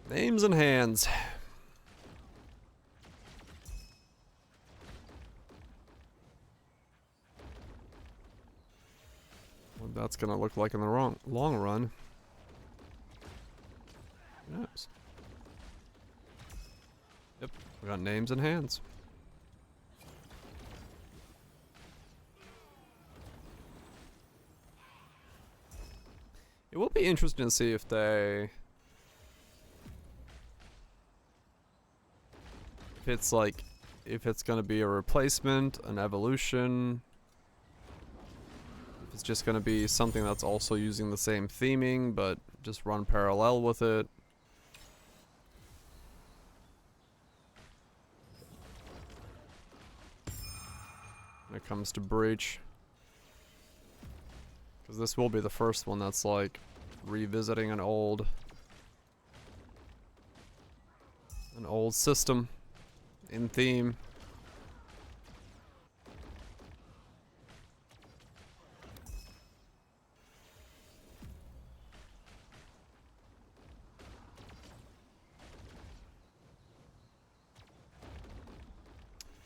Names and hands. What that's gonna look like in the long run. Who knows? Yep, we got names and hands. It will be interesting to see if they... if it's gonna be a replacement, an evolution, if it's just gonna be something that's also using the same theming, but just run parallel with it. When it comes to Breach. Because this will be the first one that's like revisiting an old system in theme.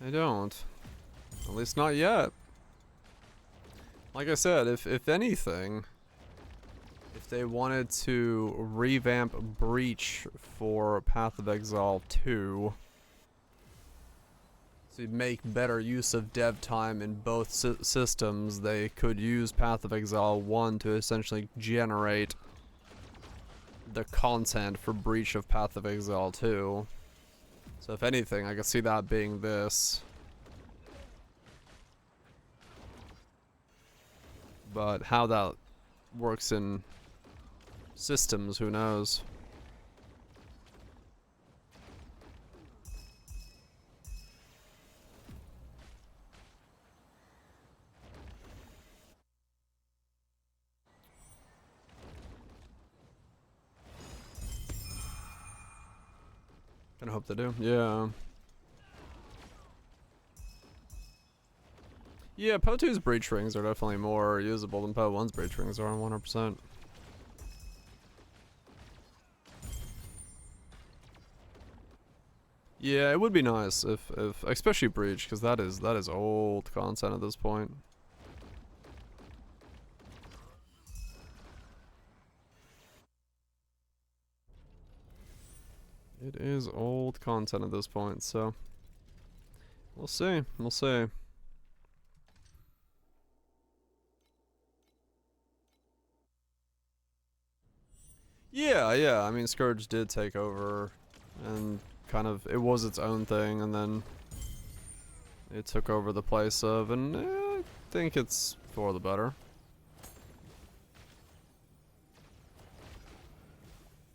I don't. At least not yet. Like I said, if anything, if they wanted to revamp Breach for Path of Exile 2, to make better use of dev time in both systems, they could use Path of Exile 1 to essentially generate the content for Breach of Path of Exile 2. So if anything, I could see that being this. But how that works in systems, who knows? Kinda hope they do. Yeah. Yeah, Po 2's breach rings are definitely more usable than Po 1's breach rings are, 100%. Yeah, it would be nice if especially breach, because that is old content at this point. It is old content at this point, so we'll see. We'll see. Yeah, I mean, Scourge did take over, and kind of, it was its own thing, and then it took over the place of, and I think it's for the better.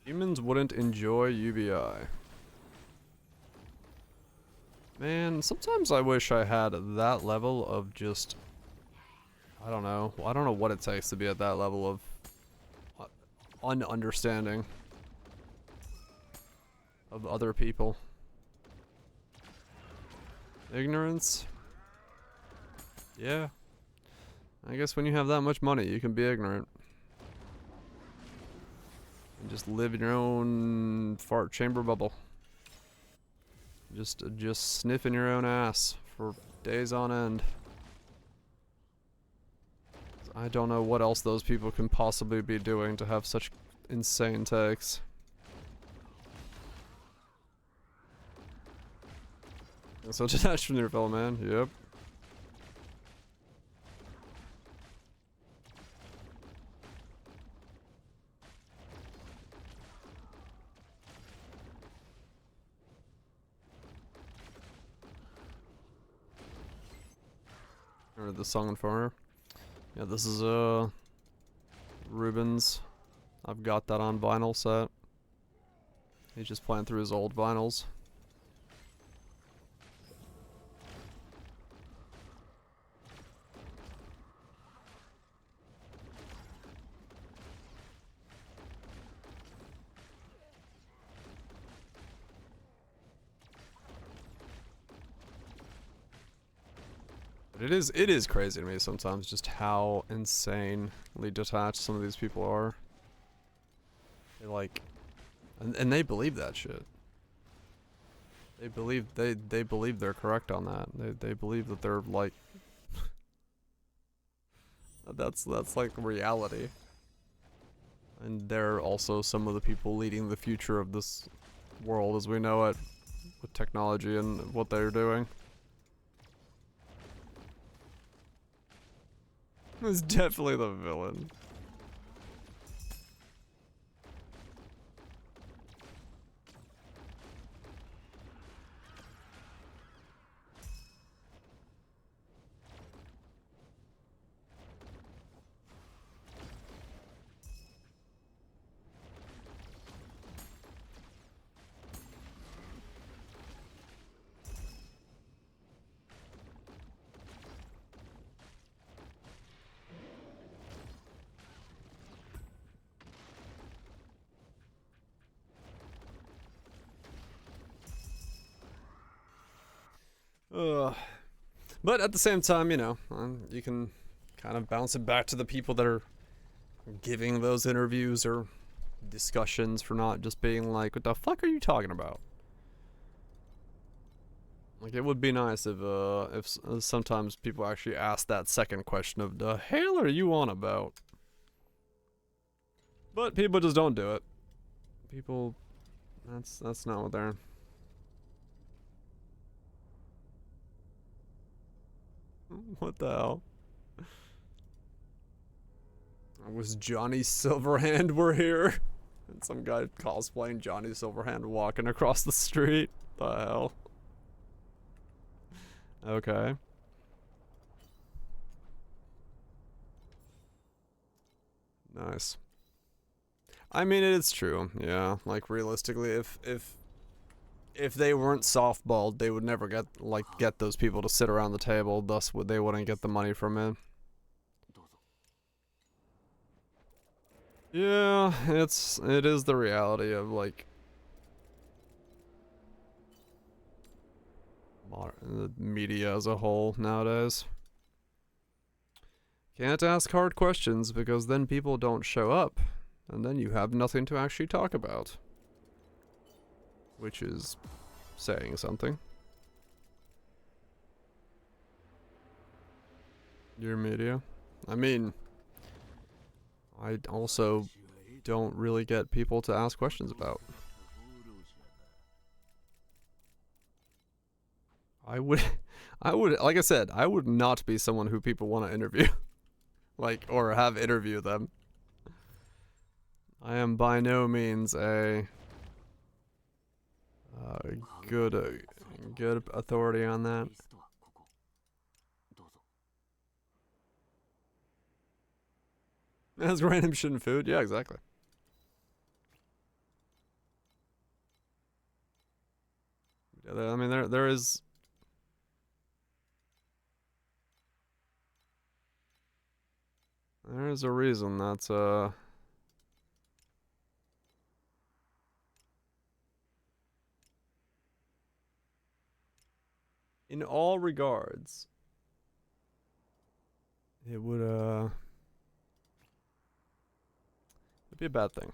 Humans wouldn't enjoy UBI. Man, sometimes I wish I had that level of just, I don't know what it takes to be at that level of ununderstanding of other people. Ignorance? Yeah. I guess when you have that much money, you can be ignorant. And just live in your own fart chamber bubble. Just sniffing your own ass for days on end. I don't know what else those people can possibly be doing to have such insane takes. So detached from your fellow man, yep. I heard the song Informer. Yeah, this is Ruben's. I've got that on vinyl set. He's just playing through his old vinyls. It is crazy to me sometimes just how insanely detached some of these people are. They like, and they believe that shit. They believe they're correct on that. They believe that they're like that's like reality. And they're also some of the people leading the future of this world as we know it with technology and what they're doing. It's definitely the villain. Ugh. But at the same time, you know, you can kind of bounce it back to the people that are giving those interviews or discussions for not just being like, what the fuck are you talking about? Like, it would be nice if sometimes people actually ask that second question of, the hell are you on about? But people just don't do it. People, that's not what they're... What the hell? I was Johnny Silverhand were here? And some guy cosplaying Johnny Silverhand walking across the street? The hell? Okay. Nice. I mean, it's true. Yeah, like realistically, if they weren't softballed, they would never get those people to sit around the table. Thus, they wouldn't get the money from it. Yeah, it is the reality of like the media as a whole nowadays. Can't ask hard questions because then people don't show up, and then you have nothing to actually talk about. Which is saying something. Your media. I mean, I also don't really get people to ask questions about. I would, like I said, I would not be someone who people want to interview. Like, or have interview them. I am by no means a good authority on that. As random shit and food, yeah, exactly. Yeah, I mean, there is. There is a reason that's in all regards, it would it'd be a bad thing.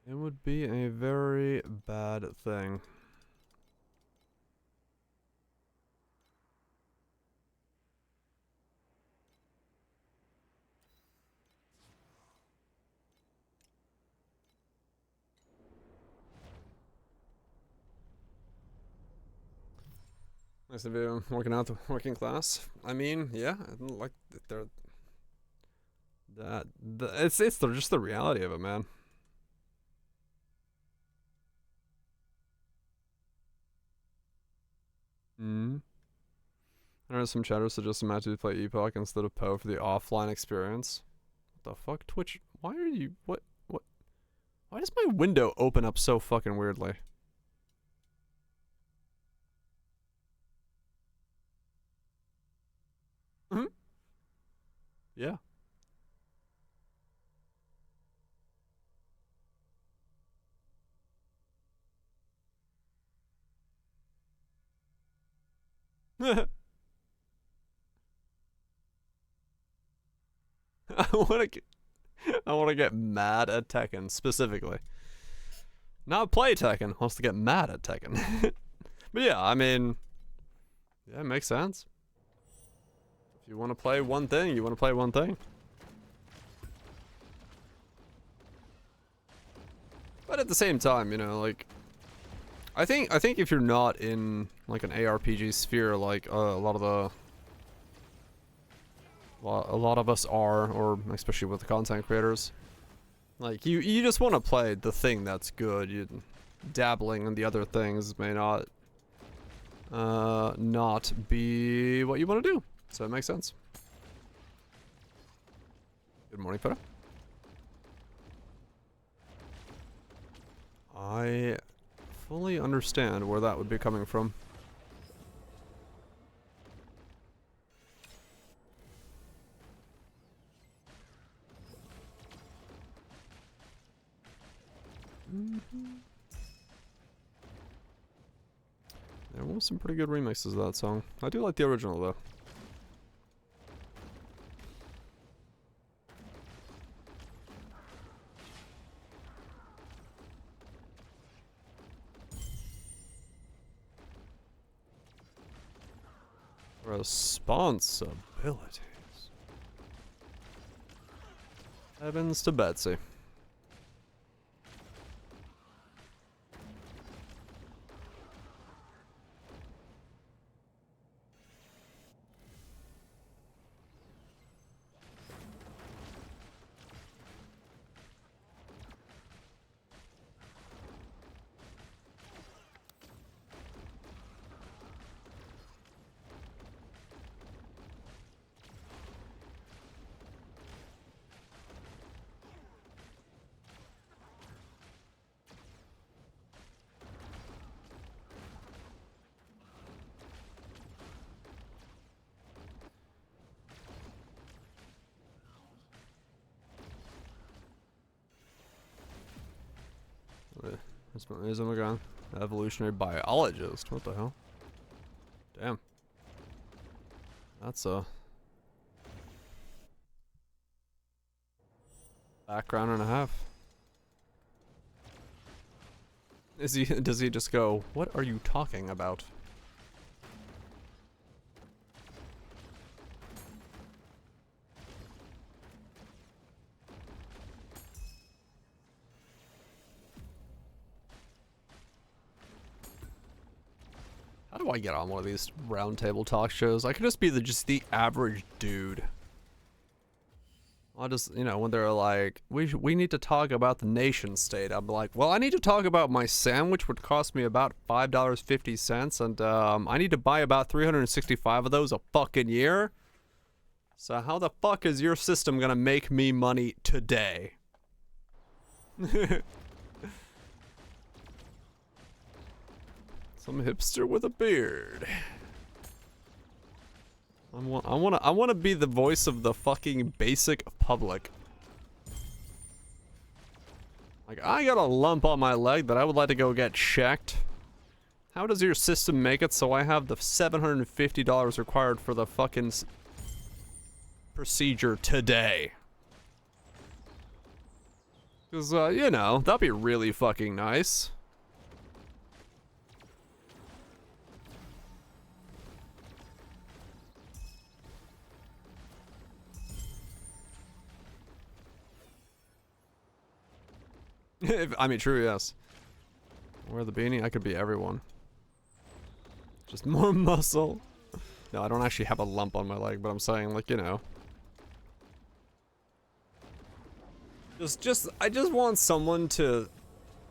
It would be a very bad thing. Nice to be working out the working class. I mean, yeah, like they're it's just the reality of it, man. Hmm. There are some chatters suggest Matt to play Epoch instead of Poe for the offline experience. What the fuck, Twitch? Why are you what? Why does my window open up so fucking weirdly? Hmm. Yeah. I want to get mad at Tekken specifically. Not play Tekken, wants to get mad at Tekken. But yeah, I mean, yeah, it makes sense. If you want to play one thing, you want to play one thing. But at the same time, you know, like, I think if you're not in like an ARPG sphere, like a lot of us are, or especially with the content creators, like you just want to play the thing that's good. You dabbling in the other things may not be what you want to do. So it makes sense. Good morning, Photo. I fully understand where that would be coming from. There were some pretty good remixes of that song. I do like the original though. Responsibilities. Heavens to Betsy. Is I'm a evolutionary biologist. What the hell? Damn. That's a background and a half. Is he? Does he just go, "What are you talking about?" How do I get on one of these roundtable talk shows? I could just be just the average dude. I just, you know, when they're like, we need to talk about the nation state. I'm like, well, I need to talk about my sandwich, would cost me about $5.50, and I need to buy about 365 of those a fucking year. So how the fuck is your system gonna make me money today? Some hipster with a beard. I wanna be the voice of the fucking basic public. Like, I got a lump on my leg that I would like to go get checked. How does your system make it so I have the $750 required for the fucking procedure today? Cause, you know, that'd be really fucking nice. I mean, true, yes. Wear the beanie, I could be everyone. Just more muscle. No, I don't actually have a lump on my leg, but I'm saying, like, you know. I just want someone to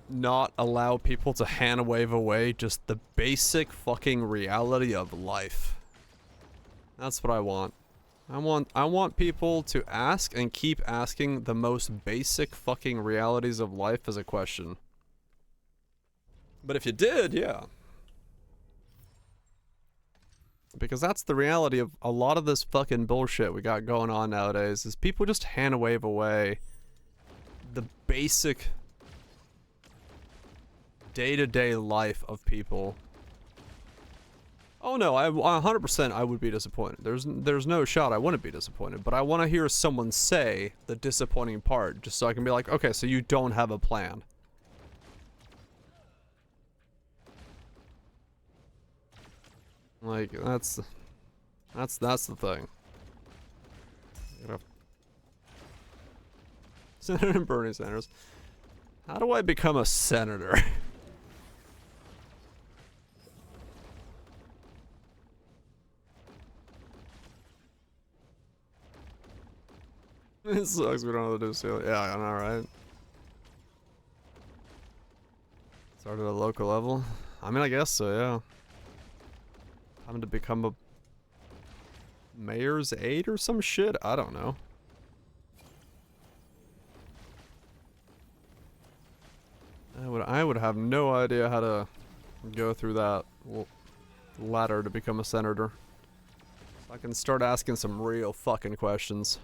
not allow people to hand wave away just the basic fucking reality of life. That's what I want. I want people to ask and keep asking the most basic fucking realities of life as a question. But if you did, yeah. Because that's the reality of a lot of this fucking bullshit we got going on nowadays, is people just hand wave away the basic day-to-day life of people Oh no, 100% I would be disappointed. There's no shot I wouldn't be disappointed, but I want to hear someone say the disappointing part, just so I can be like, okay, so you don't have a plan. Like that's the thing. Senator Bernie Sanders. How do I become a senator? It sucks we don't have to do so. Yeah, I know, right? Start at a local level. I mean, I guess so, yeah. Having to become a mayor's aide or some shit? I don't know. I would have no idea how to go through that ladder to become a senator. So I can start asking some real fucking questions.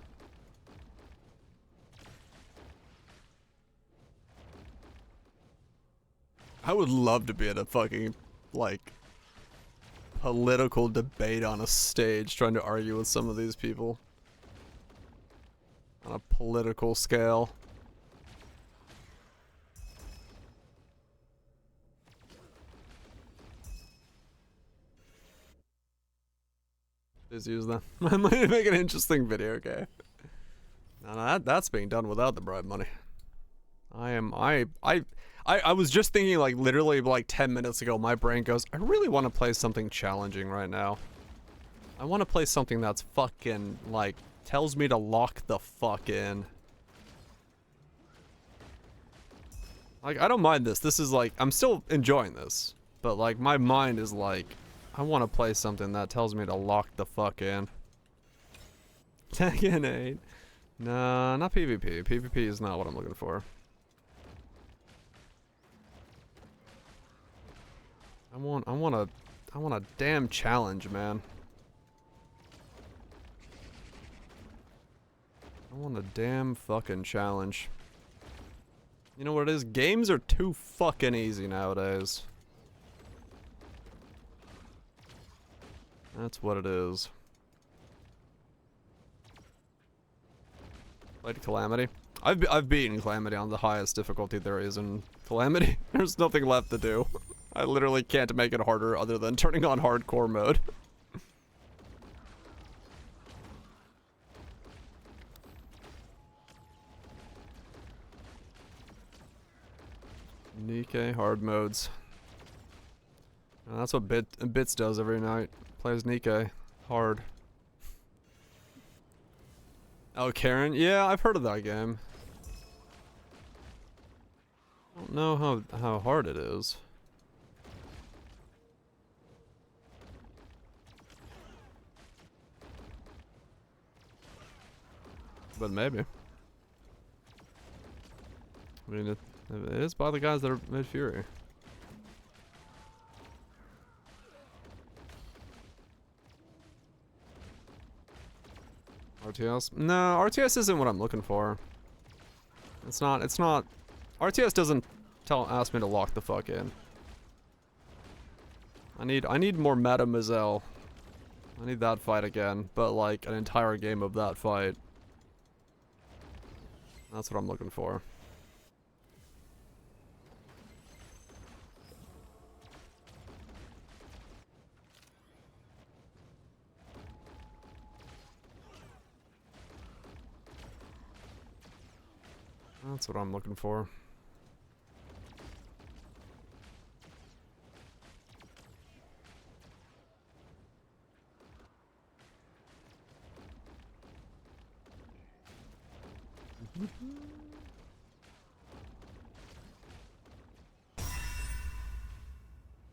I would love to be at a fucking, like, political debate on a stage trying to argue with some of these people. On a political scale. Just use that. I might make an interesting video, okay? No, that's being done without the bribe money. I was just thinking, like, literally like 10 minutes ago, my brain goes, I really want to play something challenging right now. I want to play something that's fucking, like, tells me to lock the fuck in. Like, I don't mind this. This is like, I'm still enjoying this. But, like, my mind is like, I want to play something that tells me to lock the fuck in. Tekken 8. Nah, not PvP. PvP is not what I'm looking for. I want a damn challenge, man. I want a damn fucking challenge. You know what it is? Games are too fucking easy nowadays. That's what it is. Played Calamity. I've beaten Calamity on the highest difficulty there is in Calamity. There's nothing left to do. I literally can't make it harder other than turning on hardcore mode. Nikkei hard modes. And that's what Bits does every night. Plays Nikkei hard. Oh, Karen? Yeah, I've heard of that game. I don't know how hard it is. But maybe. I mean, it is by the guys that are made Fury. RTS? No, RTS isn't what I'm looking for. It's not. RTS doesn't ask me to lock the fuck in. I need more Mademoiselle. I need that fight again, but like an entire game of that fight. That's what I'm looking for. That's what I'm looking for.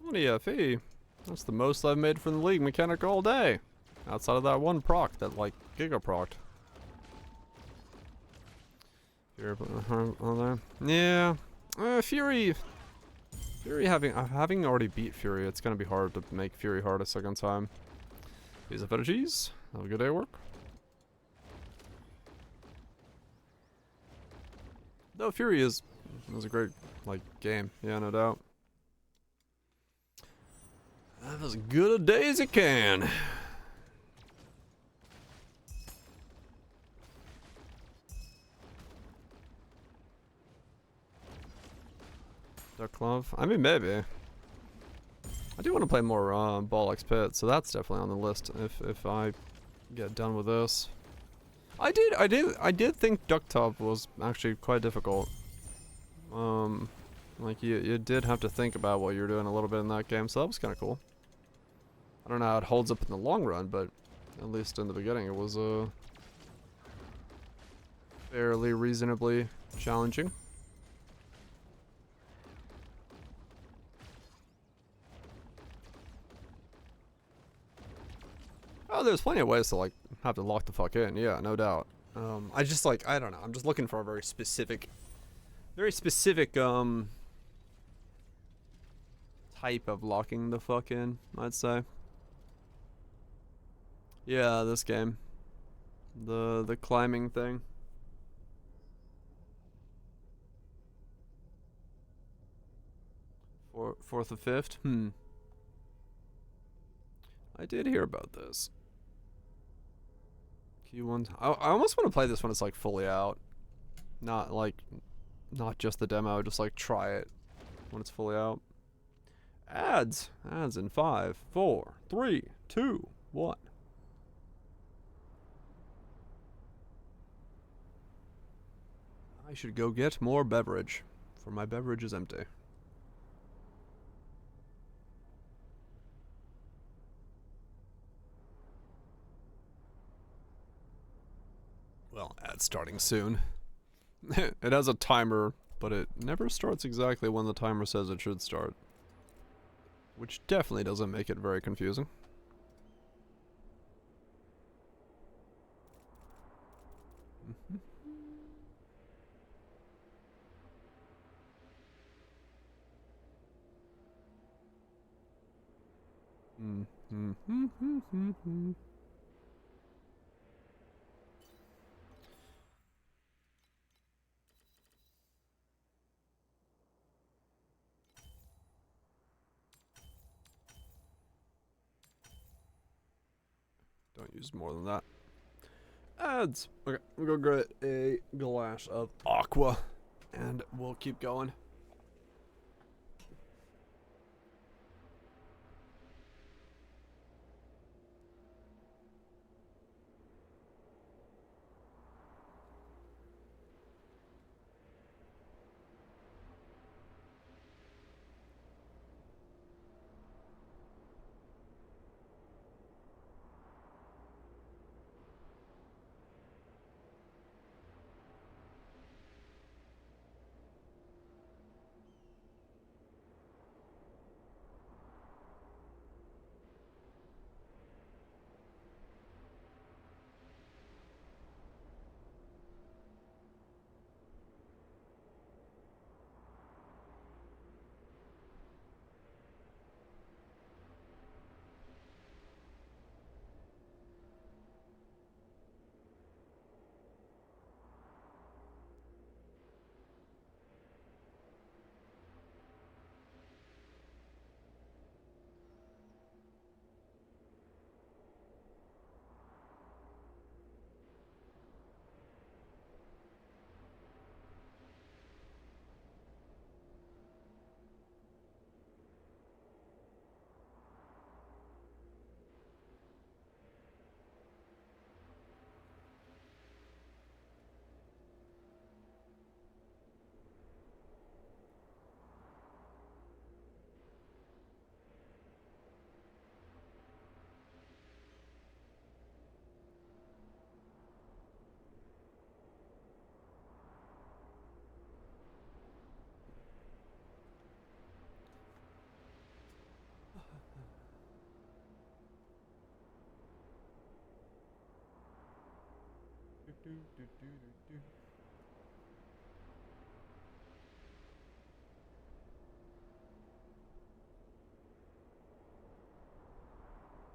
What EFE? That's the most I've made from the League mechanic all day. Outside of that one proc that like Giga procced. Yeah. Fury having already beat Fury, it's gonna be hard to make Fury hard a second time. Piece of feta cheese. Have a good day at work. Though Fury is a great like game, yeah, no doubt. Have as good a day as it can. Duck Glove? I mean, maybe. I do want to play more Bollocks Pit, so that's definitely on the list if I get done with this. I did think Duck Top was actually quite difficult. Like you did have to think about what you're doing a little bit in that game, so that was kind of cool. I don't know how it holds up in the long run, but at least in the beginning it was fairly reasonably challenging. Oh, there's plenty of ways to like have to lock the fuck in. Yeah, no doubt. I just like I don't know. I'm just looking for a very specific type of locking the fuck in, I'd say. Yeah, this game. The climbing thing. Fourth or fifth? I did hear about this. Q1. I almost want to play this when it's like fully out. Not just the demo, just like try it when it's fully out. Ads in 5, 4, 3, 2, 1. I should go get more beverage, for my beverage is empty. Well, ad starting soon. It has a timer, but it never starts exactly when the timer says it should start. Which definitely doesn't make it very confusing. Don't use more than that. Ads. Okay, we'll go get a glass of aqua, and we'll keep going.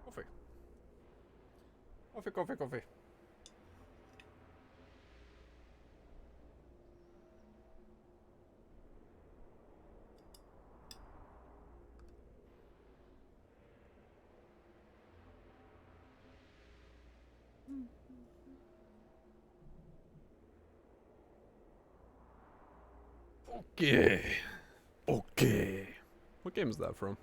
Coffee. Coffee, coffee, coffee. Okay. Okay. What game is that from?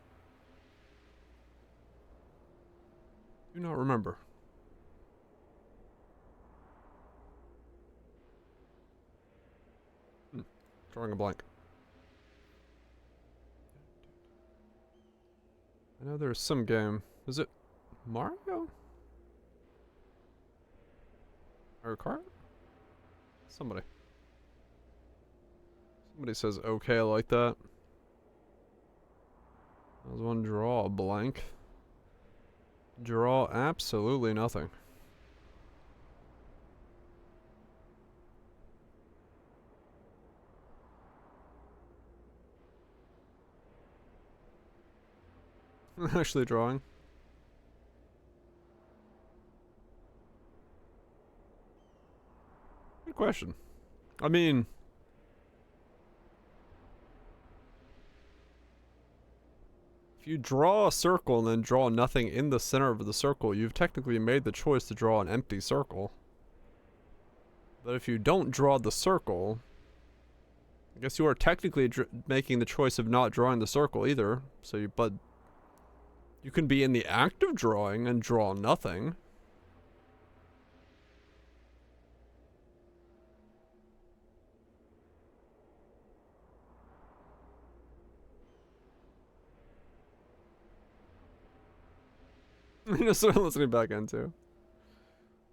Do not remember. Drawing a blank. I know there's some game. Was it Mario? Mario Kart? Somebody. Somebody says okay like that. I was one draw a blank. Draw absolutely nothing. Actually drawing. Good question. I mean, if you draw a circle and then draw nothing in the center of the circle, you've technically made the choice to draw an empty circle. But if you don't draw the circle, I guess you are technically making the choice of not drawing the circle either. So but you can be in the act of drawing and draw nothing. Just listening back into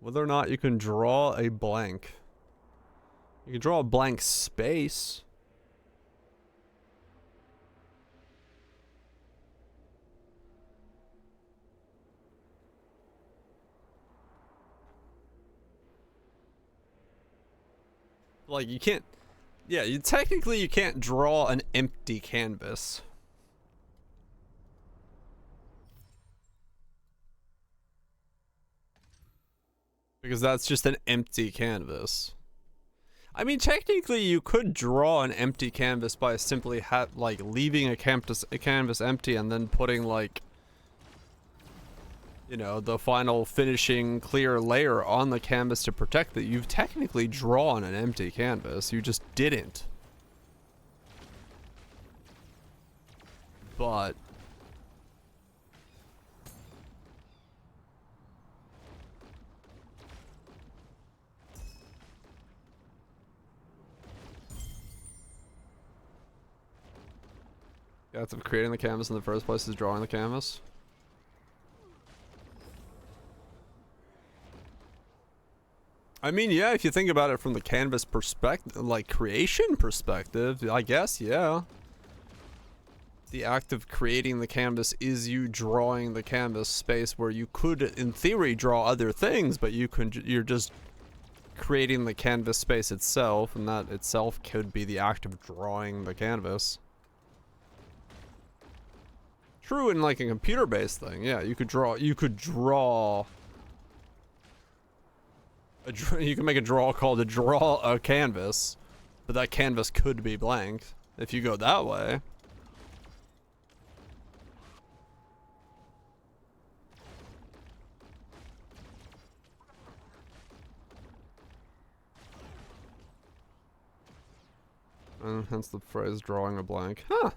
whether or not you can draw a blank. You can draw a blank space. Like you can't. Yeah, you technically you can't draw an empty canvas. Because that's just an empty canvas. I mean, technically, you could draw an empty canvas by simply like leaving a canvas empty and then putting like, you know, the final finishing clear layer on the canvas to protect it. You've technically drawn an empty canvas. You just didn't. But the act of creating the canvas in the first place is drawing the canvas. I mean, yeah, if you think about it from the canvas perspective, like creation perspective, I guess, yeah. The act of creating the canvas is you drawing the canvas space where you could, in theory, draw other things, but you're just creating the canvas space itself, and that itself could be the act of drawing the canvas. True in like a computer-based thing, yeah. You could draw. You can make a draw call to draw a canvas, but that canvas could be blank if you go that way. And hence the phrase drawing a blank. Huh.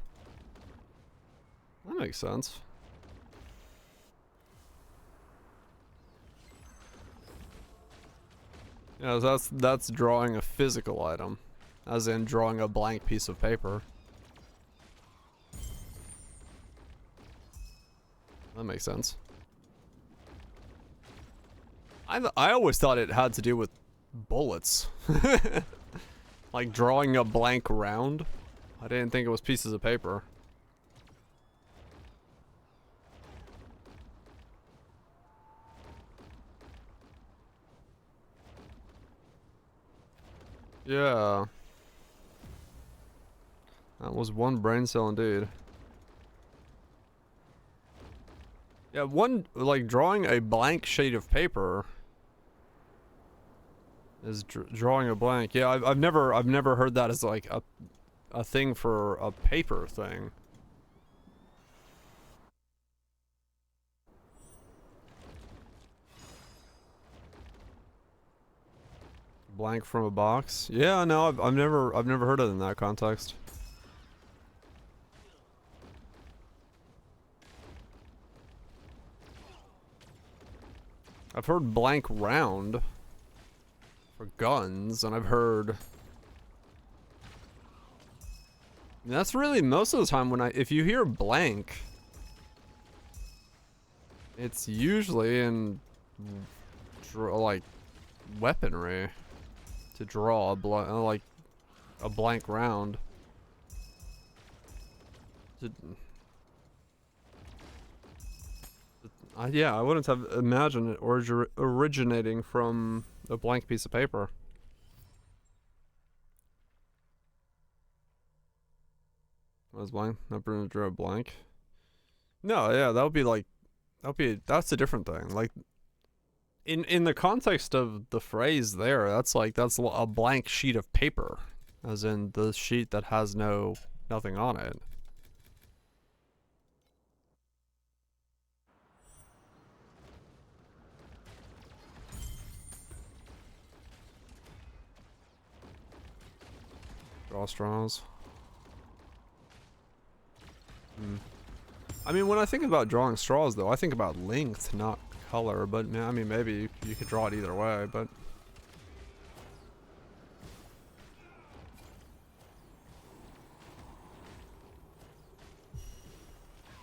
That makes sense. Yeah, that's drawing a physical item. As in drawing a blank piece of paper. That makes sense. I always thought it had to do with bullets. Like drawing a blank round. I didn't think it was pieces of paper. Yeah. That was one brain cell indeed. Yeah, like drawing a blank sheet of paper is drawing a blank. Yeah, I've never heard that as like a thing for a paper thing. Blank from a box. Yeah, no, I've never heard it in that context. I've heard blank round for guns, and I've heard. That's really most of the time when if you hear blank, it's usually in like weaponry to draw like a blank round. Yeah, I wouldn't have imagined it originating from a blank piece of paper. Was blank? Not Bruno drew a blank. No, yeah, that would be like, that's a different thing. Like, in the context of the phrase there, that's a blank sheet of paper, as in the sheet that has nothing on it. Draw straws. I mean, when I think about drawing straws, though, I think about length, not color. But I mean, maybe you could draw it either way. But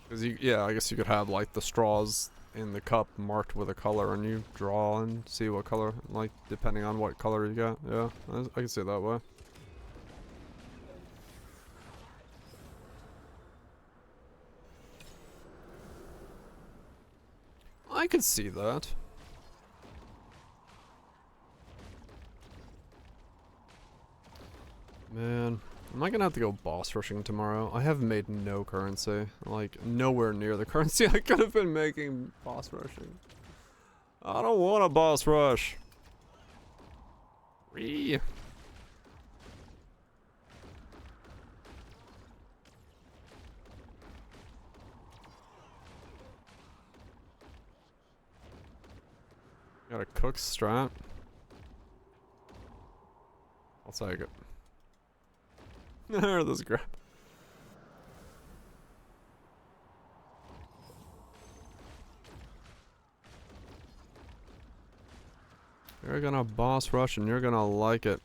because yeah, I guess you could have like the straws in the cup marked with a color, and you draw and see what color, like depending on what color you got. Yeah, I can see it that way. I could see that. Man, am I gonna have to go boss rushing tomorrow? I have made no currency. Like, nowhere near the currency I could have been making boss rushing. I don't want a boss rush. Ree. Got a cook strat. I'll take it. This grab. You're gonna boss rush and you're gonna like it.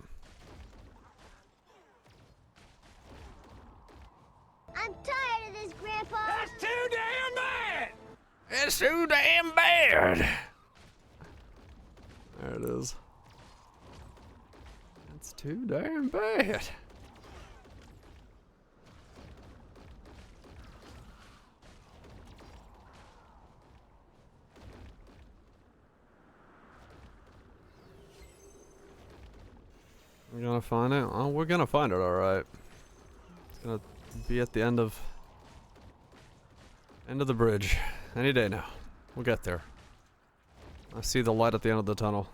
I'm tired of this, Grandpa. That's too damn bad! It's too damn bad! There it is. It's too damn bad. We're gonna find it? Oh, we're gonna find it, alright. It's gonna be at the end of the bridge. Any day now. We'll get there. I see the light at the end of the tunnel.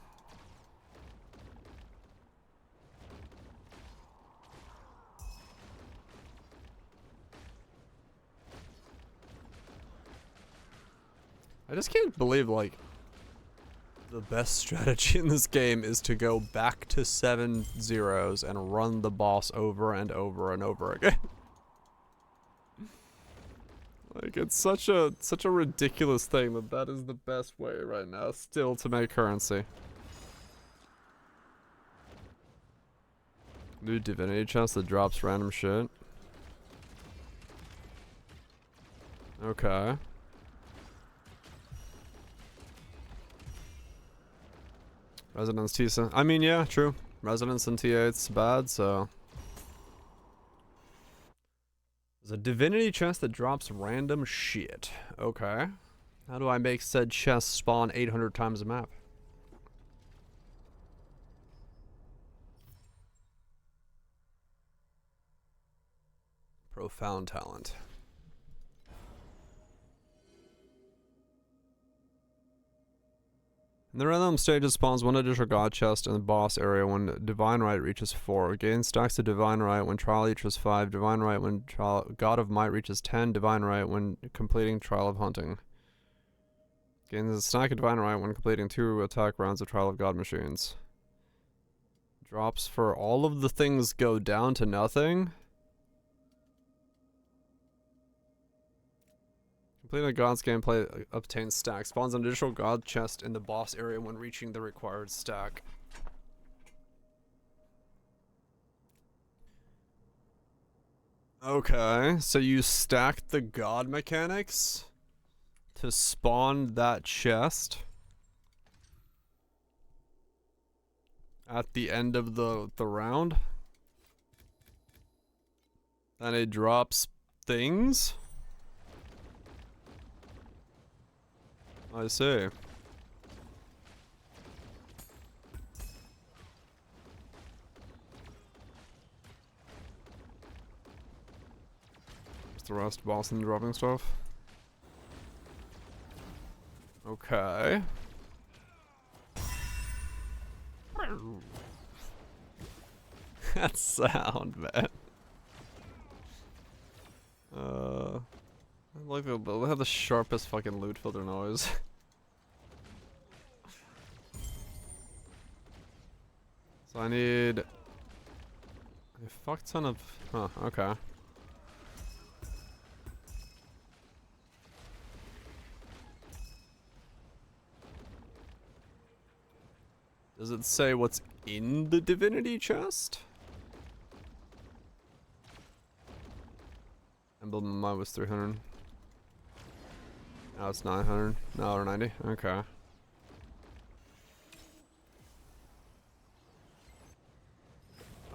I just can't believe, like, the best strategy in this game is to go back to 7 zeros and run the boss over and over and over again. Like, it's such a ridiculous thing that is the best way right now still to make currency. New divinity chest that drops random shit. Okay. Resonance T7. I mean, yeah, true. Resonance and T8's bad, so. There's a divinity chest that drops random shit. Okay. How do I make said chest spawn 800 times a map? Profound talent. In the random stages spawns one additional god chest in the boss area when divine right reaches 4. Gain stacks of divine right when trial reaches 5. Divine right when god of might reaches 10. Divine right when completing trial of hunting. Gains a stack of divine right when completing 2 attack rounds of trial of god machines. Drops for all of the things go down to nothing. Completing the God's gameplay obtains stack. Spawns an additional God chest in the boss area when reaching the required stack. Okay, so you stack the God mechanics to spawn that chest at the end of the round. And it drops things. I see. It's the rest boss and dropping stuff. Okay. That sound, man. I like they'll have the sharpest fucking loot filter noise. So I need a fuck ton of. Huh, okay. Does it say what's in the divinity chest? Emblem mine was 300. Now it's 900. No, or 90. Okay.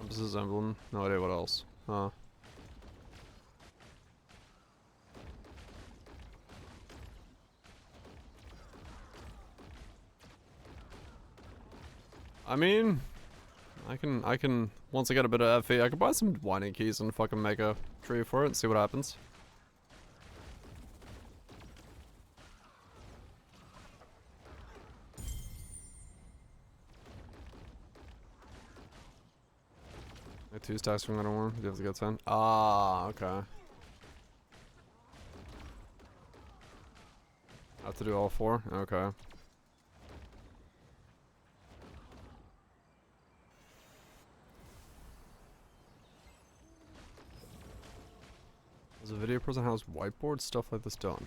This is emblem. No idea what else. Huh. I mean, I can once I get a bit of FE, I can buy some winding keys and fucking make a tree for it and see what happens. Like 2 stacks from that one. You have to get 10. Ah, okay. I have to do all 4? Okay. Does a video person has whiteboard stuff like this done?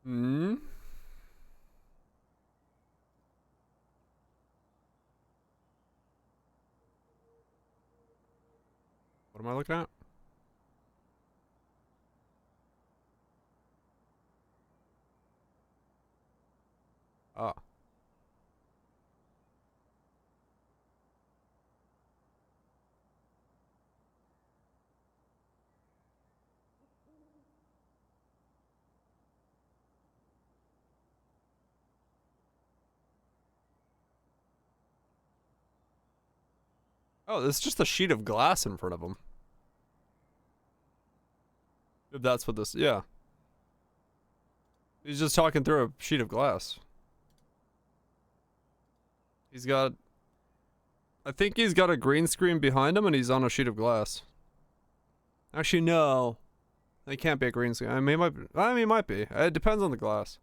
Hmm. What am I looking at? Ah. Oh, there's just a sheet of glass in front of him. If that's what this, yeah. He's just talking through a sheet of glass. He's got, I think he's got a green screen behind him and he's on a sheet of glass. Actually, no. It can't be a green screen. I mean, it might be. It depends on the glass.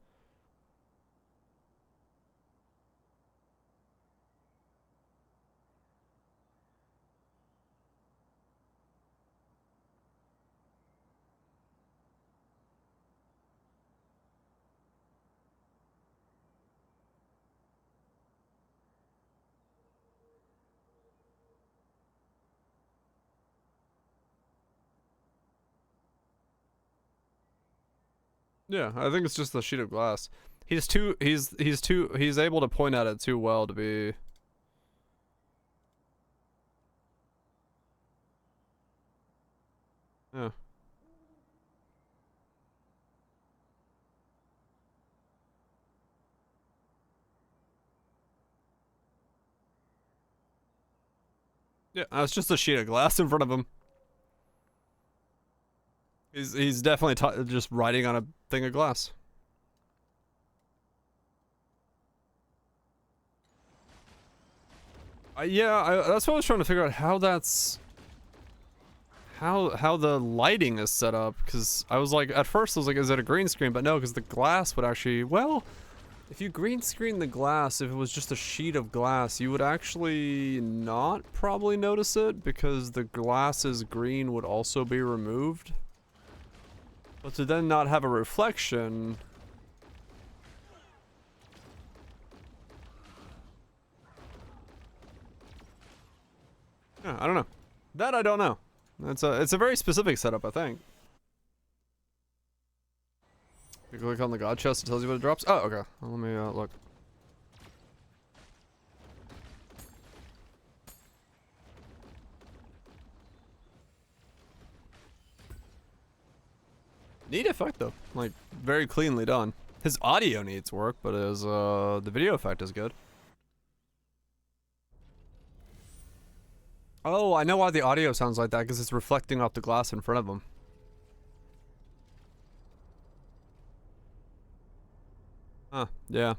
Yeah, I think it's just a sheet of glass. He's able to point at it too well to be. Yeah. Yeah, it's just a sheet of glass in front of him. He's definitely just writing on a thing of glass. Yeah, that's what I was trying to figure out how how the lighting is set up, because I was like, at first I was like, is it a green screen? But no, because the glass would actually, well, if you green screen the glass, if it was just a sheet of glass, you would actually not probably notice it, because the glass's green would also be removed. But to then not have a reflection... Yeah, I don't know. That I don't know. It's a very specific setup, I think. You click on the god chest, it tells you what it drops. Oh, okay. Well, let me look. Neat effect though, like very cleanly done. His audio needs work, but his the video effect is good. Oh, I know why the audio sounds like that, because it's reflecting off the glass in front of him. Huh, yeah.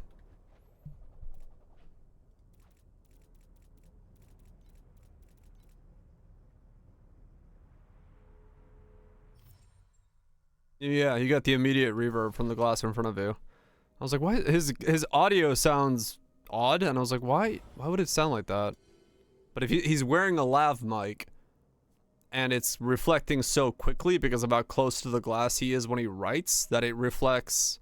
Yeah, you got the immediate reverb from the glass in front of you. I was like, why? His audio sounds odd, and I was like, why would it sound like that? But if he's wearing a lav mic, and it's reflecting so quickly because of how close to the glass he is when he writes, that it reflects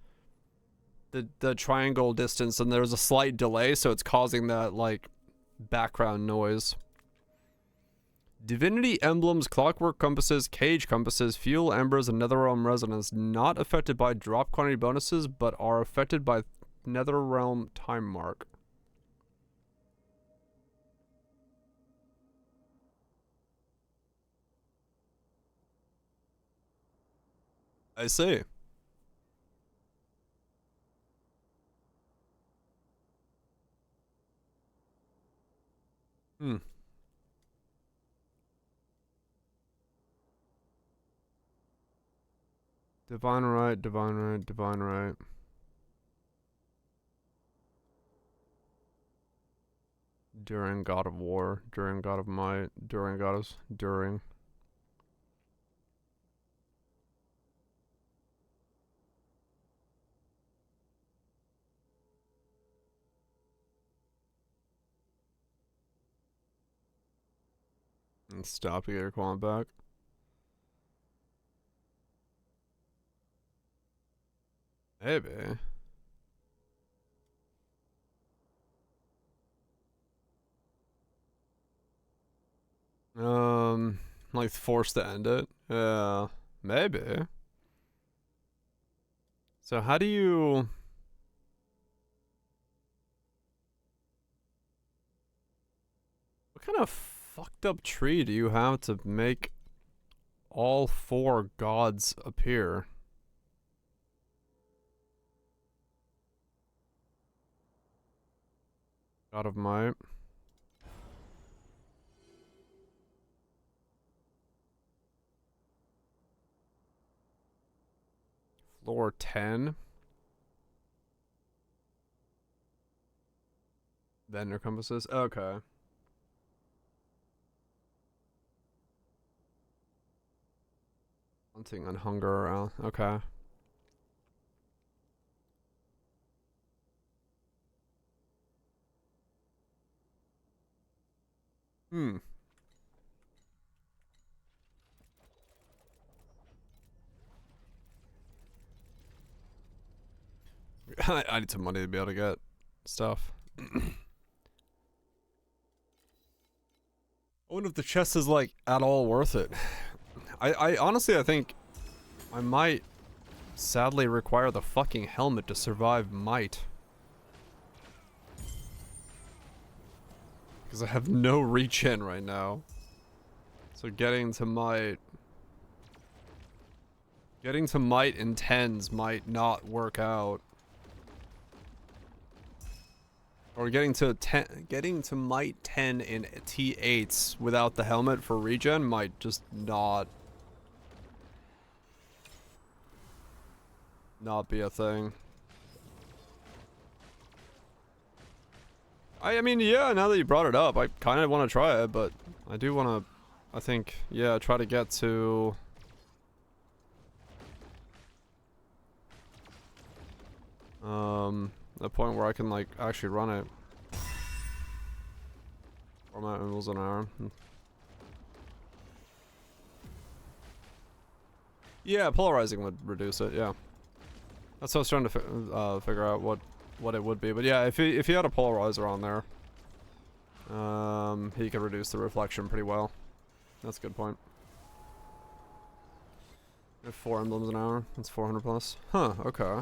the triangle distance, and there's a slight delay, so it's causing that, like, background noise. Divinity emblems, clockwork compasses, cage compasses, fuel embers, and netherrealm resonance not affected by drop quantity bonuses, but are affected by netherrealm time mark. I see. Hmm. Divine right, divine right, divine right. During God of War, during God of Might, during Goddess, during. And stop to get your qualm back. Maybe. Like forced to end it? Yeah, maybe. So how do you... What kind of fucked up tree do you have to make all 4 gods appear? God of Might. Floor 10. Vendor compasses. Okay. Hunting and hunger. Okay. Hmm. I need some money to be able to get stuff. I wonder if the chest is, like, at all worth it. I honestly, I think I might sadly require the fucking helmet to survive Might. Because I have no regen right now. So getting to Might in 10s might not work out. Or getting to Might 10 in T8s without the helmet for regen might just not be a thing. I mean, yeah, now that you brought it up, I kind of want to try it, but I do want to I think, yeah, try to get to... the point where I can, like, actually run it. 4 miles an hour. Yeah, polarizing would reduce it, yeah. That's what I was trying to figure out what it would be. But yeah, if he had a polarizer on there, he could reduce the reflection pretty well. That's a good point. 4 emblems an hour. That's 400 plus. Huh, okay.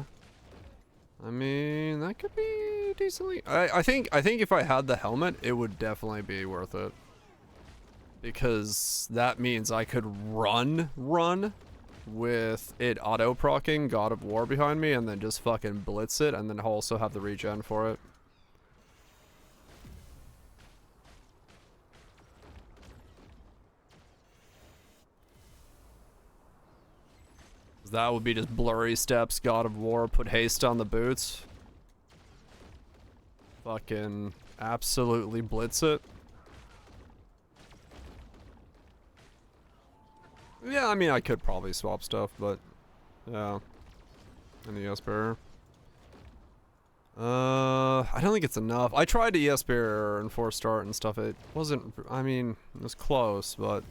I mean, that could be decently... I think if I had the helmet, it would definitely be worth it. Because that means I could run with it auto-procking God of War behind me and then just fucking blitz it and then also have the regen for it. That would be just blurry steps, God of War, put haste on the boots. Fucking absolutely blitz it. Yeah, I mean, I could probably swap stuff, but yeah. And the ES barrier. I don't think it's enough. I tried the ES barrier and 4-start and stuff. It wasn't, I mean, it was close, but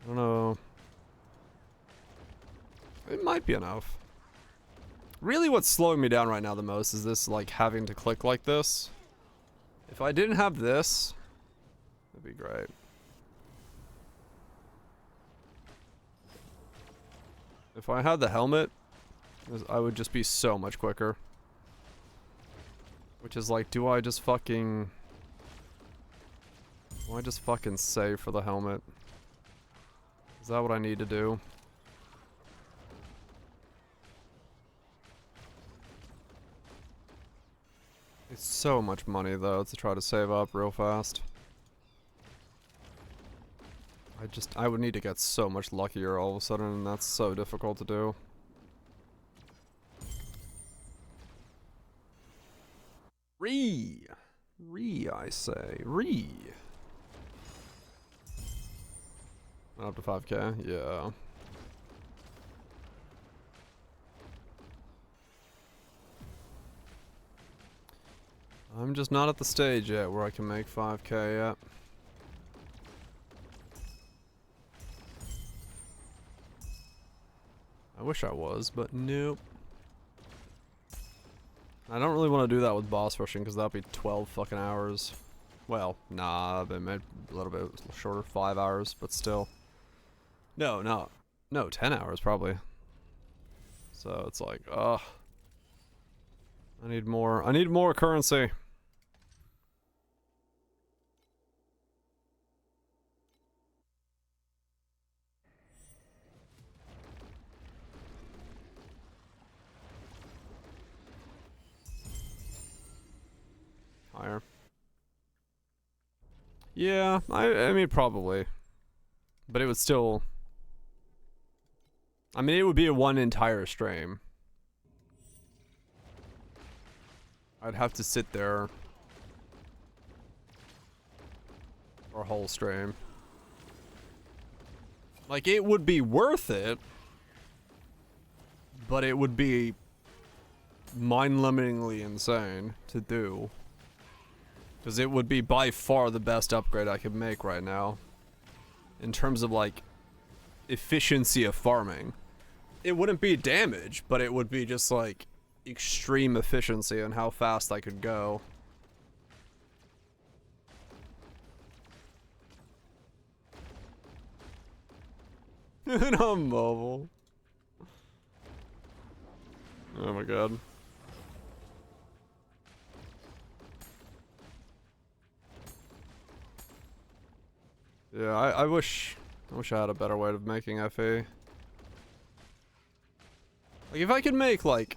I don't know. It might be enough. Really what's slowing me down right now the most is this, like, having to click like this. If I didn't have this, that'd be great. If I had the helmet, I would just be so much quicker. Which is like, do I just fucking save for the helmet? Is that what I need to do? It's so much money though to try to save up real fast. I would need to get so much luckier all of a sudden, and that's so difficult to do. I say. Up to 5k? Yeah. I'm just not at the stage yet where I can make 5k yet. I wish I was, but nope. I don't really want to do that with boss rushing because that'd be 12 fucking hours. Well, nah, but maybe a little bit shorter, 5 hours, but still. No, 10 hours probably. So it's like, ugh. I need more currency. Higher. Yeah, I mean probably. But it would still... I mean, it would be a one entire stream. I'd have to sit there for a whole stream. Like, it would be worth it, but it would be mind-limitingly insane to do. Because it would be by far the best upgrade I could make right now. In terms of, like, efficiency of farming. It wouldn't be damage, but it would be just, like, extreme efficiency on how fast I could go. And on mobile. Oh my god. Yeah, I wish I had a better way of making FE. Like, if I could make, like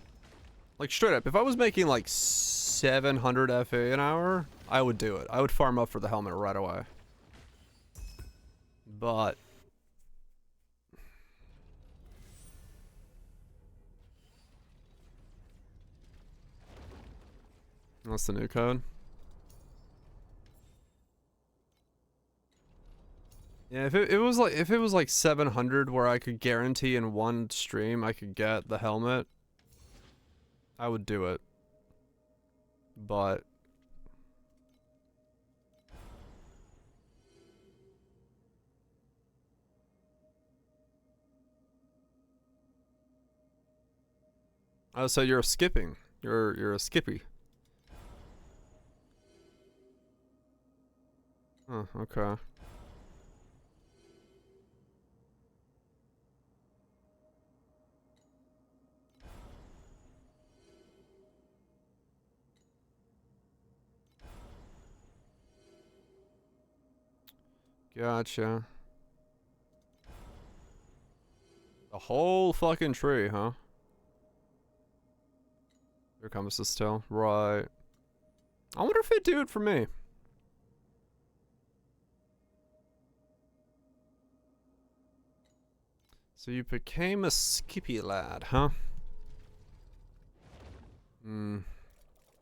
straight up, if I was making, like, 700 FE an hour, I would do it. I would farm up for the helmet right away. But... what's the new code? Yeah, if it was like 700 where I could guarantee in one stream I could get the helmet, I would do it. But oh, so you're skipping. You're a skippy. Oh, okay. Gotcha. The whole fucking tree, huh? Here comes the still. Right. I wonder if it'd do it for me. So you became a skippy lad, huh? Hmm.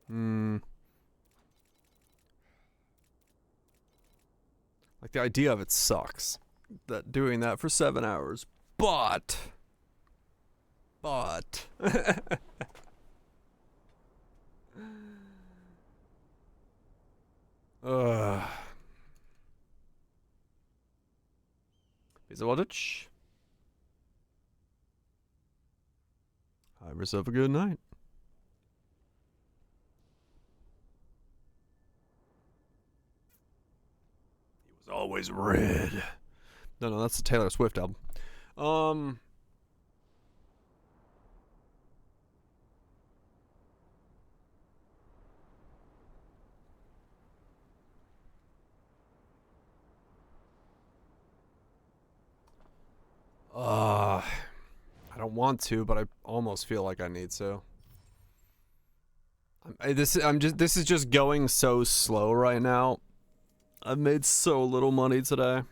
Hmm. Like, the idea of it sucks. That doing that for 7 hours. But. Ugh. VOD. Have yourself a good night. He was always red. No, that's the Taylor Swift album. I don't want to, but I almost feel like I need to. This is just going so slow right now. I've made so little money today.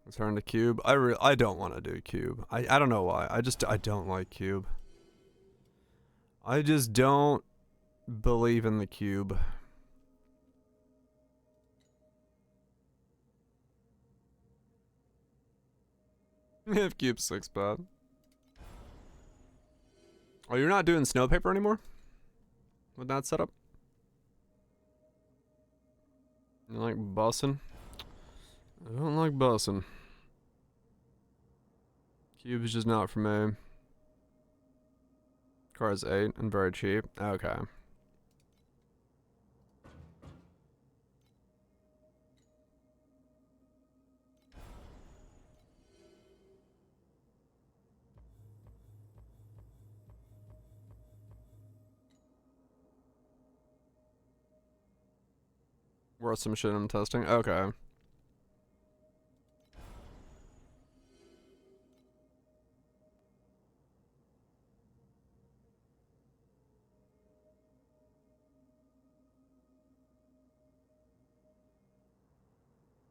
Return to cube. I don't want to do cube. I don't know why. I don't like cube. I just don't believe in the cube. If cube 6 bad. Oh, you're not doing snow paper anymore? With that setup? You like bussing? I don't like bussing. Cube is just not for me. Car is 8 and very cheap. Okay. Worth some shit I'm testing. Okay.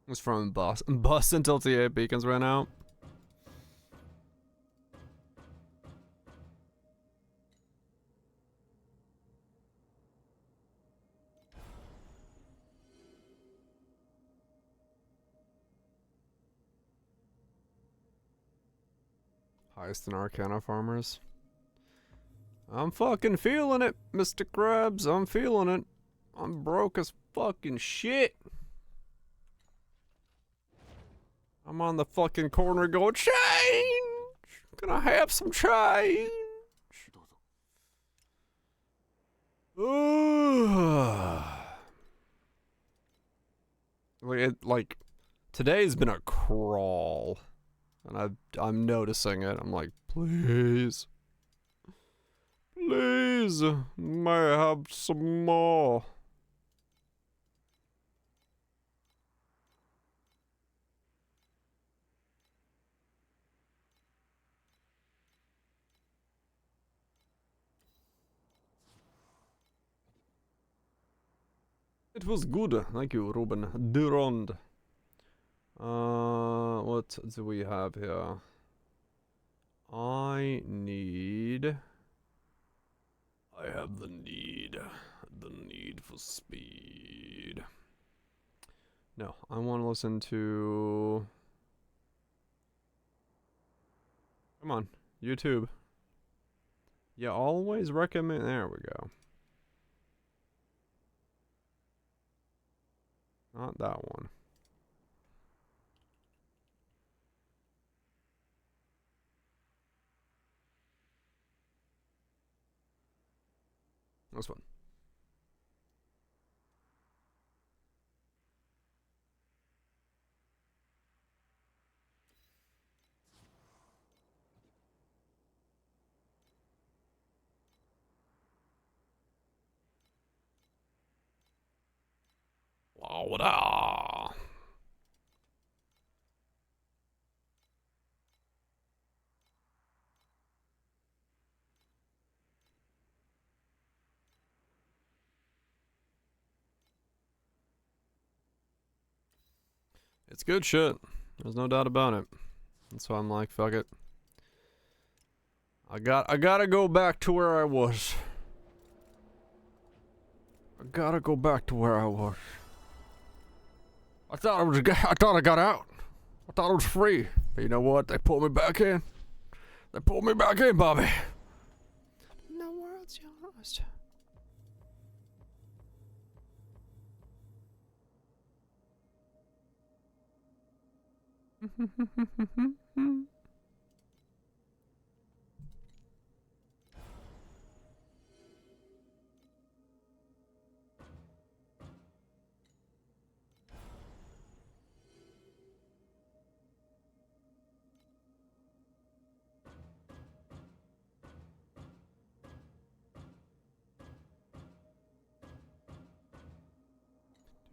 It's from bus until TA beacons ran out. Highest in Arcana farmers. I'm fucking feeling it, Mr. Krabs. I'm feeling it. I'm broke as fucking shit. I'm on the fucking corner going, change! Can I have some change? Like, today's been a crawl. And I'm noticing it. I'm like, please. Please. May I have some more? It was good. Thank you, Ruben Durand. What do we have here? I have the need. The Need for Speed. No, I want to listen to... Come on, YouTube. You always recommend... There we go. Not that one. This one. Louder. It's good shit. There's no doubt about it. That's why I'm like, fuck it. I gotta go back to where I was. I gotta go back to where I was. I thought I got out. I thought I was free. But you know what? They pulled me back in. They pulled me back in, Bobby. The world's yours.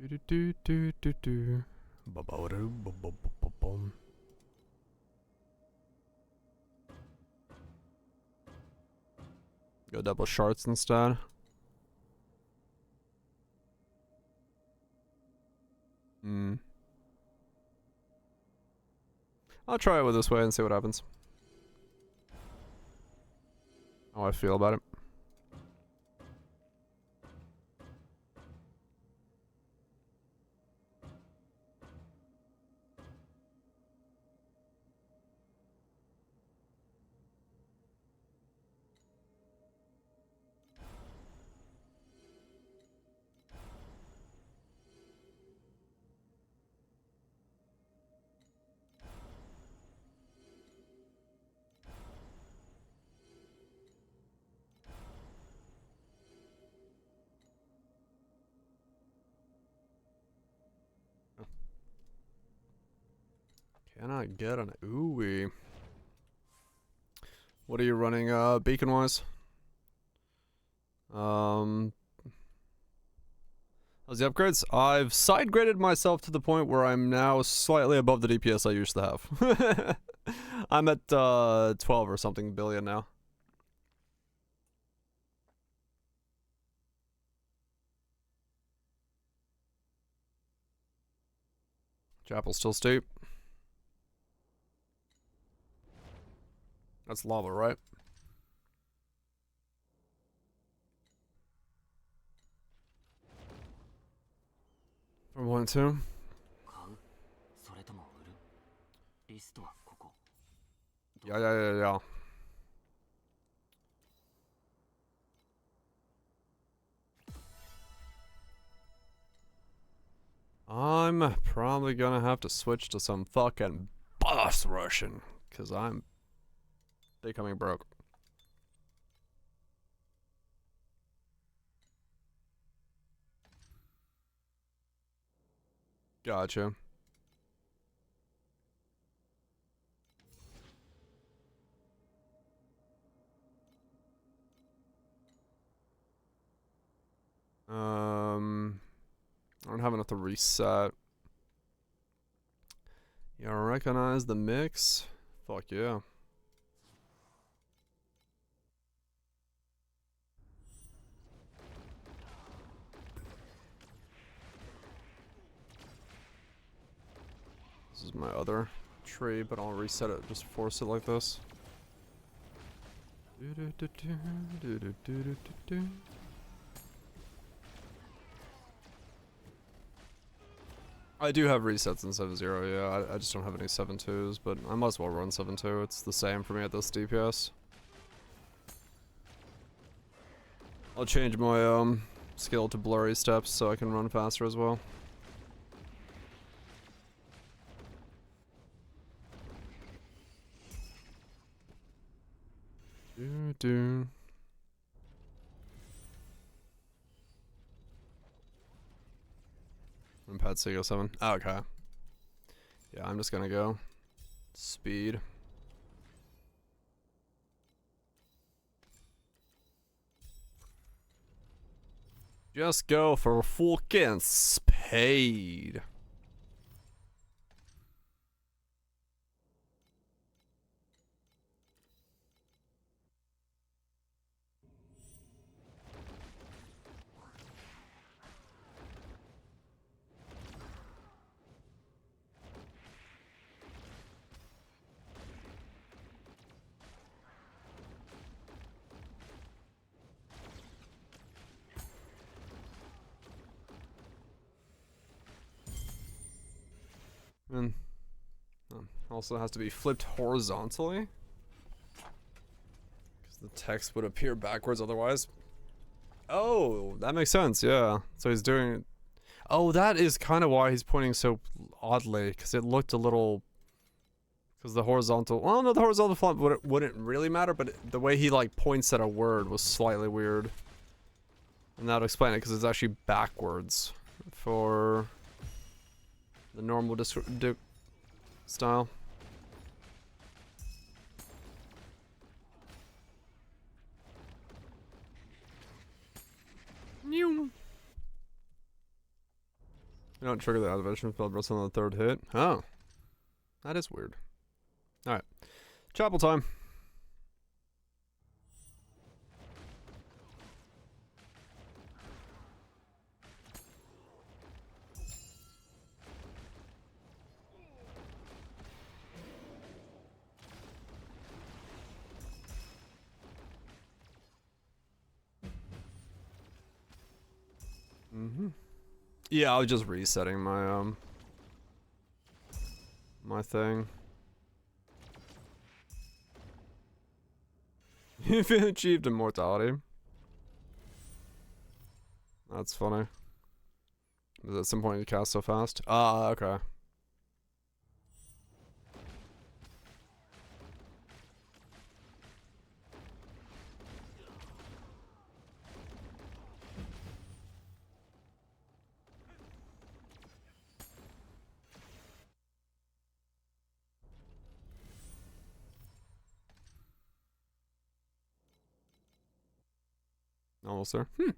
Do do do do do. Ba-ba-da-bum-bum-bum-bum. Go double shards instead. I'll try it with this way and see what happens. How I feel about it. Can I get an ooey? What are you running, beacon wise? How's the upgrades? I've side graded myself to the point where I'm now slightly above the DPS I used to have. I'm at 12 or something billion now. Chapel's still steep. That's lava, right? From 1 2. Yeah. I'm probably gonna have to switch to some fucking boss Russian, cause I'm becoming broke. Gotcha. I don't have enough to reset. You recognize the mix? Fuck yeah. This is my other tree, but I'll reset it, just force it like this. I do have resets in 7.0, yeah. I just don't have any 7.2s, but I might as well run 7.2. It's the same for me at this DPS. I'll change my skill to blurry steps so I can run faster as well. Do. I'm pad 607. Oh, okay. Yeah, I'm just gonna go speed. Just go for fucking speed. And also has to be flipped horizontally, because the text would appear backwards otherwise. Oh, that makes sense, yeah. So he's doing... Oh, that is kind of why he's pointing so oddly, because it looked a little... Because the horizontal... Well, no, the horizontal font wouldn't really matter, but the way he, like, points at a word was slightly weird. And that would explain it, because it's actually backwards for the normal style. You don't trigger the activation spell just on the third hit. Oh. That is weird. Alright. Chapel time. Yeah, I was just resetting my my thing. You've achieved immortality. That's funny. Is at some point you cast so fast? Ah, okay. Almost there. I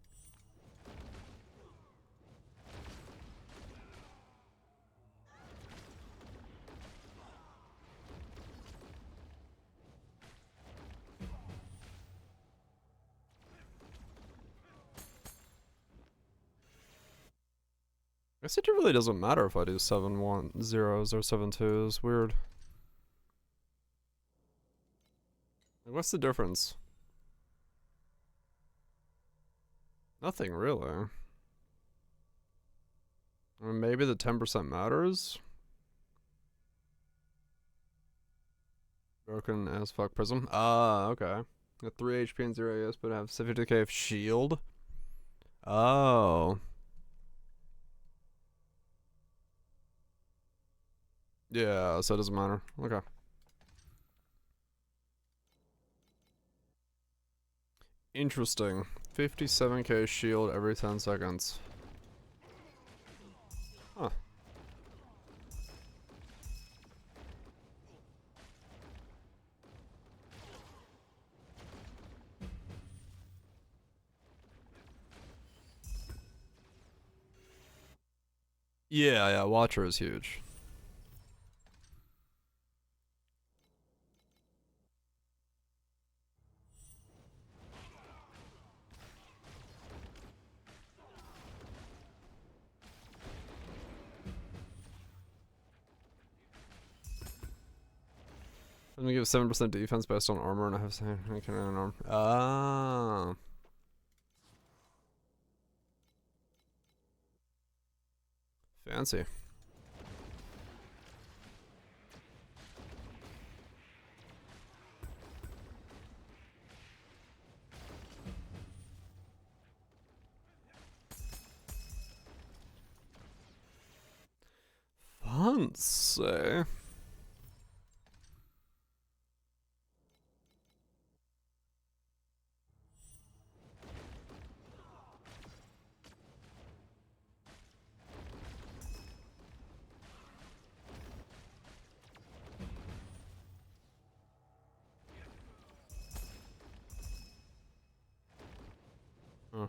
guess it really doesn't matter if I do 7.10s or 7.2s. Weird. Like, what's the difference? Nothing really. Or maybe the 10% matters? Broken as fuck prism. Ah, okay. Got 3 HP and 0 AS, but I have 50k of shield. Oh. Yeah, so it doesn't matter. Okay. Interesting. 57k shield every 10 seconds. Huh. Yeah, Watcher is huge. Let me give 7% defense based on armor, and I have same armor. Ah. Fancy. months, eh? Huh.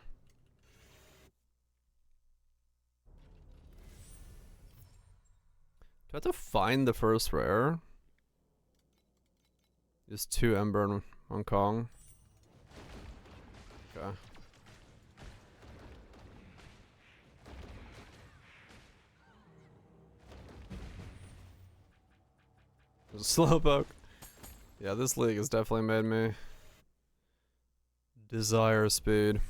Do I have to find the first rare? Just 2 Ember in Hong Kong. Okay. There's a Slowpoke. Yeah, this league has definitely made me desire speed.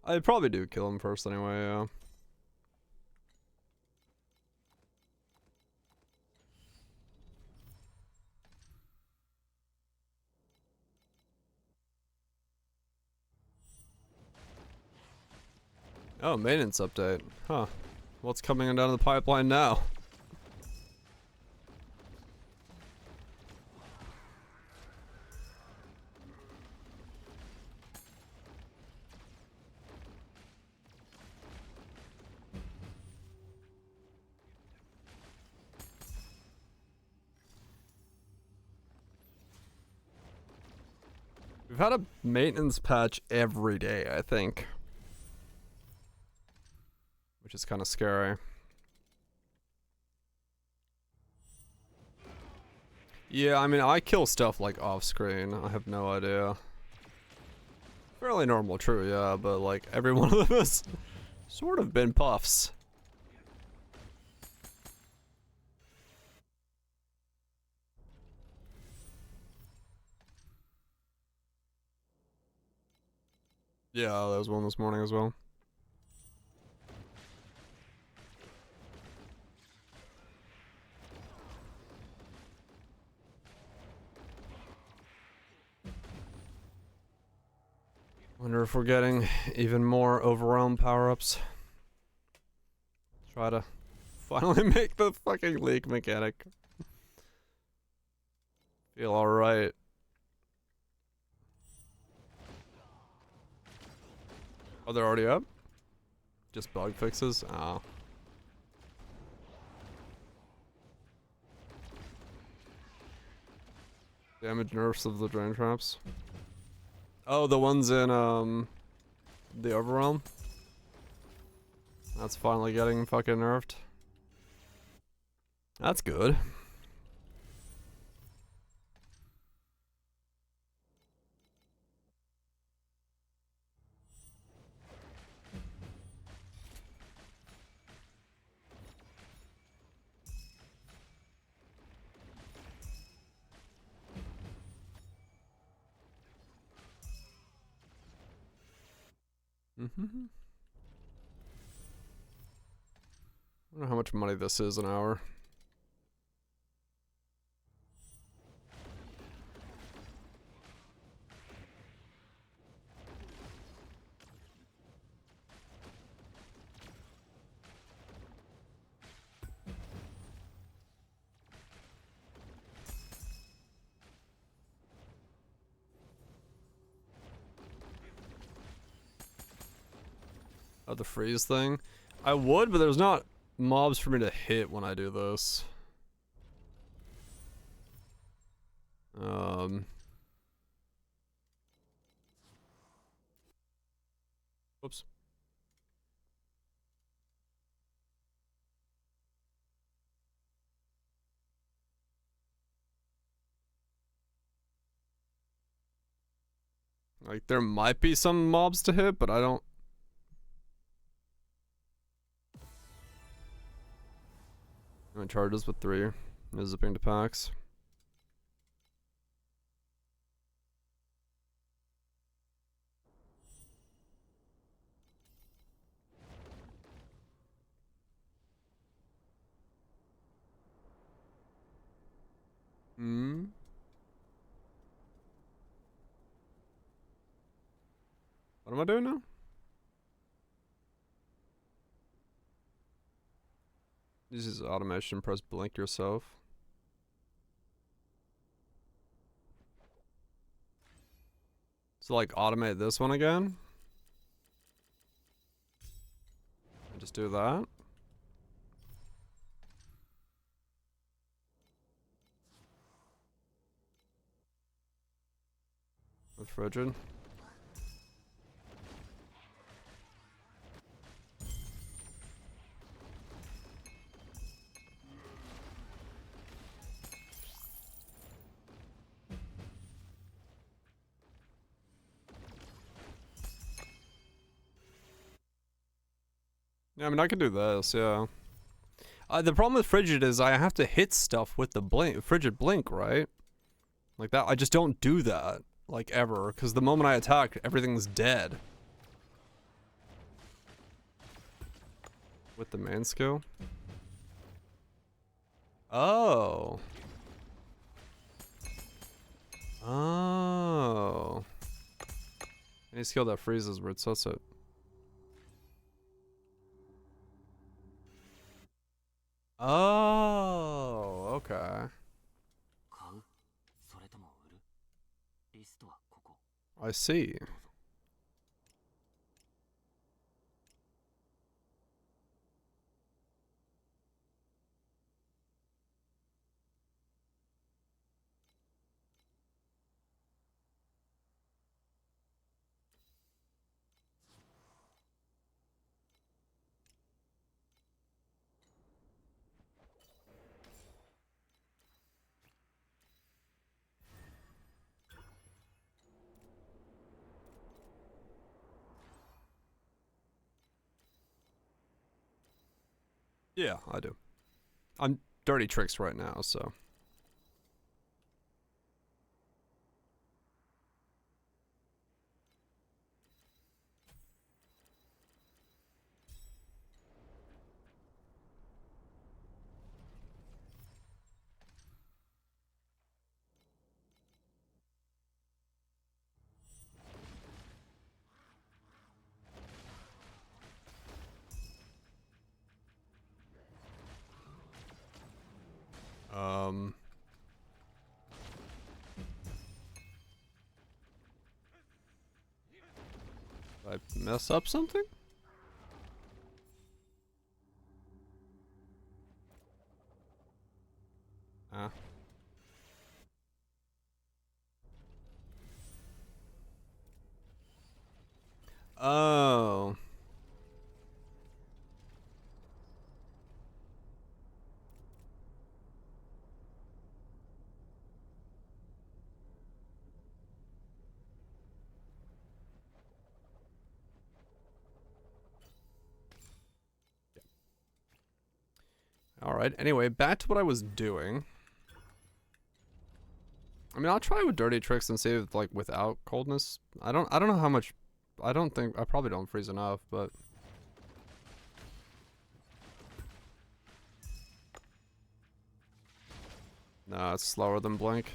I'd probably do kill him first anyway, yeah. Oh, maintenance update. Huh. What's coming down the pipeline now? We've had a maintenance patch every day, I think. Which is kind of scary. Yeah, I mean, I kill stuff like off screen. I have no idea. Fairly normal, true, yeah, but like every one of them has sort of been puffs. Yeah, there was one this morning as well. Wonder if we're getting even more overwhelm power-ups. Try to finally make the fucking leak mechanic feel alright. Oh, they're already up? Just bug fixes? Oh. Damage nerfs of the drain traps. Oh, the ones in, the Overwhelm? That's finally getting fucking nerfed. That's good. Mm-hmm. I don't know how much money this is an hour. Oh, the freeze thing? I would, but there's not mobs for me to hit when I do this. Whoops. Like, there might be some mobs to hit, but I don't. I'm charges with 3. No zipping to packs. Hmm. What am I doing now? This is automation. Press blink yourself. So like automate this one again. And just do that. With frigid. Yeah, I mean, I could do this, yeah. The problem with frigid is I have to hit stuff with the blink, frigid blink, right? Like that, I just don't do that, like, ever, because the moment I attack, everything's dead. With the main skill? Oh. Oh. Any skill that freezes where it sets it. Oh, okay. I see. Yeah, I do. I'm dirty tricks right now, so. Um. Did I mess up something? Ah. Oh. Alright, anyway, back to what I was doing. I mean, I'll try with dirty tricks and see if, like, without coldness. I don't know how much. I don't think, I probably don't freeze enough, but. Nah, it's slower than blink.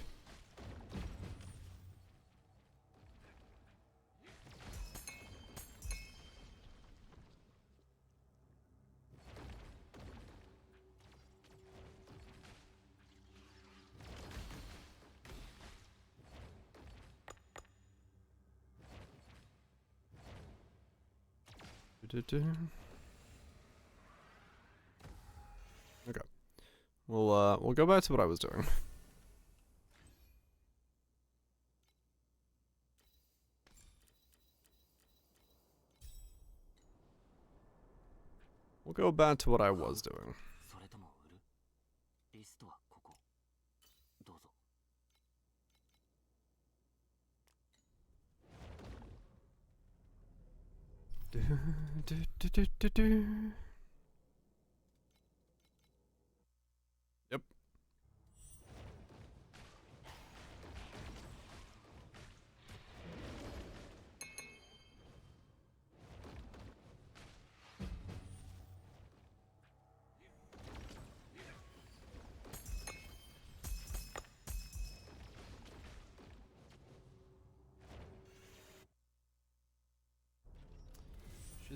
Okay. We'll go back to what I was doing. We'll go back to what I was doing. Yep.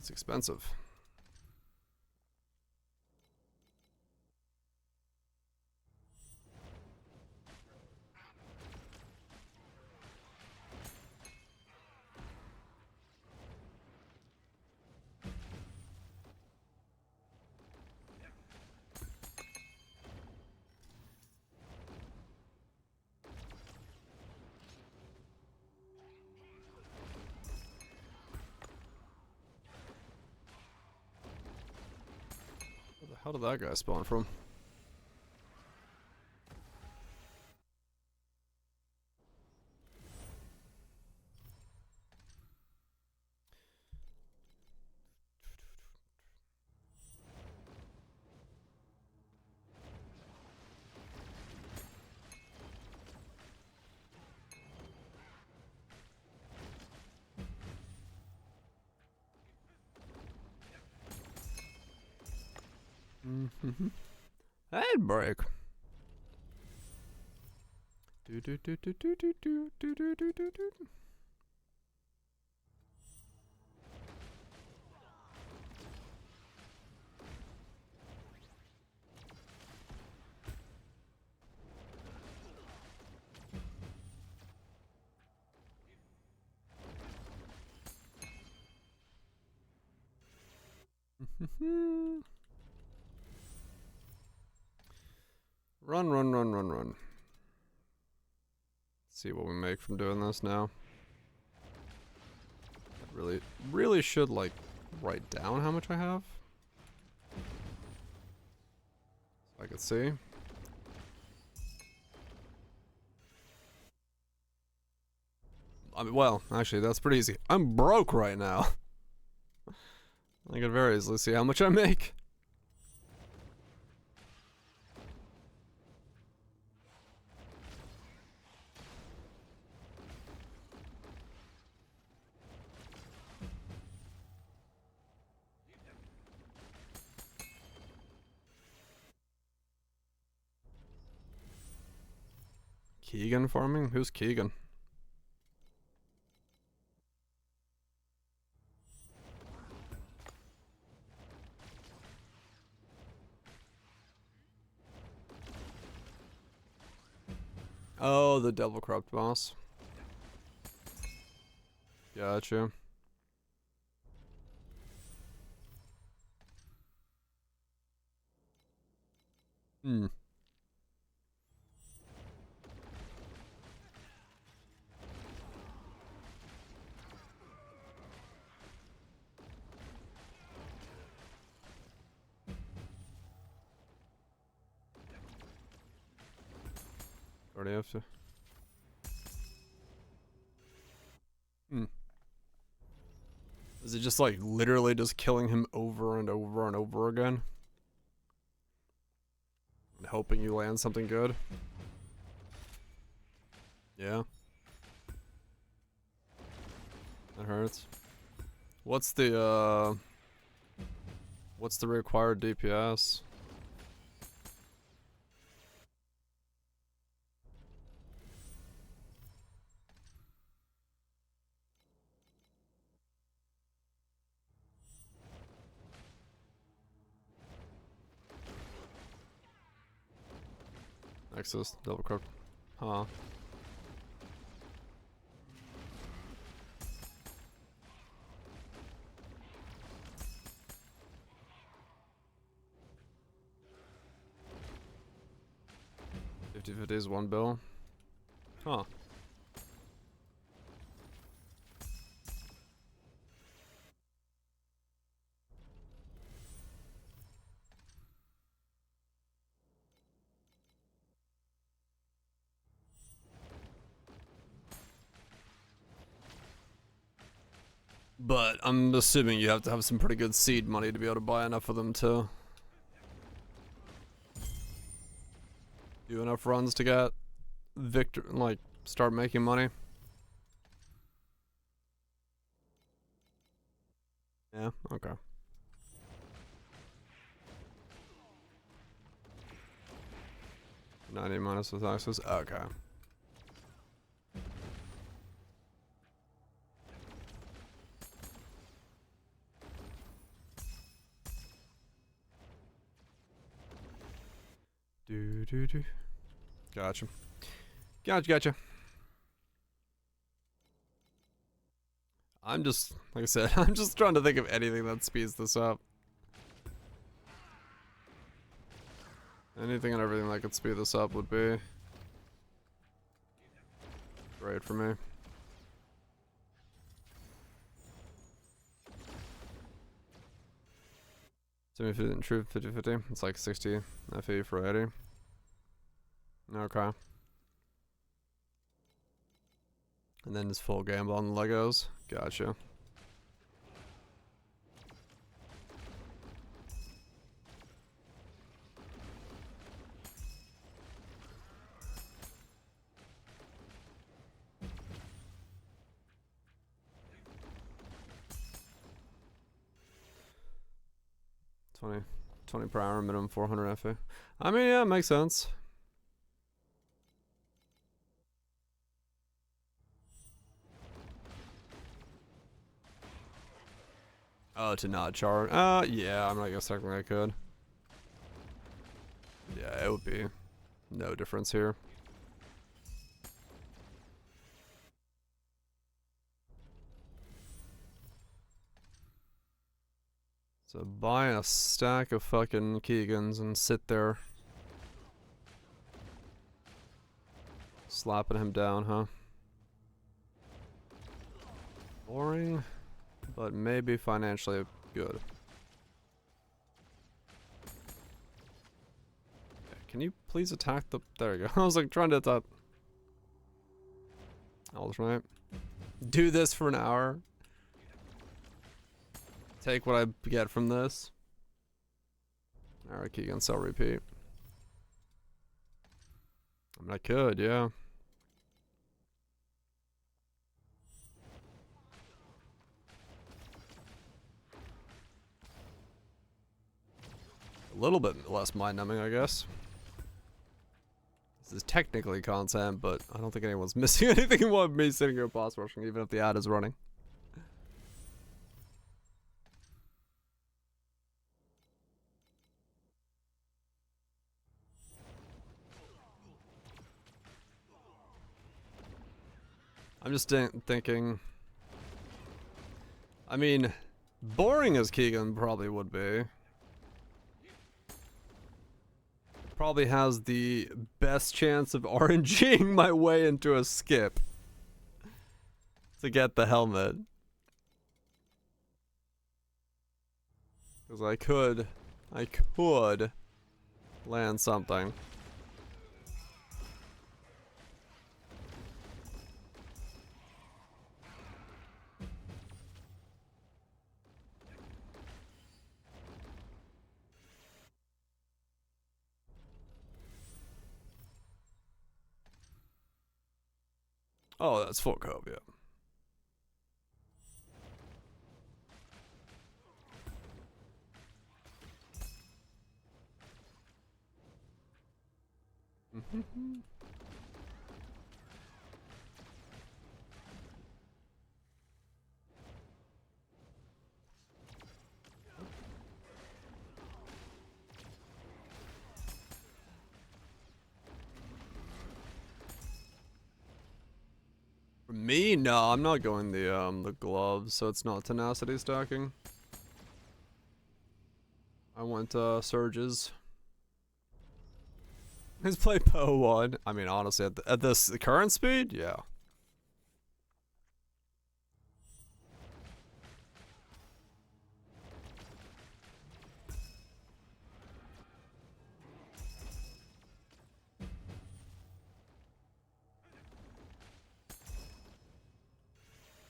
It's expensive. Where the hell did that guy spawn from? Mm-hmm. Head break. Do do do do do do do do do do do do. Run, run, run, run, run. See what we make from doing this now. Really should like write down how much I have. So I can see. I mean, well, actually, that's pretty easy. I'm broke right now. I could very easily see how much I make. Keegan farming? Who's Keegan? Oh, the Devil Corrupt boss. Gotcha. Hmm. Already have to. Hmm. Is it just like literally just killing him over and over and over again? And hoping you land something good? Yeah. That hurts. What's the required DPS? Nexus, double corrupt. Huh. If it is one bill. Huh. But I'm assuming you have to have some pretty good seed money to be able to buy enough of them to do enough runs to get like start making money. Yeah, okay. $90 minus with access. Okay. Do do do. Gotcha. Gotcha. I'm just, like I said, I'm just trying to think of anything that speeds this up. Anything and everything that could speed this up would be great for me. Semi-50 and true 50-50. It's like 60 FE for 80. Okay. And then his full gamble on the Legos. Gotcha. $20 per hour, minimum 400 FE. I mean, yeah, it makes sense. Oh, to not charge. Yeah, I mean, I guess technically I could. Yeah, it would be no difference here. So buy a stack of fucking Keegans and sit there slapping him down, huh? Boring, but maybe financially good. Can you please attack the... There you go. I was like trying to attack... Alternate. Do this for an hour. Take what I get from this. Alright, Keegan, sell repeat. I mean, I could, yeah. A little bit less mind-numbing, I guess. This is technically content, but I don't think anyone's missing anything while me sitting here boss rushing, even if the ad is running. I'm just thinking... I mean, boring as Keegan probably would be. Probably has the best chance of RNGing my way into a skip to get the helmet. Because I could land something. Oh, that's full cope, yeah. For me, no, I'm not going the gloves, so it's not tenacity stacking. I went surges. Let's play Poe 1. I mean, honestly, at this current speed, yeah.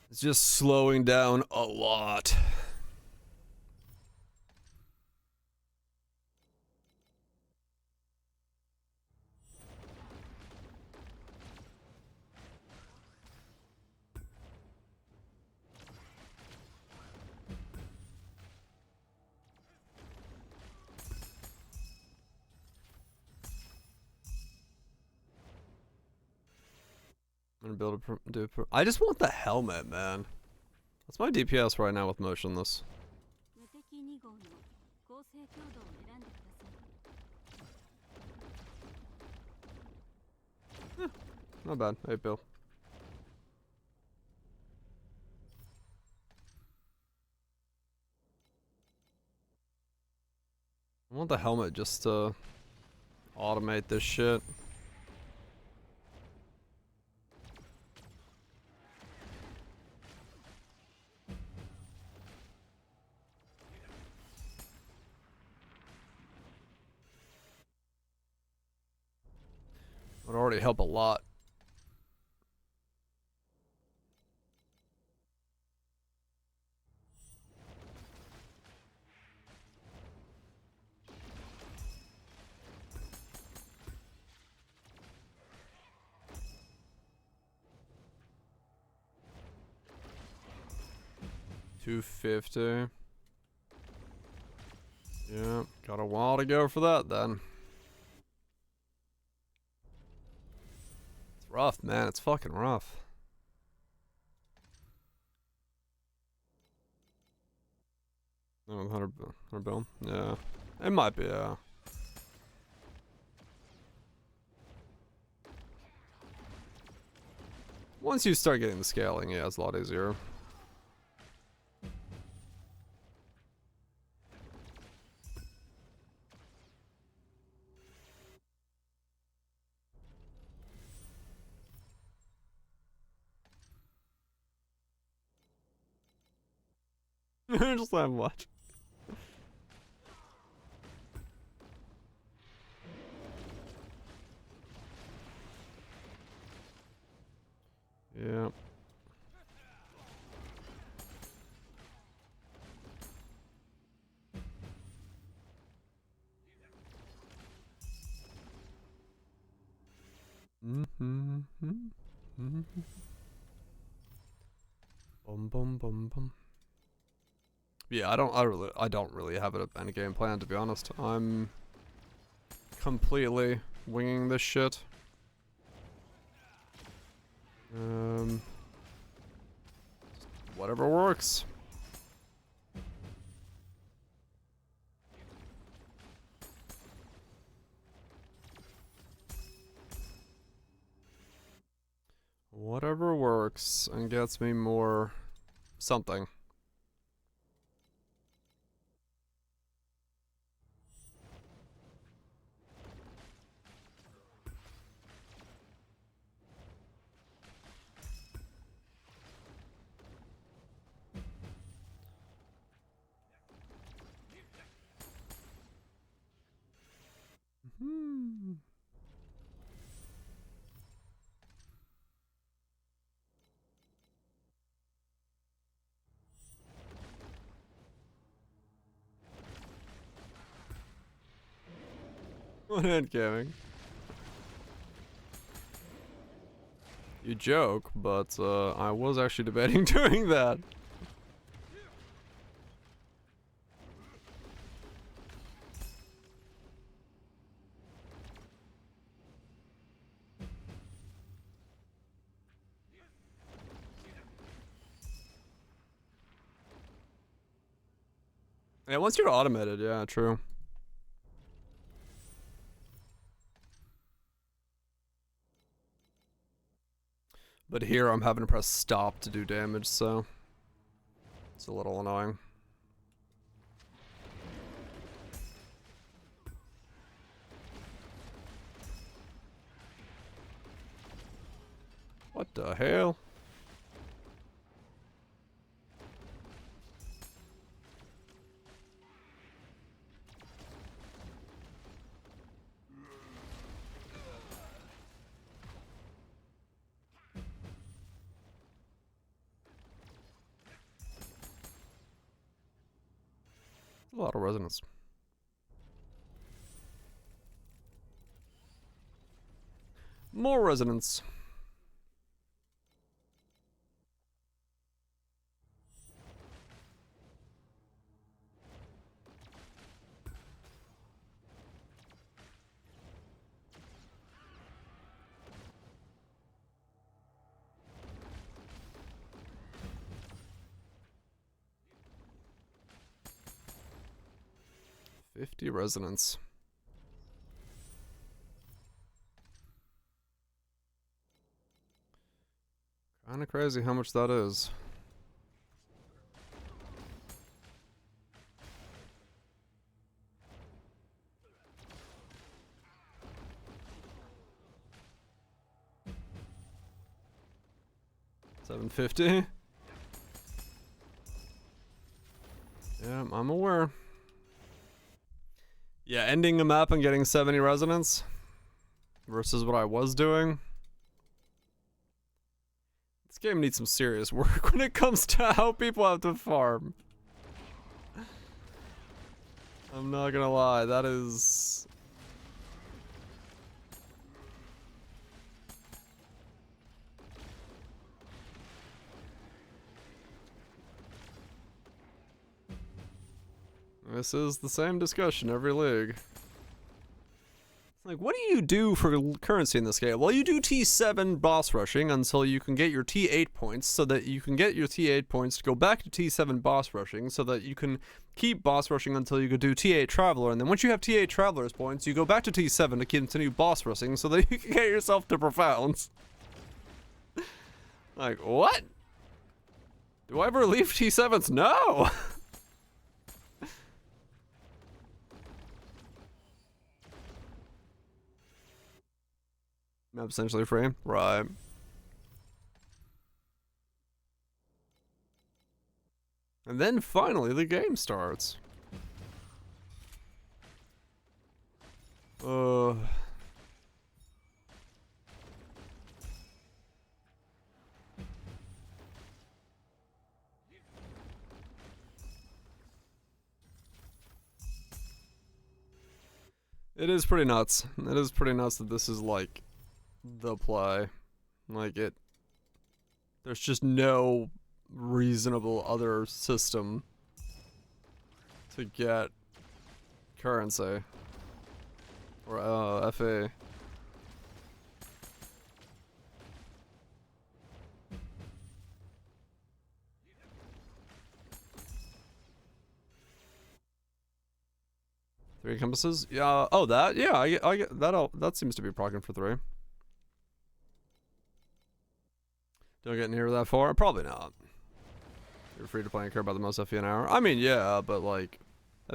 It's just slowing down a lot. I'm gonna build I just want the helmet, man. That's my DPS right now with motionless. not bad. 8 bill. I want the helmet just to automate this shit. Would already help a lot. $250. Yeah, got a while to go for that then. It's rough, man. It's fucking rough. Oh, 100 bill? Yeah. It might be, yeah. Once you start getting the scaling, yeah, it's a lot easier. Just let him watch. Yeah. Bum bum bum bum. Yeah, I don't really have any game plan, to be honest. I'm completely winging this shit. Whatever works. Whatever works and gets me more something. What endgaming? You joke, but I was actually debating doing that. Yeah, once you're automated, yeah, true. But here I'm having to press stop to do damage, so it's a little annoying. What the hell? A lot of resonance. More resonance. $50 resonance. Kinda crazy how much that is. $750. Yeah, I'm aware. Yeah, ending a map and getting 70 residents versus what I was doing. This game needs some serious work when it comes to how people have to farm. I'm not gonna lie, that is... This is the same discussion every league. Like, what do you do for currency in this game? Well, you do T7 boss rushing until you can get your T8 points, so that you can get your T8 points to go back to T7 boss rushing, so that you can keep boss rushing until you can do T8 Traveler, and then once you have T8 Traveler's points, you go back to T7 to continue boss rushing, so that you can get yourself to Profounds. Like, what? Do I ever leave T7s? No! Map essentially free. Right. And then finally the game starts. It is pretty nuts. It is pretty nuts that this is like the play. Like it, there's just no reasonable other system to get currency or FA. Three compasses? Yeah. Oh, that? Yeah, I get that. That seems to be proccing for 3. Don't get near that far? Probably not. You're free to play and care about the most FE an hour. I mean, yeah, but like,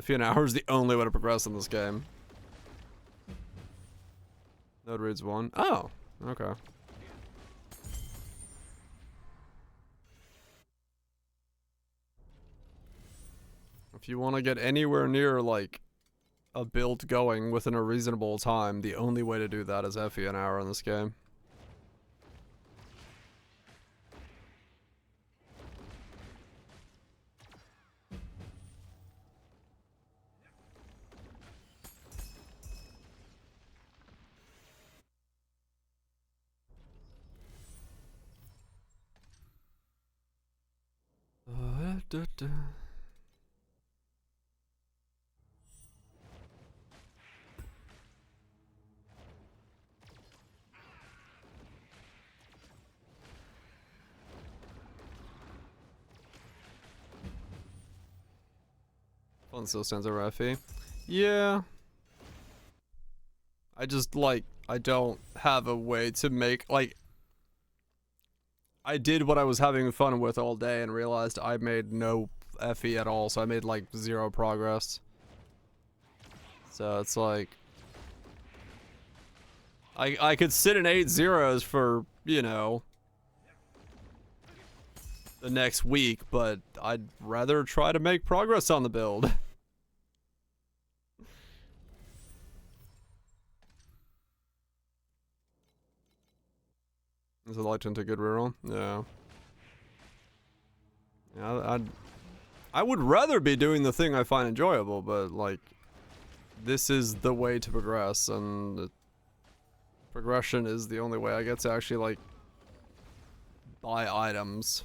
FE an hour is the only way to progress in this game. Node reads 1. Oh, okay. If you want to get anywhere near like a build going within a reasonable time, the only way to do that is FE an hour in this game. Fun still stands over FE. Yeah. I just like, I don't have a way to make, like, I did what I was having fun with all day and realized I made no FE at all, so I made like 0 progress. So it's like, I could sit in 8 zeros for, you know, the next week, but I'd rather try to make progress on the build. Is it light into good reroll? Yeah. Yeah, I would rather be doing the thing I find enjoyable, but like, this is the way to progress, and progression is the only way I get to actually like buy items.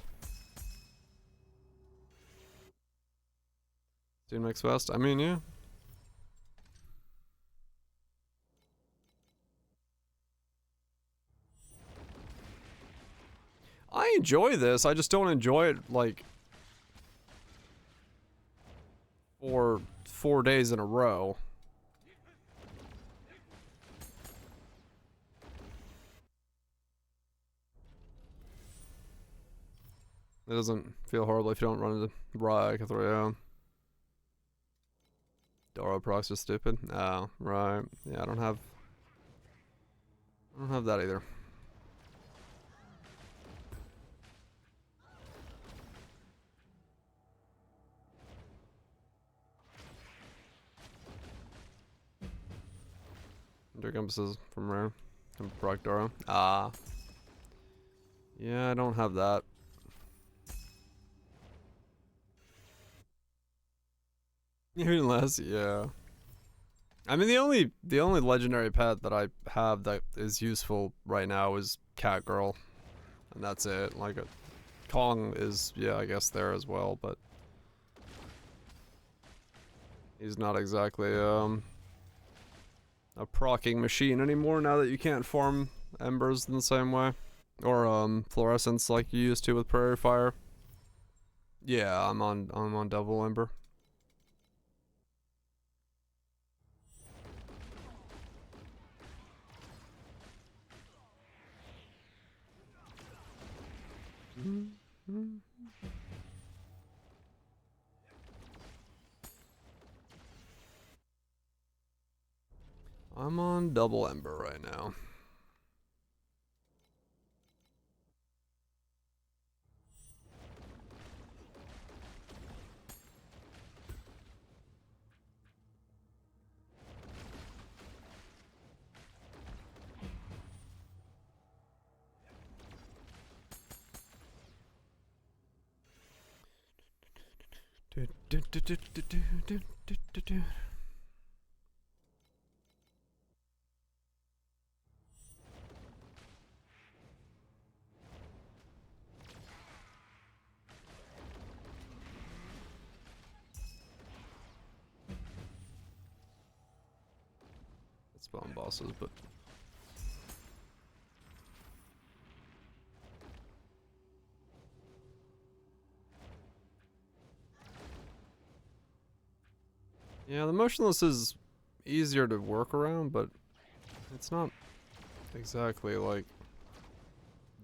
Team makes best? I mean, yeah. I enjoy this, I just don't enjoy it like for 4 days in a row. It doesn't feel horrible if you don't run into Ryk or 3 Doro procs are stupid. Oh, right. Yeah, I don't have that either. Under compasses from rare. From proc Doro. Ah. Yeah, I don't have that. Even less, yeah. I mean, the only legendary pet that I have that is useful right now is Cat Girl, and that's it. Like, Kong is, yeah, I guess there as well, but he's not exactly a procking machine anymore now that you can't farm embers in the same way, or fluorescence like you used to with Prairie Fire. Yeah, I'm on double ember. I'm on double ember right now. Spawn bosses, but yeah, the motionless is easier to work around, but it's not exactly like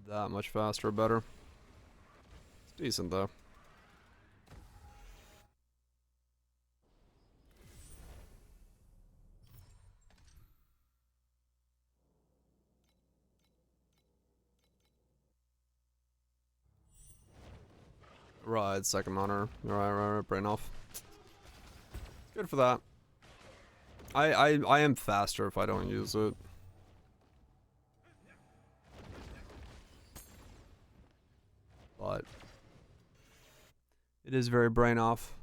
that much faster or better. It's decent though. Right, second monitor. Right, brain off. Good for that. I am faster if I don't use it. But it is very brain off.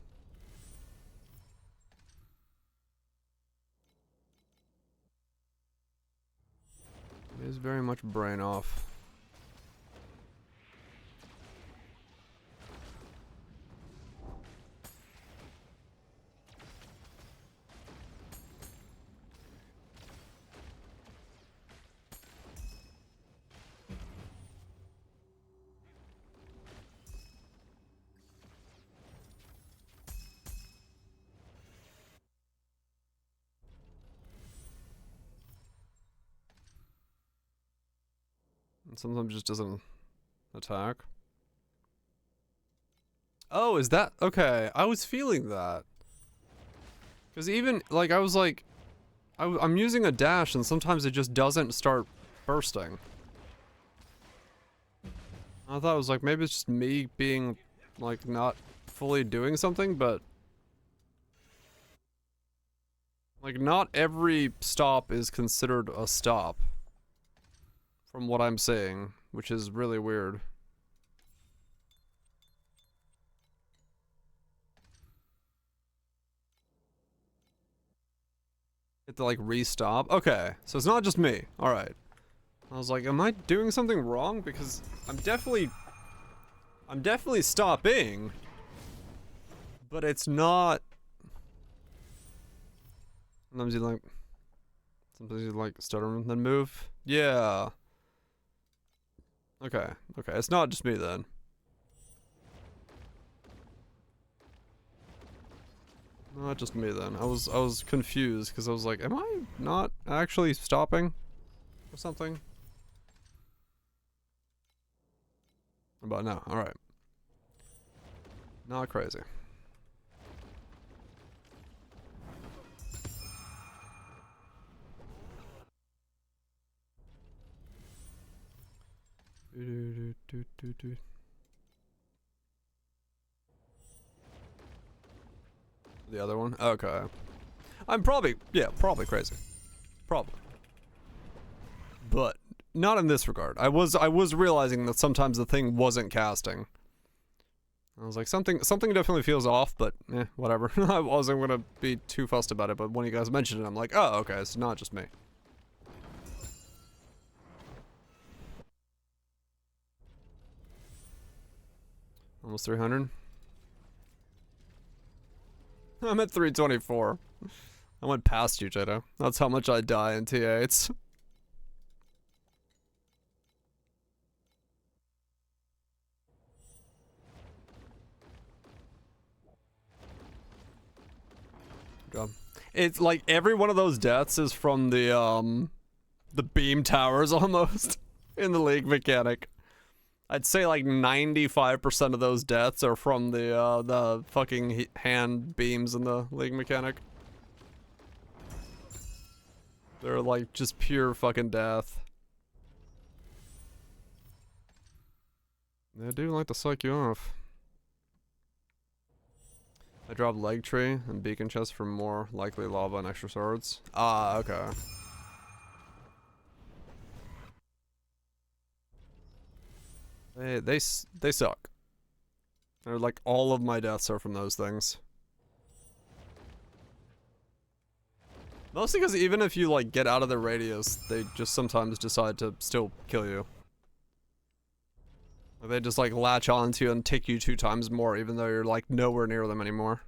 It is very much brain off. And sometimes just doesn't attack. Oh, is that okay? I was feeling that. Because even, like, I was like, I'm using a dash and sometimes it just doesn't start bursting. I thought it was like, maybe it's just me being, like, not fully doing something, but like, not every stop is considered a stop. From what I'm saying, which is really weird. Hit to like re-stop. Okay, so it's not just me. Alright. I was like, am I doing something wrong? Because I'm definitely stopping. But it's not. Sometimes you like stutter and then move. Yeah. Okay, it's not just me then. Not just me then. I was confused because I was like, am I not actually stopping or something? About now, alright. Not crazy. The other one? Okay. I'm probably, yeah, probably crazy. Probably. But not in this regard. I was realizing that sometimes the thing wasn't casting. I was like, something definitely feels off, but whatever. I wasn't gonna be too fussed about it, but when you guys mentioned it, I'm like, oh, okay, it's not just me. Almost 300. I'm at 324. I went past you, Jado. That's how much I die in T8s. God. It's like every one of those deaths is from the beam towers almost in the league mechanic. I'd say like 95% of those deaths are from the fucking hand beams in the league mechanic. They're like just pure fucking death. They do like to suck you off. I dropped leg tree and beacon chest for more likely lava and extra swords. Ah, okay. They suck. They're like all of my deaths are from those things. Mostly because even if you like get out of their radius, they just sometimes decide to still kill you. They just like latch onto you and tick you 2 times more, even though you're like nowhere near them anymore.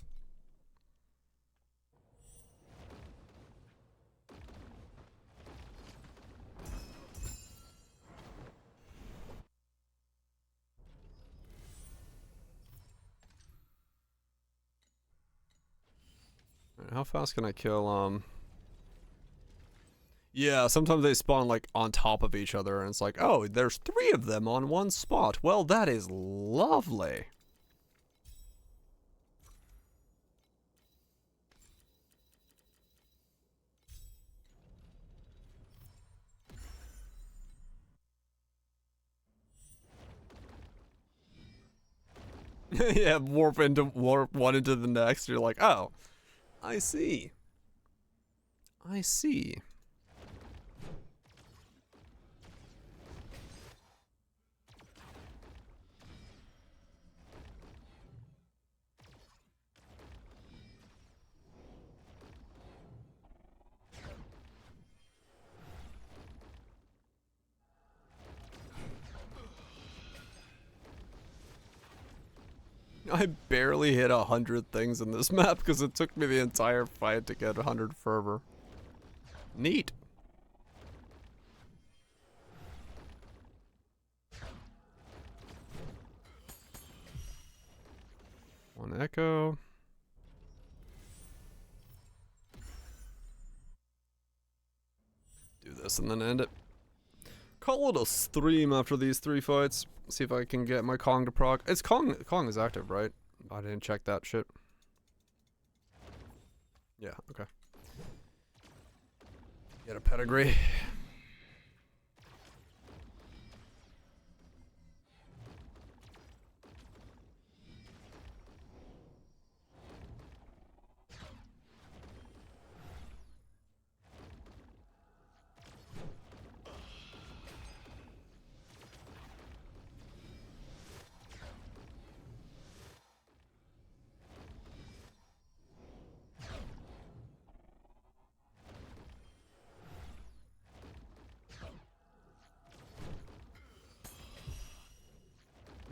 How fast can I kill, Yeah, sometimes they spawn like on top of each other and it's like, oh, there's 3 of them on one spot. Well, that is lovely. Yeah, warp one into the next. You're like, oh, I see. I see. I barely hit 100 things in this map because it took me the entire fight to get 100 fervor. Neat. One echo. Do this and then end it. Call it a stream after these 3 fights. See if I can get my Kong to proc. It's Kong is active, right? I didn't check that shit. Yeah, okay. Get a pedigree.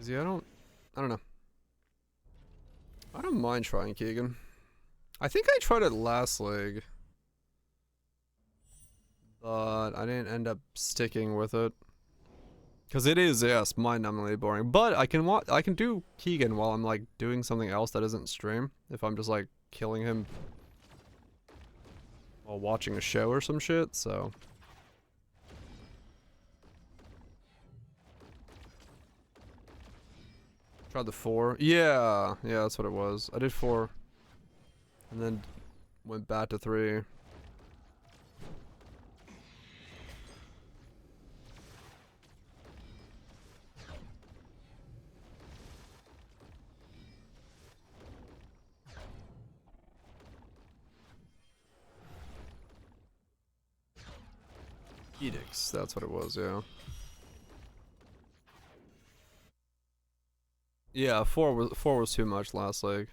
Yeah, I don't know. I don't mind trying Keegan. I think I tried it last league, but I didn't end up sticking with it. Cause it is, yes, mind-numbingly boring. But I can do Keegan while I'm like doing something else that isn't stream. If I'm just like killing him while watching a show or some shit, so. Tried the 4. Yeah, yeah, that's what it was. I did 4. And then went back to 3. Edicts, that's what it was, yeah. Yeah, 4 was too much last league.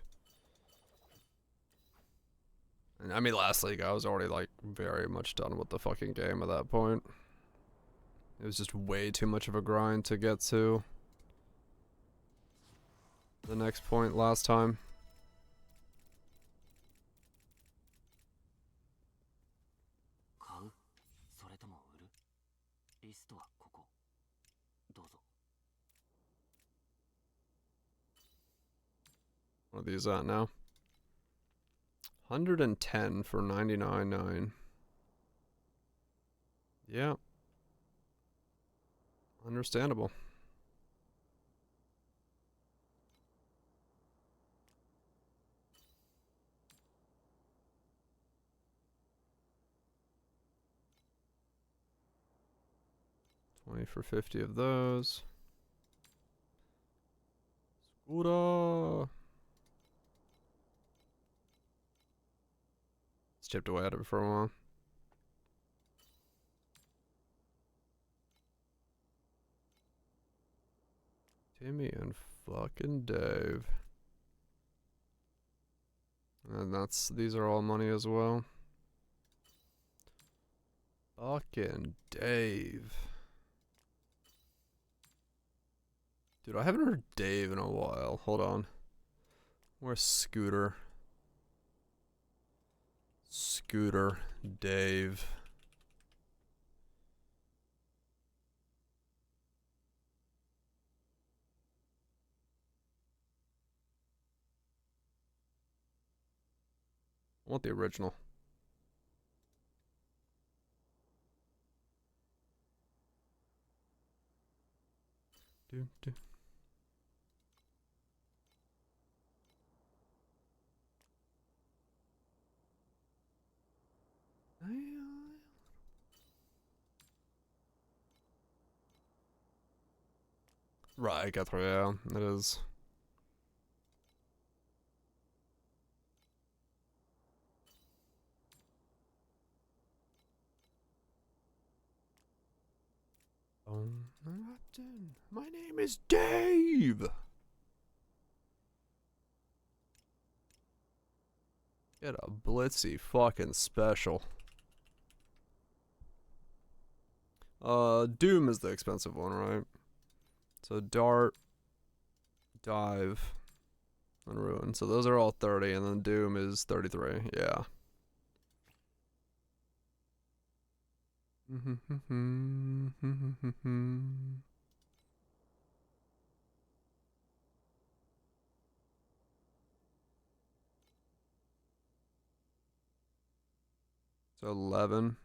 And I mean last league I was already like very much done with the fucking game at that point. It was just way too much of a grind to get to the next point last time. What are these at now? 110 for 99.9. Yeah. Understandable. $20 for 50 of those. Scooter. It's chipped away at it for a while. Timmy and fucking Dave. And these are all money as well. Fucking Dave. Dude, I haven't heard Dave in a while. Hold on. Where's Scooter? Scooter, Dave. I want the original. Do, do. Right, got through, yeah, it is. My name is Dave! Get a blitzy fucking special. Doom is the expensive one, right? So Dart, Dive, and Ruin. So those are all 30, and then Doom is 33, yeah. So 11,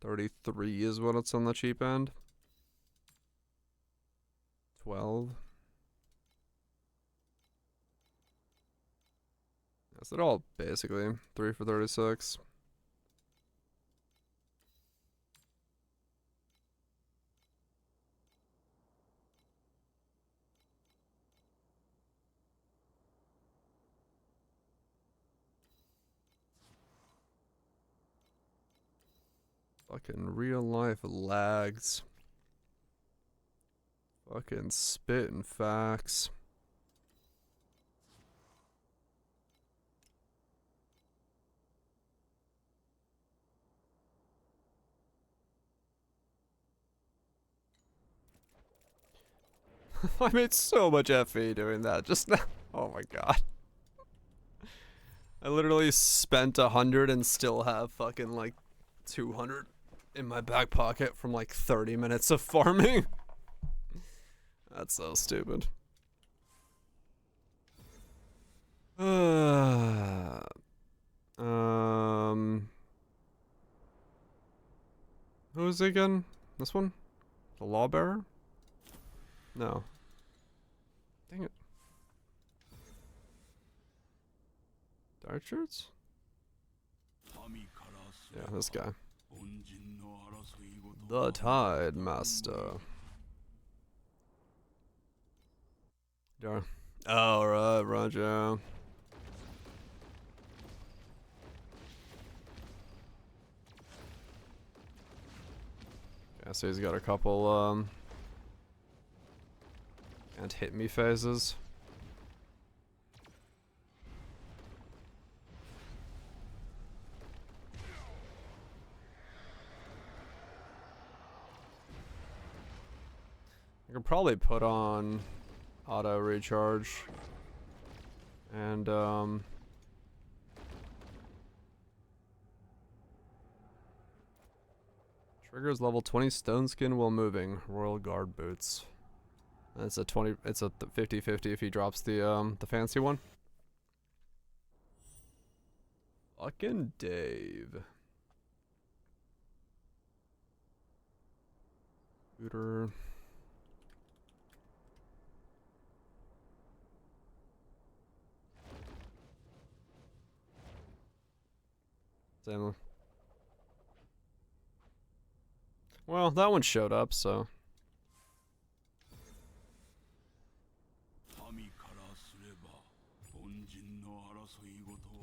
33 is what it's on the cheap end. 12. Yes, they're all basically 3 for 36. Fucking real life lags. Fucking spitting facts. I made so much FE doing that just now. Oh my god. I literally spent 100 and still have fucking like 200 in my back pocket from like 30 minutes of farming. That's so stupid. Who is it again? This one? The Lawbearer? No. Dang it. Dark shirts? Yeah, this guy. The Tide Master. Darn. Alright, Roger. Yeah, so he's got a couple, can't hit me phases. I could probably put on auto recharge and triggers level 20 stone skin while moving. Royal Guard boots. It's a 20. It's a 50-50 if he drops the fancy one. Fucking Dave. Scooter. Same. Well, that one showed up, so.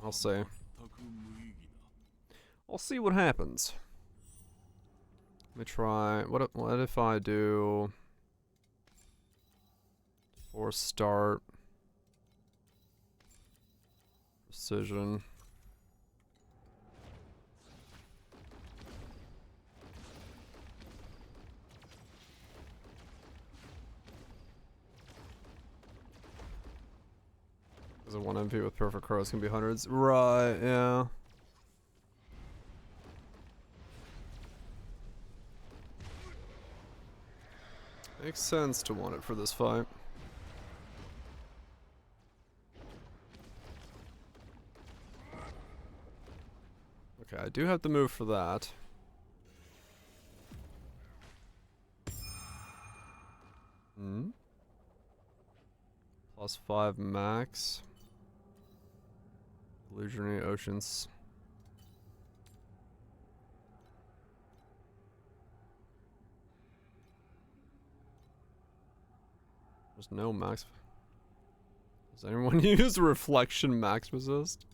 I'll see. I'll see what happens. Let me try. What if I do force start precision? Because a 1 MP with perfect crows can be hundreds. Right, yeah. Makes sense to want it for this fight. Okay, I do have to move for that. Hmm? +5 max. Illusionary Oceans. There's no max. Does anyone use reflection max resist?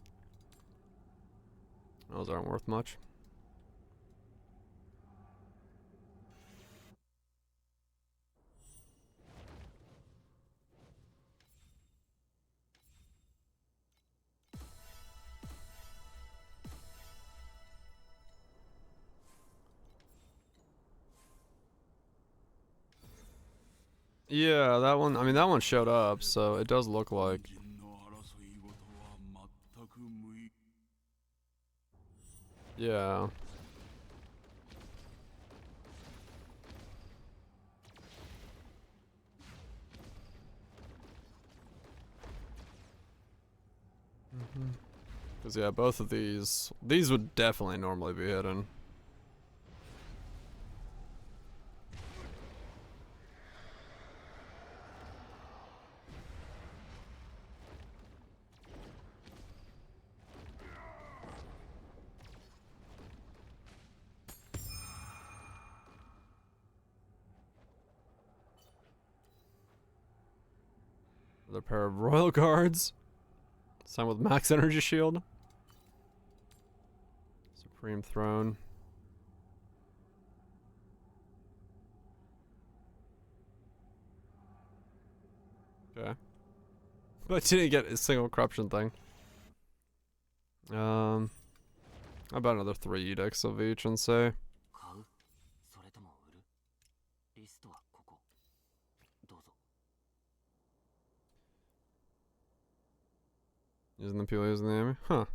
Those aren't worth much. Yeah, that one, I mean, that one showed up, so it does look like. Yeah. Because, yeah, both of these would definitely normally be hidden. Another pair of Royal Guards. Same with max energy shield. Supreme Throne. Okay. But didn't get a single corruption thing. How about another 3 edicts of each and say. Using the peel, using the enemy? Huh.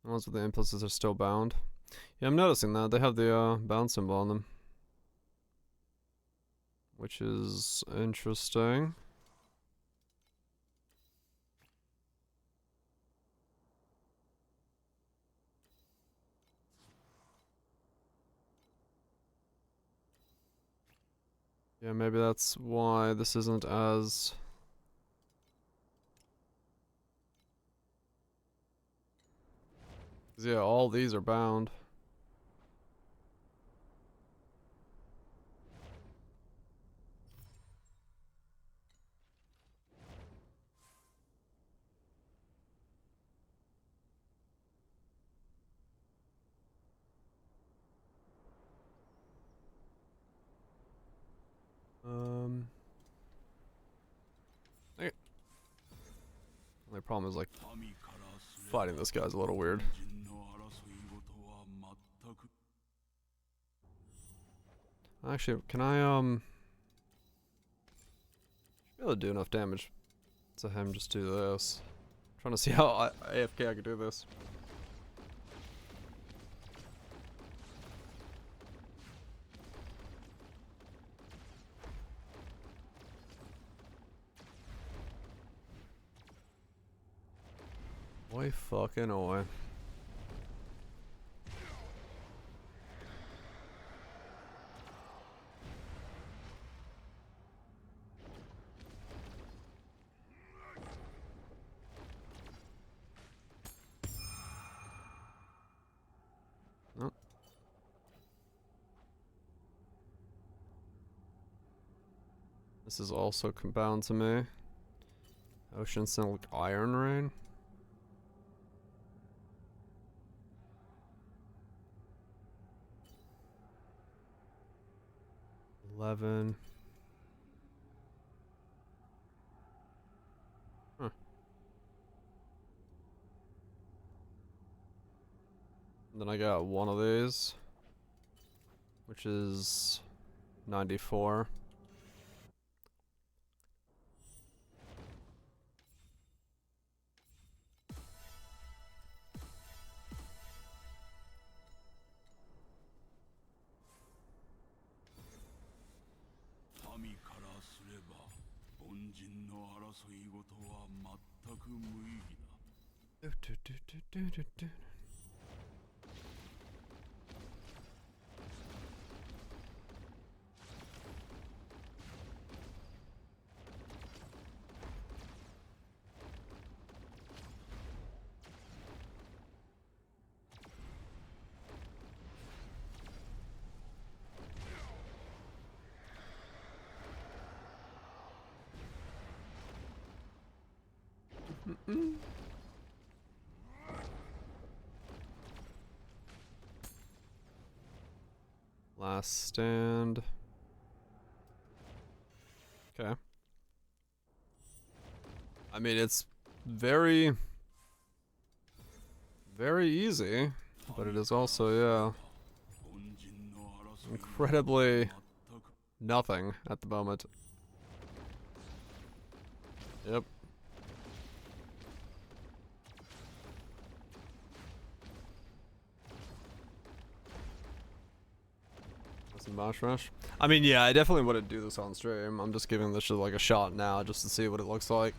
The ones with the impulses are still bound. Yeah, I'm noticing that. They have the bound symbol on them. Which is interesting. Yeah, maybe that's why this isn't as... 'Cause yeah, all these are bound. Okay. My problem is like fighting this guy's a little weird. Actually, can I should be able to do enough damage to him just do this. I'm trying to see how AFK I could do this. Boy fucking oi. Nope. This is also bound to me. Ocean Silk Iron Rain. 11. Huh. And then I got one of these, which is 94. Last stand. Okay. I mean, it's very, very easy, but it is also, yeah, incredibly nothing at the moment. Yep. Boss Rush. I mean, yeah, I definitely wouldn't do this on stream. I'm just giving this shit like a shot now just to see what it looks like.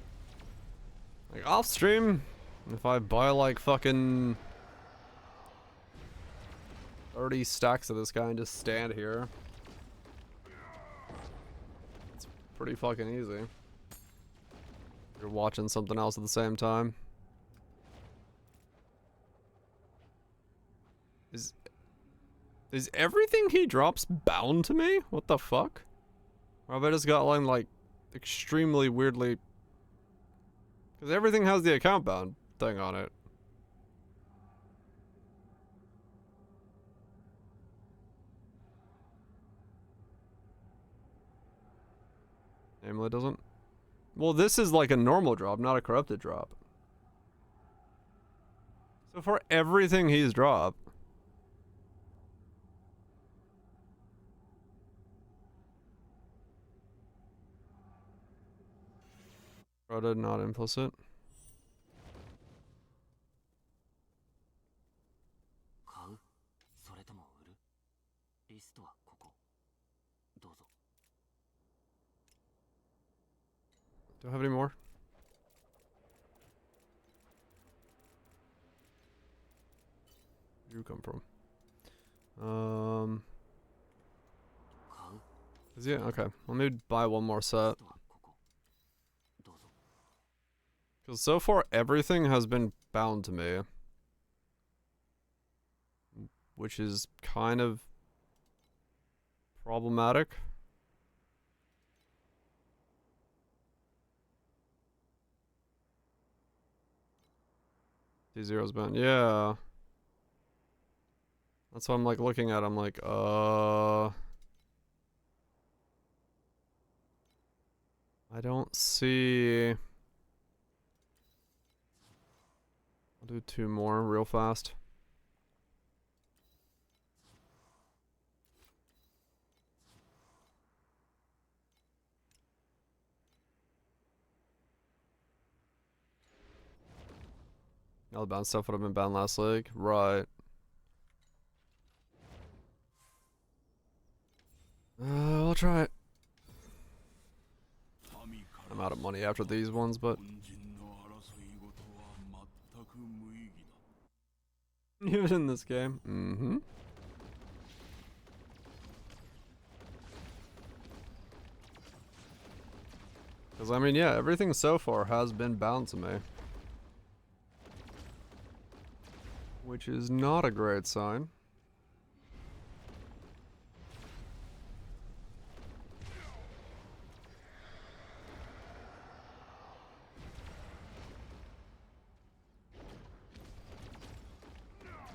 Like off stream, if I buy like fucking 30 stacks of this guy and just stand here, it's pretty fucking easy. You're watching something else at the same time. Is everything he drops bound to me? What the fuck? Or have I just got like extremely weirdly... Because everything has the account bound thing on it. Namely doesn't. Well, this is like a normal drop, not a corrupted drop. So for everything he's dropped... Corrupted, not implicit. Do I have any more? Where do you come from? Yeah, okay. Let me buy one more set. Because so far, everything has been bound to me. Which is kind of problematic. D0's bound. Yeah. That's what I'm like looking at. I'm like, I don't see. I'll do 2 more real fast. All the bound stuff would have been bound last league. Right. I'll try it. I'm out of money after these ones, but even in this game. Mm-hmm. Because, I mean, yeah, everything so far has been bound to me. Which is not a great sign.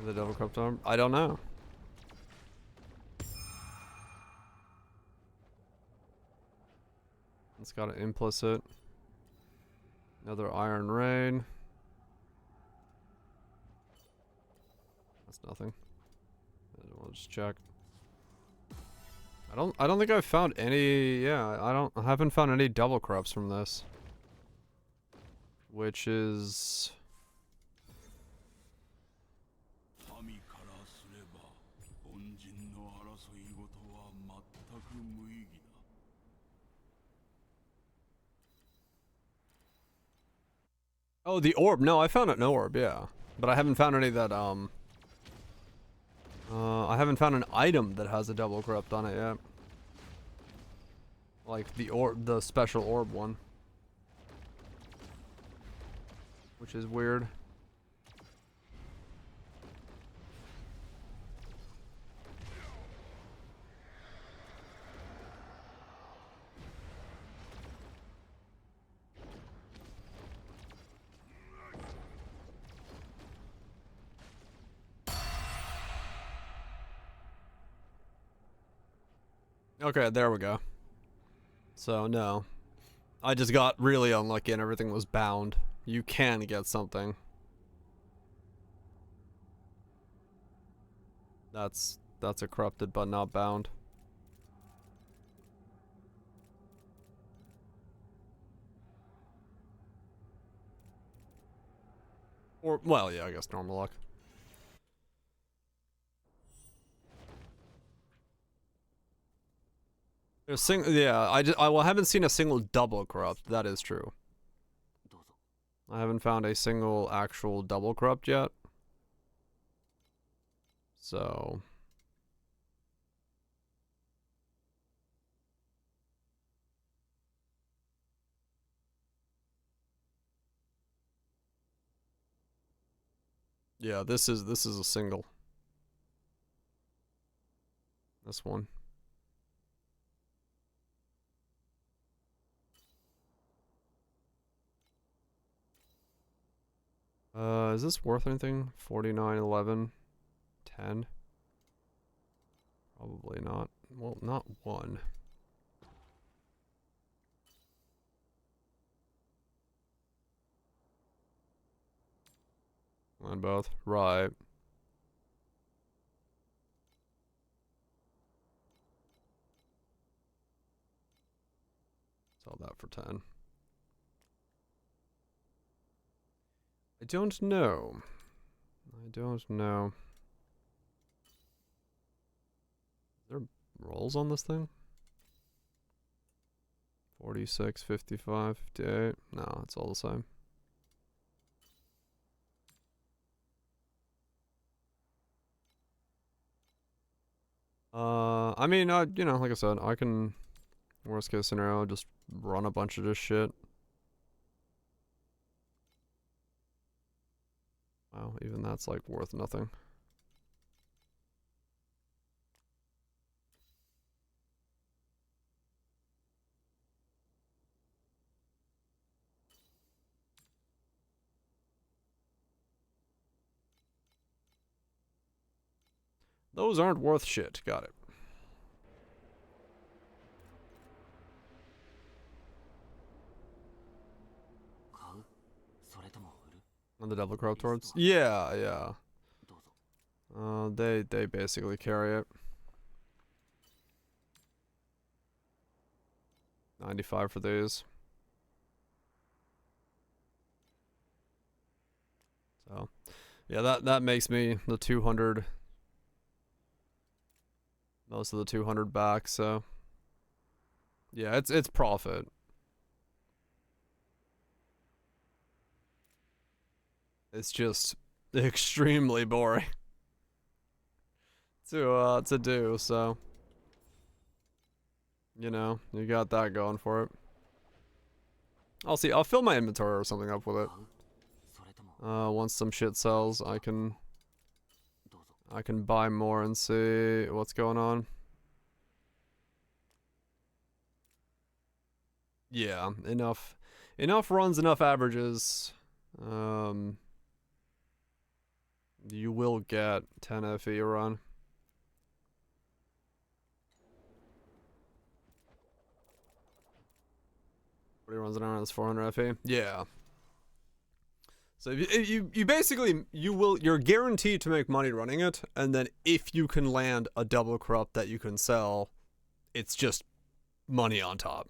The double corrupt arm? I don't know. It's got an implicit. Another Iron Rain. That's nothing. We'll just check. I don't think I've found any. Yeah, I haven't found any double corrupts from this. Which is oh, the orb. No, I found an orb, yeah. But I haven't found any that, I haven't found an item that has a double corrupt on it yet. Like the orb, the special orb one. Which is weird. Okay, there we go. So, no. I just got really unlucky and everything was bound. You can get something. That's a corrupted but not bound. Or, well, yeah, I guess normal luck. Yeah, I haven't seen a single double corrupt. That is true. I haven't found a single actual double corrupt yet. So yeah, this is a single. This one. Is this worth anything? 49, 11, 10? Probably not. Well, not 1. On both. Right. Sell that for 10. I don't know. I don't know. Is there rolls on this thing? 46, 55, 58. No, it's all the same. I mean, you know, like I said, I can Worst case scenario, just run a bunch of this shit. Wow, even that's like worth nothing. Those aren't worth shit. Got it. On the double crop towards? Yeah, yeah. They basically carry it. 95 for these. So, yeah, that makes me the 200. Most of the 200 back, so yeah, it's profit. It's just extremely boring to do, so you know, you got that going for it. I'll see. I'll fill my inventory or something up with it. Once some shit sells, I can buy more and see what's going on. Yeah, enough runs, enough averages. You will get 10 FE a run. What runs an hour? That's 400 FE. Yeah. So you basically you're guaranteed to make money running it, and then if you can land a double corrupt that you can sell, it's just money on top.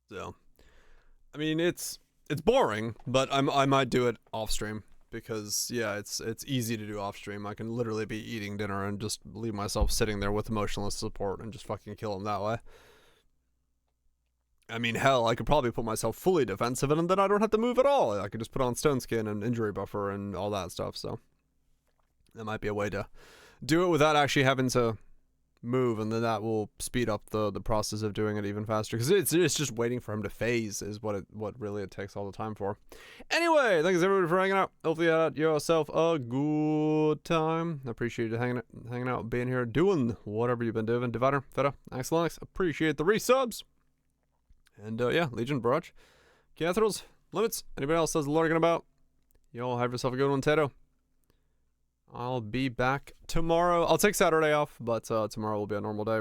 So, I mean, it's boring, but I might do it off stream because yeah, it's easy to do off stream. I can literally be eating dinner and just leave myself sitting there with emotionless support and just fucking kill them that way. I mean, hell, I could probably put myself fully defensive and then I don't have to move at all. I could just put on stone skin and injury buffer and all that stuff. So that might be a way to do it without actually having to move, and then that will speed up the process of doing it even faster, because it's just waiting for him to phase is what really it takes all the time for. Anyway, thanks everybody for hanging out. Hopefully you had yourself a good time. I appreciate you hanging out, being here, doing whatever you've been doing. Divider, Feta, Axel, appreciate the resubs. And yeah, Legion, Barrage, Cathedrals, Limits, anybody else has lurking about, y'all have yourself a good one, Tato. I'll be back tomorrow. I'll take Saturday off, but tomorrow will be a normal day.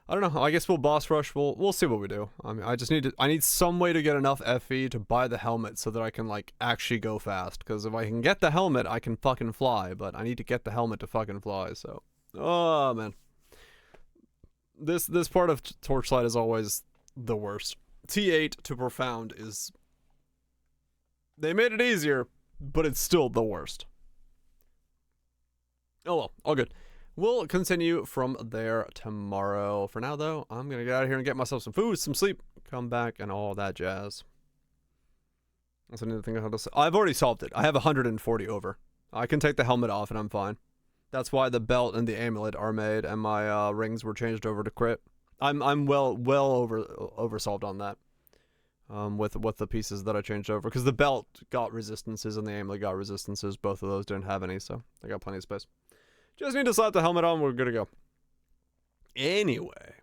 I don't know. I guess we'll boss rush. We'll see what we do. I mean, I need some way to get enough FE to buy the helmet so that I can like actually go fast. Because if I can get the helmet, I can fucking fly. But I need to get the helmet to fucking fly. So, oh man, this part of Torchlight is always the worst. T8 to Profound is. They made it easier, but it's still the worst. Oh well, all good. We'll continue from there tomorrow. For now, though, I'm going to get out of here and get myself some food, some sleep, come back, and all that jazz. That's another thing I have to say. I've already solved it. I have 140 over. I can take the helmet off and I'm fine. That's why the belt and the amulet are made, and my rings were changed over to crit. I'm well over solved on that. With the pieces that I changed over, because the belt got resistances and the amulet got resistances. Both of those didn't have any, so I got plenty of space. Just need to slap the helmet on, we're good to go. Anyway,